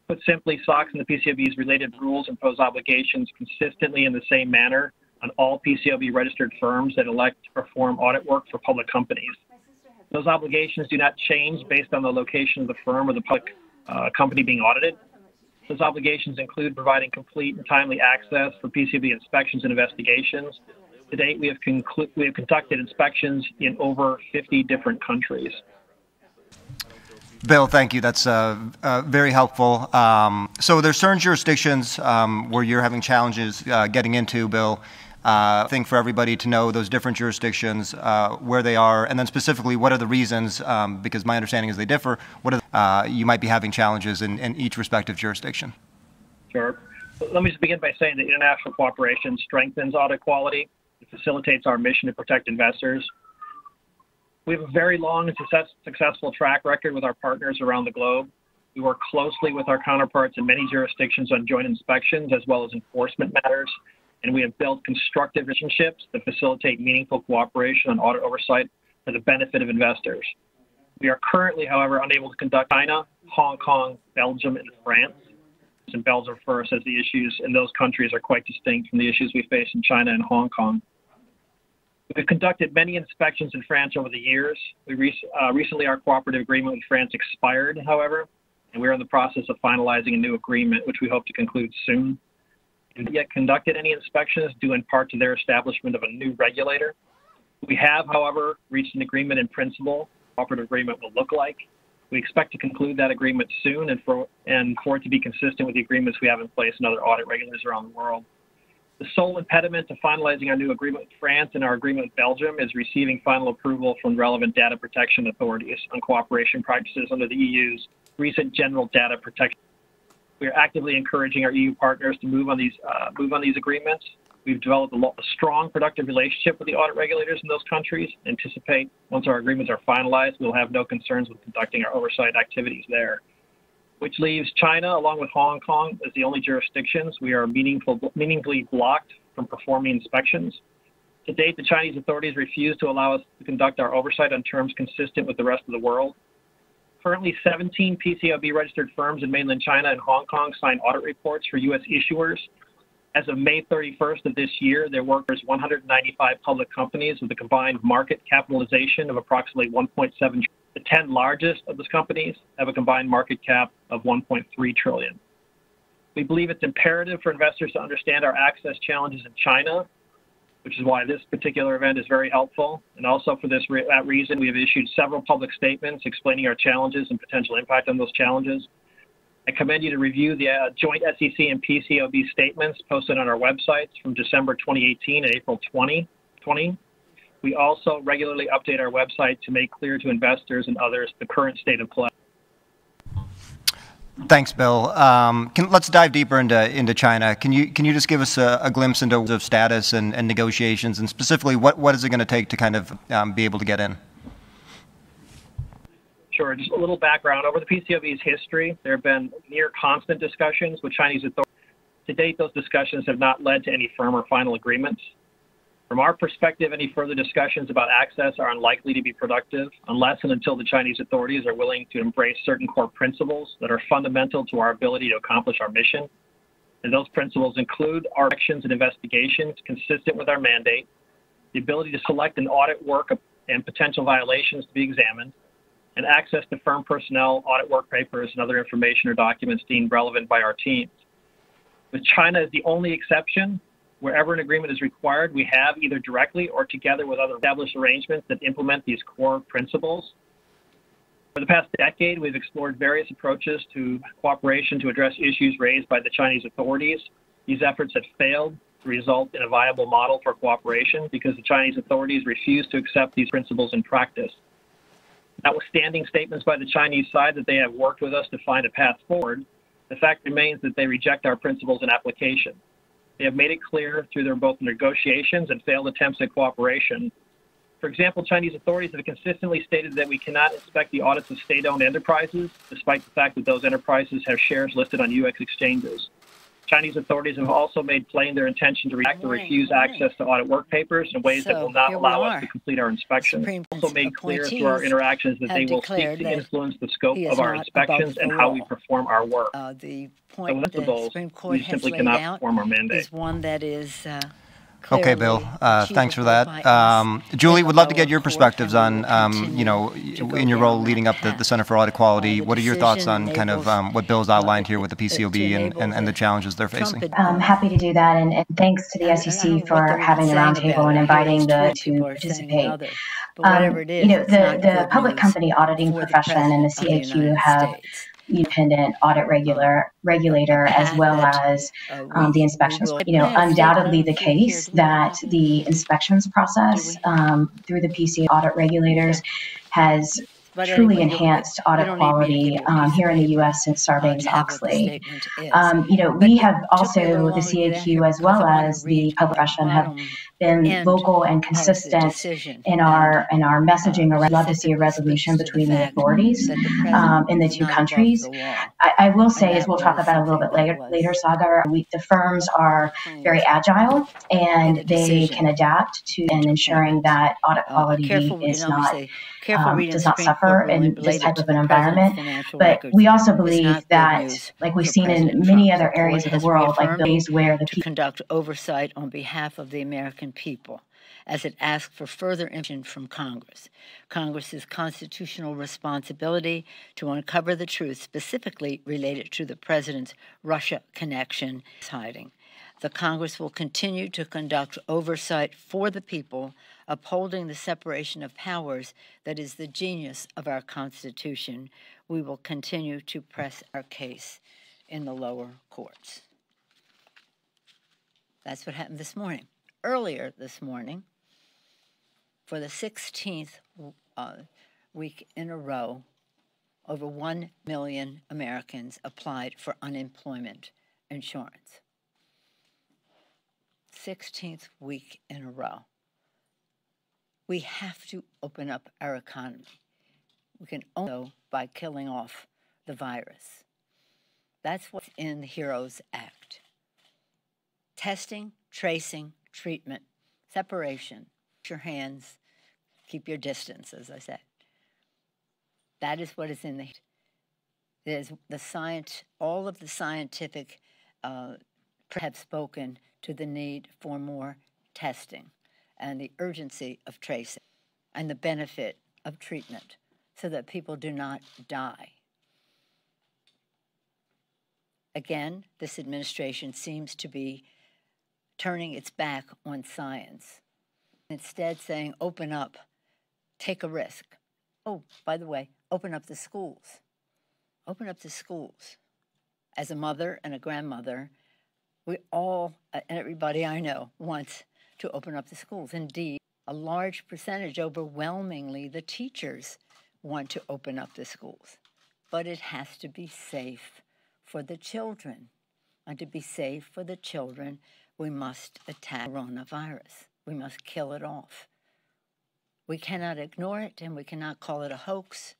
Put simply, SOX and the PCOB's related rules impose obligations consistently in the same manner on all PCOB registered firms that elect to perform audit work for public companies. Those obligations do not change based on the location of the firm or the public company being audited. Those obligations include providing complete and timely access for PCOB inspections and investigations. To date, we have conducted inspections in over 50 different countries. Bill, thank you. That's very helpful. So there's certain jurisdictions where you're having challenges getting into, Bill. I think for everybody to know those different jurisdictions, where they are, and then specifically what are the reasons, because my understanding is they differ, what are you might be having challenges in each respective jurisdiction. Sure. Let me just begin by saying that international cooperation strengthens audit quality. It facilitates our mission to protect investors. We have a very long and successful track record with our partners around the globe. We work closely with our counterparts in many jurisdictions on joint inspections as well as enforcement matters, and we have built constructive relationships that facilitate meaningful cooperation on audit oversight for the benefit of investors. We are currently, however, unable to conduct China, Hong Kong, Belgium, and France. And Belgium first, as the issues in those countries are quite distinct from the issues we face in China and Hong Kong. We've conducted many inspections in France over the years. Recently, our cooperative agreement with France expired, however, and we're in the process of finalizing a new agreement, which we hope to conclude soon. We haven't yet conducted any inspections due in part to their establishment of a new regulator. We have, however, reached an agreement in principle. Cooperative agreement will look like. We expect to conclude that agreement soon and for it to be consistent with the agreements we have in place in other audit regulators around the world. The sole impediment to finalizing our new agreement with France and our agreement with Belgium is receiving final approval from relevant data protection authorities on cooperation practices under the EU's recent General Data Protection. We are actively encouraging our EU partners to move on these agreements. We've developed a strong, productive relationship with the audit regulators in those countries. Anticipate once our agreements are finalized, we'll have no concerns with conducting our oversight activities there. Which leaves China, along with Hong Kong, as the only jurisdictions we are meaningfully blocked from performing inspections. To date, the Chinese authorities refuse to allow us to conduct our oversight on terms consistent with the rest of the world. Currently, 17 PCAOB-registered firms in mainland China and Hong Kong sign audit reports for U.S. issuers. As of May 31st of this year, there were 195 public companies with a combined market capitalization of approximately 1.7 trillion. The 10 largest of those companies have a combined market cap of 1.3 trillion. We believe it's imperative for investors to understand our access challenges in China, which is why this particular event is very helpful. And also for that reason, we have issued several public statements explaining our challenges and potential impact on those challenges. I commend you to review the joint SEC and PCAOB statements posted on our websites from December 2018 and April 2020. We also regularly update our website to make clear to investors and others the current state of play. Thanks, Bill. Let's dive deeper into China. Can you just give us a glimpse into of status and negotiations, and specifically what is it going to take to kind of be able to get in? Sure. Just a little background. Over the PCAOB's history, there have been near constant discussions with Chinese authorities. To date, those discussions have not led to any firm or final agreements. From our perspective, any further discussions about access are unlikely to be productive unless and until the Chinese authorities are willing to embrace certain core principles that are fundamental to our ability to accomplish our mission. And those principles include our actions and investigations consistent with our mandate, the ability to select and audit work and potential violations to be examined, and access to firm personnel, audit work papers, and other information or documents deemed relevant by our teams. With China as the only exception, wherever an agreement is required, we have, either directly or together with other established arrangements that implement these core principles. For the past decade, we've explored various approaches to cooperation to address issues raised by the Chinese authorities. These efforts have failed to result in a viable model for cooperation because the Chinese authorities refuse to accept these principles in practice. Notwithstanding statements by the Chinese side that they have worked with us to find a path forward, the fact remains that they reject our principles in application. They have made it clear through their both negotiations and failed attempts at cooperation. For example, Chinese authorities have consistently stated that we cannot inspect the audits of state-owned enterprises, despite the fact that those enterprises have shares listed on U.S. exchanges. Chinese authorities have also made plain their intention to react or refuse access to audit work papers in ways that will not allow us to complete our inspections. Also made clear through our interactions that they will seek to influence the scope of our inspections and how we perform our work. The point the the Supreme Court we simply has cannot laid out perform our mandate. is one that is Okay, Bill. Thanks for that. Julie, would love to get your perspectives on, you know, in your role leading up the Center for Audit Quality. What are your thoughts on kind of what Bill's outlined here with the PCAOB and the challenges they're facing? I'm happy to do that, and thanks to the SEC for having the roundtable and inviting the to participate. You know, the public company auditing profession and the CAQ have independent audit regulator as well as the inspections. You know, undoubtedly the case that the inspections process through the PCA audit regulators has truly enhanced audit quality here in the U.S. since Sarbanes-Oxley. You know, we have also, the CAQ as well as the public profession have been vocal and consistent in our messaging. I'd love to see a resolution between the authorities in the two countries. I will say, as we'll talk about a little bit later, Sagar, the firms are very agile and they can adapt to and ensuring that audit quality is not does not suffer in this type of an environment. But we also believe that, like we've seen in many other areas of the world, like ways where the people conduct oversight on behalf of the American people, as it asks for further information from Congress. Congress's constitutional responsibility to uncover the truth specifically related to the president's Russia connection is hiding. The Congress will continue to conduct oversight for the people, upholding the separation of powers that is the genius of our Constitution. We will continue to press our case in the lower courts. That's what happened this morning. Earlier this morning, for the 16th week in a row, over 1 million Americans applied for unemployment insurance. 16th week in a row. We have to open up our economy. We can only do so by killing off the virus. That's what's in the HEROES Act. Testing, tracing, treatment, separation. Wash your hands, keep your distance, as I said. That is what is in the. There's the science. All of the scientific have spoken to the need for more testing and the urgency of tracing and the benefit of treatment so that people do not die. Again, this administration seems to be turning its back on science, instead saying, open up, take a risk. Oh, by the way, open up the schools. Open up the schools. As a mother and a grandmother, we all, and everybody I know, wants to open up the schools. Indeed, a large percentage, overwhelmingly, the teachers want to open up the schools. But it has to be safe for the children. And to be safe for the children, we must attack coronavirus. We must kill it off. We cannot ignore it, and we cannot call it a hoax,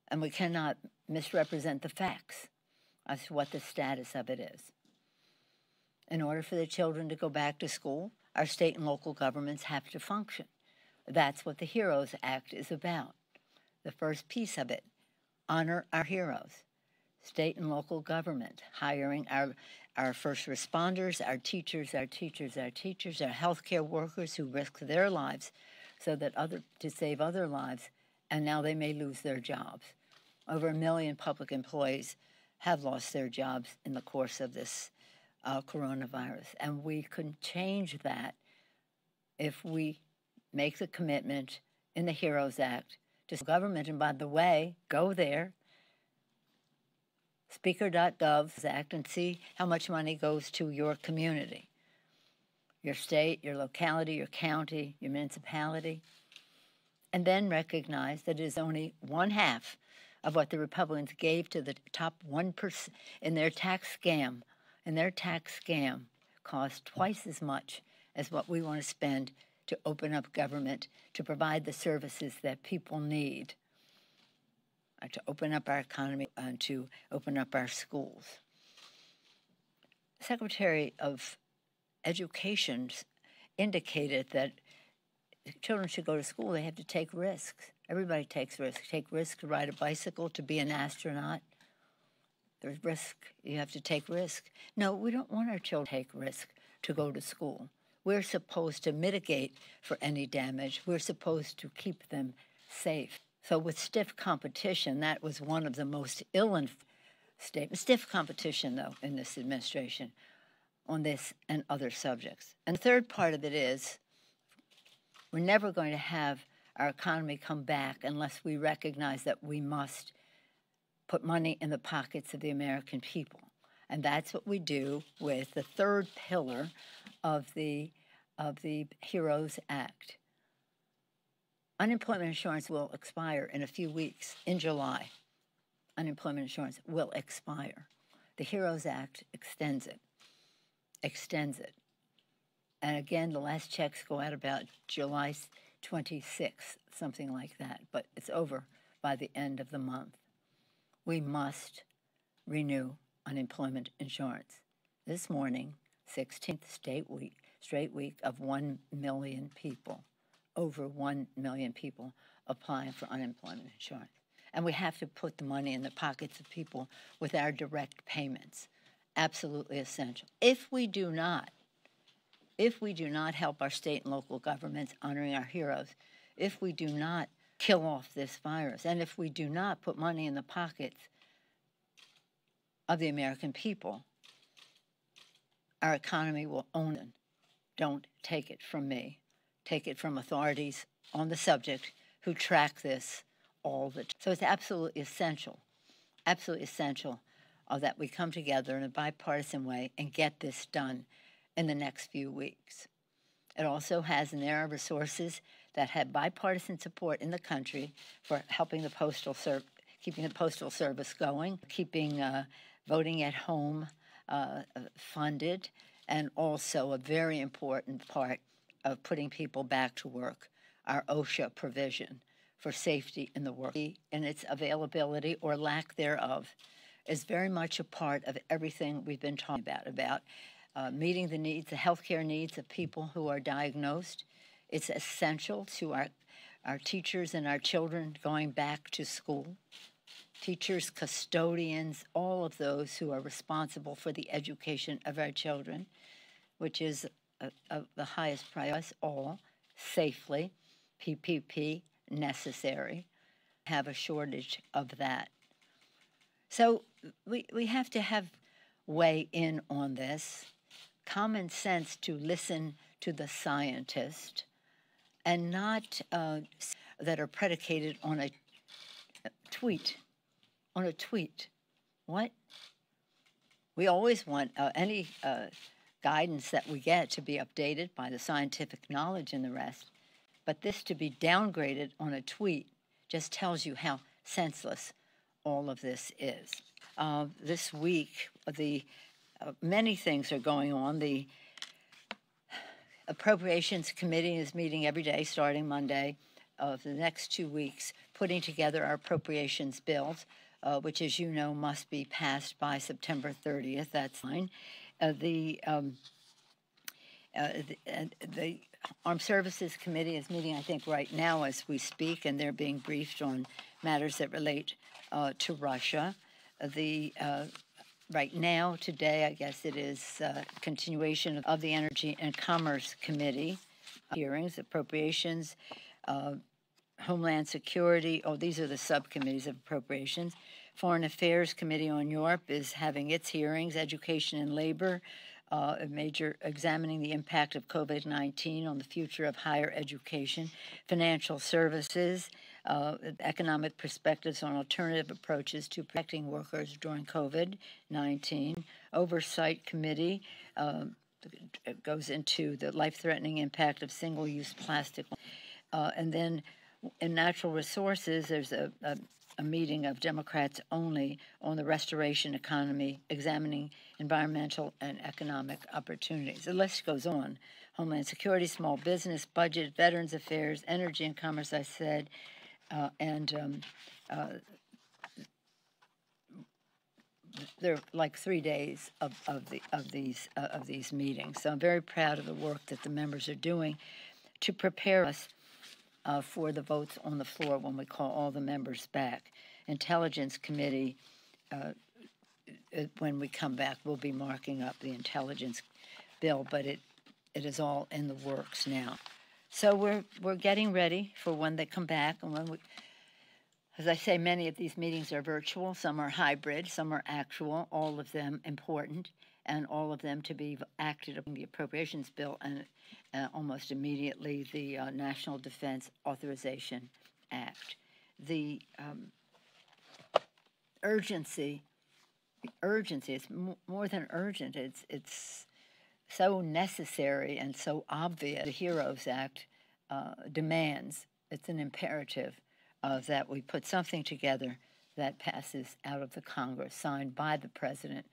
and we cannot misrepresent the facts as to what the status of it is. In order for the children to go back to school, our state and local governments have to function. That's what the HEROES Act is about. The first piece of it, honor our heroes. State and local government, hiring our first responders, our teachers, our healthcare workers who risk their lives so that to save other lives, and now they may lose their jobs. Over 1 million public employees have lost their jobs in the course of this coronavirus, and we can change that if we make the commitment in the HEROES Act to government. And by the way, go there, speaker.gov Act, and see how much money goes to your community, your state, your locality, your county, your municipality, and then recognize that it is only 1/2 of what the Republicans gave to the top 1% in their tax scam. And their tax scam costs twice as much as what we want to spend to open up government, to provide the services that people need, to open up our economy and to open up our schools. The Secretary of Education indicated that if children should go to school, they have to take risks. Everybody takes risks. Take risks to ride a bicycle, to be an astronaut. There's risk. You have to take risk. No, we don't want our children to take risk to go to school. We're supposed to mitigate for any damage. We're supposed to keep them safe. So with stiff competition, that was one of the most ill-informed statements. Stiff competition, though, in this administration on this and other subjects. And the third part of it is we're never going to have our economy come back unless we recognize that we must put money in the pockets of the American people. And that's what we do with the third pillar of the HEROES Act. Unemployment insurance will expire in a few weeks, in July. Unemployment insurance will expire. The HEROES Act extends it. And again, the last checks go out about July 26th, something like that, but it's over by the end of the month. We must renew unemployment insurance. This morning, 16th straight week of 1 million people, over 1 million people applying for unemployment insurance. And we have to put the money in the pockets of people with our direct payments. Absolutely essential. If we do not help our state and local governments honoring our heroes, if we do not kill off this virus, and if we do not put money in the pockets of the American people, our economy will own it. Don't take it from me. Take it from authorities on the subject who track this all the time. So it's absolutely essential that we come together in a bipartisan way and get this done in the next few weeks. It also has in there resources that have bipartisan support in the country for helping the keeping the Postal Service going, keeping voting at home funded, and also a very important part of putting people back to work, our OSHA provision for safety in the work and its availability or lack thereof is very much a part of everything we've been talking about meeting the needs, the healthcare needs of people who are diagnosed. It's essential to our teachers and our children going back to school. Teachers, custodians, all of those who are responsible for the education of our children, which is the highest priority, all safely, PPP necessary, have a shortage of that. So we have to have weigh in on this, common sense to listen to the scientist and not that are predicated on a tweet. On a tweet. What? We always want any guidance that we get to be updated by the scientific knowledge and the rest. But this to be downgraded on a tweet just tells you how senseless all of this is. This week, many things are going on. The Appropriations Committee is meeting every day starting Monday of the next 2 weeks, putting together our appropriations bills, which, as you know, must be passed by September 30th. That's fine. The Armed Services Committee is meeting, I think, right now as we speak, and they're being briefed on matters that relate to Russia. Right now, today, I guess it is continuation of the Energy and Commerce Committee hearings, appropriations, Homeland Security. Oh, these are the subcommittees of appropriations. Foreign Affairs Committee on Europe is having its hearings, Education and Labor, a major examining the impact of COVID-19 on the future of higher education, Financial Services, economic perspectives on alternative approaches to protecting workers during COVID-19, Oversight Committee goes into the life-threatening impact of single-use plastic, and then in Natural Resources, there's a meeting of Democrats only on the restoration economy, examining environmental and economic opportunities. The list goes on. Homeland Security, small business, budget, Veterans Affairs, Energy and Commerce, I said, and there are like 3 days of these meetings. So I'm very proud of the work that the members are doing to prepare us for the votes on the floor when we call all the members back. Intelligence Committee, when we come back, we'll be marking up the intelligence bill, but it is all in the works now. So we're getting ready for when they come back, and when as I say, many of these meetings are virtual, some are hybrid, some are actual, all of them important, and all of them to be acted upon the appropriations bill and almost immediately the National Defense Authorization Act. The urgency is more than urgent. It's so necessary and so obvious. The HEROES Act demands, it's an imperative that we put something together that passes out of the Congress, signed by the President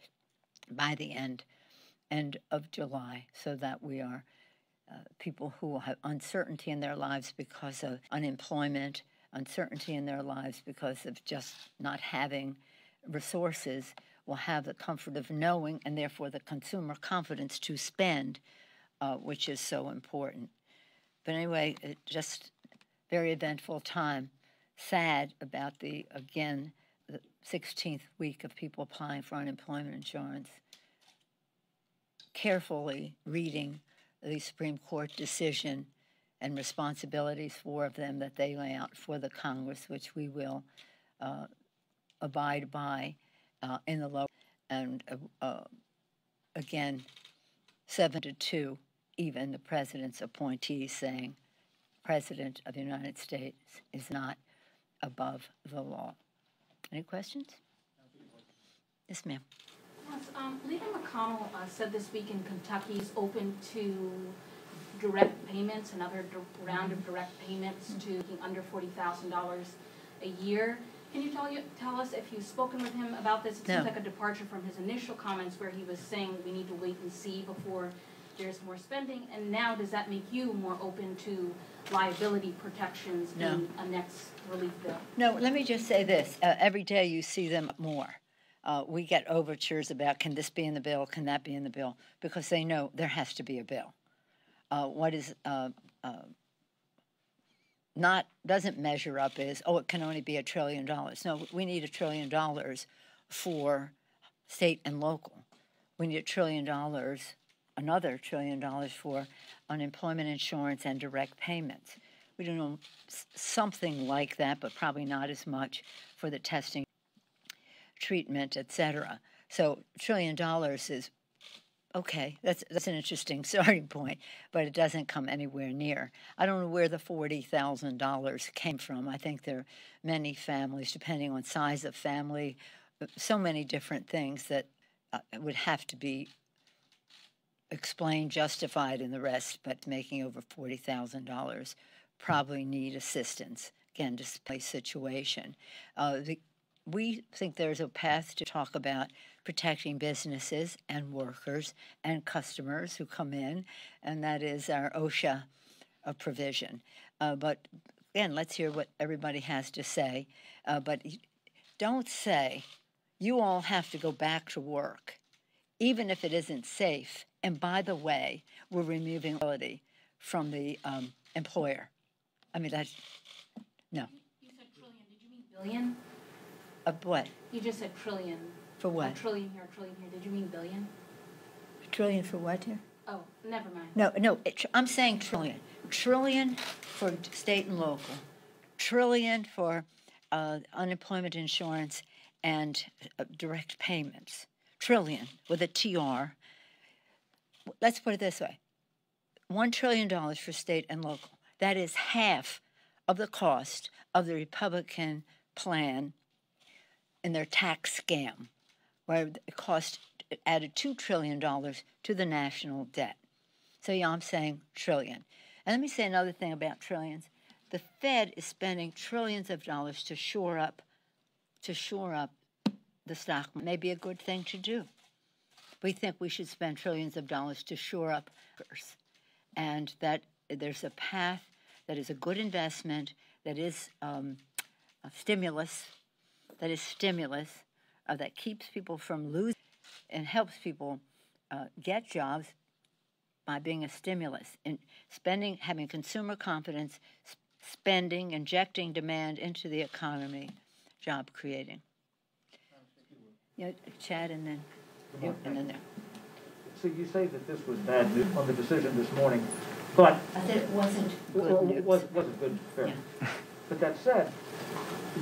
by the end of July, so that we are people who will have uncertainty in their lives because of unemployment, uncertainty in their lives because of just not having resources, will have the comfort of knowing and therefore the consumer confidence to spend, which is so important. But anyway, just very eventful time. Sad about the 16th week of people applying for unemployment insurance. Carefully reading the Supreme Court decision and responsibilities for them that they lay out for the Congress, which we will abide by in the lower. And again, 7-2, even the President's appointees saying, President of the United States is not above the law. Any questions? Yes, ma'am. Leader McConnell said this week in Kentucky is open to direct payments, another round of direct payments to under $40,000 a year. Can you tell us if you've spoken with him about this? It seems like a departure from his initial comments where he was saying we need to wait and see before there's more spending. And now does that make you more open to liability protections in a next relief bill? No, let me just say this. Every day you see them more. We get overtures about can this be in the bill, can that be in the bill, because they know there has to be a bill. What is doesn't measure up is, it can only be $1 trillion. No, we need $1 trillion for state and local. We need $1 trillion, another $1 trillion for unemployment insurance and direct payments. We don't know something like that, but probably not as much for the testing, treatment, etc. So $1 trillion is okay. That's an interesting starting point, but it doesn't come anywhere near. I don't know where the $40,000 came from. I think there are many families, depending on size of family, so many different things that would have to be explained, justified, and the rest. But making over $40,000 probably need assistance. Again, display situation. We think there's a path to talk about protecting businesses and workers and customers who come in, and that is our OSHA provision. But again, let's hear what everybody has to say. But don't say you all have to go back to work, even if it isn't safe. And by the way, we're removing liability from the employer. I mean, that's no. You said trillion. Did you mean billion? Of what? You just said trillion. For what? A trillion here, a trillion here. Did you mean billion? A trillion for what here? Oh, never mind. No, I'm saying trillion. Trillion for state and local. Trillion for unemployment insurance and direct payments. Trillion with a TR. Let's put it this way. $1 trillion for state and local. That is half of the cost of the Republican plan in their tax scam, where it added $2 trillion to the national debt. So yeah, I'm saying trillion. And let me say another thing about trillions. The Fed is spending trillions of dollars to shore up the stock. Maybe a good thing to do. We think we should spend trillions of dollars to shore up, and that there's a path that is a good investment, that is a stimulus, that keeps people from losing and helps people get jobs by being a stimulus in spending, having consumer confidence, spending, injecting demand into the economy, job creating. Chad, and then you, and then there. So you say that this was bad news on the decision this morning, but I said it wasn't good news. Wasn't good, fair. Yeah. But that said,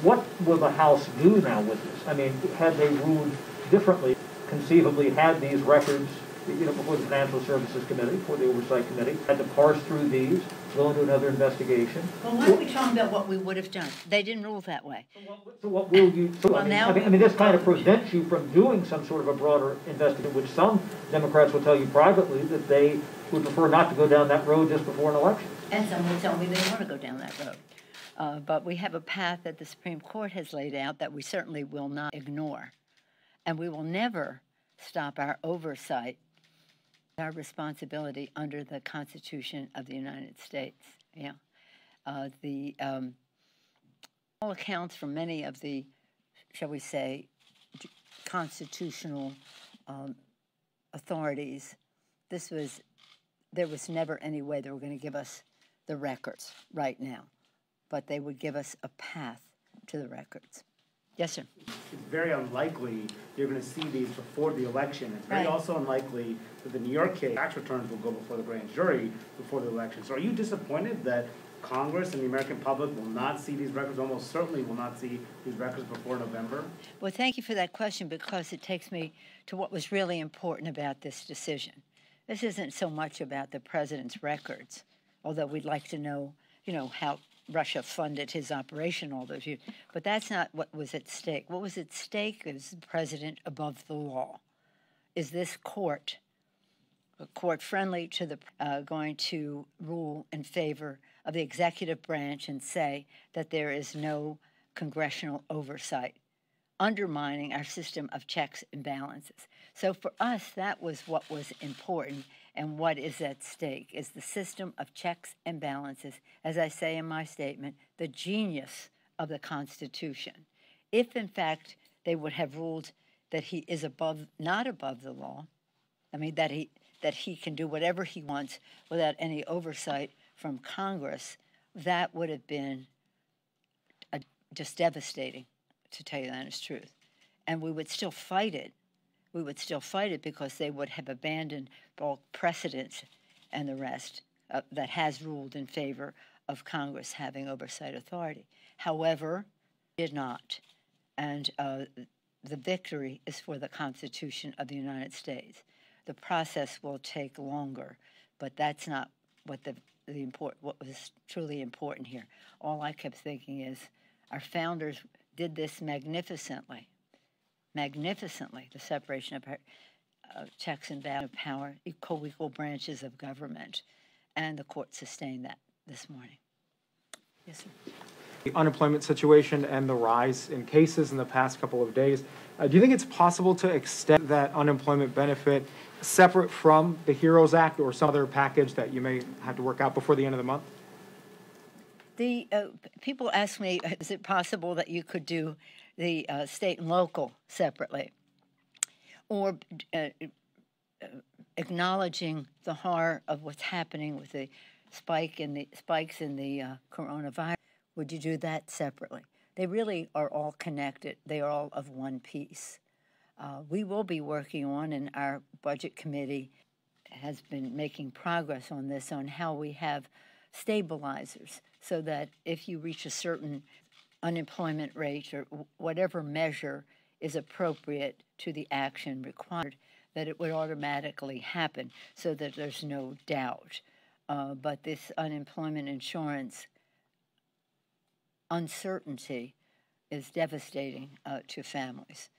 what will the House do now with this? I mean, had they ruled differently, conceivably had these records, before the Financial Services Committee, before the Oversight Committee, had to parse through these, go into another investigation. Well, why are we talking about what we would have done? They didn't rule that way. So what will you? So well, I mean, this kind of prevents you from doing some sort of a broader investigation, which some Democrats will tell you privately that they would prefer not to go down that road just before an election. And some will tell me they want to go down that road. But we have a path that the Supreme Court has laid out that we certainly will not ignore. And we will never stop our oversight, our responsibility under the Constitution of the United States. Yeah. All accounts from many of the, shall we say, constitutional authorities, there was never any way they were going to give us the records right now, but they would give us a path to the records. Yes, sir. It's very unlikely you're going to see these before the election. It's very also unlikely that the New York case, tax returns will go before the grand jury before the election. So are you disappointed that Congress and the American public will not see these records, almost certainly will not see these records before November? Well, thank you for that question, because it takes me to what was really important about this decision. This isn't so much about the president's records, although we'd like to know, how Russia funded his operation all those years. But that's not what was at stake. What was at stake is the president above the law. is this court, a court friendly to the, going to rule in favor of the executive branch and say that there is no congressional oversight, undermining our system of checks and balances. So for us, that was what was important, and what is at stake is the system of checks and balances, as I say in my statement, the genius of the Constitution. If, in fact, they would have ruled that he is not above the law, I mean, that he can do whatever he wants without any oversight from Congress, that would have been just devastating, to tell you the honest truth. And we would still fight it. We would still fight it because they would have abandoned all precedents and the rest that has ruled in favor of Congress having oversight authority. However, did not. And the victory is for the Constitution of the United States. The process will take longer, but that's not what what was truly important here. All I kept thinking is our founders did this magnificently, the separation of checks and balances of power, co-equal branches of government, and the court sustained that this morning. Yes, sir. The unemployment situation and the rise in cases in the past couple of days. Do you think it's possible to extend that unemployment benefit separate from the HEROES Act or some other package that you may have to work out before the end of the month? The people ask me, is it possible that you could do the state and local separately, or acknowledging the horror of what's happening with the spikes in the coronavirus? Would you do that separately? They really are all connected. They are all of one piece. We will be working on, and our budget committee has been making progress on this, on how we have stabilizers so that if you reach a certain unemployment rate or whatever measure is appropriate to the action required, that it would automatically happen so that there's no doubt. But this unemployment insurance uncertainty is devastating to families.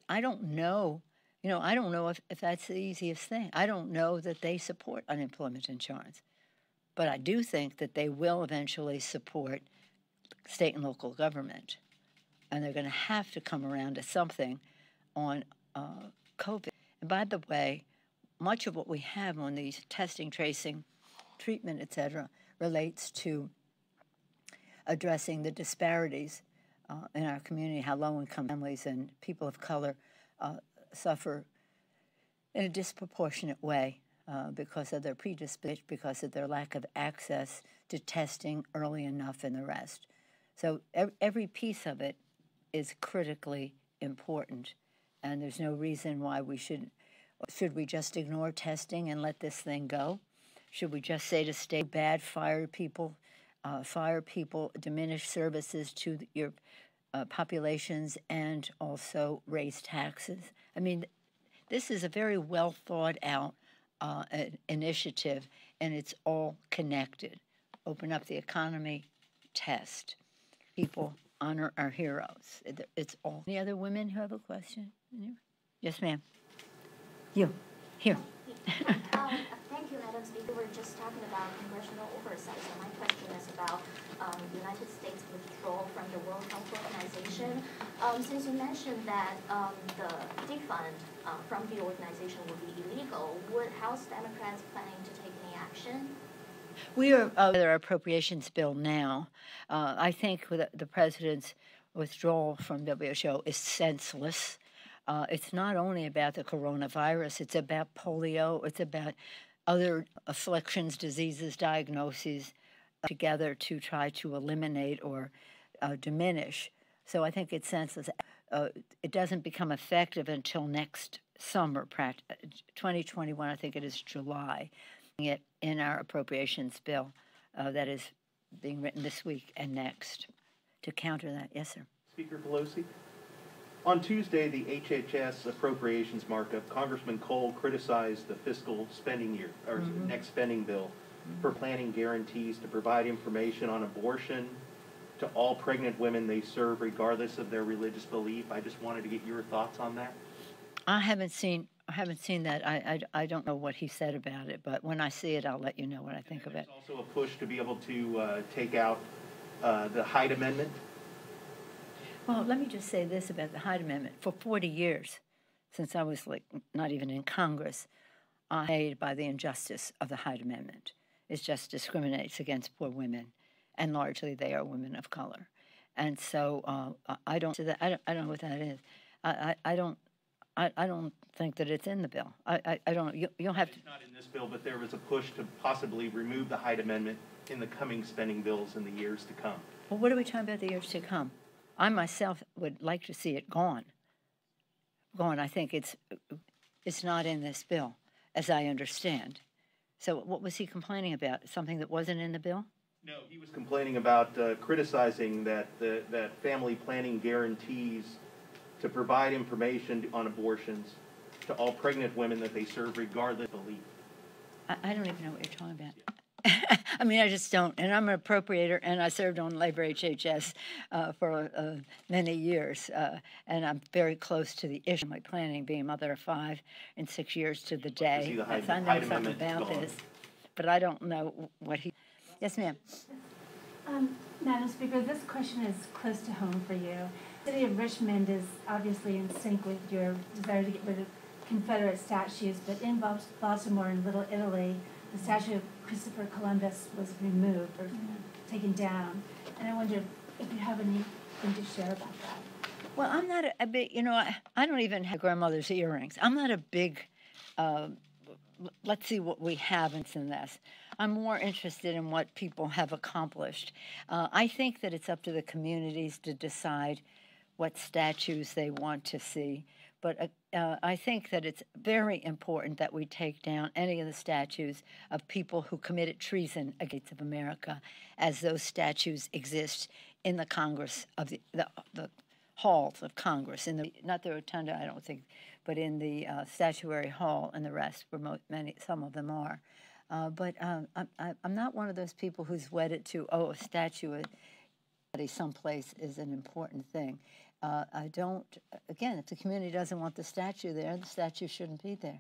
I don't know, I don't know if that's the easiest thing. I don't know that they support unemployment insurance. But I do think that they will eventually support state and local government. And they're going to have to come around to something on COVID. And by the way, much of what we have on these testing, tracing, treatment, et cetera, relates to addressing the disparities in our community, how low-income families and people of color suffer in a disproportionate way because of their predisposition, because of their lack of access to testing early enough and the rest. So every piece of it is critically important, and there's no reason why we should we just ignore testing and let this thing go? Should we just say to stay bad, fire people, diminish services to your populations, and also raise taxes? I mean, this is a very well thought out initiative, and it's all connected. Open up the economy, test. People honor our heroes. It's all. Any other women who have a question? Yes, ma'am. You. Here. Thank you, Madam Speaker. We're just talking about congressional oversight. So my question is about the United States withdrawal from the World Health Organization. Since you mentioned that the defund from the organization would be illegal, would House Democrats planning to take any action? We are our appropriations bill now. I think the president's withdrawal from WHO is senseless. It's not only about the coronavirus, it's about polio, it's about other afflictions, diseases, diagnoses together to try to eliminate or diminish. So I think it's senseless. It doesn't become effective until next summer, 2021, I think it is July, it in our appropriations bill that is being written this week and next to counter that. Yes, sir. Speaker Pelosi. On Tuesday, the HHS appropriations markup, Congressman Cole criticized the fiscal spending year, or next spending bill, for planning guarantees to provide information on abortion to all pregnant women they serve, regardless of their religious belief. I just wanted to get your thoughts on that. I haven't seen that. I don't know what he said about it, but when I see it, I'll let you know what I think of it. There's also a push to be able to take out the Hyde Amendment. Well, let me just say this about the Hyde Amendment. For 40 years, since I was not even in Congress, I'm hated by the injustice of the Hyde Amendment. It just discriminates against poor women, and largely they are women of color. And so I don't know what that is. I don't think that it's in the bill. I don't. You'll have to. It's not in this bill, but there was a push to possibly remove the Hyde Amendment in the coming spending bills in the years to come. Well, what are we talking about the years to come? I myself would like to see it gone. I think it's not in this bill, as I understand. So what was he complaining about? Something that wasn't in the bill? No, he was complaining about criticizing that that family planning guarantees to provide information on abortions to all pregnant women that they serve regardless of belief. I don't even know what you're talking about. I mean, I just don't. And I'm an appropriator, and I served on Labor HHS for many years. And I'm very close to the issue of my planning, being a mother of 5 and 6 years to the day. So I know something about this, but I don't know what he... Yes, ma'am. Madam Speaker, this question is close to home for you. The city of Richmond is obviously in sync with your desire to get rid of Confederate statues, but in Baltimore and Little Italy, the statue of Christopher Columbus was removed or taken down. And I wonder if you have anything to share about that. Well, I'm not a big, I don't even have grandmother's earrings. I'm not a big, let's see what we have in this. I'm more interested in what people have accomplished. I think that it's up to the communities to decide what statues they want to see. But I think that it's very important that we take down any of the statues of people who committed treason against America, as those statues exist in the Congress of the halls of Congress, not the rotunda, I don't think, but in the statuary hall and the rest, where some of them are. But I'm not one of those people who's wedded to, a statue someplace is an important thing. I don't, again, if the community doesn't want the statue there, the statue shouldn't be there.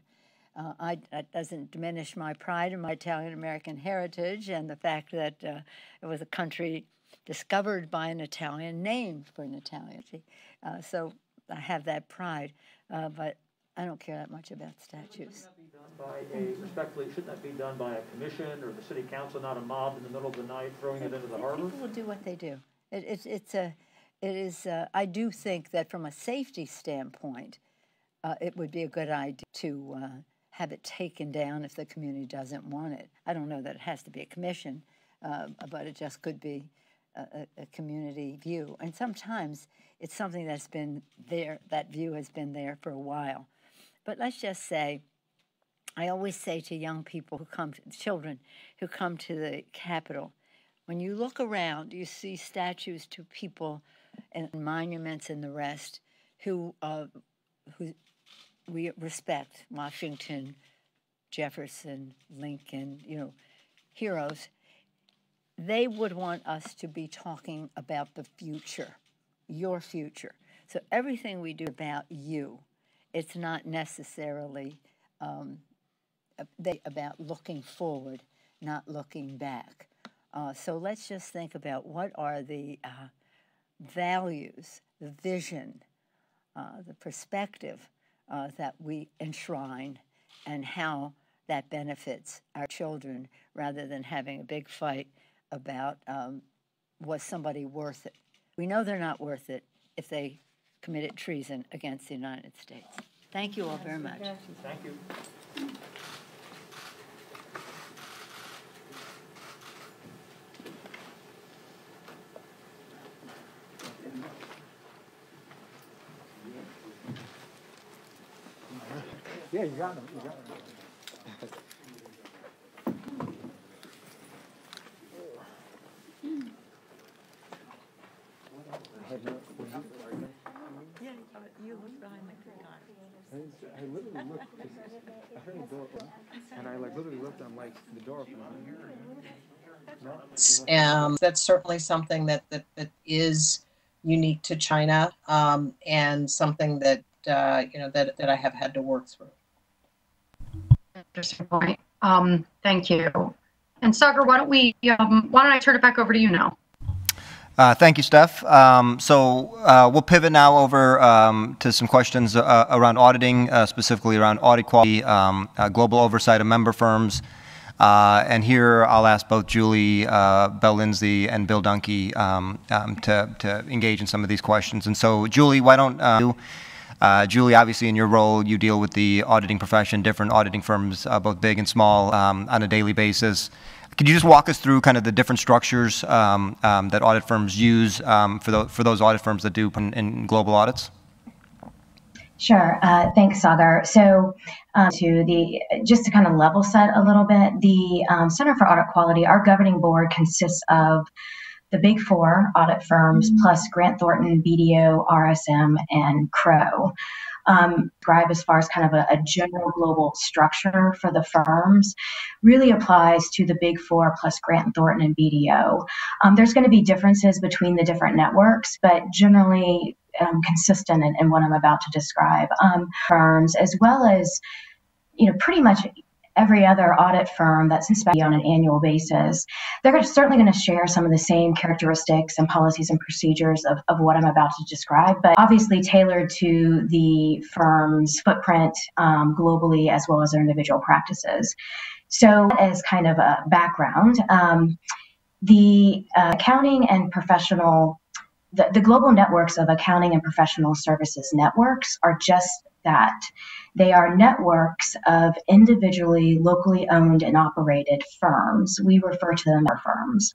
That doesn't diminish my pride in my Italian-American heritage and the fact that it was a country discovered by an Italian, named for an Italian. So I have that pride, but I don't care that much about statues. Shouldn't that be done by a commission or the city council, not a mob in the middle of the night throwing it into the harbor? People will do what they do. I do think that from a safety standpoint, it would be a good idea to have it taken down if the community doesn't want it. I don't know that it has to be a commission, but it just could be a community view. And sometimes it's something that's been there, that view has been there for a while. But let's just say, I always say to young people children who come to the Capitol, when you look around, you see statues to people and monuments and the rest who we respect, Washington, Jefferson, Lincoln, heroes. They would want us to be talking about the future, your future. So everything we do about you, it's not necessarily about looking forward, not looking back. So let's just think about what are the values, the vision, the perspective that we enshrine, and how that benefits our children, rather than having a big fight about was somebody worth it. We know they're not worth it if they committed treason against the United States. Thank you all very much. Thank you. Yeah, you got them. You got them. Yeah, you look behind the curtain. I literally looked. I heard the door open, and I literally looked. I'm like, the door open. That's certainly something that is unique to China, and something that that I have had to work through. Interesting point. Thank you. And Sagar, why don't I turn it back over to you now? Thank you, Steph. So we'll pivot now over to some questions around auditing, specifically around audit quality, global oversight of member firms. And here I'll ask both Julie Bell-Lindsay and Bill Dunkey to engage in some of these questions. And so, Julie, why don't you? Julie, obviously in your role, you deal with the auditing profession, different auditing firms, both big and small, on a daily basis. Could you just walk us through kind of the different structures that audit firms use for those audit firms that do in global audits? Sure. Thanks, Sagar. So just to kind of level set a little bit, the Center for Audit Quality, our governing board consists of the Big Four audit firms plus Grant Thornton, BDO, RSM, and Crowe. Describe as far as kind of a general global structure for the firms really applies to the Big Four plus Grant Thornton and BDO. There's going to be differences between the different networks, but generally consistent in what I'm about to describe. Firms, as well as pretty much every other audit firm that's inspected on an annual basis, they're certainly going to share some of the same characteristics and policies and procedures of what I'm about to describe, but obviously tailored to the firm's footprint globally as well as their individual practices. So as kind of a background, the accounting and professional, the global networks of accounting and professional services networks are just that. They are networks of individually, locally owned and operated firms. We refer to them as firms.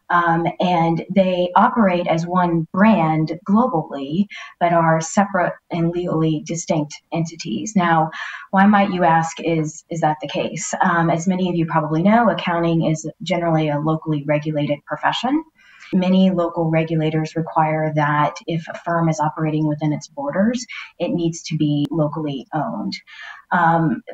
And they operate as one brand globally, but are separate and legally distinct entities. Now, why might you ask, is that the case? As many of you probably know, accounting is generally a locally regulated profession. Many local regulators require that if a firm is operating within its borders, it needs to be locally owned.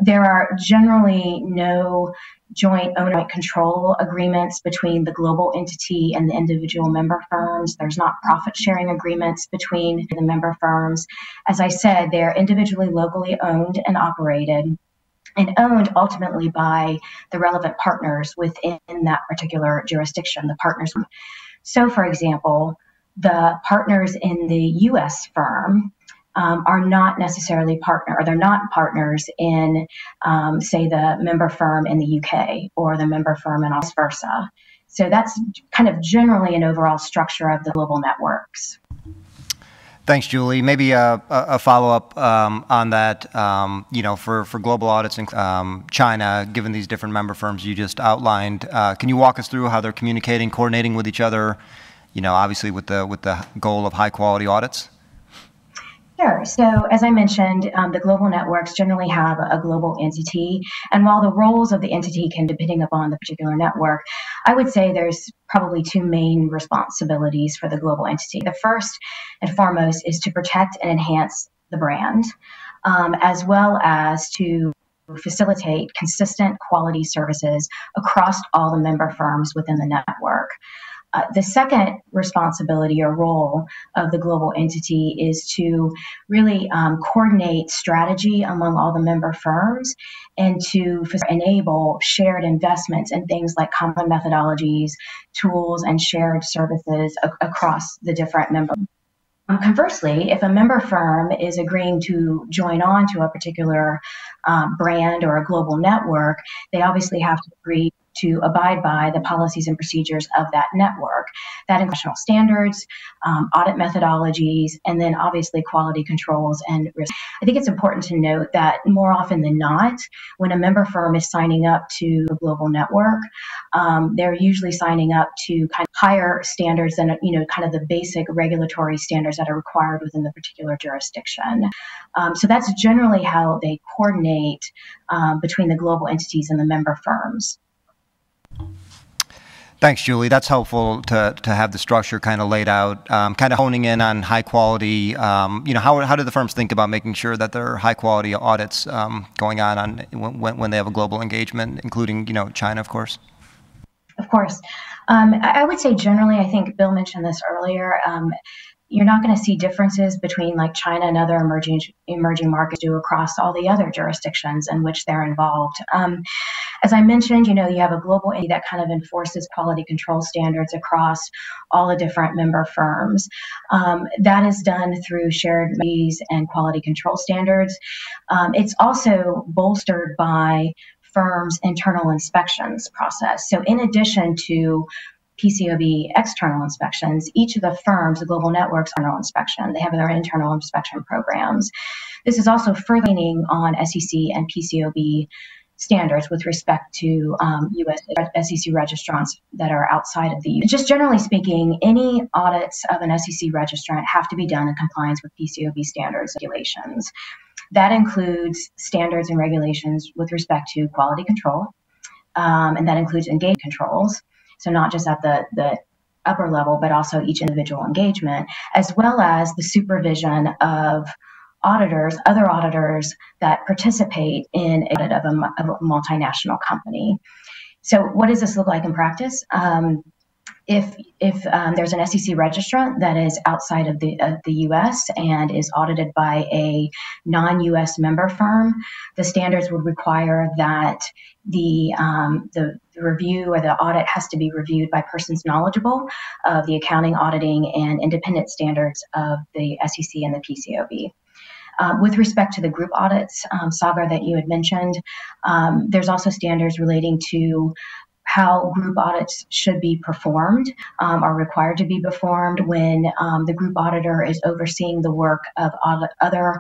There are generally no joint owner control agreements between the global entity and the individual member firms. There's not profit sharing agreements between the member firms. As I said, they're individually locally owned and operated, and owned ultimately by the relevant partners within that particular jurisdiction, the partners. So, for example, the partners in the U.S. firm are not necessarily they're not partners in, say, the member firm in the UK or the member firm and vice versa. So that's kind of generally an overall structure of the global networks. Thanks, Julie. Maybe a follow-up on that. For global audits in China, given these different member firms you just outlined, can you walk us through how they're communicating, coordinating with each other? Obviously with the goal of high-quality audits. Sure. So as I mentioned, the global networks generally have a global entity. And while the roles of the entity can, depending upon the particular network, I would say there's probably two main responsibilities for the global entity. The first and foremost is to protect and enhance the brand, as well as to facilitate consistent quality services across all the member firms within the network. The second responsibility or role of the global entity is to really coordinate strategy among all the member firms and to enable shared investments in things like common methodologies, tools, and shared services across the different member. Conversely, if a member firm is agreeing to join on to a particular brand or a global network, they obviously have to agree to abide by the policies and procedures of that network. That international standards, audit methodologies, and then obviously quality controls and risk. I think it's important to note that more often than not, when a member firm is signing up to a global network, they're usually signing up to kind of higher standards than, kind of the basic regulatory standards that are required within the particular jurisdiction. So that's generally how they coordinate between the global entities and the member firms. Thanks, Julie. That's helpful to have the structure kind of laid out, kind of honing in on high quality. How do the firms think about making sure that there are high quality audits going on when they have a global engagement, including China, of course? Of course. I would say generally, I think Bill mentioned this earlier, you're not going to see differences between like China and other emerging markets do across all the other jurisdictions in which they're involved. As I mentioned, you have a global entity that kind of enforces quality control standards across all the different member firms. That is done through shared methodologies and quality control standards. It's also bolstered by firms' internal inspections process. So in addition to PCAOB external inspections, each of the firms, the global networks, internal inspection. They have their internal inspection programs. This is also further leaning on SEC and PCAOB standards with respect to U.S. SEC registrants that are outside of the U.S. Just generally speaking, any audits of an SEC registrant have to be done in compliance with PCAOB standards and regulations. That includes standards and regulations with respect to quality control, and that includes engagement controls. So not just at the upper level, but also each individual engagement, as well as the supervision of auditors, other auditors that participate in an audit of a multinational company. So what does this look like in practice? If there's an SEC registrant that is outside of the U.S. and is audited by a non-U.S. member firm, the standards would require that the review or the audit has to be reviewed by persons knowledgeable of the accounting, auditing, and independent standards of the SEC and the PCAOB. With respect to the group audits, Sagar, that you had mentioned, there's also standards relating to how group audits should be performed, are required to be performed when the group auditor is overseeing the work of other,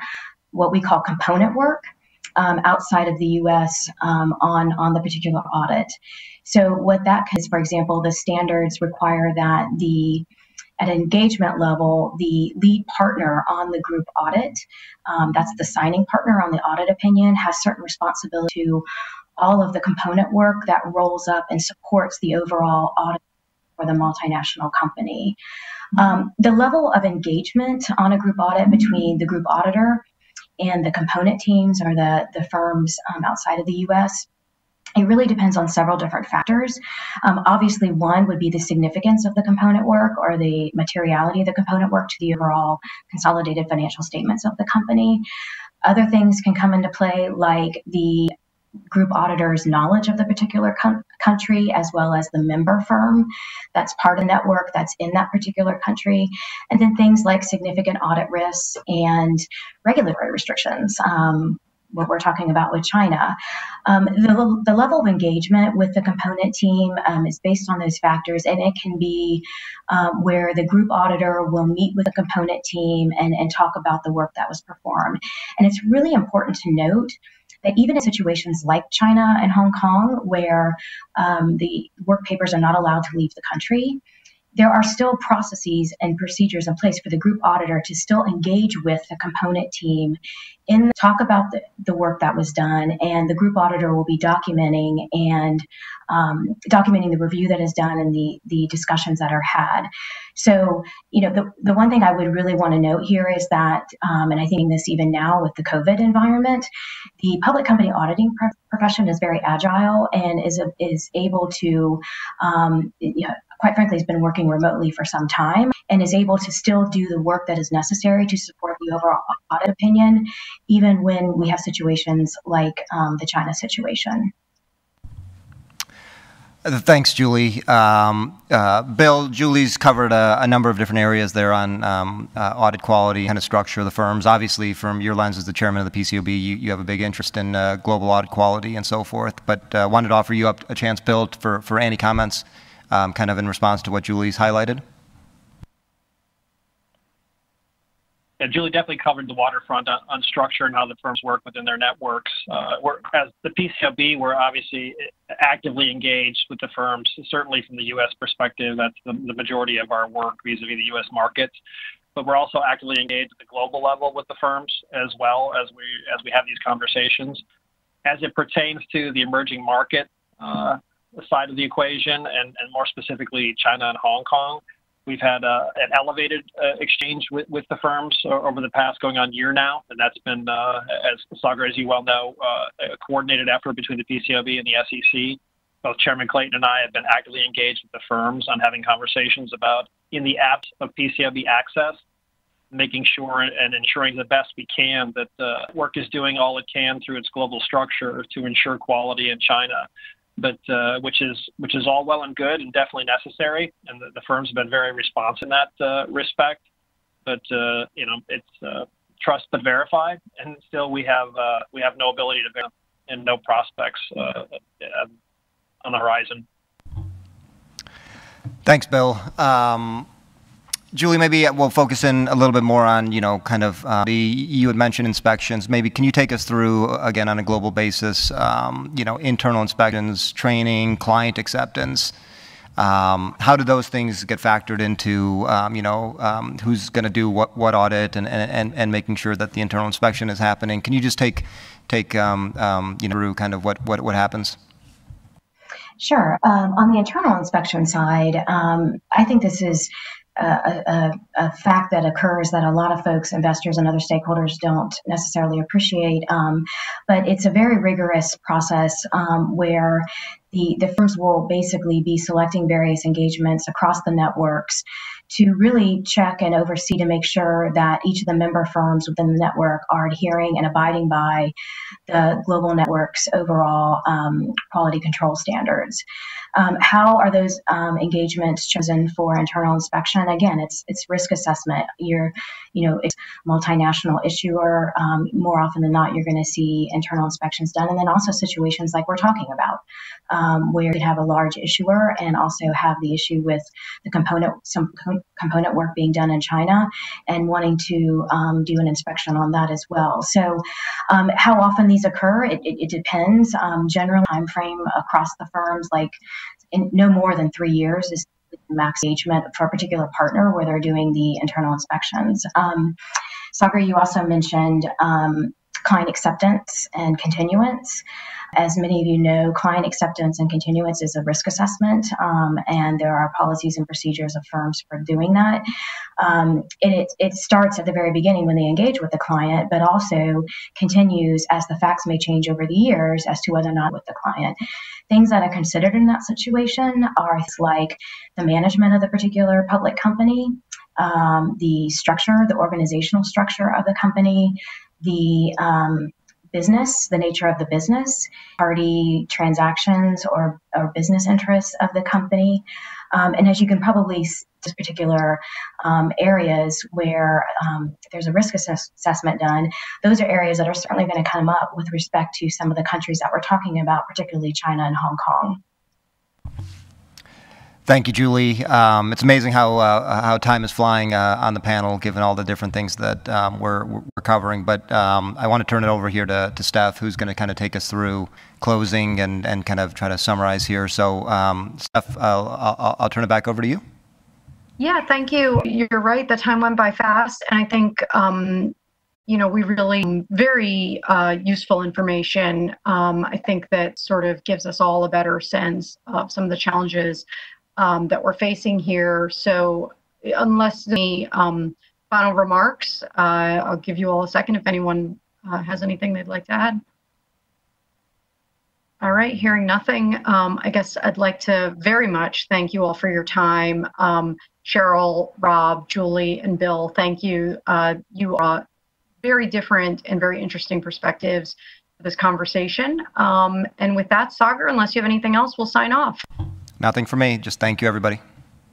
what we call component work, outside of the U.S. On the particular audit. So what that is, for example, the standards require that at engagement level, the lead partner on the group audit, that's the signing partner on the audit opinion, has certain responsibility to all of the component work that rolls up and supports the overall audit for the multinational company. The level of engagement on a group audit between the group auditor and the component teams or the firms outside of the U.S., it really depends on several different factors. Obviously, one would be the significance of the component work or the materiality of the component work to the overall consolidated financial statements of the company. Other things can come into play, like the group auditor's knowledge of the particular country, as well as the member firm that's part of the network that's in that particular country. And then things like significant audit risks and regulatory restrictions. What we're talking about with China. The level of engagement with the component team is based on those factors, and it can be where the group auditor will meet with the component team and talk about the work that was performed. And it's really important to note that even in situations like China and Hong Kong, where the work papers are not allowed to leave the country, there are still processes and procedures in place for the group auditor to still engage with the component team and talk about the work that was done, and the group auditor will be documenting the review that is done and the discussions that are had. So, the one thing I would really want to note here is that, and I think this even now with the COVID environment, the public company auditing profession is very agile and is able to, quite frankly, has been working remotely for some time and is able to still do the work that is necessary to support the overall audit opinion, even when we have situations like the China situation. Thanks, Julie. Bill, Julie's covered a number of different areas there on audit quality, kind of structure of the firms. Obviously, from your lens as the chairman of the PCAOB, you have a big interest in global audit quality and so forth. But wanted to offer you up a chance, Bill, for any comments kind of in response to what Julie's highlighted. Yeah, Julie definitely covered the waterfront on structure and how the firms work within their networks. As the PCAOB, we're obviously actively engaged with the firms. Certainly from the U.S. perspective, that's the majority of our work vis-a-vis the U.S. markets. But we're also actively engaged at the global level with the firms as well as we have these conversations. As it pertains to the emerging market side of the equation, and more specifically China and Hong Kong, we've had an elevated exchange with the firms over the past going on year now, and that's been, as Sagar, as you well know, a coordinated effort between the PCAOB and the SEC. Both Chairman Clayton and I have been actively engaged with the firms on having conversations about, in the absence of PCAOB access, making sure and ensuring the best we can that work is doing all it can through its global structure to ensure quality in China. But which is all well and good and definitely necessary, and the firms have been very responsive in that respect. But it's trust but verify, and still we have no ability to verify and no prospects on the horizon. Thanks, Bill. Julie, maybe we'll focus in a little bit more on, you had mentioned inspections. Maybe can you take us through, again, on a global basis, internal inspections, training, client acceptance? How do those things get factored into, who's going to do what audit and making sure that the internal inspection is happening? Can you just take through kind of what happens? Sure. On the internal inspection side, I think this is a fact that occurs that a lot of folks, investors, and other stakeholders don't necessarily appreciate. But it's a very rigorous process where the firms will basically be selecting various engagements across the networks to really check and oversee to make sure that each of the member firms within the network are adhering and abiding by the global network's overall quality control standards. How are those engagements chosen for internal inspection? Again, it's risk assessment. It's multinational issuer. More often than not, you're going to see internal inspections done, and then also situations like we're talking about, where you could have a large issuer and also have the issue with some component work being done in China, and wanting to do an inspection on that as well. So, how often these occur? It depends. General time frame across the firms, like no more than 3 years is the max engagement for a particular partner where they're doing the internal inspections. Sagar, you also mentioned client acceptance and continuance. As many of you know, client acceptance and continuance is a risk assessment, and there are policies and procedures of firms for doing that. It starts at the very beginning when they engage with the client, but also continues as the facts may change over the years as to whether or not with the client. Things that are considered in that situation are things like the management of the particular public company, the structure, the organizational structure of the company, the business, the nature of the business, party transactions or business interests of the company. And as you can probably see, these particular areas where there's a risk assessment done, those are areas that are certainly going to come up with respect to some of the countries that we're talking about, particularly China and Hong Kong. Thank you, Julie. It's amazing how time is flying on the panel, given all the different things that we're covering. But I want to turn it over here to Steph, who's going to kind of take us through closing and kind of try to summarize here. So, Steph, I'll turn it back over to you. Yeah, thank you. You're right. The time went by fast, and I think we really very useful information. I think that sort of gives us all a better sense of some of the challenges that we're facing here. So unless any final remarks, I'll give you all a second if anyone has anything they'd like to add. All right, hearing nothing, I guess I'd like to very much thank you all for your time. Cheryl, Rob, Julie, and Bill, thank you. You are very different and very interesting perspectives to this conversation. And with that, Sagar, unless you have anything else, we'll sign off. Nothing for me. Just thank you, everybody.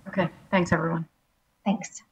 Okay. Thanks, everyone. Thanks.